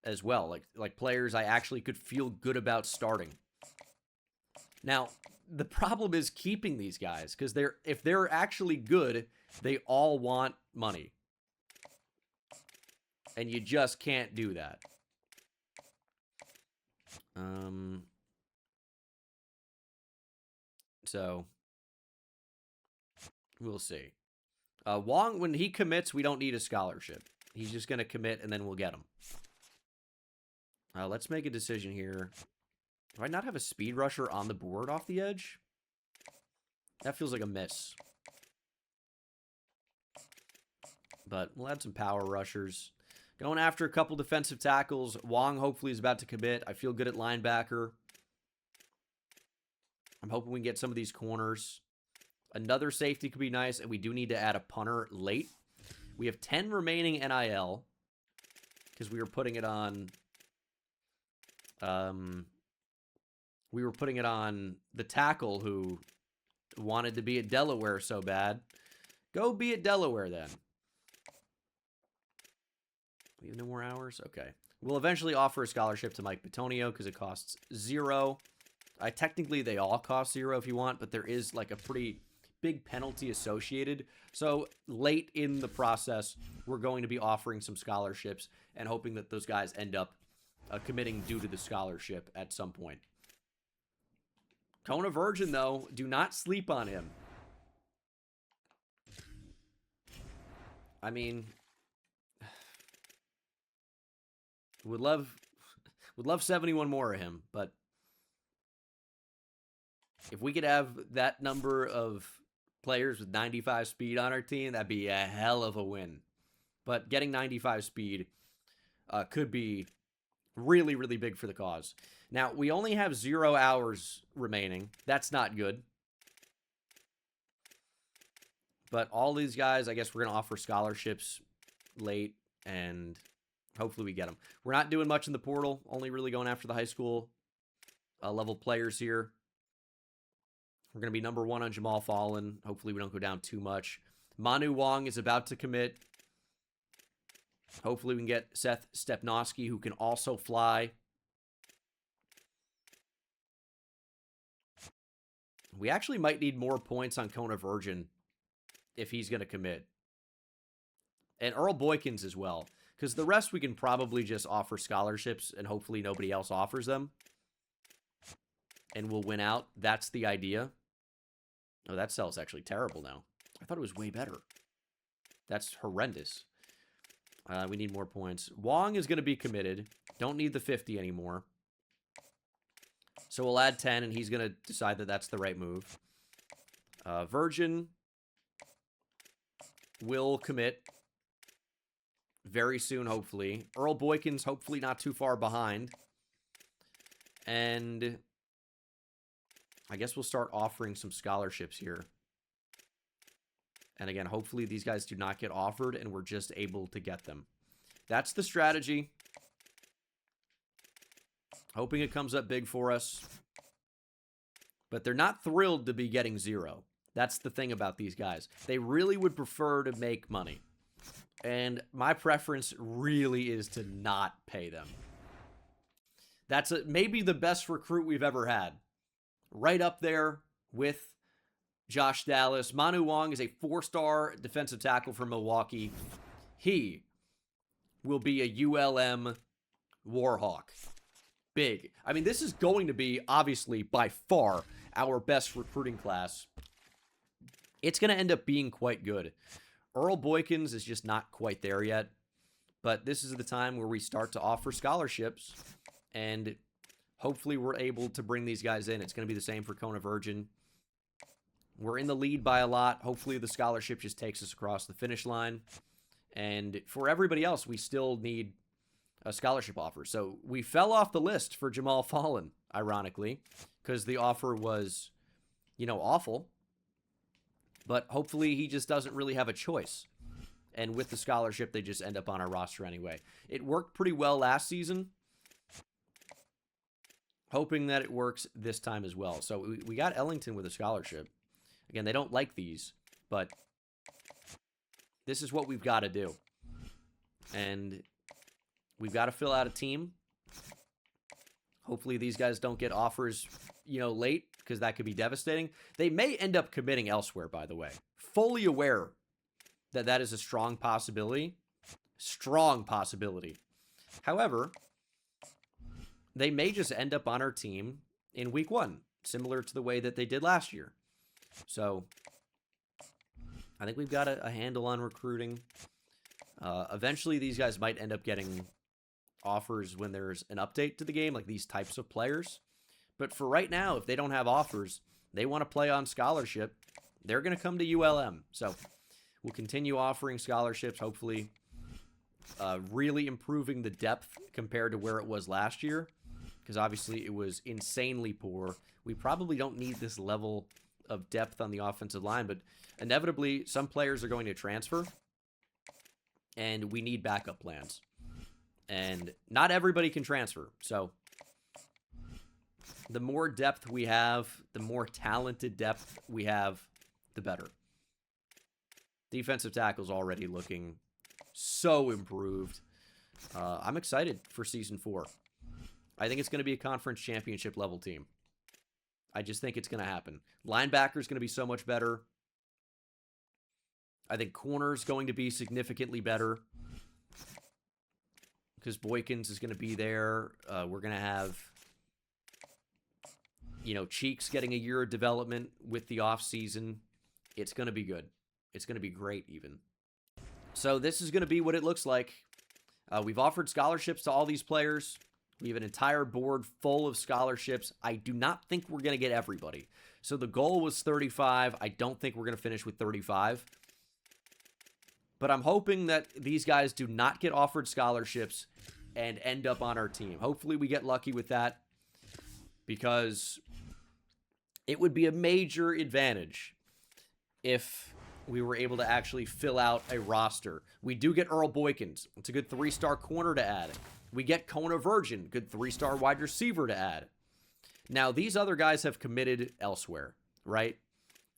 as well. Like players I actually could feel good about starting. Now, the problem is keeping these guys, because if they're actually good, they all want money. And you just can't do that. So, we'll see. Wong, when he commits, we don't need a scholarship. He's just going to commit, and then we'll get him. Let's make a decision here. Do I not have a speed rusher on the board off the edge? That feels like a miss. But we'll add some power rushers. Going after a couple defensive tackles. Wong hopefully is about to commit. I feel good at linebacker. I'm hoping we can get some of these corners. Another safety could be nice, and we do need to add a punter late. We have 10 remaining NIL because we were putting it on... we were putting it on the tackle who wanted to be at Delaware so bad, go be at Delaware then. We have no more hours? Okay. We'll eventually offer a scholarship to Mike Petonio because it costs 0. Technically, they all cost 0 if you want, but there is like a pretty big penalty associated. So late in the process, we're going to be offering some scholarships and hoping that those guys end up committing due to the scholarship at some point. Kona Virgin, though, do not sleep on him. I mean, would love 71 more of him, but if we could have that number of players with 95 speed on our team, that'd be a hell of a win. But getting 95 speed could be really, really big for the cause. Now, we only have 0 hours remaining. That's not good. But all these guys, I guess we're going to offer scholarships late, and hopefully we get them. We're not doing much in the portal, only really going after the high school level players here. We're going to be number 1 on Jamal Fallon. Hopefully we don't go down too much. Manu Wong is about to commit. Hopefully we can get Seth Stepnoski, who can also fly. We actually might need more points on Kona Virgin if he's going to commit. And Earl Boykins as well. Because the rest we can probably just offer scholarships and hopefully nobody else offers them. And we'll win out. That's the idea. Oh, that cell's actually terrible now. I thought it was way better. That's horrendous. We need more points. Wong is going to be committed. Don't need the 50 anymore. So we'll add 10, and he's going to decide that that's the right move. Virgin will commit very soon, hopefully. Earl Boykins, hopefully not too far behind. And I guess we'll start offering some scholarships here. And again, hopefully these guys do not get offered and we're just able to get them. That's the strategy. Hoping it comes up big for us. But they're not thrilled to be getting 0. That's the thing about these guys. They really would prefer to make money. And my preference really is to not pay them. That's maybe the best recruit we've ever had. Right up there with Josh Dallas. Manu Wong is a 4-star defensive tackle from Milwaukee. He will be a ULM Warhawk. Big. I mean, this is going to be, obviously, by far, our best recruiting class. It's going to end up being quite good. Earl Boykins is just not quite there yet. But this is the time where we start to offer scholarships. And hopefully we're able to bring these guys in. It's going to be the same for Kona Virgin. We're in the lead by a lot. Hopefully the scholarship just takes us across the finish line. And for everybody else, we still need a scholarship offer. So we fell off the list for Jamal Fallon, ironically, because the offer was, awful. But hopefully he just doesn't really have a choice. And with the scholarship, they just end up on our roster anyway. It worked pretty well last season. Hoping that it works this time as well. So we got Ellington with a scholarship. Again, they don't like these, but this is what we've got to do. And we've got to fill out a team. Hopefully these guys don't get offers, late, because that could be devastating. They may end up committing elsewhere, by the way. Fully aware that that is a strong possibility. Strong possibility. However, they may just end up on our team in week 1, similar to the way that they did last year. So I think we've got a handle on recruiting. Eventually, these guys might end up getting offers when there's an update to the game, like these types of players. But for right now, if they don't have offers, they want to play on scholarship, they're going to come to ULM. So we'll continue offering scholarships, hopefully really improving the depth compared to where it was last year. Because obviously it was insanely poor. We probably don't need this level of depth on the offensive line, but inevitably some players are going to transfer, and we need backup plans. And not everybody can transfer, so The more depth we have, the more talented depth we have, the better. Defensive tackle's already looking so improved. I'm excited for Season 4. I think it's going to be a conference championship level team. I just think it's going to happen. Linebacker's going to be so much better. I think corner's going to be significantly better because Boykins is going to be there. We're going to have, you know, Cheeks getting a year of development with the offseason. It's going to be good. It's going to be great even. So this is going to be what it looks like. We've offered scholarships to all these players. We have an entire board full of scholarships. I do not think we're going to get everybody. So the goal was 35. I don't think we're going to finish with 35. But I'm hoping that these guys do not get offered scholarships and end up on our team. Hopefully we get lucky with that because it would be a major advantage if we were able to actually fill out a roster. We do get Earl Boykins. It's a good 3-star corner to add. We get Kona Virgin, good 3-star wide receiver to add. Now, these other guys have committed elsewhere, right?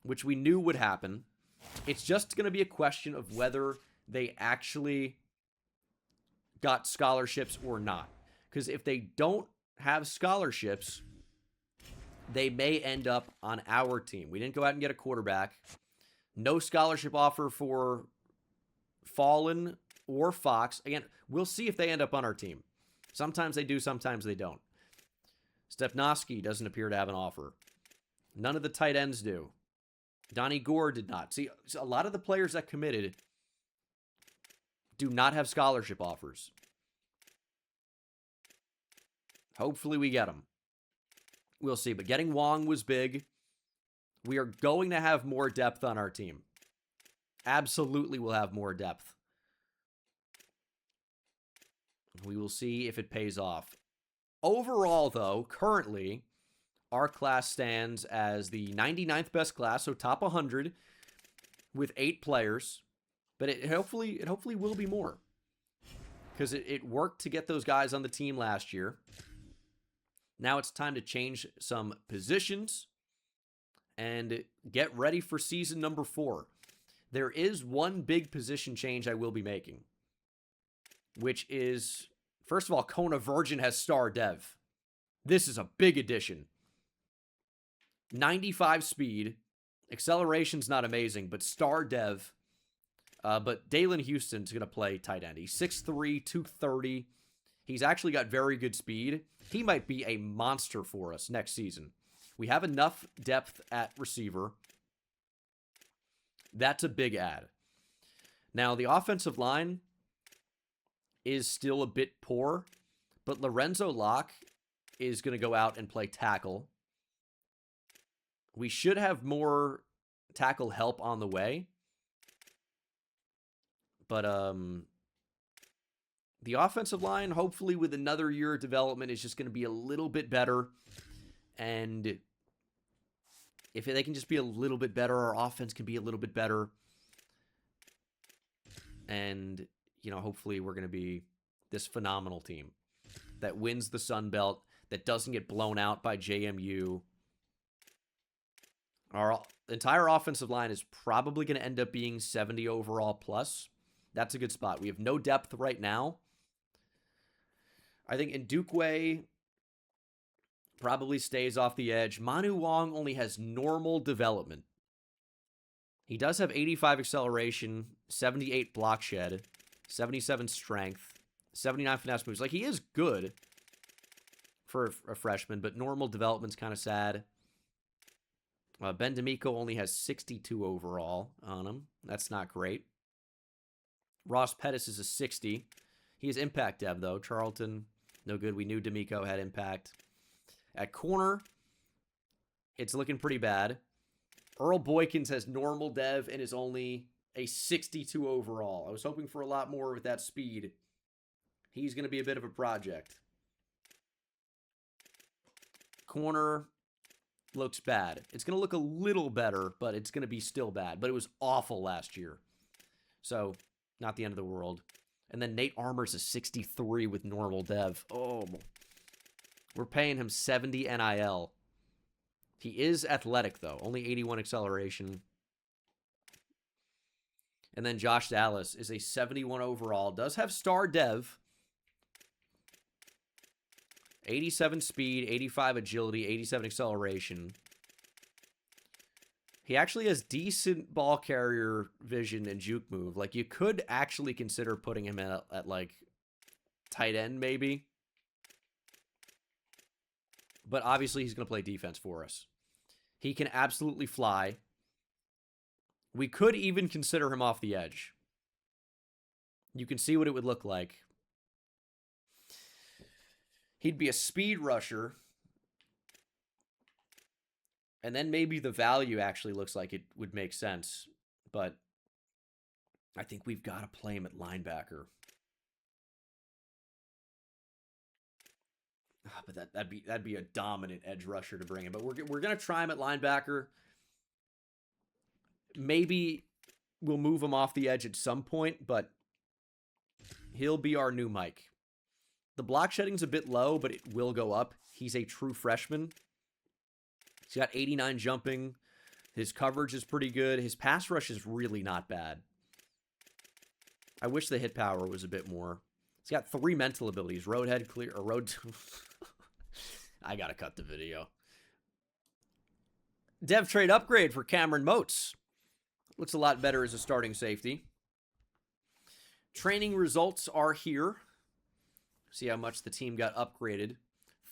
Which we knew would happen. It's just going to be a question of whether they actually got scholarships or not. Because if they don't have scholarships, they may end up on our team. We didn't go out and get a quarterback. No scholarship offer for Fallen or Fox. Again, we'll see if they end up on our team. Sometimes they do, sometimes they don't. Stepnoski doesn't appear to have an offer. None of the tight ends do. Donnie Gore did not. See, a lot of the players that committed do not have scholarship offers. Hopefully we get them. We'll see. But getting Wong was big. We are going to have more depth on our team. Absolutely we'll have more depth. We will see if it pays off. Overall, though, currently, our class stands as the 99th best class, so top 100 with 8 players. But it hopefully will be more. Because it worked to get those guys on the team last year. Now it's time to change some positions and get ready for season number 4. There is one big position change I will be making, which is, first of all, Kona Virgin has star dev. This is a big addition. 95 speed. Acceleration's not amazing, but star dev. But Dalen Houston's going to play tight end. He's 6'3", 230. He's actually got very good speed. He might be a monster for us next season. We have enough depth at receiver. That's a big add. Now, the offensive line is still a bit poor, but Lorenzo Locke is going to go out and play tackle. We should have more tackle help on the way. But the offensive line, hopefully with another year of development, is just going to be a little bit better. And if they can just be a little bit better, our offense can be a little bit better. And, you know, hopefully we're going to be this phenomenal team that wins the Sun Belt, that doesn't get blown out by JMU. Our entire offensive line is probably going to end up being 70 overall plus. That's a good spot. We have no depth right now. I think Ndukwe probably stays off the edge. Manu Wong only has normal development. He does have 85 acceleration, 78 block shed, 77 strength, 79 finesse moves. Like, he is good for a freshman, but normal development's kind of sad. Ben D'Amico only has 62 overall on him. That's not great. Ross Pettis is a 60. He has impact dev, though. Charlton, no good. We knew D'Amico had impact. At corner, it's looking pretty bad. Earl Boykins has normal dev and is only a 62 overall. I was hoping for a lot more with that speed. He's going to be a bit of a project. Corner looks bad. It's going to look a little better, but it's going to be still bad. But it was awful last year. So, not the end of the world. And then Nate Armour's a 63 with normal dev. Oh. We're paying him 70 NIL. He is athletic, though. Only 81 acceleration. And then Josh Dallas is a 71 overall. Does have star dev. 87 speed, 85 agility, 87 acceleration. He actually has decent ball carrier vision and juke move. Like, you could actually consider putting him at like, tight end, maybe. But obviously, he's going to play defense for us. He can absolutely fly. We could even consider him off the edge. You can see what it would look like. He'd be a speed rusher. And then maybe the value actually looks like it would make sense. But I think we've got to play him at linebacker. But that'd be a dominant edge rusher to bring in. But we're going to try him at linebacker. Maybe we'll move him off the edge at some point, but he'll be our new Mike. The block shedding's a bit low, but it will go up. He's a true freshman. He's got 89 jumping. His coverage is pretty good. His pass rush is really not bad. I wish the hit power was a bit more. He's got 3 mental abilities. Roadhead, clear, or road... I gotta cut the video. Dev trade upgrade for Cameron Moats. Looks a lot better as a starting safety. Training results are here. See how much the team got upgraded.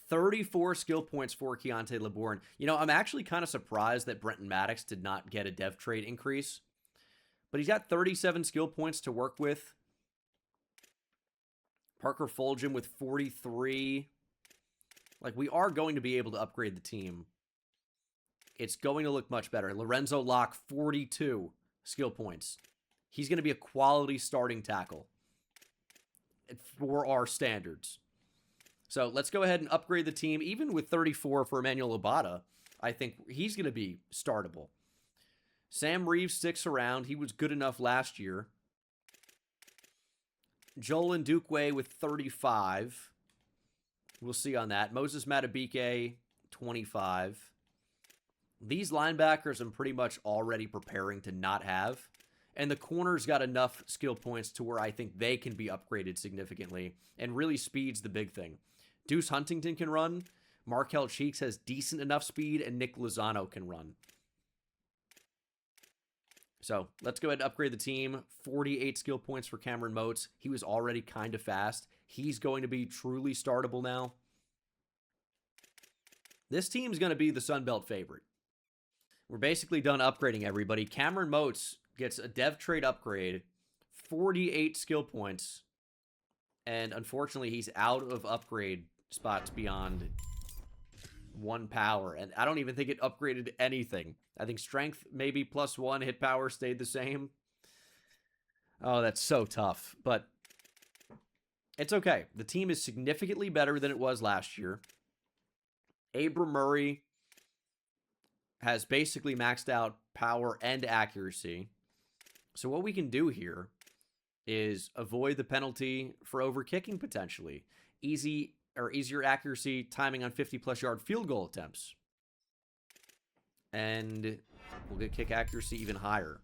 34 skill points for Keontae LeBourne. You know, I'm actually kind of surprised that Brenton Maddox did not get a dev trade increase. But he's got 37 skill points to work with. Parker Fulgham with 43. Like, we are going to be able to upgrade the team. It's going to look much better. Lorenzo Locke, 42 skill points. He's going to be a quality starting tackle for our standards. So let's go ahead and upgrade the team. Even with 34 for Emmanuel Obata, I think he's going to be startable. Sam Reeves sticks around. He was good enough last year. Joel Ndukwe with 35. We'll see on that. Moses Matabike, 25. These linebackers I'm pretty much already preparing to not have. And the corners got enough skill points to where I think they can be upgraded significantly. And really speed's the big thing. Deuce Huntington can run. Markel Cheeks has decent enough speed. And Nick Lozano can run. So let's go ahead and upgrade the team. 48 skill points for Cameron Moats. He was already kind of fast. He's going to be truly startable now. This team's going to be the Sun Belt favorite. We're basically done upgrading everybody. Cameron Moats gets a dev trade upgrade. 48 skill points. And unfortunately, he's out of upgrade spots beyond 1 power. And I don't even think it upgraded anything. I think strength maybe +1. Hit power stayed the same. Oh, that's so tough. But it's okay. The team is significantly better than it was last year. Abram Murray has basically maxed out power and accuracy. So what we can do here is avoid the penalty for overkicking potentially. Easier accuracy, timing on 50+ yard field goal attempts. And we'll get kick accuracy even higher.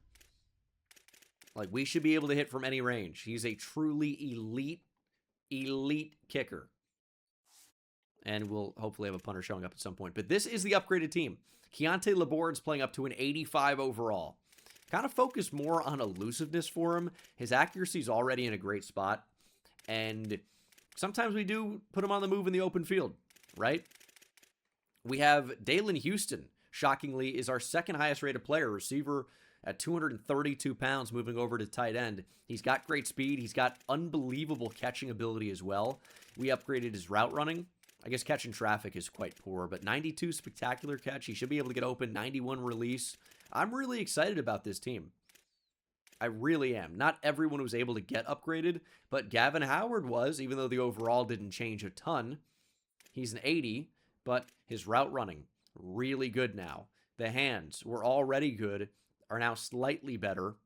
Like, we should be able to hit from any range. He's a truly elite kicker. And we'll hopefully have a punter showing up at some point. But this is the upgraded team. Keontae LeBourne's playing up to an 85 overall. Kind of focus more on elusiveness for him. His accuracy's already in a great spot. And sometimes we do put him on the move in the open field, right? We have Dalen Houston, shockingly, is our second highest rated player. Receiver at 232 pounds, moving over to tight end. He's got great speed. He's got unbelievable catching ability as well. We upgraded his route running. I guess catching traffic is quite poor, but 92 spectacular catch. He should be able to get open. 91 release. I'm really excited about this team. I really am. Not everyone was able to get upgraded, but Gavin Howard was, even though the overall didn't change a ton. He's an 80, but his route running, really good now. The hands were already good, are now slightly better.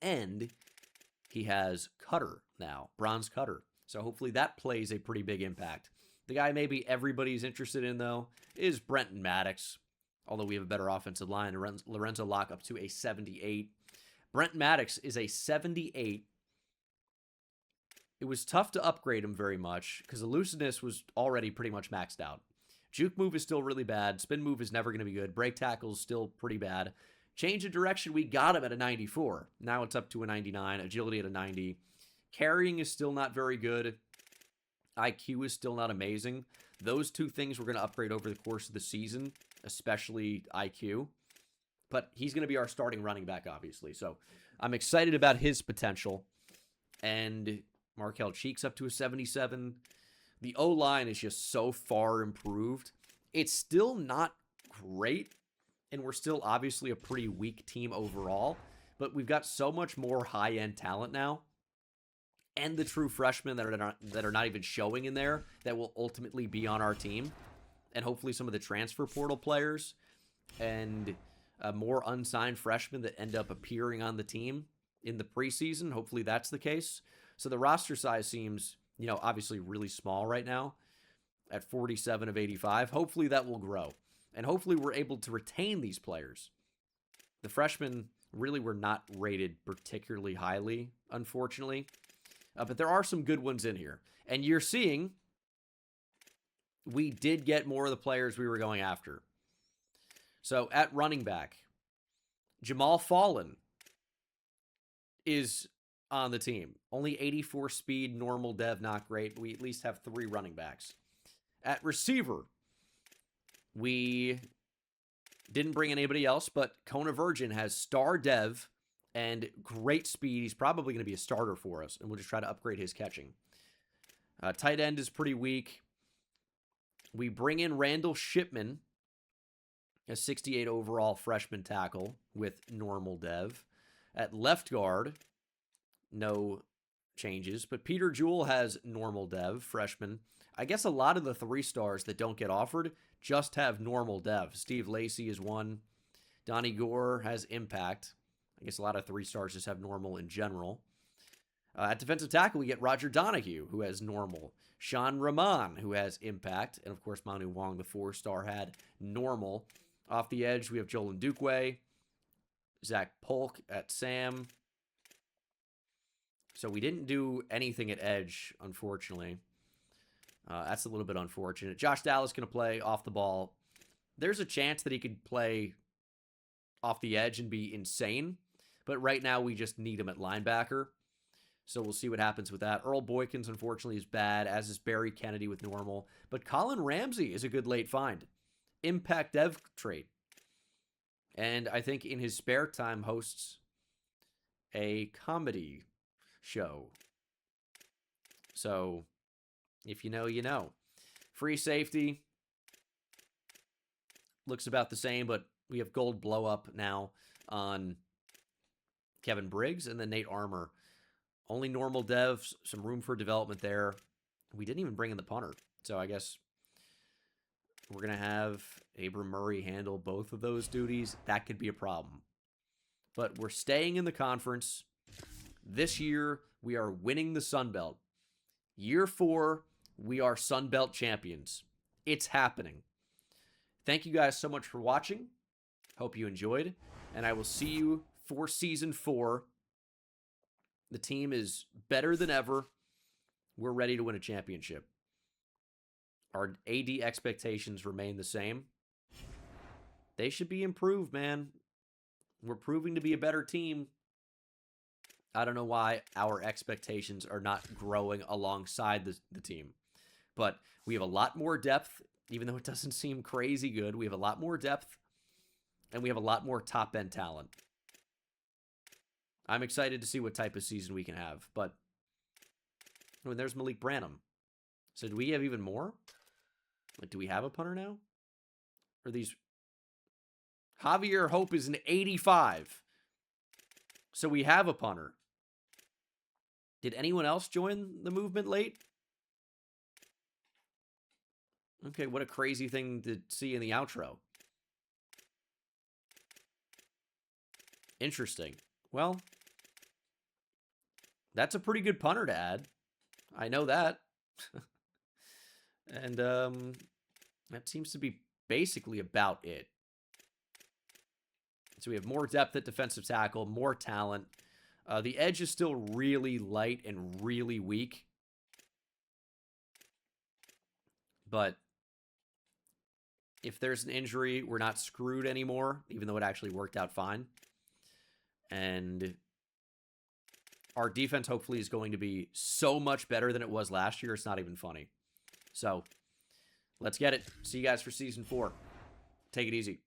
And he has cutter now, bronze cutter. So hopefully that plays a pretty big impact. The guy maybe everybody's interested in, though, is Brenton Maddox. Although we have a better offensive line. Lorenzo Locke up to a 78. Brenton Maddox is a 78. It was tough to upgrade him very much because elusiveness was already pretty much maxed out. Juke move is still really bad. Spin move is never going to be good. Break tackle is still pretty bad. Change of direction, we got him at a 94. Now it's up to a 99. Agility at a 90. Carrying is still not very good. IQ is still not amazing. Those two things we're going to upgrade over the course of the season, especially IQ. But he's going to be our starting running back, obviously. So I'm excited about his potential. And Markel Cheeks up to a 77. The O-line is just so far improved. It's still not great, and we're still obviously a pretty weak team overall, but we've got so much more high-end talent now, and the true freshmen that are not even showing in there that will ultimately be on our team, and hopefully some of the transfer portal players, and more unsigned freshmen that end up appearing on the team in the preseason. Hopefully that's the case. So the roster size seems, obviously really small right now at 47 of 85. Hopefully that will grow. And hopefully we're able to retain these players. The freshmen really were not rated particularly highly, unfortunately. But there are some good ones in here. And you're seeing we did get more of the players we were going after. So at running back, Jamal Fallon is on the team. Only 84 speed, normal dev, not great, but we at least have 3 running backs. At receiver, we didn't bring anybody else, but Kona Virgin has star dev and great speed. He's probably going to be a starter for us, and we'll just try to upgrade his catching. Tight end is pretty weak. We bring in Randall Shipman, a 68 overall freshman tackle with normal dev. At left guard, no changes, but Peter Jewell has normal dev, freshman. I guess a lot of the 3-stars that don't get offered just have normal dev. Steve Lacey is one. Donnie Gore has impact. I guess a lot of 3-stars just have normal in general. At defensive tackle, we get Roger Donahue, who has normal. Sean Rahman, who has impact. And, of course, Manu Wong, the 4-star, had normal. Off the edge, we have Joel Ndukwe. Zach Polk at Sam. So we didn't do anything at edge, unfortunately. That's a little bit unfortunate. Josh Dallas going to play off the ball. There's a chance that he could play off the edge and be insane. But right now we just need him at linebacker. So we'll see what happens with that. Earl Boykins, unfortunately, is bad, as is Barry Kennedy with normal. But Colin Ramsey is a good late find. Impact dev trait. And I think in his spare time hosts a comedy show. So, if you know, you know. Free safety looks about the same, but we have gold blow up now on Kevin Briggs and then Nate Armour. Only normal devs, some room for development there. We didn't even bring in the punter, so I guess we're going to have Abram Murray handle both of those duties. That could be a problem. But we're staying in the conference. This year, we are winning the Sun Belt. Year 4, we are Sun Belt champions. It's happening. Thank you guys so much for watching. Hope you enjoyed. And I will see you for Season 4. The team is better than ever. We're ready to win a championship. Our AD expectations remain the same. They should be improved, man. We're proving to be a better team. I don't know why our expectations are not growing alongside the team. But we have a lot more depth, even though it doesn't seem crazy good. We have a lot more depth, and we have a lot more top-end talent. I'm excited to see what type of season we can have. But I mean, there's Malik Branham. So do we have even more? Like, do we have a punter now? Or these... Javier Hope is an 85. So we have a punter. Did anyone else join the movement late? Okay, what a crazy thing to see in the outro. Interesting. Well, that's a pretty good punter to add. I know that. And that seems to be basically about it. So we have more depth at defensive tackle, more talent. The edge is still really light and really weak. But if there's an injury, we're not screwed anymore, even though it actually worked out fine. And our defense hopefully is going to be so much better than it was last year, it's not even funny. So, let's get it. See you guys for Season 4. Take it easy.